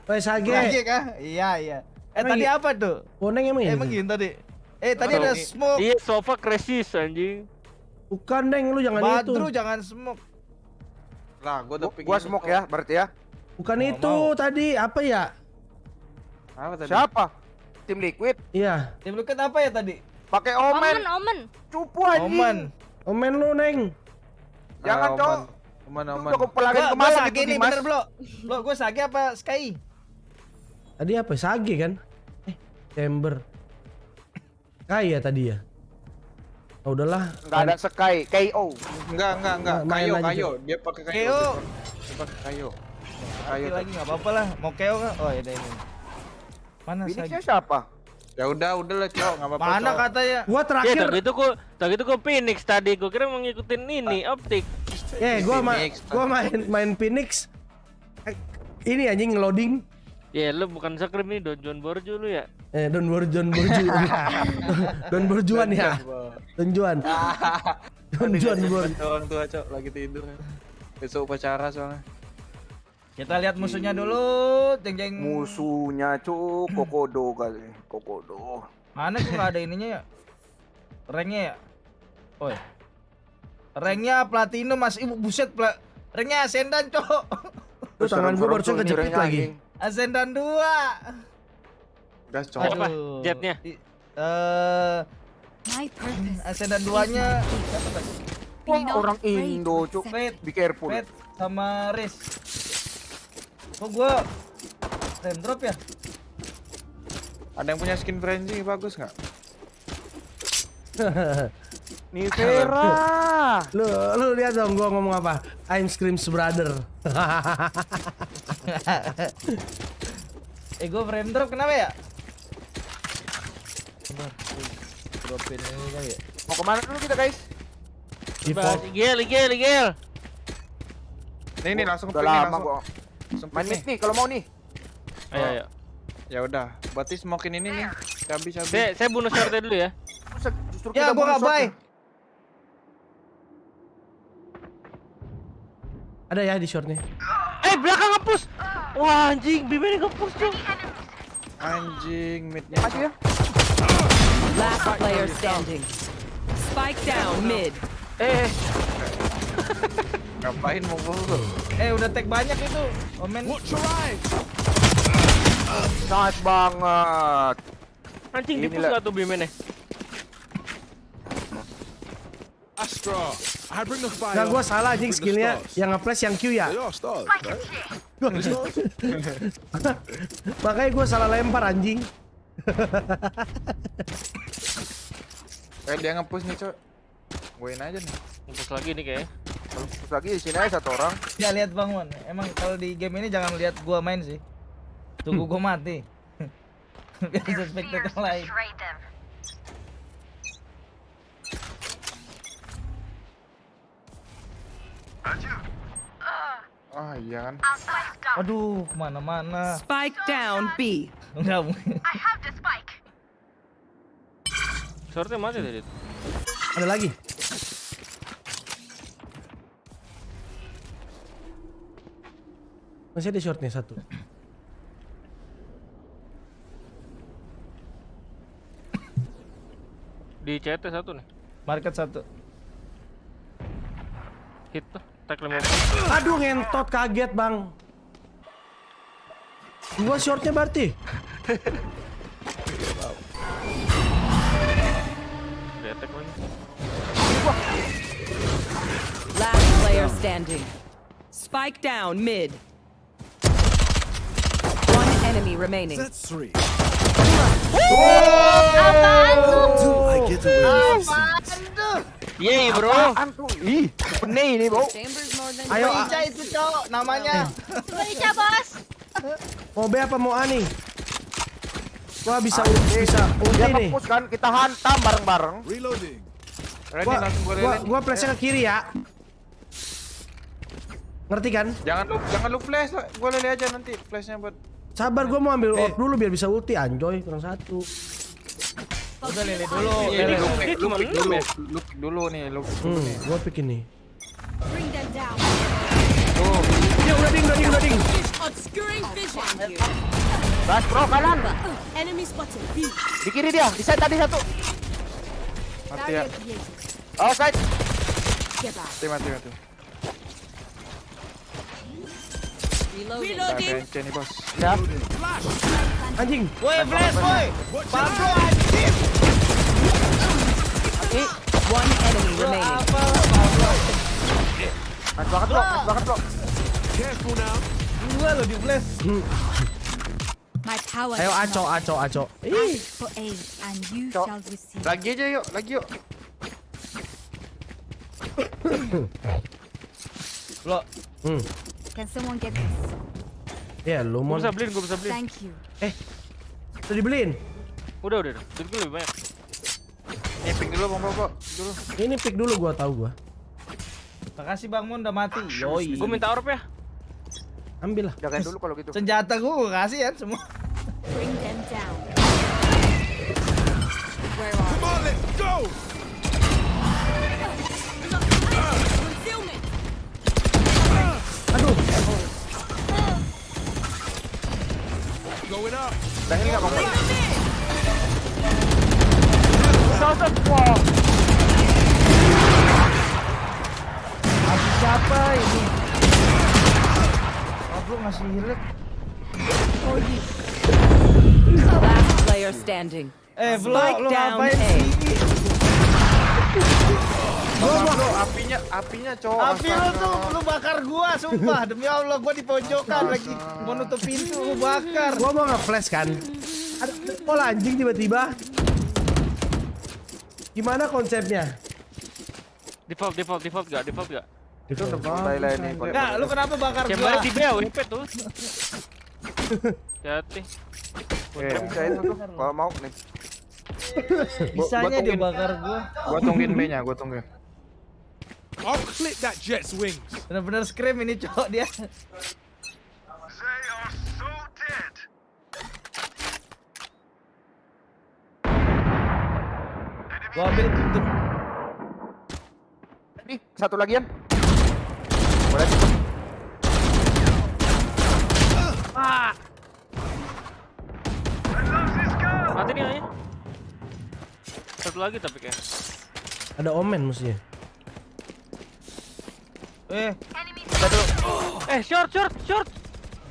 Woi, Sage. Sage kah? Iya. Tadi apa tuh? Boneng emang ini? Emang gini tadi. Tadi ada smoke. Iya, sofa krisis anjing. Bukan, Deng, lu jangan itu. Badru jangan smoke. Lah, gua smoke ya, berarti ya. Bukan itu tadi, apa ya? Apa tadi? Siapa? Tim Liquid? Iya. Tim Liquid apa ya tadi? Pakai Omen. Cupu anjing. Omen lu, Neng. Jangan, Cok. Omen. Udah pelanggan kemarin itu nih, bener, Bro. Gua Sage apa Sky? Tadi apa? Sage kan? Chamber. Sky ya tadi ya? Oh, udahlah. Enggak ada Sky, KO. Enggak. Kayo. Dia pakai kayo. Dia pakai kayo. Kayo lagi enggak apa-apa lah. Mau KO enggak? Oh, ini. Mana Phoenix-nya siapa? Ya udahlah Cok, enggak apa-apa. Mana katanya? Gua terakhir. Tak gitu gua Phoenix tadi. Gua kira mau ngikutin ini optik. Gua main Phoenix. Ini anjing loading. Ya lu bukan Sakrim nih, Don Borju lu ya? Don Borju. Don Borjuan ya. Don Juan. Orang tua Cok lagi tidur. Besok upacara soalnya. Kita lihat musuhnya dulu, jeng. Musuhnya Cuk, Kokodo kali. Kokodo. Mana kok nggak ada ininya ya? Ranknya ya? Oh ya. Ranknya platinum Mas. Ibu buset, ranknya Ascendan Cok. Tuh tangan gua barusan kejepit lagi. Ascendan 2. Gas Cok. Apa? Jetnya? Ascendan 2-nya siapa tadi? Orang Indo Cuk. Be careful. Pet sama Riz. Kok gua frame drop ya? Ada yang punya skin frenzy bagus nggak? Nivera. Lu lihat dong gua ngomong apa? I'm Scream's brother. Gua frame drop kenapa ya? Dropin ini kali ya. Mau kemana dulu kita guys? Igel. Nih langsung udah lama gua. Main mid nih kalau mau nih. Ayo. Ya udah, berarti smokin ini nih. Cabi. Saya bunuh shortnya dulu ya. Justru Ya gua enggak buy. Ada ya di shortnya. Belakang nge-push. Wah anjing, Bime nge-push Cok. Anjing, midnya. Aja ya. Last player standing. Spike down mid. Ngapain mau gua? Udah tag banyak itu. Omen. Nice banget. Anjing di-push enggak tuh Bime nih? Astra, I bring the fire. Nah, gua salah anjing skillnya. Yang nge-flash yang Q ya. They are stars, Makanya gua salah lempar anjing. Dia nge-push nih Cok. Goin aja nih. Nge-push lagi nih kayaknya. Kalau push lagi di sini aja satu orang. Ya lihat Bang Wan. Emang kalau di game ini jangan lihat gua main sih. Tunggu gua mati. Biar bisa spektakel lain. Iya kan. Aduh, kemana-mana. Spike down B. Enggak mungkin. Shortnya mati tadi. Ada lagi. Masih ada shortnya satu. Di CT satu nih. Market satu. Hit tuh. Tag 50. Aduh ngentot, kaget Bang. Gua shortnya berarti. Detek lagi. Last player standing. Spike down mid. One enemy remaining. That's 3. Apaan tuh? I get away with this. Yeay bro. Ih, benih ini bro. Ayo Ica itu Cok namanya. Ica bos. mau B apa mau A nih? Wah bisa Dia ulti nih. nge-push kan, kita hantam bareng-bareng. Reloading. Ready langsung gua lele. Gua flashnya ke kiri ya. Ngerti kan? Jangan lu flash, gua lele aja nanti flashnya buat. Sabar, gua mau ambil orb dulu biar bisa ulti anjoy, kurang satu. Udah lele dulu. Lu pick dulu nih, lu pick dulu nih. Gua pick ini. Bring them down. Ya udah ding. Obscuring vision. Gas bro, kanan. Enemy spotted. Di kiri dia, di side tadi satu. Mati ya. Oh side. Mati. Reloading. Ada nih bos. Ya. Anjing. Woi, flash, woi. Pablo anjing. One enemy remaining. Nice banget bro. Careful now. Gua lo di flash. My power. Ayo aco. Ih. For aid and you Cok. shall receive. Lagi aja yuk, Lo. Can someone get this? Ya lu mau. Gua bisa beli. Thank you. Udah dibeliin? Udah. Duitku lebih banyak. Nih, pick dulu Bang Bobo. Dulu. Ini pick dulu gua tahu gua. Makasih Bang Mon udah mati. Yoi. Gua minta orb ya. Ambil lah. Jagain dulu kalau gitu. Senjata gua kasih ya semua. Bring them down. Come on, let's go! Aduh. Going up. Dahil nggak Bang Bobo? Siapa ini? Lu ngasih healer. Last player standing. Spike Lu down ngapain A. sih? Bro, apinya cowok. Api lu bakar gua, sumpah. Demi Allah, gua di pojokan lagi mau nutup pintu, gua bakar. Gua mau nge-flash kan. Ada pola anjing tiba-tiba. Gimana konsepnya? Default gak? Itu Thailand nih. Enggak, lu kenapa bakar gua? Kemarin di BWP tuh. Hati. Bisa itu tuh, kalau mau nih. Bisanya dia bakar gua. Gua tungguin B-nya, gua tungguin. I'll clip that jet's wings. Bener-bener scream ini cowok dia. Gua ambil pintu. Nih, satu lagian. Boleh. Mati nih kayaknya. Satu lagi tapi kayak. Ada omen mestinya. Short.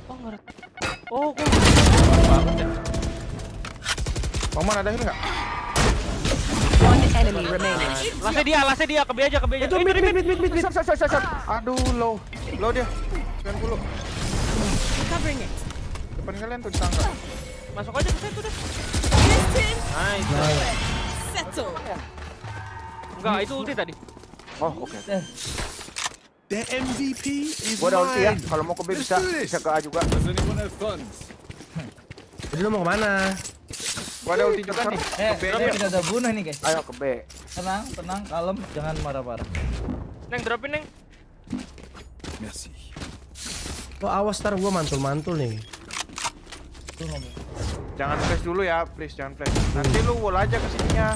Oh, nggak. Oh, kok. Paman ada heal nggak? One enemy remaining. Lasnya dia, ke B aja. Itu mid. Shot. Aduh, low dia. 90. Covering it. Depan kalian tuh ditangkap. Masuk aja ke situ deh. Nice. Settle. Enggak, itu ulti tadi. Oh, oke. The MVP is Gua ada ulti ya. mine. Kalau mau ke B bisa ke A juga. Does anyone have funds? Jadi lu mau kemana? Gua ada ulti juga nih. Ke B aja. Kita udah bunuh nih guys. Ayo ke B. Tenang, kalem, jangan marah-marah. Neng, dropin, Neng. Merci. Lo awas ntar gua mantul-mantul nih. Jangan flash dulu ya, please jangan flash. Nanti lu wall aja ke sininya.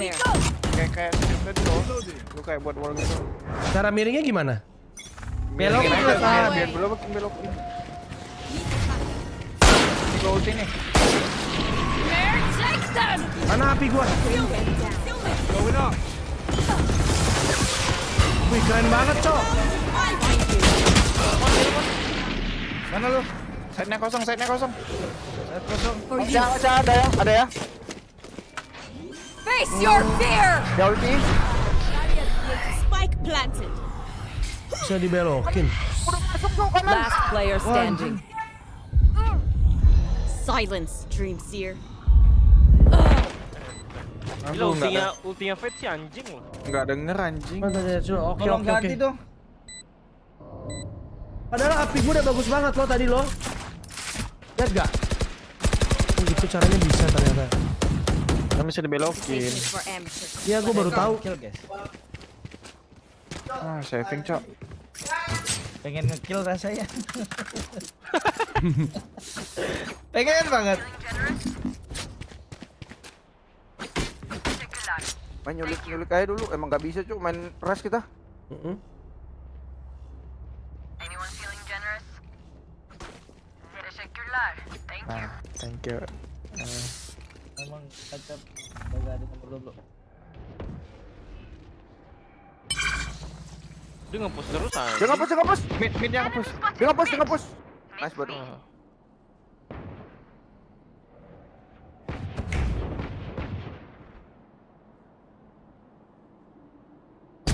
Kayak tadi lo. Lu kayak buat wall gitu. Cara miringnya gimana? Belokin aja, biar belokin. Ini gua ulti nih. Mana api gua? Going up. Wih, keren banget, Cok. Mana lu? Side-nya kosong. Oh, Ada ya? Face your fear. Ada ulti. Spike planted. Bisa dibelokin. Last player standing. Silence, Dream Seer. Gila, ultinya Fate sih anjing loh. Enggak denger anjing. Oke. Tolong ganti dong. Padahal api gua udah bagus banget lo tadi lo. Lihat gak? Oh gitu caranya bisa ternyata. Kan bisa dibelokin. Iya gua baru tahu. Kill guys. Saving cok. Pengen ngekill rasanya. Pengen banget. Main nyulik aja dulu. Emang gak bisa cok main rush kita. Nah, thank you. Emang kacap gak ada nomor 20. Dia nge-push terus aja. Dia nge-push. Mid-nya nge-push. Dia nge-push. Nice baru.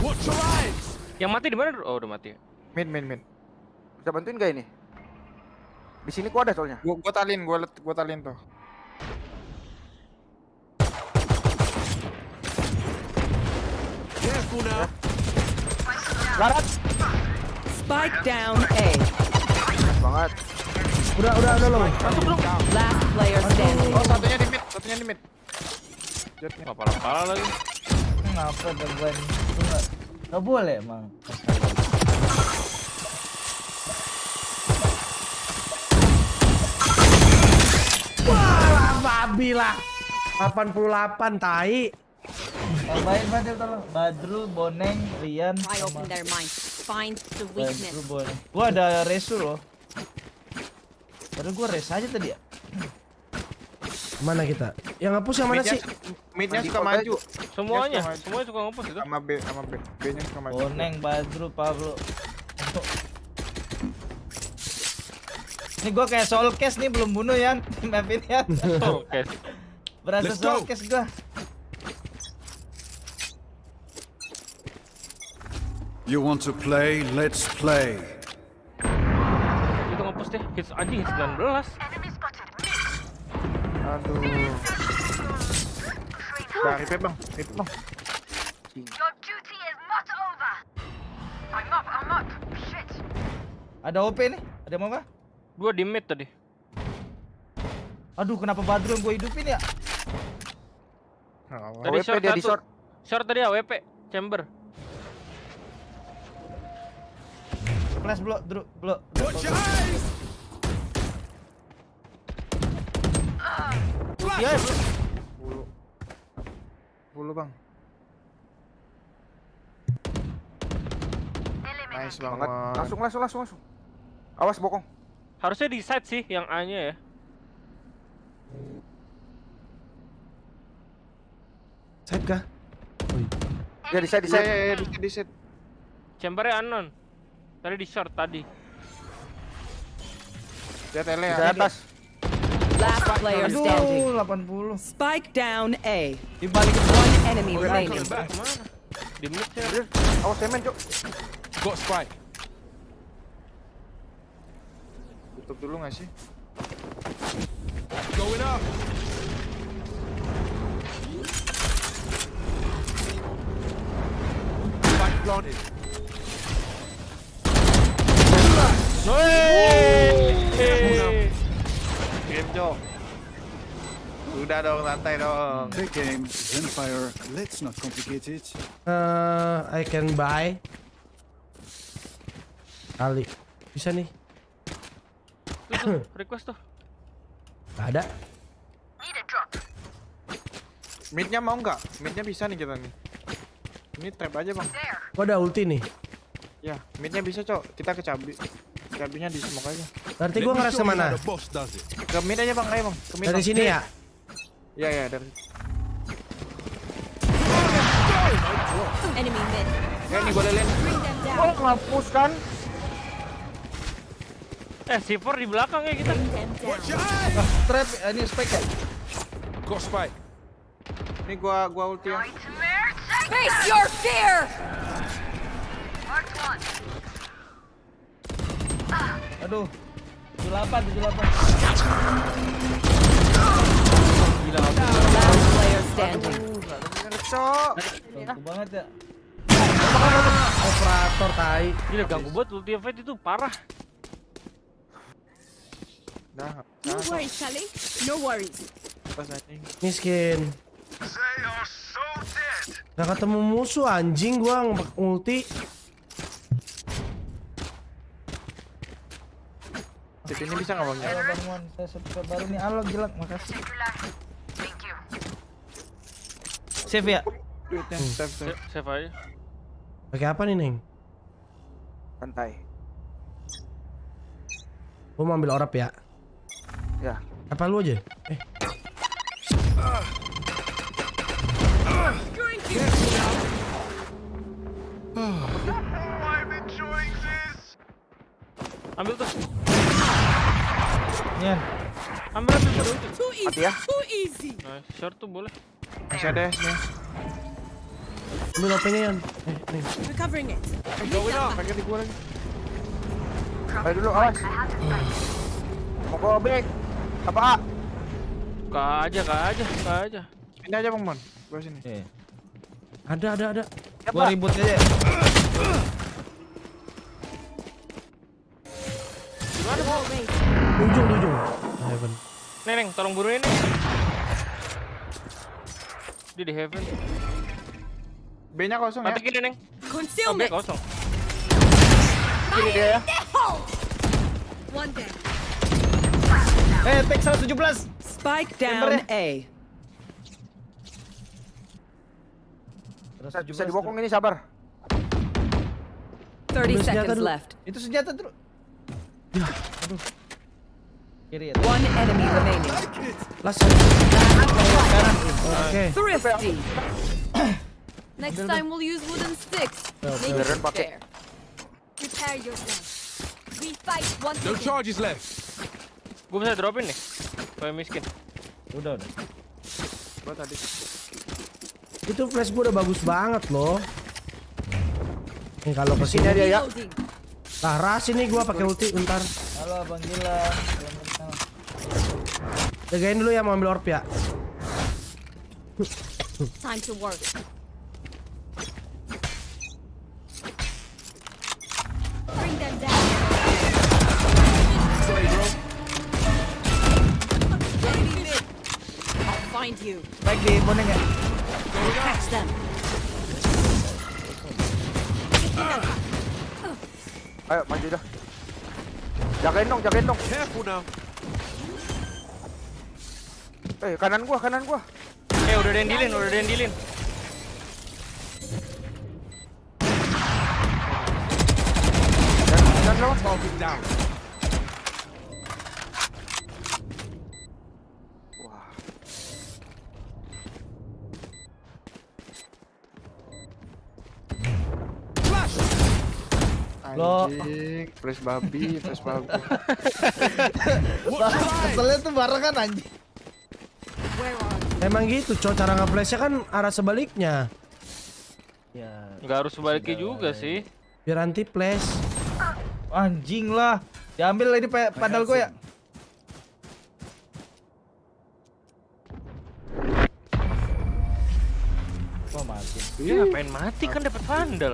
Watch your eyes. Yang mati di mana? Oh, udah mati. Mid. Bisa bantuin gak ini? Di sini gua ada soalnya. Gua talin tuh. Careful now. Larat. Spike down A. Banget. Udah lo. Last player standing. Oh, satunya di mid. ini mid. Pala lagi. Kenapa ada gua nih? Nggak boleh emang. Wah, babi lah. 88 tai. Tambahin Badrul tolong. Badrul, Boneng, Lian. I open their minds. Find the weakness. Badrul, Boneng. Gua ada resu loh. Padahal gua res aja tadi ya. Mana kita? Yang ngapus yang mana sih? Midnya suka maju. Semuanya suka ngapus itu. Sama B. B-nya suka maju. Boneng, Badrul, Pablo. Ini gua kayak soul case nih belum bunuh Yan. Map ini ya. Soul case. Berasa soul case gua. You want to play? Let's play. Itu ngapus deh. Hits aja hits 19. Aduh. Dari P bang, itu bang. Your duty is not over. I'm up. Shit. Ada OP nih. Ada yang mau apa? Gua di mid tadi. Aduh, kenapa Badrul yang gua hidupin ya? Tadi AWP dia di short. Short tadi AWP chamber. Flash blok. Iya, bulu bang. Nice banget. Langsung. Awas bokong. Harusnya di side sih yang A-nya ya. Side kah? Ya di side. Chambernya unknown. Tadi di short tadi. Dia tele ya. Di atas. Last player standing. 80. Spike down A. Di balik One enemy remaining. Di mid ya. Awas semen, Cok. Got spike. Tutup dulu nggak sih? Going up. Spike planted. Game, Cok. Udah dong, santai dong. Big game, Zenfire. Let's not complicate it. I can buy. Kali. Bisa nih. Tuh, request tuh. Gak ada. Midnya mau nggak? Midnya bisa nih kita nih. Ini trap aja bang. Gua ada ulti nih. Ya, midnya bisa Cok. Kita ke cabi. Cabinya di smoke aja. Berarti gua ngerasa mana? Ke mid aja bang, ayo bang. Ke mid, Dari bang. sini ya? Iya dari. Enemy mid. Ya nih gua lelen. Oh ngapus kan? C4 di belakang ya kita. Trap ini spike ya? Got spike. Ini gua ulti ya. Face your fear. Aduh. 78. Gila. Last player standing. Cok. Ganggu banget ya. Operator tai. Gila ganggu banget ulti fight itu parah. Nah, No worries, Charlie. No worries. Miskin. Gak ketemu musuh anjing gua ulti. Ini bisa nggak bang? Halo Bang Mon, saya subscribe baru nih. Halo Gilak, makasih. Save ya? Save aja. Pakai apa nih, Neng? Santai. Gua mau ambil orap ya. Ya. Apa lu aja? Ambil tuh. Nian. Ambil tuh. Mati ya. Too easy. Nah, short tuh boleh. Masih ada nih. Ambil OP-nya Yan. Neng. Recovering it. Jauhin dong, pakai di gua lagi. Ayo dulu, awas. Mau go back. Apa A? Kak aja. Ini aja Bang Mon. Gua sini. Ada. Gua ribut aja. Gimana mau? Ujung. Heaven. Neng, tolong buruin nih. Dia di heaven. B-nya kosong ya. Mati kiri, Neng. Oh, B kosong. Kiri dia ya. Tag 117. Spike down A. Bisa dibokong ini, sabar. 30 seconds left. Itu senjata terus. Ya, aduh. Kiri ya. One enemy remaining. Last. Oke. Thrifty. Next time we'll use wooden sticks. Make it fair. Prepare yourself. We fight once No again. charges left. Gue bisa dropin nih. Kayak miskin. Udah. Gua tadi. Itu flash gue udah bagus banget loh. Nih kalau kesini dia ya. Lah ras ini gue pakai ulti bentar. Halo Bang Gila. Jagain dulu ya, mau ambil orb ya. Time to work. Bring them down. Sorry, bro. I'll find you. Baik di boneng ya. Catch them. Ayo maju dah. Jagain dong. Careful now. Kanan gua. Udah dendilin. Dan lewat. Target down. Anjing, flash babi. Keselnya tuh barengan anjing. Emang gitu, cara nge-flashnya kan arah sebaliknya. Ya. Nggak harus sebaliknya juga sih. Biar anti flash. Anjing lah. Diambil ini padahal gue ya. Oh mati. Dia ngapain mati kan dapat vandal.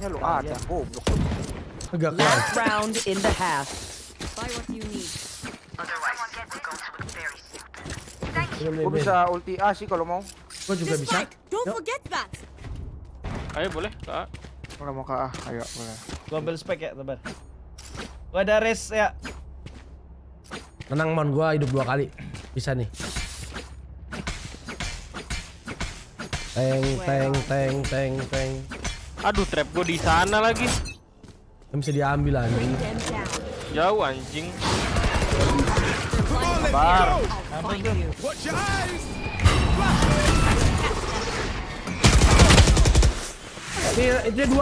Ya lu ada, goblok. Agak Last round in the half. Buy what you need. Gue bisa ulti A sih kalau mau. Gue juga bisa. Don't forget that. Ayo boleh ke A. Kalau mau ke A, ayo boleh. Gue ambil spek ya, sabar. Gue ada res ya. Tenang Mon, gue hidup 2 kali. Bisa nih. Teng. Aduh, trap gue di sana lagi. Yang bisa diambil anjing. Jauh anjing. Sabar. Watch your eyes. Itu dia 2.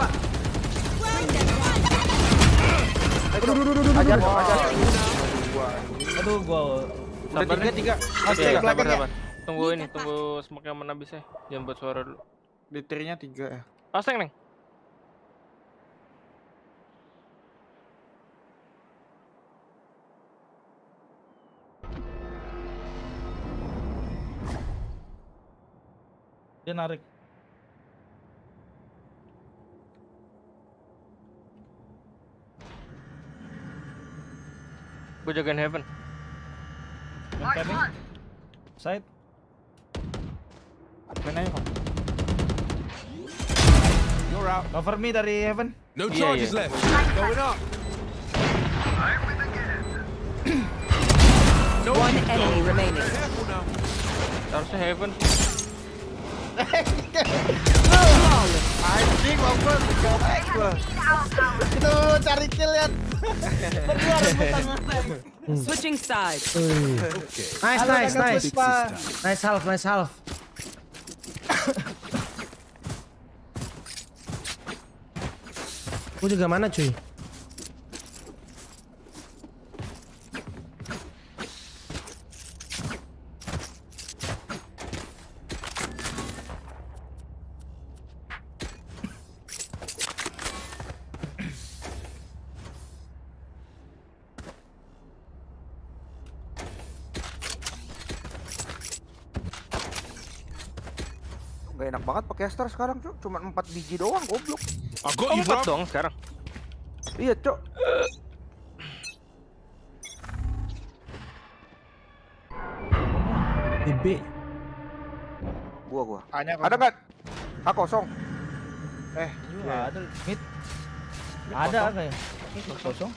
Ajar. Aduh, gua. Sabar 3. Oke, sabar. Tunggu smoke yang mana bisa. Jangan buat suara dulu. Di tree-nya 3 ya. Asteng, Neng. Dia narik. Gue jagain heaven. Side. Main aja, Bang. You're out. Cover me dari heaven. No charges left. Going up. No. One enemy remaining. Careful now. Harusnya heaven. Anjing, mampus. Gua. Itu cari kill ya. Berdua rebutan ngeteng. Switching sides. Nice half. Gue juga mana cuy? Gak enak banget pakai Star sekarang, Cuk. Cuma 4 biji doang, goblok. Got you, bro. Dong sekarang. Iya, Cuk. Di B. Gua. A-nya Ada nggak? A kosong. Ada mid. Ada kayak. Kosong.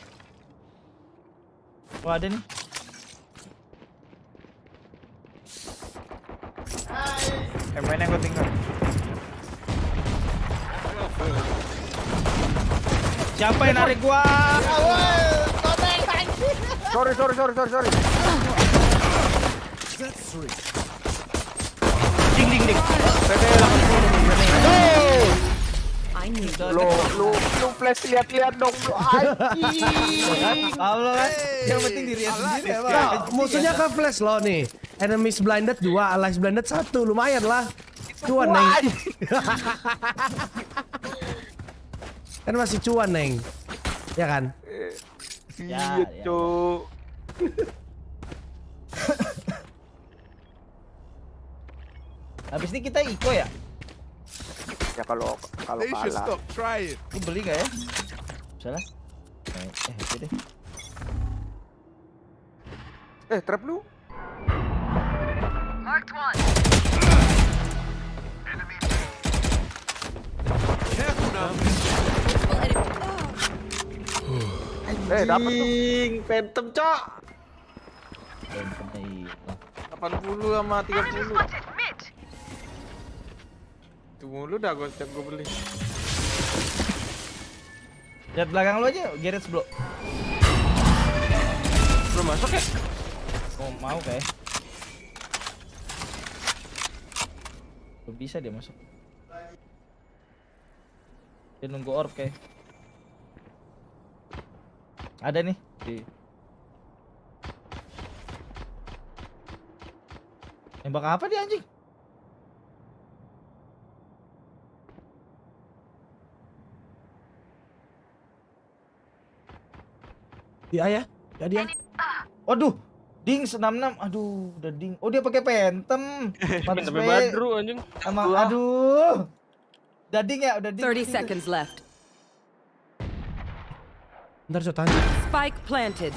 Oh, ada nih. Mainnya gue tinggal. Siapa yang narik gua? Sorry. Ding. Lu flash lihat dong lu. Allah kan. Yang penting diri sendiri ya, Bang. Nah, musuhnya ke flash lo nih. Enemies blinded 2, allies blinded 1. Lumayan lah. Cuan, Neng. Kan masih cuan, Neng. Ya kan? Iya, Cuk. Habis ini kita Icue ya? Ya kalau kalah. Ini beli nggak ya? Salah. Oke deh. Trap lu. Marked one. Dapat tuh. Phantom, Cok. 80 sama 30. Itu mulu dah gue setiap gue beli. Lihat belakang lu aja, Garage Bro. Belum masuk ya? Oh, mau kayak. Belum bisa dia masuk. Dia nunggu orb kayak. Ada nih di. Nembak apa dia anjing? Dia ya? Ya dia. Waduh, ding 96. Aduh, udah ding. Oh, dia pakai Phantom. Phantom Badru anjing. Emang aduh. Udah ding ya, udah ding. 30 seconds left. Ntar coba tanya. Spike planted.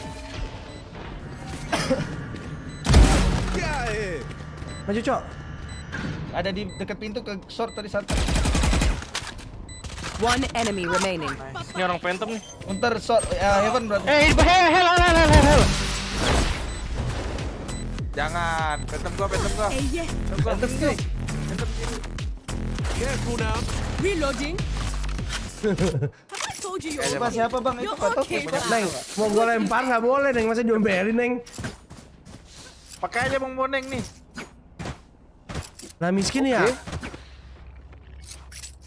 Maju, Cok. Ada di dekat pintu ke short tadi satu. One enemy remaining. Ini orang Phantom nih. Ntar short heaven berarti. Hell. Jangan, Phantom gua. Phantom gua. Careful now. Reloading. Have I told you you're Siapa bang itu okay, Neng, mau gue lempar nggak boleh, Neng. Masa diombelin, Neng? Pakai aja Bang Boneng nih. Nah, miskin ya.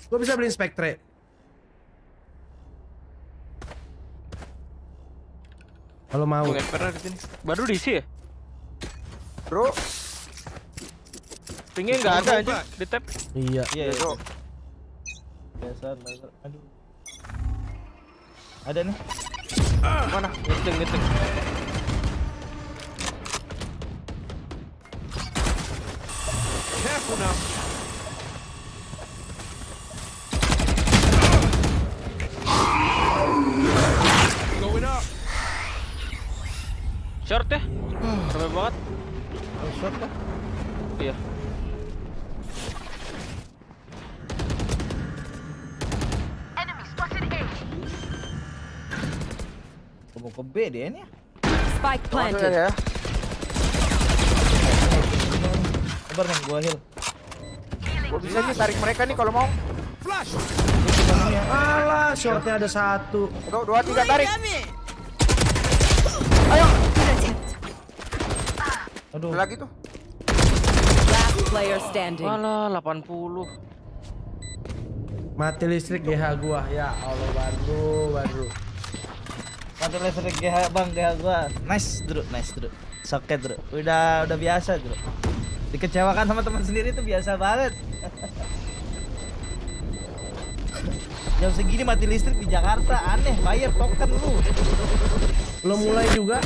Gue bisa beli Spectre. Kalau mau. Pernah di sini. Baru diisi ya? Bro. Pingnya nggak ada aja di tab. Iya. Bro. Biasa. Aduh. Ada nih. Mana? Ngitung. Careful now. Going up. Short ya? Sampai banget. Oh, short kah? Iya. Enemy spotted A. Mau ke B dia nih. Spike planted. Ya. Sabar nih, gua heal. Gua bisa nih tarik mereka nih kalau mau. Flash. Alah, shortnya ada 1. 2, 3 tarik. Ayo. Aduh. Ada lagi tuh. Last player standing. Alah, 80. Mati listrik GH gua. Ya Allah, Badru. Mati listrik GH bang, GH gua. Nice, Dru. Soket, Dru. Udah biasa, Dru. Dikecewakan sama teman sendiri tuh biasa banget. Jam segini mati listrik di Jakarta, aneh. Bayar token lu. Belum mulai juga.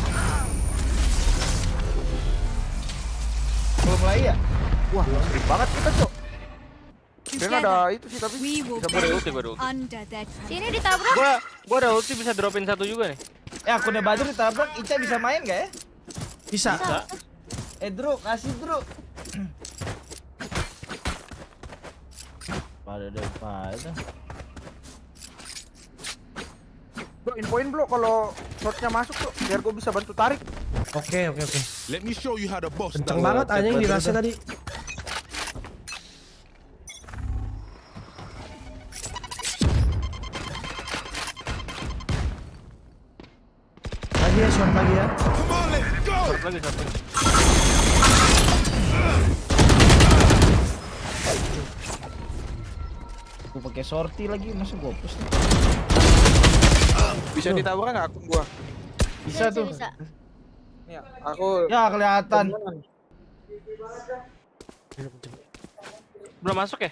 Belum mulai ya? Wah, sering banget kita, Cok. Dan ada itu sih tapi bisa baru. Sini ditabrak. Gua ada ulti bisa dropin satu juga nih. Akunnya Badru ditabrak, Ica bisa main gak ya? Bisa. Dru, kasih Dru. Ada depan. Bro, infoin bro kalau shotnya masuk bro, biar gue bisa bantu tarik. Oke. Let me show you how the boss Kenceng banget anjing dirasa tadi. Lagi ya, short lagi ya. Come on, let's go. Short lagi. Gue pakai sorti lagi, masa gue push nih. Bisa ditawar nggak akun gua? Bisa tuh. Ya, aku. Ya kelihatan. Belum masuk ya?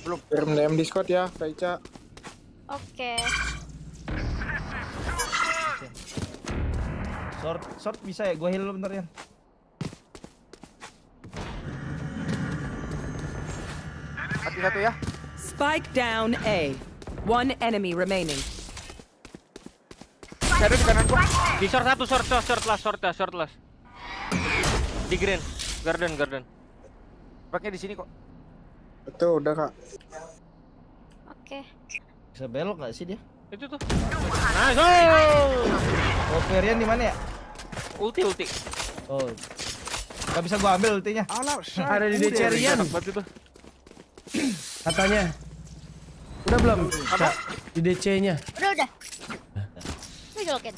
Belum. Kirim DM Discord ya, Kaica. Oke. Short bisa ya, gue heal lu bentar ya. Mati satu ya. Spike down A. One enemy remaining. Shadow di kanan gua. Di short last. Di green, garden. Pakai di sini kok. Betul, udah kak. Oke. Bisa belok nggak sih dia? Itu tuh. Nice. Oh, Perian di mana ya? Ulti. Oh. Gak bisa gua ambil ultinya. Ada di DC Rian. Katanya. Udah belum? Di DC-nya. Udah. Wih, joget.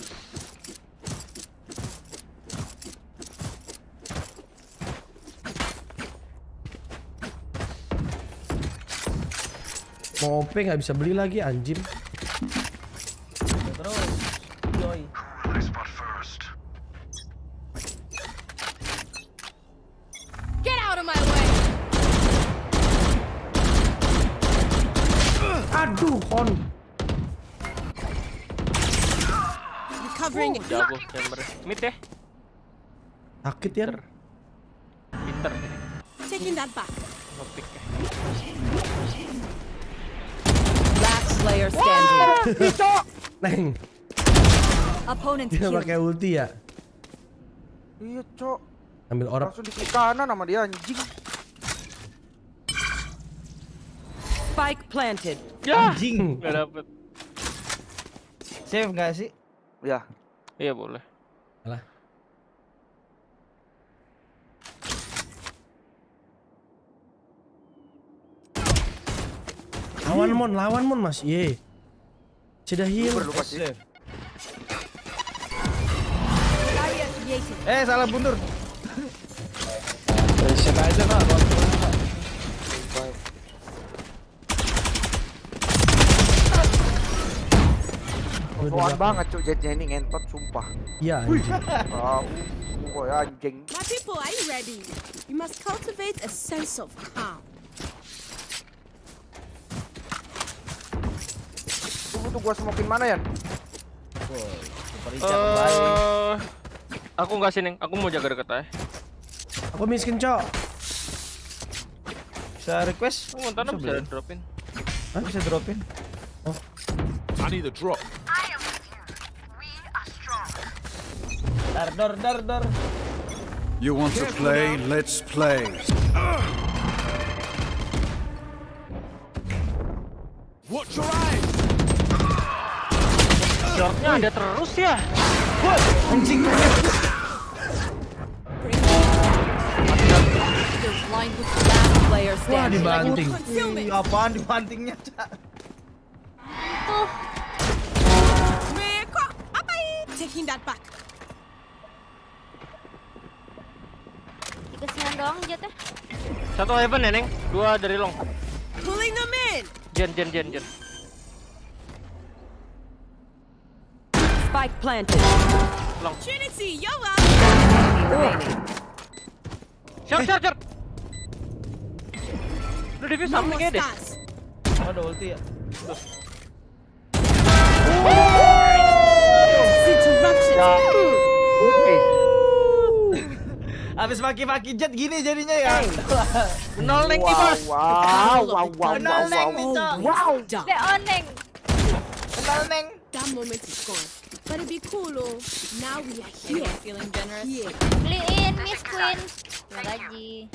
Mau OP nggak bisa beli lagi anjing. Terus. Joy. Get out of my way. Aduh, kon. Covering. Jago chamber. Mid ya. Sakit ya. Pinter. Taking that back. Ngepick ya. Last player standing. Neng. Opponent Dia killed. pakai ulti ya. Iya cok. Ambil orb. Langsung di klik kanan sama dia anjing. Spike planted. Ya. Anjing. Gak dapet. Save nggak sih? Ya. Iya boleh. Alah. Lawan mon mas. Ye. Sudah heal. Save. Salah bundur. Reset aja kak. Soan banget cok jetnya ini ngentot sumpah. Iya anjing. Boy anjing. My people, are you ready? You must cultivate a sense of calm. Tunggu gua smokin mana ya? Aku nggak sih Neng, aku mau jaga deket aja. Aku miskin cok. Bisa request? Oh, ntar bisa dropin. Hah? Bisa dropin? Oh. I need a drop. Dar. You want to play? Let's play. Watch your eyes. Shortnya ada terus ya. Anjing. Last player Wah standing. dibanting. Apaan dibantingnya, Cak? Tuh. Meko, apa ini? Taking that back. Dikasihan doang jetnya. Satu heaven ya Neng, dua dari long. Pulling them in. Jen. Spike planted. Long. Trinity, you're up. Short. Lu review samping ya deh. Ada ulti ya. Abis maki-maki jet gini jadinya ya. Nol Neng nih bos. Wow. Nol Neng nih Cok. Wow. Leoneng. Nol Neng. That moment is gone. But it'd be cool, oh. Now we are here. Feeling generous? Yeah. Lian, Miss Queen. Lagi.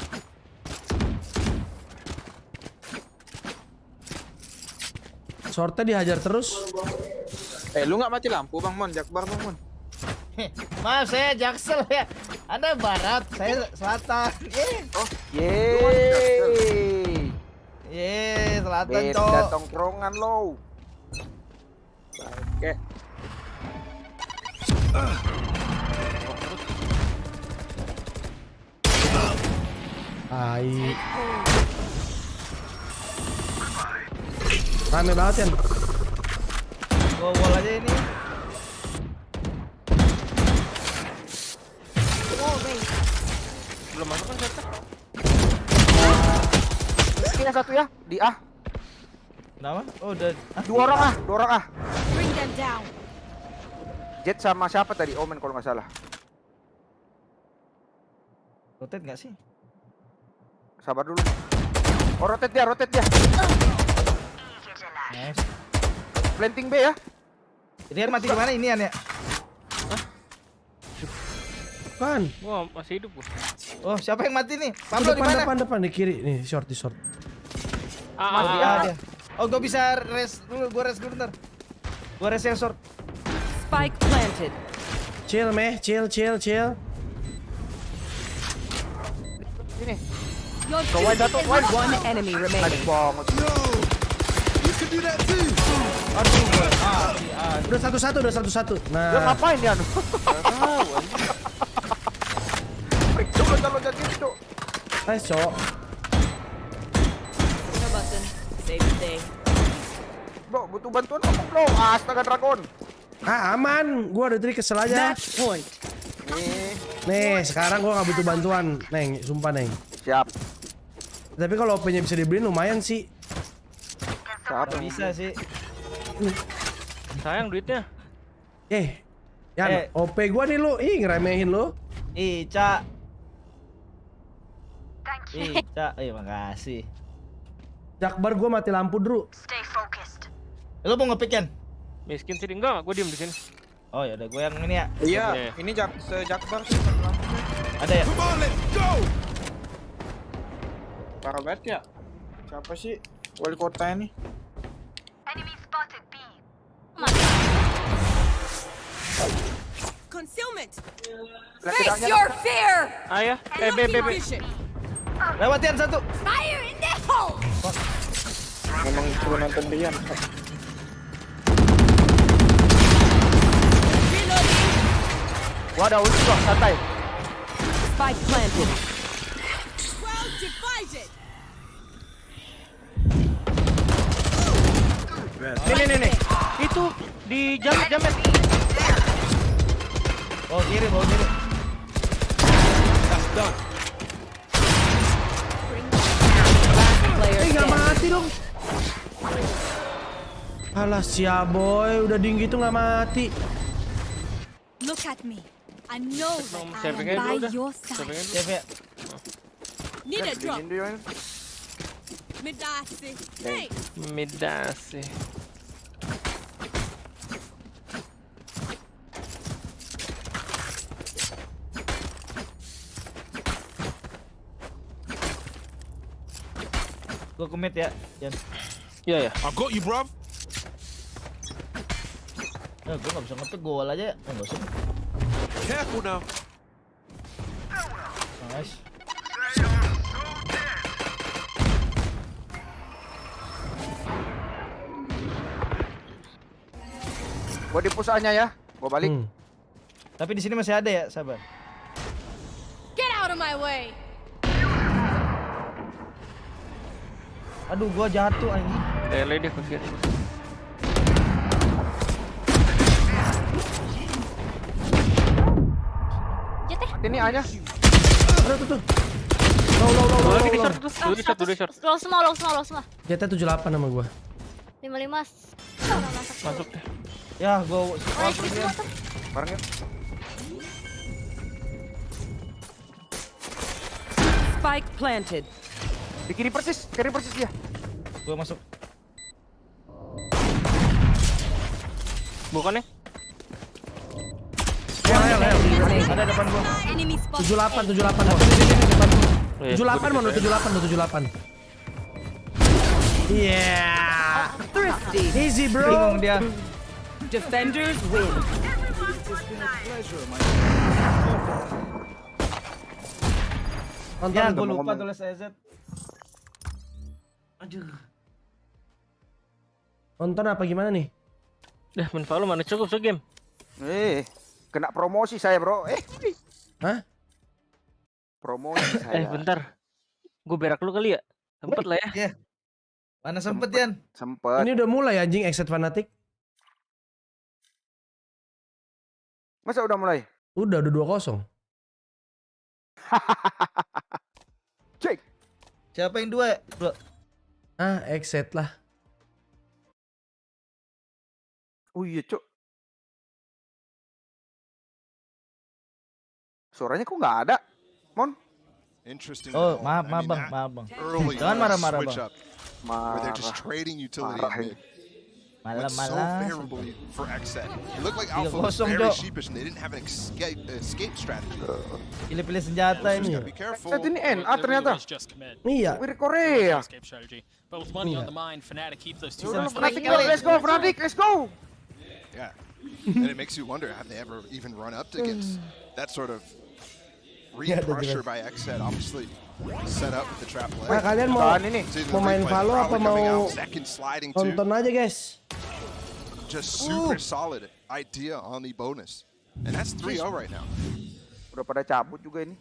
shortnya dihajar terus. Lu nggak mati lampu Bang Mon, Jakbar Bang Mon. Maaf saya Jaksel ya. Anda barat, saya selatan. Oh, yeay. Selatan Beda cowok. tongkrongan lo. Oke. Hai. Rame banget ya. Gua wall aja ini. Belum masuk kan siapa? Ini satu ya, di A. Kenapa? Oh udah. Dua orang ah. Bring them down. Jet sama siapa tadi? Omen kalau nggak salah. Rotate nggak sih? Sabar dulu. Oh rotate dia. Nice. Planting B ya. Rian mati di mana ini ya? Kan. Wah, masih hidup gua. Oh, siapa yang mati nih? Pablo di mana? Depan di kiri nih, short. Dia. Oh, gua bisa rest dulu, gua rest dulu bentar. Gua rest yang short. Spike planted. Chill. Ini. Your Kawai duty Dato, is why? not One over. enemy Nice remaining. banget. You can do that too. Udah satu-satu. Dia Nah, ngapain dia? Coba kalau jadi itu. nice cowok. No button. Save the day. Bro, butuh bantuan apa bro? Astaga dragon. Aman, gua dari tadi kesel aja. Match point. Nih, sekarang gua nggak butuh bantuan, Neng, sumpah Neng. Siap. Tapi kalau OP-nya bisa dibeliin lumayan sih. Siap. Bisa sih. Sayang duitnya. Yan, OP gua nih lu, ngeremehin lu. Ica. Makasih. Jakbar gua mati lampu dulu. Stay focused. Lu mau nge-pick kan? Miskin sih enggak, gua diem di sini. Oh ya udah gue yang ini ya. Iya, ini Jakbar sih. Ada ya? Come on, let's go. Parah banget ya. Siapa sih wali kota ini? Enemy spotted B. Concealment. Face your fear. Ayah, B. Lewatian satu. Fire in the hole. Memang cuma nonton Lian. Gua ada ulti kok, santai. Spike planted. Well divided. Nih. Itu di jamet. Oh kiri. Nggak mati dong. Alah boy, udah tinggi tuh nggak mati. Look at me. I know that I am Saving aja by udah. your side. Saving aja. Siap ya. Need a drop. Dingin dia. Midasi. Hey. Midasi. Gue commit ya, Jan. Iya. I got you, bruv. Gue gak bisa nge-pick, gue wall aja ya. Nggak usah. Careful now. Nice. Gua di pusatnya ya. Gua balik. Tapi di sini masih ada ya, sabar. Get out of my way. Aduh, gua jatuh anjing. Tele dia ke kiri. Ini A-nya. Aduh tuh. Low. Lagi di short tuh. Dua short. Low semua. Jatah 78 sama gua. 55. Masuk deh. Ya, gua Bareng ya. Spike planted. Di kiri persis dia. Gua masuk. Bukan ya? Ada depan gua. 78 mau. 78 mau 78. Yeah. Thrifty. Easy, bro. Bingung dia. Defenders win. Ya, gue lupa tulis EZ. Aduh. Nonton apa gimana nih? Main Valo mana cukup segame. Kena promosi saya, bro. Hah? Promosi saya. Bentar. Gue berak lu kali ya. Sempet lah ya. Iya. Mana sempet, Yan? Sempet. Ini udah mulai anjing Xset Fnatic. Masa udah mulai? Udah 2-0. Cek. Siapa yang 2, bro? Xset lah. Oh iya, Cok. Suaranya kok nggak ada, Mon? Interesting. Oh, maaf bang. Jangan marah-marah bang. Where they're just trading utility in mid. Went so favorably for Xset. It looked like Alpha was very sheepish and they didn't have an escape strategy. Pilih-pilih senjata ini. Xset ini NA ternyata. Iya. Wiri Korea. But with money on the mind, Fnatic keep those two. Let's go, Fnatic, let's go. Yeah. And it makes you wonder, have they ever even run up against that sort of pressure by Xset? Obviously set up with the trap play. Nah, kalian mau main Valo apa mau nonton aja, guys? Just super solid idea on the bonus. And that's 3-0 right now. Udah pada cabut juga ini.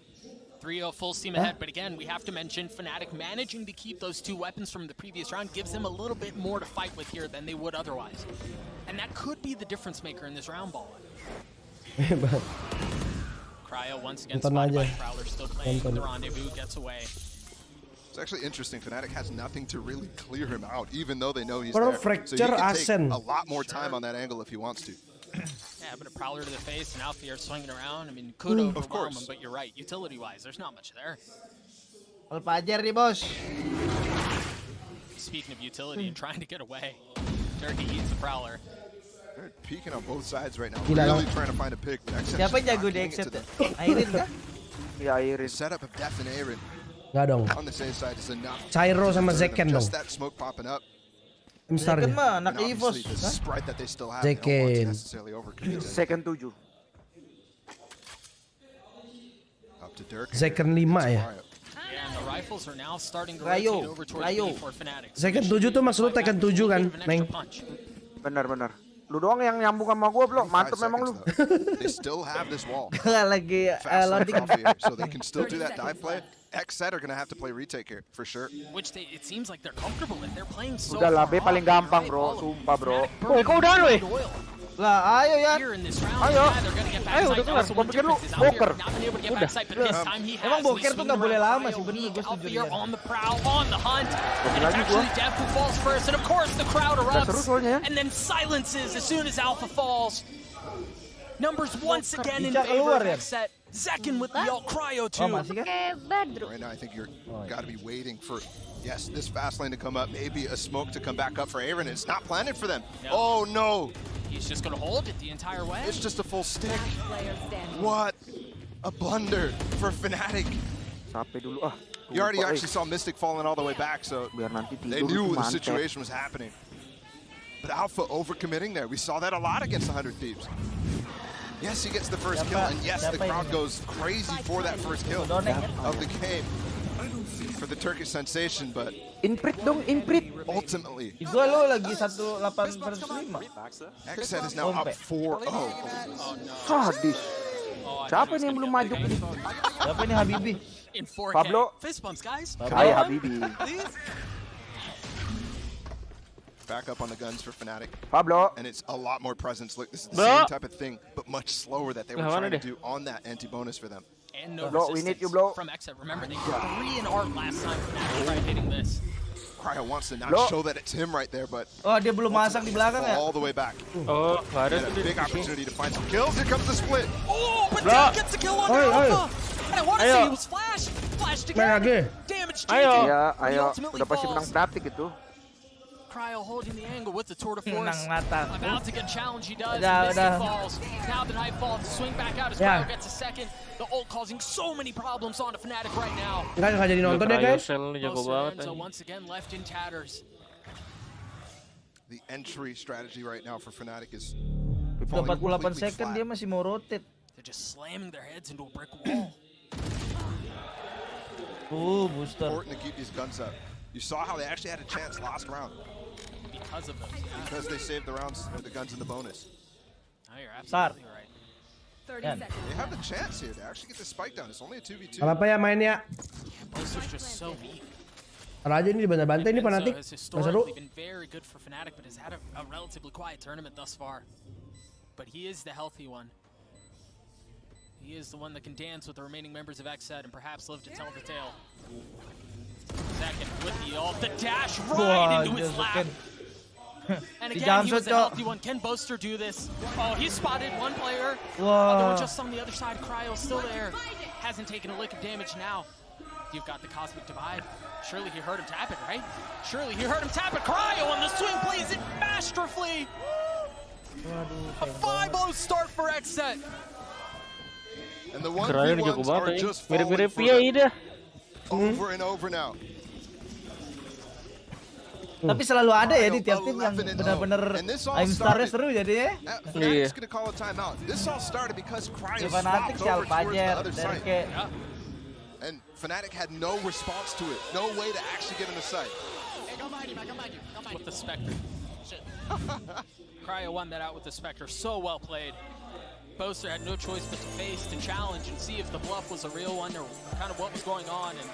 3-0 full steam ahead, but again, we have to mention Fnatic managing to keep those two weapons from the previous round gives them a little bit more to fight with here than they would otherwise. And that could be the difference maker in this round ball. Cryo once again spotted by Prowler, still playing the rendezvous, gets away. It's actually interesting. Fnatic has nothing to really clear him out, even though they know he's there. So he can take a lot more time on that angle if he wants to. Yeah, but a Prowler to the face and Alfie are swinging around. I mean, could overwhelm him, but you're right. Utility-wise, there's not much there. All pajar nih, bos. Speaking of utility and trying to get away, Turkey eats the Prowler. They're peeking on both sides right now, really trying to find a pick. Siapa jago di Xset? Airin kah? Ya, Airin. Setup of Def and Airin. Nggak dong. On the same side is enough. Cairo sama Zeken dong. Just that smoke popping up. Zeken mah anak EVOS. Zeken. Second 7. Up to Dirk. Zeken 5 ya. Rayo. Zeken 7 tuh maksud lu Tekken 7 kan, Neng? Benar. Lu doang yang nyambung sama gua, Bro. Mantep memang lu. They still have this wall. Lagi loading. So they can still do that dive play. Xset are gonna have to play retake here for sure. Which it seems like they're comfortable with. They're playing so. Udah lah, B paling gampang, Bro. Sumpah, Bro. Kau udah lu. Lah, ayo ya. Ayo, udah kelar. Gua pikir lu boker. Udah. Emang boker tuh nggak boleh lama sih, bener gue setuju. Lagi gua. Seru soalnya ya. And then silences as soon as Alpha falls. Numbers once again in favor of Xset. Zekin with the cryo too. Right now, I think you're got to be waiting for this fast lane to come up, maybe a smoke to come back up for Aaron. It's not planted for them. Yep. Oh no! He's just gonna hold it the entire way. It's just a full stick. What a blunder for Fnatic. You already actually saw Mystic falling all the way back, so they knew the situation was happening. But Alpha overcommitting there. We saw that a lot against the 100 Thieves. Yes, he gets the first kill, and yes, the crowd goes crazy for that first kill of the game for the Turkish sensation, but ultimately, Itu lo lagi 18 versus 5. Xset is now up 4-0. Sadis. Siapa ini yang belum maju ini? Siapa ini Habibi? Pablo. Fist bumps, guys. Hai Habibi. Back up on the guns for Fnatic. Pablo. And it's a lot more presence. Look, this is the same type of thing, but much slower that they were trying to do on that anti-bonus for them. And no resistance from Xset. Remember, they got 3 in art last time Fnatic tried hitting this. Cryo wants to now show that it's him right there, but dia belum masang di belakang ya? All the way back. Oh, a big opportunity to find some kills. Here comes the split. Oh, but Dad gets a kill on Alpha. And I want to say it was Flash. Flashed again. Damage changing. Ayo. Udah pasti menang Fnatic itu. Cryo holding the angle with the tour de force. Mata. About to get challenged, he does. Mystic falls. Now the knife falls. Swing back out as Cryo gets a second. The ult causing so many problems on Fnatic right now. Nggak jadi nonton ya guys. So once again left in tatters. the entry strategy right now for Fnatic is 48 second dia masih mau rotate. They're just slamming their heads into a brick wall. Booster. Important to keep these guns up. You saw how they actually had a chance last round. Because of those, Because they saved the rounds or the guns in the bonus. Oh, you're absolutely right. 30 seconds. They have the chance here to actually get the spike down. It's only a 2v2. Apa ya mainnya? Prosessor's just so weak. Raja ini dibantai-bantai nih Fnatic. Has Nggak seru. historically been very good for Fnatic, but has had a relatively quiet tournament thus far. But he is the healthy one. He is the one that can dance with the remaining members of Xset and perhaps live to tell the tale. Second with the ult, the dash right into his lap. And again, he was the healthy one. Can Boaster do this? Oh, he spotted one player. Other one just on the other side. Cryo still there. Hasn't taken a lick of damage now. You've got the Cosmic Divide. Surely he heard him tap it, right? Surely he heard him tap it. Cryo on the swing plays it masterfully. A 5-0 start for Xset. And the 1v1s are just falling for them over and over now. Tapi selalu ada ya di tiap tim yang benar-benar aim star-nya seru jadinya. Fnatic's gonna call a timeout. This all started because Cryo Fnatic swapped over towards the other dan side. kayak And Fnatic had no response to it. No way to actually get in the site. With the Spectre. Shit. Cryo won that out with the Spectre. So well played. Boaster had no choice but to face, to challenge, and see if the bluff was a real one or kind of what was going on, and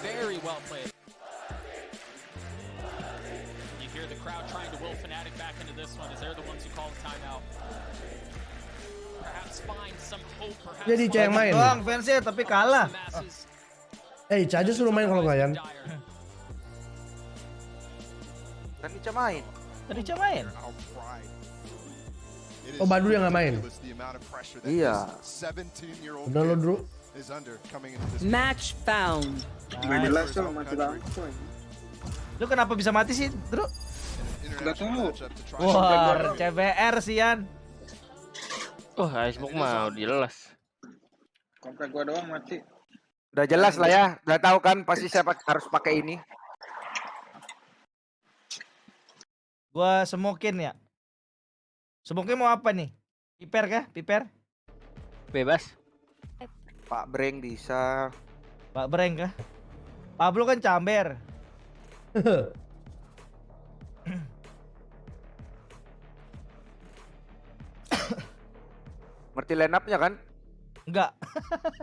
very well played. You hear the crowd trying to will Fnatic back into this one as they're the ones who call the timeout. Perhaps find some hope, perhaps. Jadi Ica yang main. Doang fansnya tapi kalah. Ica aja suruh main kalau nggak Yan. Kan Ica main. Tadi Ica main. Oh, Badu yang nggak main. Iya. Udah lo Drew. Match found. Lu kenapa bisa mati sih, Drew? Nggak tahu. Wah, CBR sih Yan. Oh, Icebox mah udah jelas. Komplek gua doang mati. Udah jelas lah ya. Udah tahu kan pasti siapa harus pakai ini. Gua smokin ya. Smokin mau apa nih? Piper kah? Piper? Bebas. Pak Breng bisa. Pak Breng kah? Pablo kan camber. Ngerti line up-nya kan? Enggak.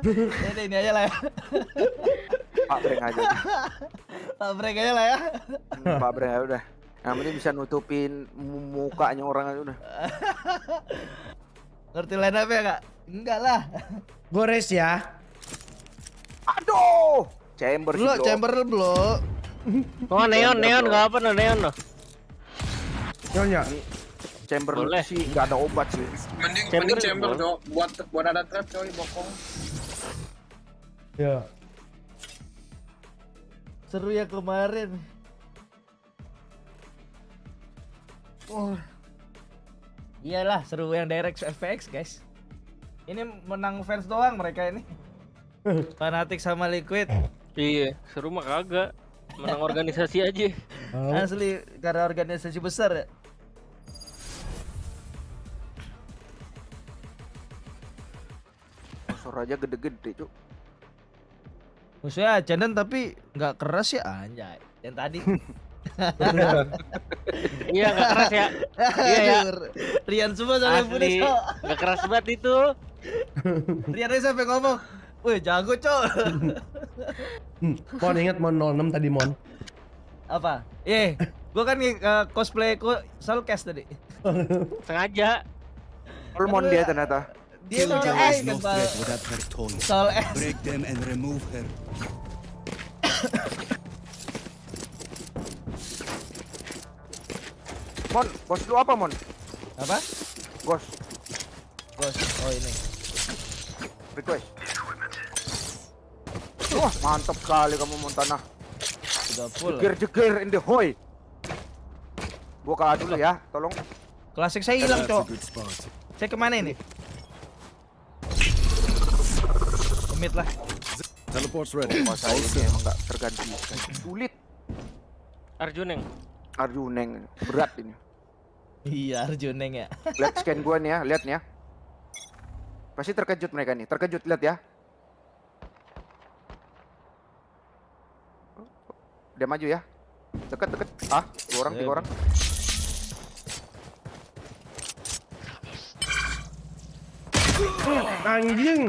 Ini aja lah ya. Pak Breng aja. Pak Breng aja lah ya. Pak Breng aja udah. Yang penting bisa nutupin mukanya orang aja udah. Ngerti line up ya kak? Enggak lah. Gores ya. Aduh. Chamber lu chamber belum. Oh neon nggak apa no neon no. Neonnya. Chamber sih nggak ada obat sih. Mending chamber dong. Buat ada trap coy bokong. Ya. Seru ya kemarin. Oh. Iyalah seru yang direct FX guys. Ini menang fans doang mereka ini. Fnatic sama Liquid. Iya, seru mah kagak. Menang organisasi aja. Asli karena organisasi besar ya. Prosesor aja gede-gede cuk. Musuhnya Channel tapi nggak keras ya anjay. Yang tadi. Iya nggak keras ya. Iya ya. Rian semua sampai punis kok. Nggak keras banget itu. Rian sampai ngomong, wih jago cok. Mon ingat Mon 06 tadi Mon. Apa? Gua kan cosplay Soul Cast tadi. Sengaja. Mon dia ternyata. Dia Soul S kan Soul S. Break them and remove her. Mon, bos lu apa Mon? Apa? Ghost. Oh ini. Request. Wah mantap sekali kamu Montana. Sudah full. Jegir in the hoy. Gua kalah dulu ya, tolong. Klasik saya hilang cok. Saya kemana ini? Commit lah. Teleport's ready. Masa ini emang gak terganti. Sulit. Arjun yang. Arjuneng berat ini. Iya, Arjuneng ya. Lihat scan gua nih ya, lihat nih ya. Pasti terkejut mereka nih, terkejut lihat ya. Dia maju ya. Deket. Ah, 2 orang, 3 orang. Anjing.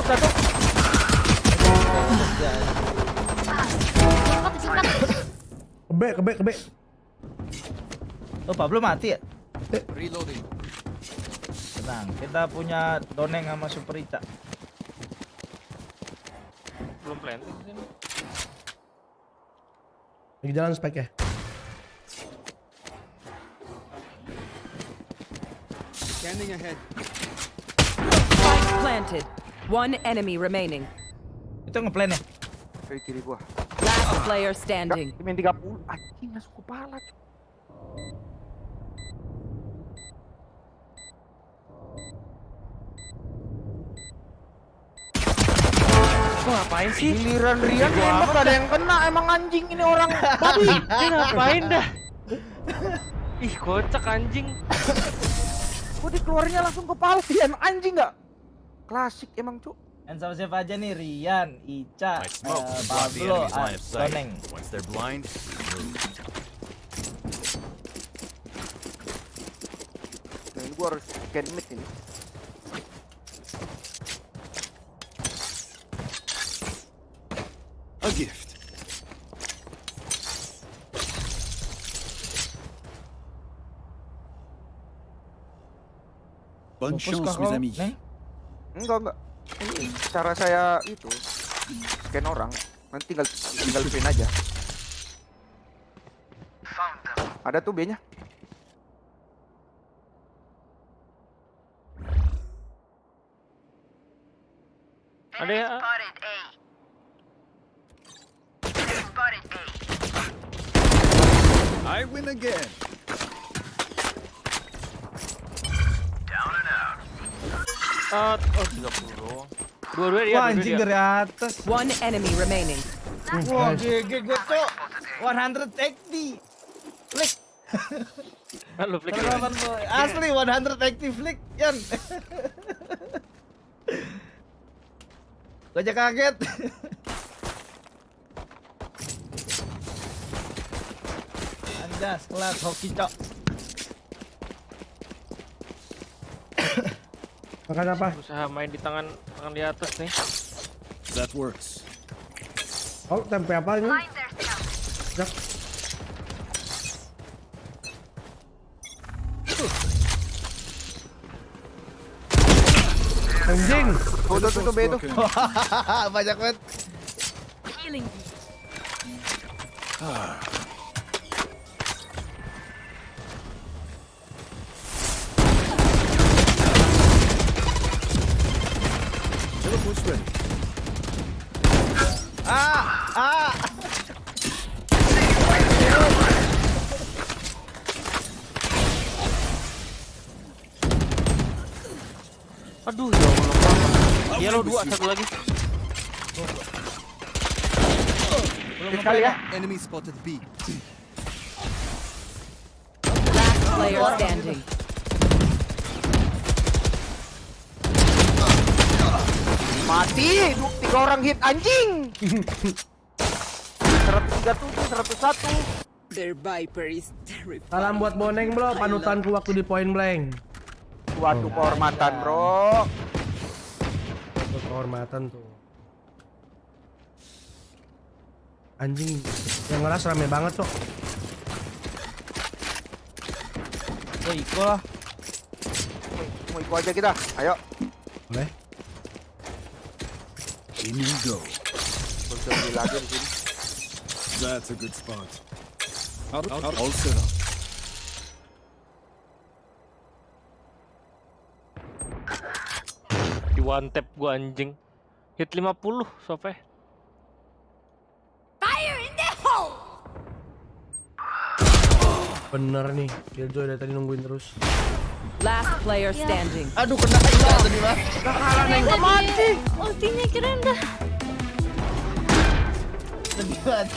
Satu. Kebe. Oh, Pablo mati ya? Reloading. Tenang, kita punya Doneng sama Super Ica. Belum planting sini. Lagi jalan spek ya. Standing ahead. Spike planted. 1 enemy remaining. Itu ngeplan ya? Kiri gua. Last player standing. Main 30. Anjing masuk kepala. Ngapain sih? Giliran Rian nembak gak ada yang kena, emang anjing ini orang babi. Dia ngapain dah? Ih, kocak anjing. Kok dikeluarnya langsung kepala Rian, anjing gak? Klasik emang, Cuk. Dan sama siapa aja nih? Rian, Ica, Pablo, Doneng. Nah, ini gua harus scan mid ini. A gift. Bonne chance, mes amis. Enggak. Ini cara saya itu scan orang. Nanti tinggal pin aja. Ada tuh B-nya. Ada ya? I win again. Oh, 30 doang. Dua-dua dia. Wah, anjing dari atas. 1 enemy remaining. Wah, GG gue tuh 180 flick. Halo flick. Asli 180 flick, Yan. Gue aja kaget. Anjas kelas hoki, Cok. Makan apa? Usaha main di tangan di atas nih. That works. Oh, tempe apa ini? Jak. Anjing. Tuh B tuh. Banyak banget. Healing. Teleport's ready. Aduh, ya Allah. Yellow 2 satu lagi. Sekali ya. Enemy spotted B. Last player standing. Mati, 3 orang hit anjing. 137, 101. Their Viper is terrified. Salam buat Boneng, bro. Panutanku waktu di point blank. Suatu kehormatan, bro. Suatu kehormatan tuh. Anjing, yang ngeras rame banget, Cok. Gue Iko lah. Mau Iko aja kita, ayo. Boleh. In you go. Beli lagi di sini. That's a good spot. All set up. Di one tap gua anjing. Hit 50 Sofe. Fire in the hole. Bener nih, Killjoy dari tadi nungguin terus. Last player standing. Aduh, kena kalah tadi, Bang. Kalah neng mati. Ultinya keren dah. Sedih banget.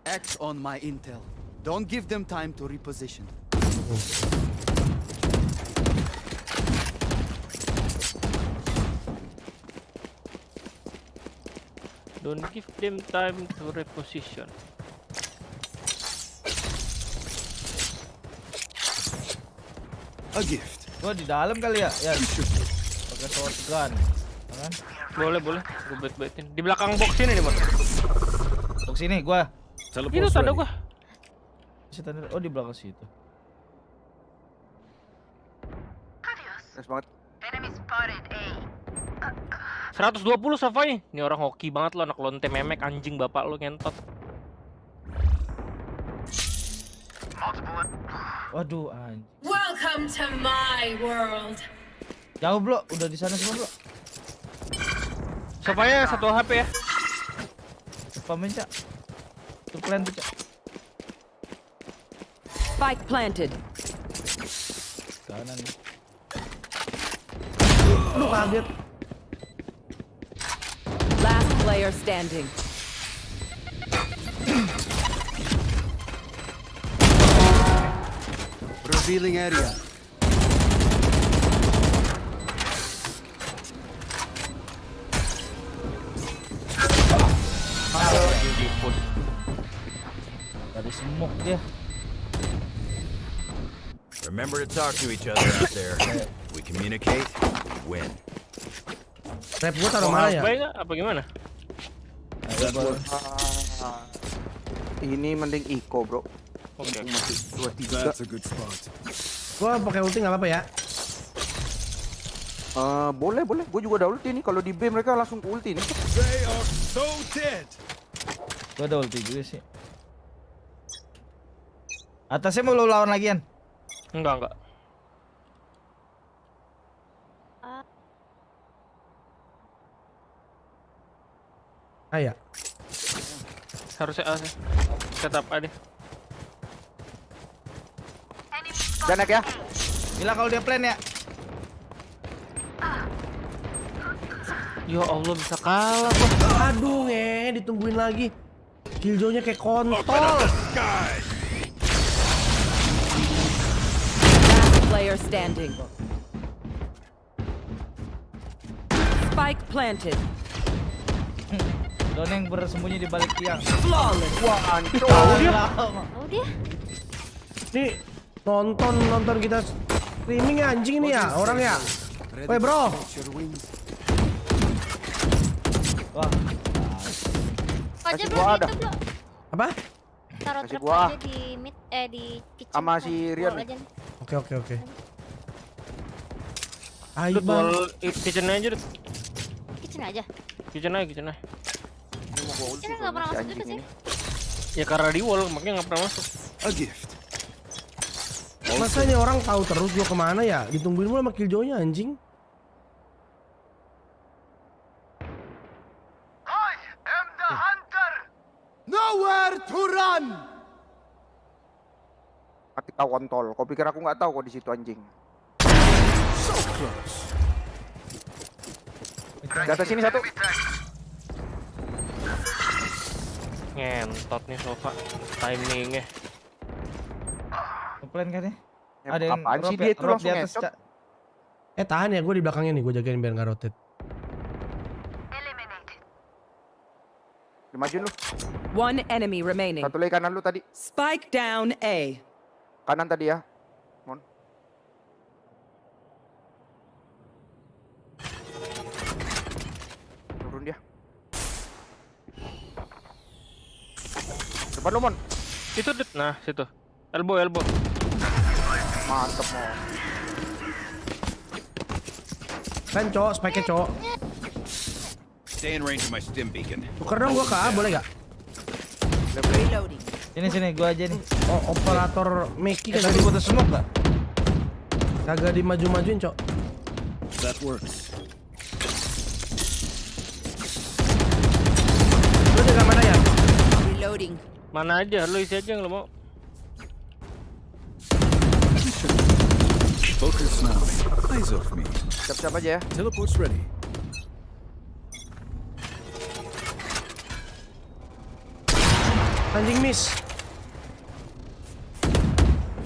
Act on my intel. Don't give them time to reposition. Don't give them time to reposition. A gift. Gua di dalam kali ya. Ya. Pakai shotgun. Kan? Boleh. Gua bait-baitin. Di belakang box ini nih, Bang. Box sini gua. Itu tanda gua. Oh, di belakang situ. Nice banget. Enemy spotted A. 120 Safai. Ini orang hoki banget lo, anak lonte memek anjing bapak lo ngentot. Waduh anjing. Welcome to my world. Jauh, Bro. Udah di sana semua, Bro. Safai 1 HP ya. Pamen, Cak. Tuh plan tuh, Cak. Spike planted. Kanan. Lu kaget. Last player standing. Revealing area. Tadi smoke dia. Remember to talk to each other out there. We communicate, we win. Rep gua taruh mana ya? Baik apa gimana? Ini mending Iko, Bro. Oke. Masih 2-3. That's a good spot. Gua pakai ulti nggak apa-apa ya? Boleh. Gue juga ada ulti nih. Kalau di B mereka langsung ke ulti nih. They are so dead. Gua ada ulti juga sih. Atasnya mau lu lawan lagian? Enggak. Ya. Harusnya A sih. Setup A deh. Janek ya. Gila kalau dia plan ya. Ya Allah bisa kalah gua. Aduh, ditungguin lagi. Killjoy-nya kayak kontol. Last player standing. Spike planted. Don yang bersembunyi di balik tiang. Flawless. Wah, hancur. Oh dia. Nih, nonton kita streaming ya anjing ini ya, orang ya. Woi, Bro. Wah. Aja Masih Bro gua di ada. itu, Bro. Apa? Taruh Masih trap gua. aja di mid di kitchen. Sama si Rian Wall nih. aja nih. Oke. Ayo, Dut, Bang. wall kitchen aja, Dut. Kitchen aja. Kitchen aja. Ini mau gua ulti Kitchen nggak pernah si masuk anjing juga sih. ini. Ya karena di wall makanya nggak pernah masuk. A gift. Masa ini orang tahu terus gua kemana ya? Ditungguin mulu sama Killjoy-nya anjing. I am the hunter. Nowhere to run. Mati kau kontol. Kau pikir aku nggak tahu kok di situ anjing. So close. Di atas sini satu. Ngentot nih Sofa. Timingnya. Plan kan ya? Ya, Ada yang apaan sih rope dia ya? itu Rope langsung di atas, ngetok. Cak. Tahan ya, gue di belakangnya nih, gue jagain biar nggak rotate. Dimajuin lu. One enemy remaining. Satu lagi kanan lu tadi. Spike down A. Kanan tadi ya. Mon. Turun dia. Depan lu, Mon. Itu Dut. Nah, situ. Elbow. Mantep, Mon. Kan cowok, spike-nya cowok. Stay in range of my stim beacon. Tuker dong gua ke A, boleh gak? Reloading. Sini gua aja nih. Oh, operator Meki Tadi kagak putus smoke gak? kagak dimaju-majuin, Cok. That works. Lu jaga mana ya? Reloading. Mana aja, lu isi aja yang lu mau. Focus now. Eyes off me. Siap-siap aja ya. Teleport's ready. Anjing miss.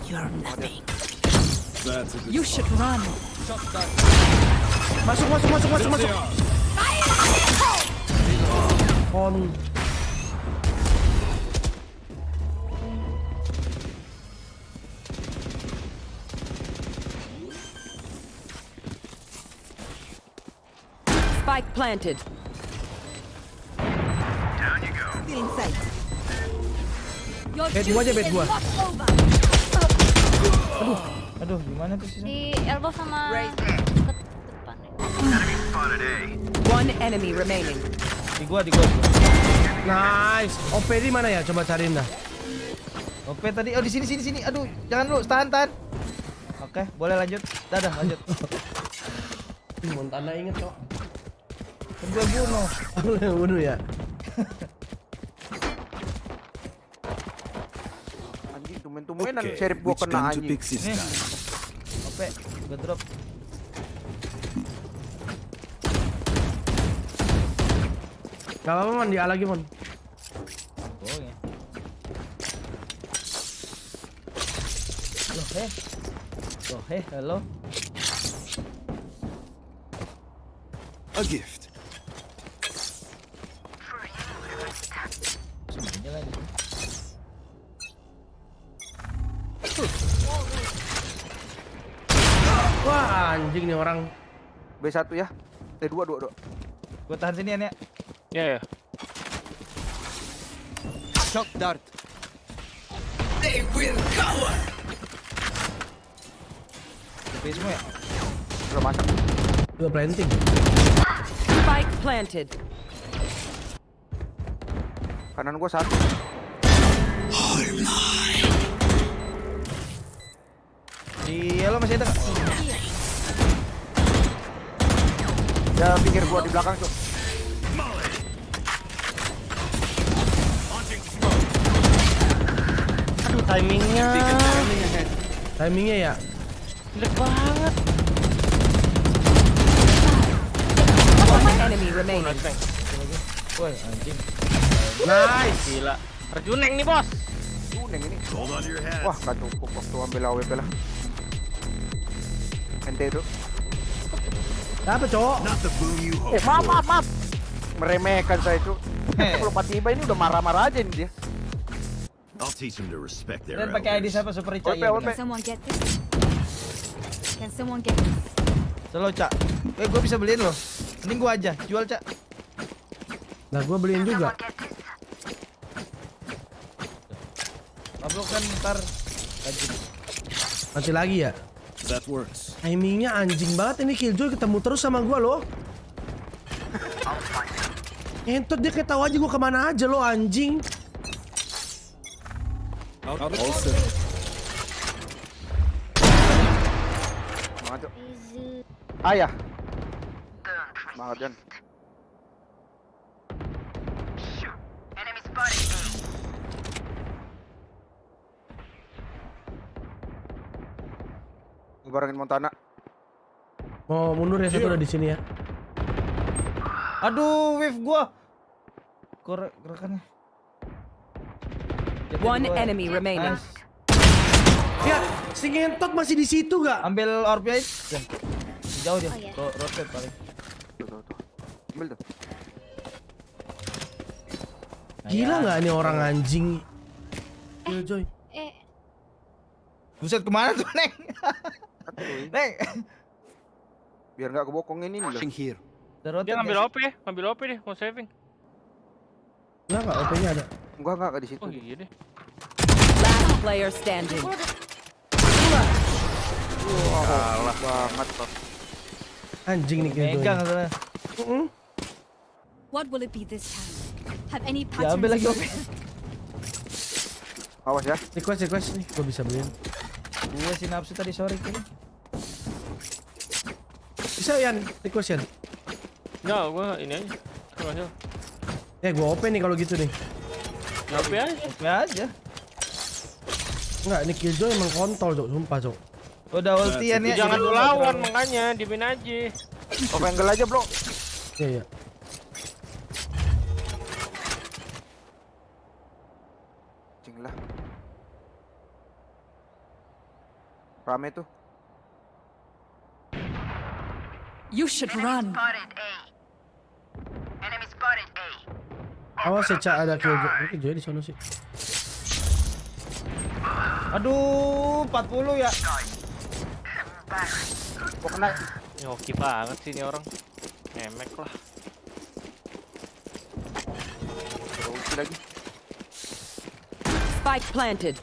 You're nothing. That's a good You should run. Masuk. On. Spike planted. Down you go. Still in sight. Your Bet gua aja, bet gua. Aduh, gimana tuh sih? Di elbow sama depan. One enemy remaining. Di gua. Nice. OP di mana ya? Coba cariin dah. OP tadi. Oh, di sini. Aduh, jangan lu, tahan. Oke, boleh lanjut. Dadah, lanjut. Montana inget kok. Kan gua bunuh. Lu yang bunuh ya? Anjing, tumben-tumbenan serip gua kena anjing. Oke, gua drop. Gak apa-apa man, dia lagi man. Oh ya. Halo. A gift. Semuanya lagi. Wah anjing nih orang. B1 ya. Dua. Gua tahan sini ya. Ya. Shock dart. They will cower. Tapi semua ya. Udah masak. Dua planting. Spike planted. Kanan gua satu. Di yellow masih ada nggak? Ya pinggir gua di belakang, Cuk. Aduh, timingnya. Timingnya ya. Jelek banget. One enemy remaining. Woi, anjing. Nice. Gila. Terjuneng nih, Bos. Tuneng ini. Wah, gak cukup waktu ambil AWP lah. Ente itu. Apa cowok? Maaf. Meremehkan saya itu. Kalau tiba ini udah marah-marah aja nih dia. I'll teach them to respect their Dan pakai ID siapa Super Ica? Iya, Can someone get this? Can someone get this? Selalu, Cak. Gue bisa beliin loh. Mending gue aja, jual, Cak. Nah gue beliin juga. Pablo kan ntar lanjut. Mati lagi ya? That works. Timingnya anjing banget ini Killjoy ketemu terus sama gua loh. Entot dia kayak tahu aja gua kemana aja lo anjing. All set. Semangat, Cuk. Ayah. Semangat, Jan. Enemy spotted. Barengin Montana. Mau mundur ya satu udah di sini ya. Aduh, wave gua. Gerakannya. One enemy remaining. Nice. Ya, si ngentot masih di situ gak? Ambil orbnya aja. Jauh dia. Rotate paling. Tuh. Ambil tuh. Gila nggak ini orang anjing? Killjoy. Buset kemana tuh, Neng? Neng. Biar nggak kebokongin ini loh. Here. Dia ngambil OP deh, mau saving. Enggak, OP-nya ada. Enggak di situ. Oh iya deh. Last player standing. Kalah banget, Pak. Anjing nih Killjoy. Megang sana. What will it be this time? Have any Ya ambil lagi OP. Awas ya. Request nih, gua bisa beliin. Gua si nafsu tadi sore kali. Bisa Yan, request Yan. Enggak, gua ini aja. Gua OP nih kalau gitu nih. OP aja. Enggak, ini Killjoy emang kontol, Cok. Sumpah, Cok. Udah ultian ya. Jangan lu lawan makanya, dimin aja. OP angle aja, Bro. Iya. lah. Rame tuh. You should run. Enemy spotted A. Awas ya, Cak, ada Killjoy di sana sih. Aduh, 40 ya. Gua kena. Nyoki banget sih ini orang. Ngemek lah. Terus lagi. Spike planted.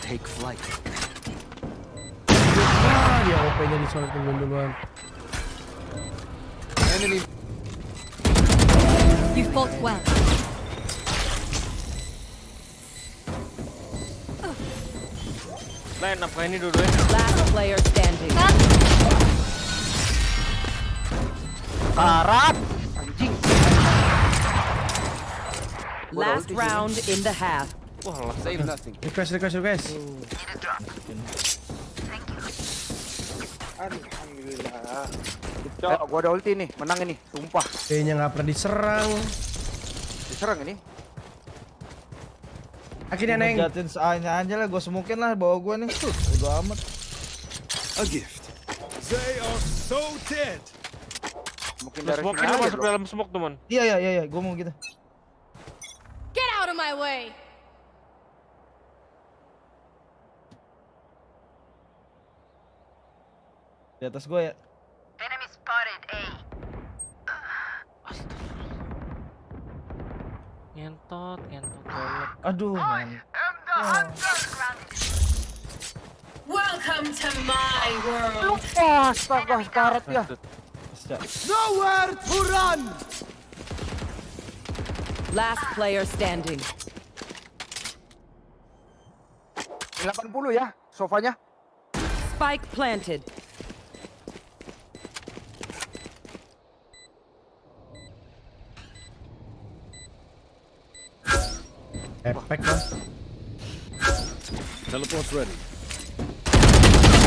Take flight. Dia OP-nya disorotkan duluan. Enemy. You fought well. Lain apa ini dua-duanya? Last player standing. Karat. Anjing. Last round in the half. Wah, Save nothing. Request. Alhamdulillah. Gua ada ulti nih, menang ini, sumpah. Kayaknya nggak pernah diserang. Diserang ini. Akhirnya Neng. Jatin seanya aja lah, gua semukin lah bawa gua nih. Udah amat. A gift. They are so dead. Mungkin dari sini Kita aja, masuk bro. dalam smoke teman. Iya, gua mau gitu. Get out of my way. Di atas gua ya. Enemy spotted A. Ngentot banget. Aduh, man. Welcome to my world. Astaga, karat ya. Nowhere to run. Last player standing. 80 ya, sofanya. Spike planted. Efek lah. Teleport's ready.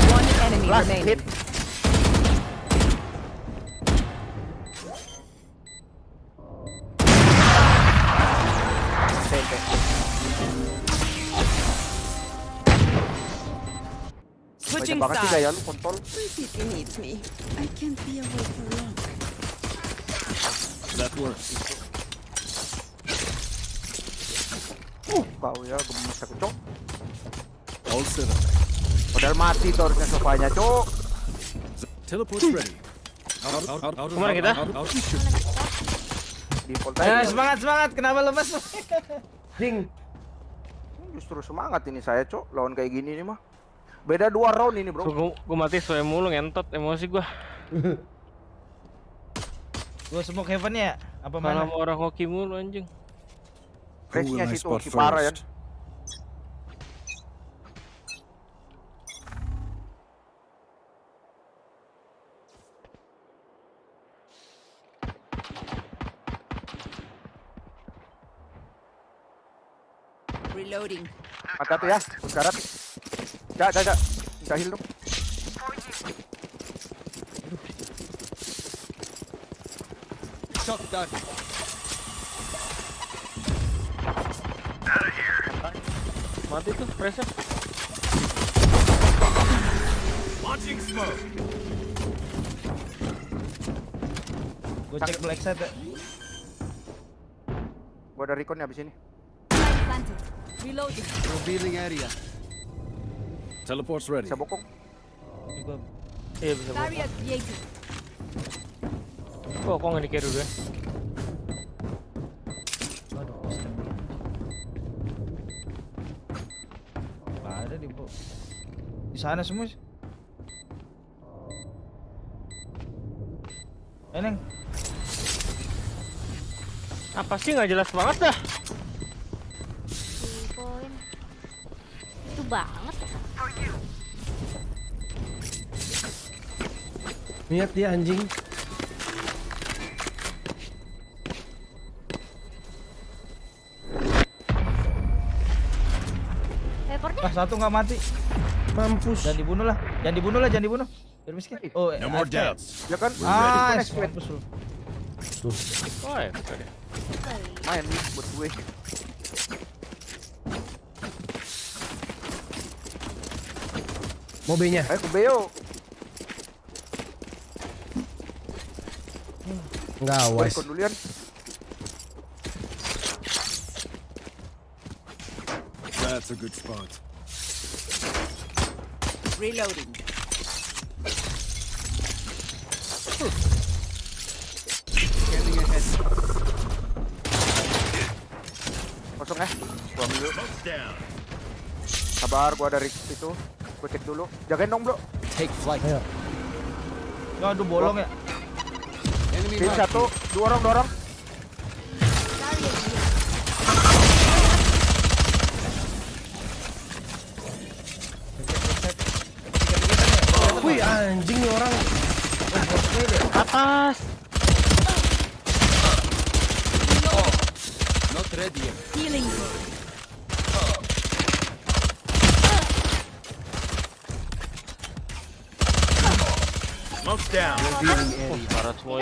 One enemy Last remaining. hit. Switching banget sih sides. gaya lu kontol. If he needs me, I can't be away for long. That works. Kau ya gemes aku, Cok. All set up. Padahal mati tuh harusnya sofanya, Cok. Teleport's ready. Out. Kemana kita? Default Ayo, aja. semangat, kenapa lemas? Ding. Justru semangat ini saya, Cok. Lawan kayak gini nih mah. Beda 2 round ini, bro. Gua mati soe mulu ngentot emosi gua. Gua smoke heaven ya? Apa Kalau mana? mau orang hoki mulu anjing. Flashnya Who will I situ spot si parah ya. first? Reloading. Mata tuh ya, karat. Enggak. Minta heal dong. Shot done. Mati tuh pressure. Launching smoke. Gua cek black set ya. Gua ada recon abis ini. Planted. Reloading. Revealing area. Teleport's ready. Bisa bokong. Iya bisa bokong. Barrier created. Bokong ini kayak dulu ya. Ada di sana semua. Neng. Apa sih nggak jelas banget dah. Poin. Itu banget. Lihat dia anjing. Satu nggak mati. Mampus. Jangan dibunuh lah. Jangan dibunuh. Biar miskin. Oh, No more doubts. Ya kan? Mampus lu. Tuh. Oh ya, oke. Main nih buat gue. Mau B-nya. Ayo ke Beo. Enggak, wise. Ikut duluan. That's a good spot. Reloading. Scanning ahead. Kosong ya. Gua ambil dulu. Sabar, gua dari itu. Gua cek dulu. Jagain dong, Bro. Take flight. Ayo. Aduh bolong ya. Tim satu, dua orang. Wih, anjing nih orang. Atas. Not ready yet. Healing. Smoke's down. Parah semua.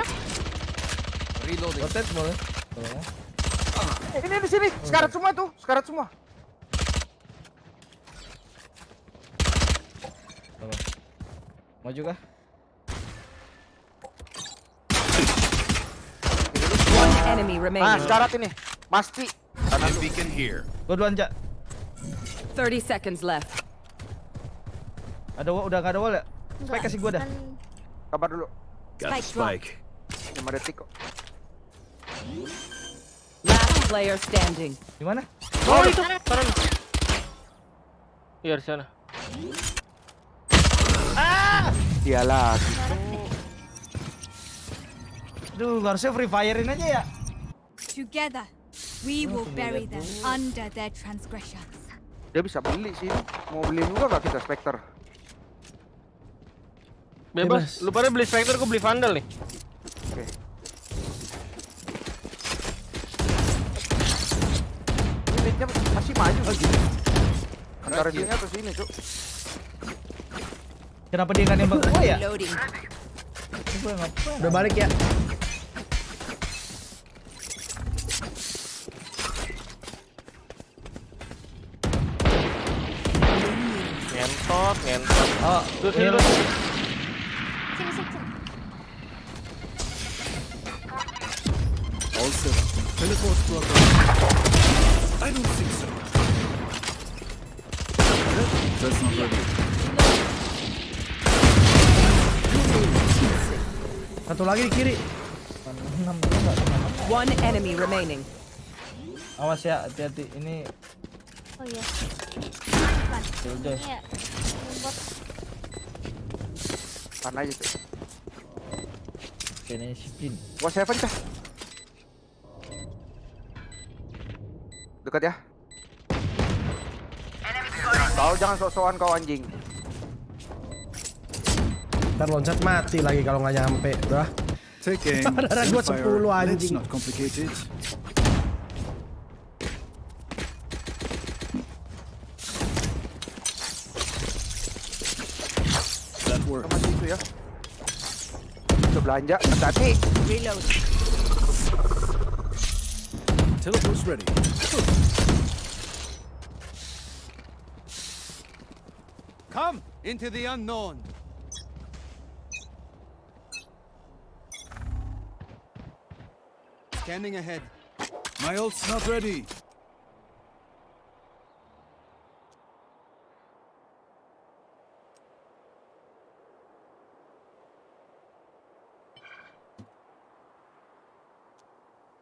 Reloading. Rotate boleh. Ini di sini. Sekarat semua tuh, sekarat semua. Maju kah? One enemy remaining. Nah, sekarat ini. Pasti. Beacon here. Gua duluan, Jak. 30 seconds left. Ada udah enggak ada wall ya? Spike kasih gua dah. Kabar dulu. Got spike. 5 detik kok. Last player standing. Di mana? Oh, itu. Taruh. Iya, di sana. Dia lagi. Duh, harusnya free fire-in aja ya. Together, we will bury them under their transgressions. Dia bisa beli sih. Mau beli juga gak kita Spectre? Bebas. Lu pada beli Spectre, gua beli Vandal nih. Oke. Ini masih maju lagi. Antara dia atau sini, Cuk. Kenapa dia nggak nembak gua ya? Reloading. Udah balik ya. Ngentot. Oh, Tuh sini lu. All set up. Teleport to our I don't think so. That's not ready. Satu lagi di kiri. One enemy remaining. Awas ya, hati-hati. Ini Oh iya. udah. Iya. Pan aja, Cuk. Kayaknya disiplin. Gua 7 cah. Dekat ya. Kau jangan sok-sokan kau anjing. Ntar loncat mati lagi kalau nggak nyampe. Udah. Take aim. Darah gua 10 It's anjing. not complicated. That works. Sama situ ya. Bisa belanja, hati-hati. Reload. Teleport's ready. Come into the unknown. Scanning ahead. My ult's not ready.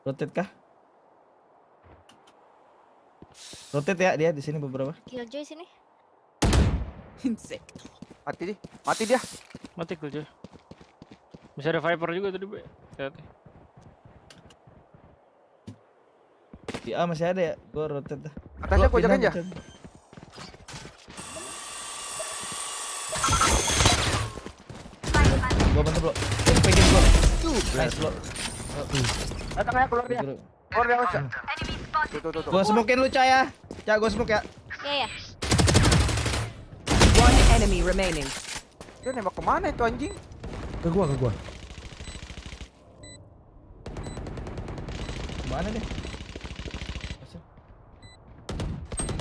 Rotate kah? Rotate ya dia di sini beberapa. Killjoy sini. Insect. Mati dia. Mati dia. Mati Killjoy. Bisa ada Viper juga tadi, Be. Hati-hati. Di A masih ada ya. Gua rotate dah. Atasnya gua jagain ya. Gua bantu, Bro. Pengen gua. Nice, Bro. Datang ya, keluar dia. Keluar dia, Mas. Tuh. Gua smokein lu, Cah ya. Cah, gua smoke ya. Iya. One enemy remaining. Dia nembak kemana itu anjing? Ke gua. Mana deh?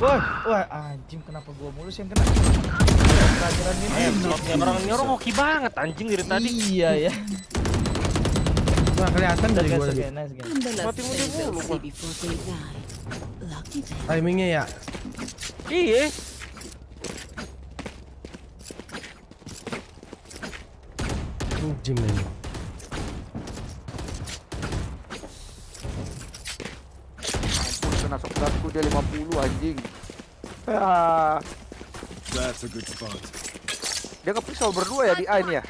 Wah, anjing kenapa gua mulus yang kena? Pelajaran ini. Orang hoki banget anjing dari tadi. Iya ya. Nggak kelihatan dari gua tadi. Mati mulu gua. Timingnya ya. Iya. Jim ini. Kena shotgunku dia 50 anjing. That's a good spot. Dia ngepisau berdua ya di A ini ya?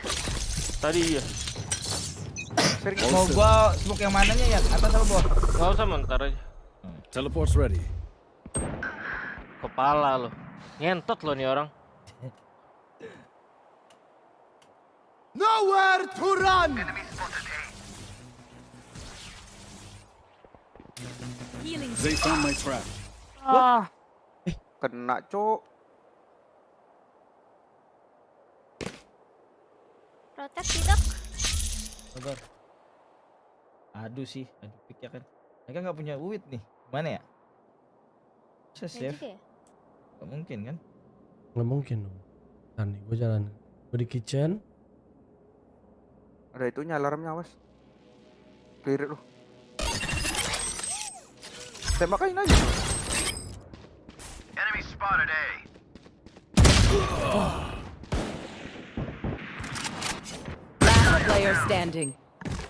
Tadi iya. Mau gua smoke yang mananya ya? Atas atau bawah? Gak usah mentar aja. Teleport's ready. Kepala lo. Ngentot lo nih orang. Nowhere to run. They found my trap. Kena, Cok. Protek tidak. Sabar. Aduh sih, aduh pick ya kan. Mereka nggak punya UID nih. Mana ya? Bisa save? Gak mungkin kan? Nggak mungkin dong. Ntar nih, gue jalan. Gue di kitchen. Ada itunya alarmnya, awas. Clear lu. Tembakain aja. Enemy spotted A. Last player standing.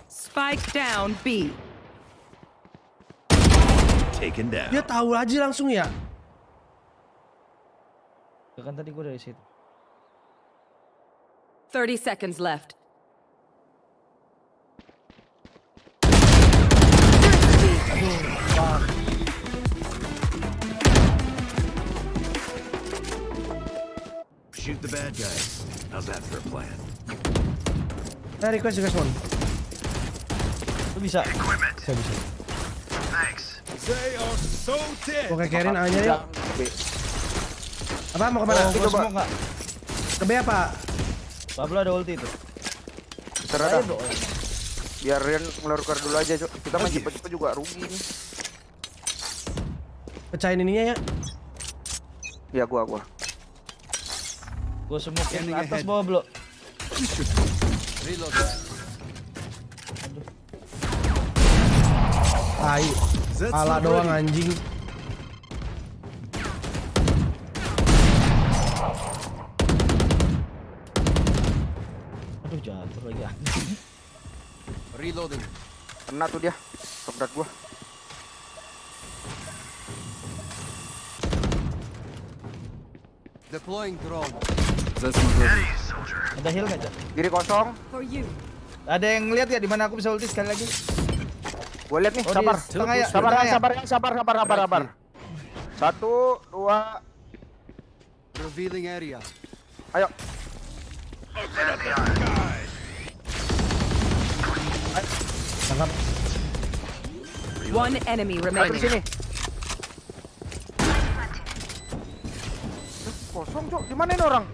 Spike down B. Taken down. Dia tahu aja langsung ya. Kan tadi gua dari situ. 30 seconds left. Shoot the bad guys. How's that for a plan? Request one. Lu bisa? Bisa. Thanks. They are so dead. Oke, Karen A-nya yuk. Apa mau kemana? Gua smoke nggak? Ke B apa? Pablo ada ulti itu. Terada. Biar Rian ngeluarkan dulu aja, Cok. Kita main cepet-cepet juga rugi nih. Pecahin ininya ya. Iya, gua. Gua smoke yang atas bawah, Bro. Reload. Tai. Pala doang anjing. Aduh, jatuh lagi. Reloading. Kena tuh dia. Kebrat gua. Deploying drone. That's my ready. Ada heal nggak, Cok? Kiri kosong. For you. Ada yang lihat ya di mana aku bisa ulti sekali lagi? Gue lihat nih, Oh, sabar. di tengah ya, Sabar. tengah ya. Sabar. 1, 2. Revealing area. Ayo. Tangkap. One enemy Ayo di remaining. sini. Kosong, Cok. Di mana ini orang?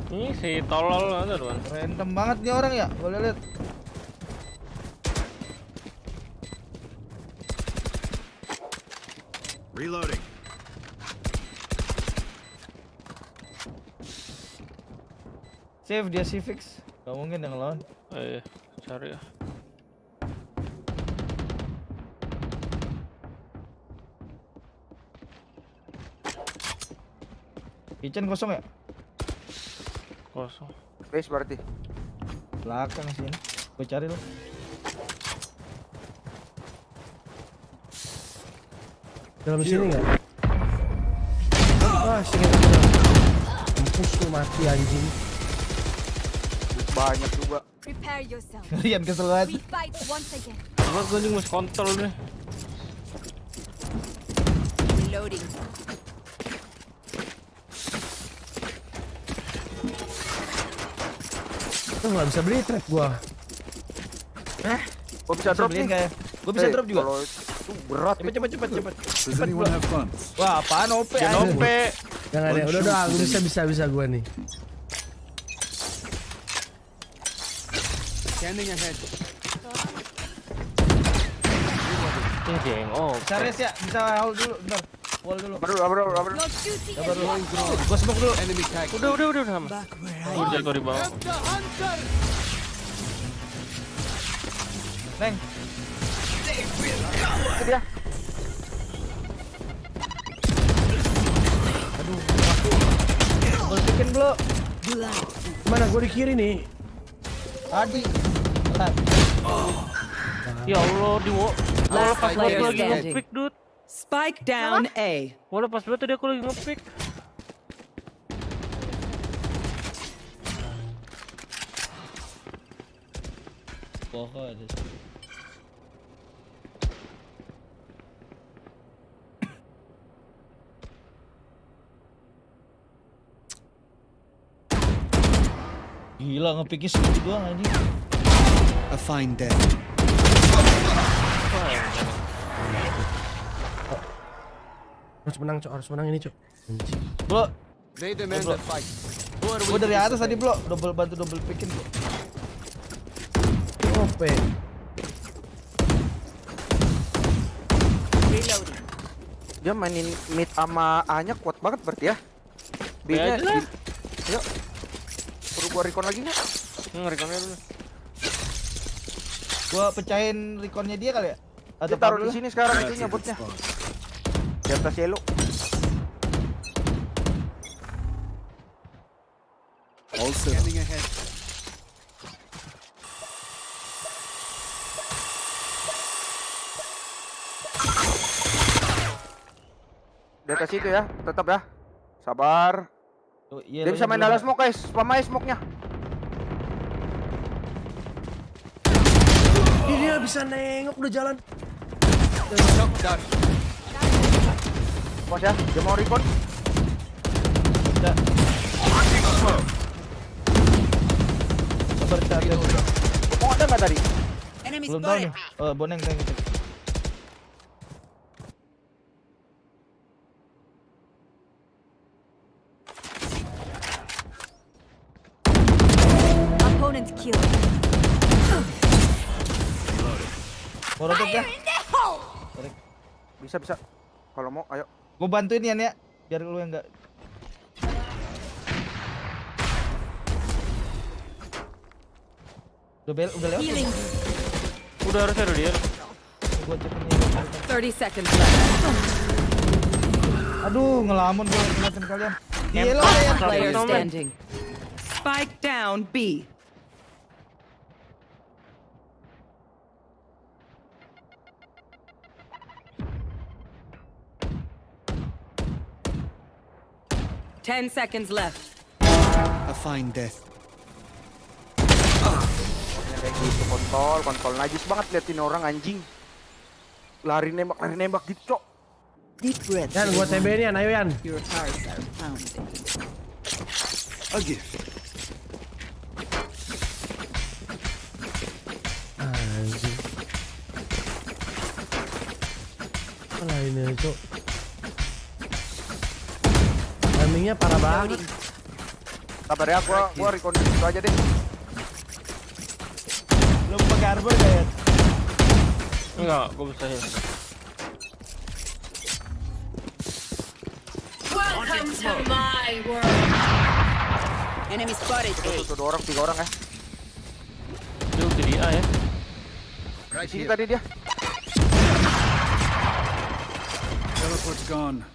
Ini si tolol ada tuh. Random banget nih orang ya. Boleh lihat. Reloading. Save dia si fix. Gak mungkin yang lawan. Iya, cari ya. Kitchen kosong ya? Kosong. Base berarti. Belakang sini. Gue cari lo. Dalam sini nggak? Wah, sini. Mampus lu mati anjing. Banyak juga. Prepare yourself. Lian kesel banget. We fight once again. Gua anjing mesti kontrol nih. Reloading. Tuh nggak bisa beli trap gua. Gua bisa drop nih. Kayak. Gue bisa drop juga. Kalau itu berat. Cepet. Does anyone have funds? Wah, apaan OP? OP. Jangan deh, udah, aku bisa gua nih. Scanning ahead. jengol. Bisa res ya, bisa hold dulu, bentar. Wall dulu. Sabar dulu. Sabar dulu. Gua smoke dulu. Udah sama. Udah jatuh di bawah. Neng. Itu dia. Aduh, aku bikin dulu. Mana gua di kiri nih? Tadi. Ya Allah, pas player lagi standing. nge-pick, dude. Spike down A. Walau pas banget tadi aku lagi nge-pick. Pohon. Gila nge-picknya segitu doang anjing. A fine day. Harus menang ini, Cok. Bro. They demand a fight. Gua dari atas tadi, Bro. Double pickin, Bro. OP. Reloading. Dia mainin mid sama A-nya kuat banget berarti ya. B-nya. Yuk. Perlu gua recon lagi nggak? Reconnya dulu. Gua pecahin reconnya dia kali ya? Atau taruh di sini sekarang itunya botnya. Di atas yellow. Also standing ahead. Di atas itu ya, tetap ya. Sabar. Dia bisa main dalam smoke guys, spamai smoke-nya. Dia bisa nengok udah jalan. Bos ya, dia mau recon. Mau ada nggak tadi? Belum tahu nih. Boneng tank. Opponent killed. Morotot ya? Bisa. Kalau mau, ayo. Gua bantuin Ian ya, biar lu yang enggak. Udah lewat. Udah harusnya ada dia. Gua cekin ini. 30 seconds left. Aduh, ngelamun gua ngeliatin kalian. Player standing. Spike down B. Ten seconds left. A fine death. Kayak gitu kontol najis banget liatin orang anjing. Lari nembak gitu, Cok. Deep breath. Yan, gua TB nih, ayo Yan. Your hearts are pounding. A gift. Anjing. Mana ini, Cok? Timingnya parah banget. Sabar ya, gua recon itu aja deh. Lu pakai arbor gak ya? Enggak, gua bisa ya. Welcome to my world. Enemy spotted. Tuh 2 orang, 3 orang ya. Dia ulti di A ya. Di sini tadi dia. Teleport's gone.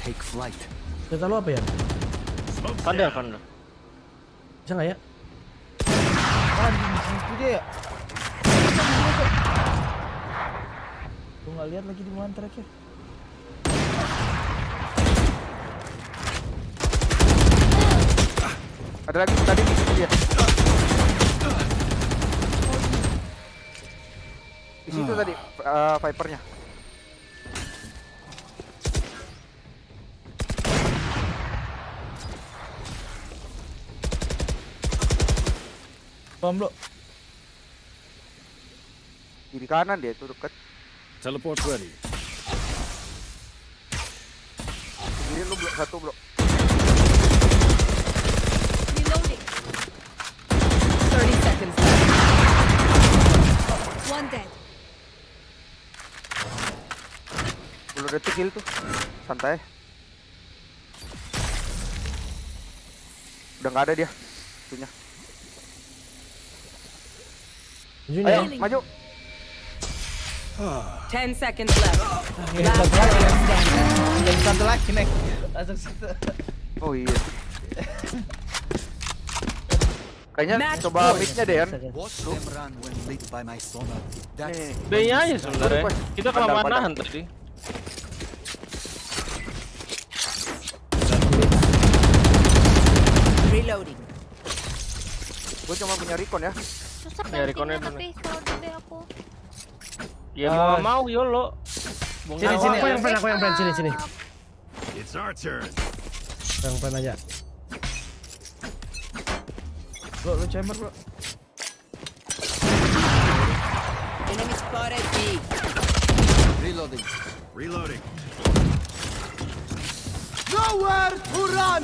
Take flight. Data lu apa ya? Ada. Bisa nggak ya? Itu dia ya? Gua nggak lihat lagi di mana tracknya. Ada lagi tadi di situ dia. Di situ tadi Vipernya. Paham lo? Kiri kanan dia itu dekat. Teleport ready. Kiri lu blok 1 blok. Reloading. 30 seconds left. One dead. Berarti kill tuh. Santai. Udah nggak ada dia. Itunya. Ayo, maju. 10 seconds left. Satu lagi nih. Langsung situ. Oh iya. Kayaknya coba mid-nya deh kan. B-nya aja sebenarnya. Kita kelamaan nahan tadi. Reloading. Gue cuma punya recon ya. Susah Ya, rekonnya tapi kalau di B aku. Ya mau YOLO. Sini, aku yang plan, sini. It's our turn. Yang plan aja. Bro, lu chamber bro. Enemy spotted B. Reloading. Nowhere to run!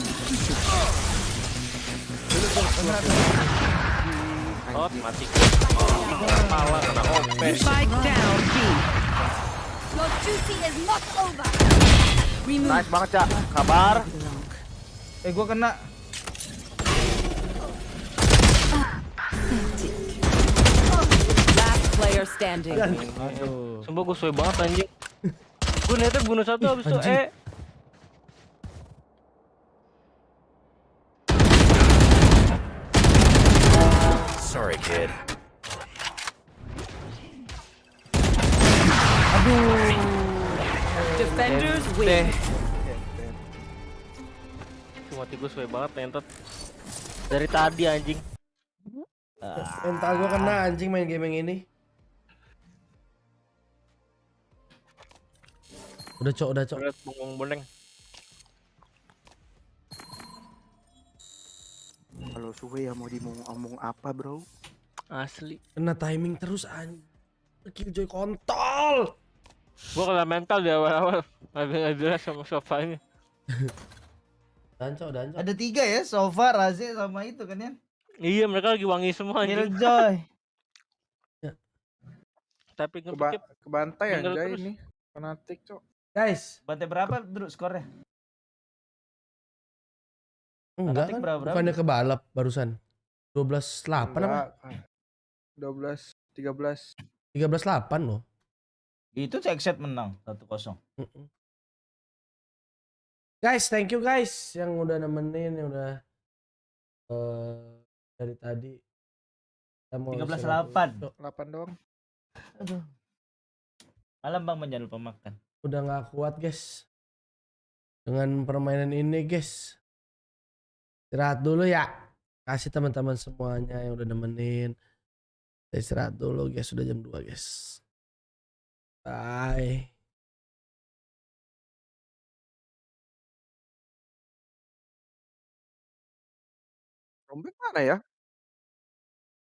Oh, mati. Kepala kena opes. Spike down B. Your duty is not over. Nice banget, Cak. Kabar. Gua kena. Last player standing. Aduh. Sumpah gue suwe banget anjing. Gue niatnya bunuh satu habis itu Sorry, kid. Defenders win. Mati gue suwe banget nentot. Dari tadi anjing. Mental gua kena anjing main game yang ini. Udah cok. Boneng. Kalau suwe ya mau ngomong apa, bro? Asli. Kena timing terus anjing. Killjoy kontol. Gua kena mental di awal-awal. Nggak jelas sama sofanya. Danco. Ada 3 ya, sofa, Razer sama itu kan ya. Iya, mereka lagi wangi semua anjing. Killjoy. Tapi kebantai bener aja terus. ini. Fnatic, Cok. Guys, Bantai berapa Bro skornya? enggak kan? berapa? Bukannya kebalap barusan. 12-8 apa? 12-13. 13-8 loh. Itu Xset menang 1-0. Guys, thank you guys yang udah nemenin, yang udah dari tadi. 13-8. 8 doang. Aduh. Malam Bang jangan lupa makan. Udah nggak kuat guys dengan permainan ini guys. Istirahat dulu ya. Kasih teman-teman semuanya yang udah nemenin. Istirahat dulu guys, sudah jam 2 guys. Bye. Rombek mana ya?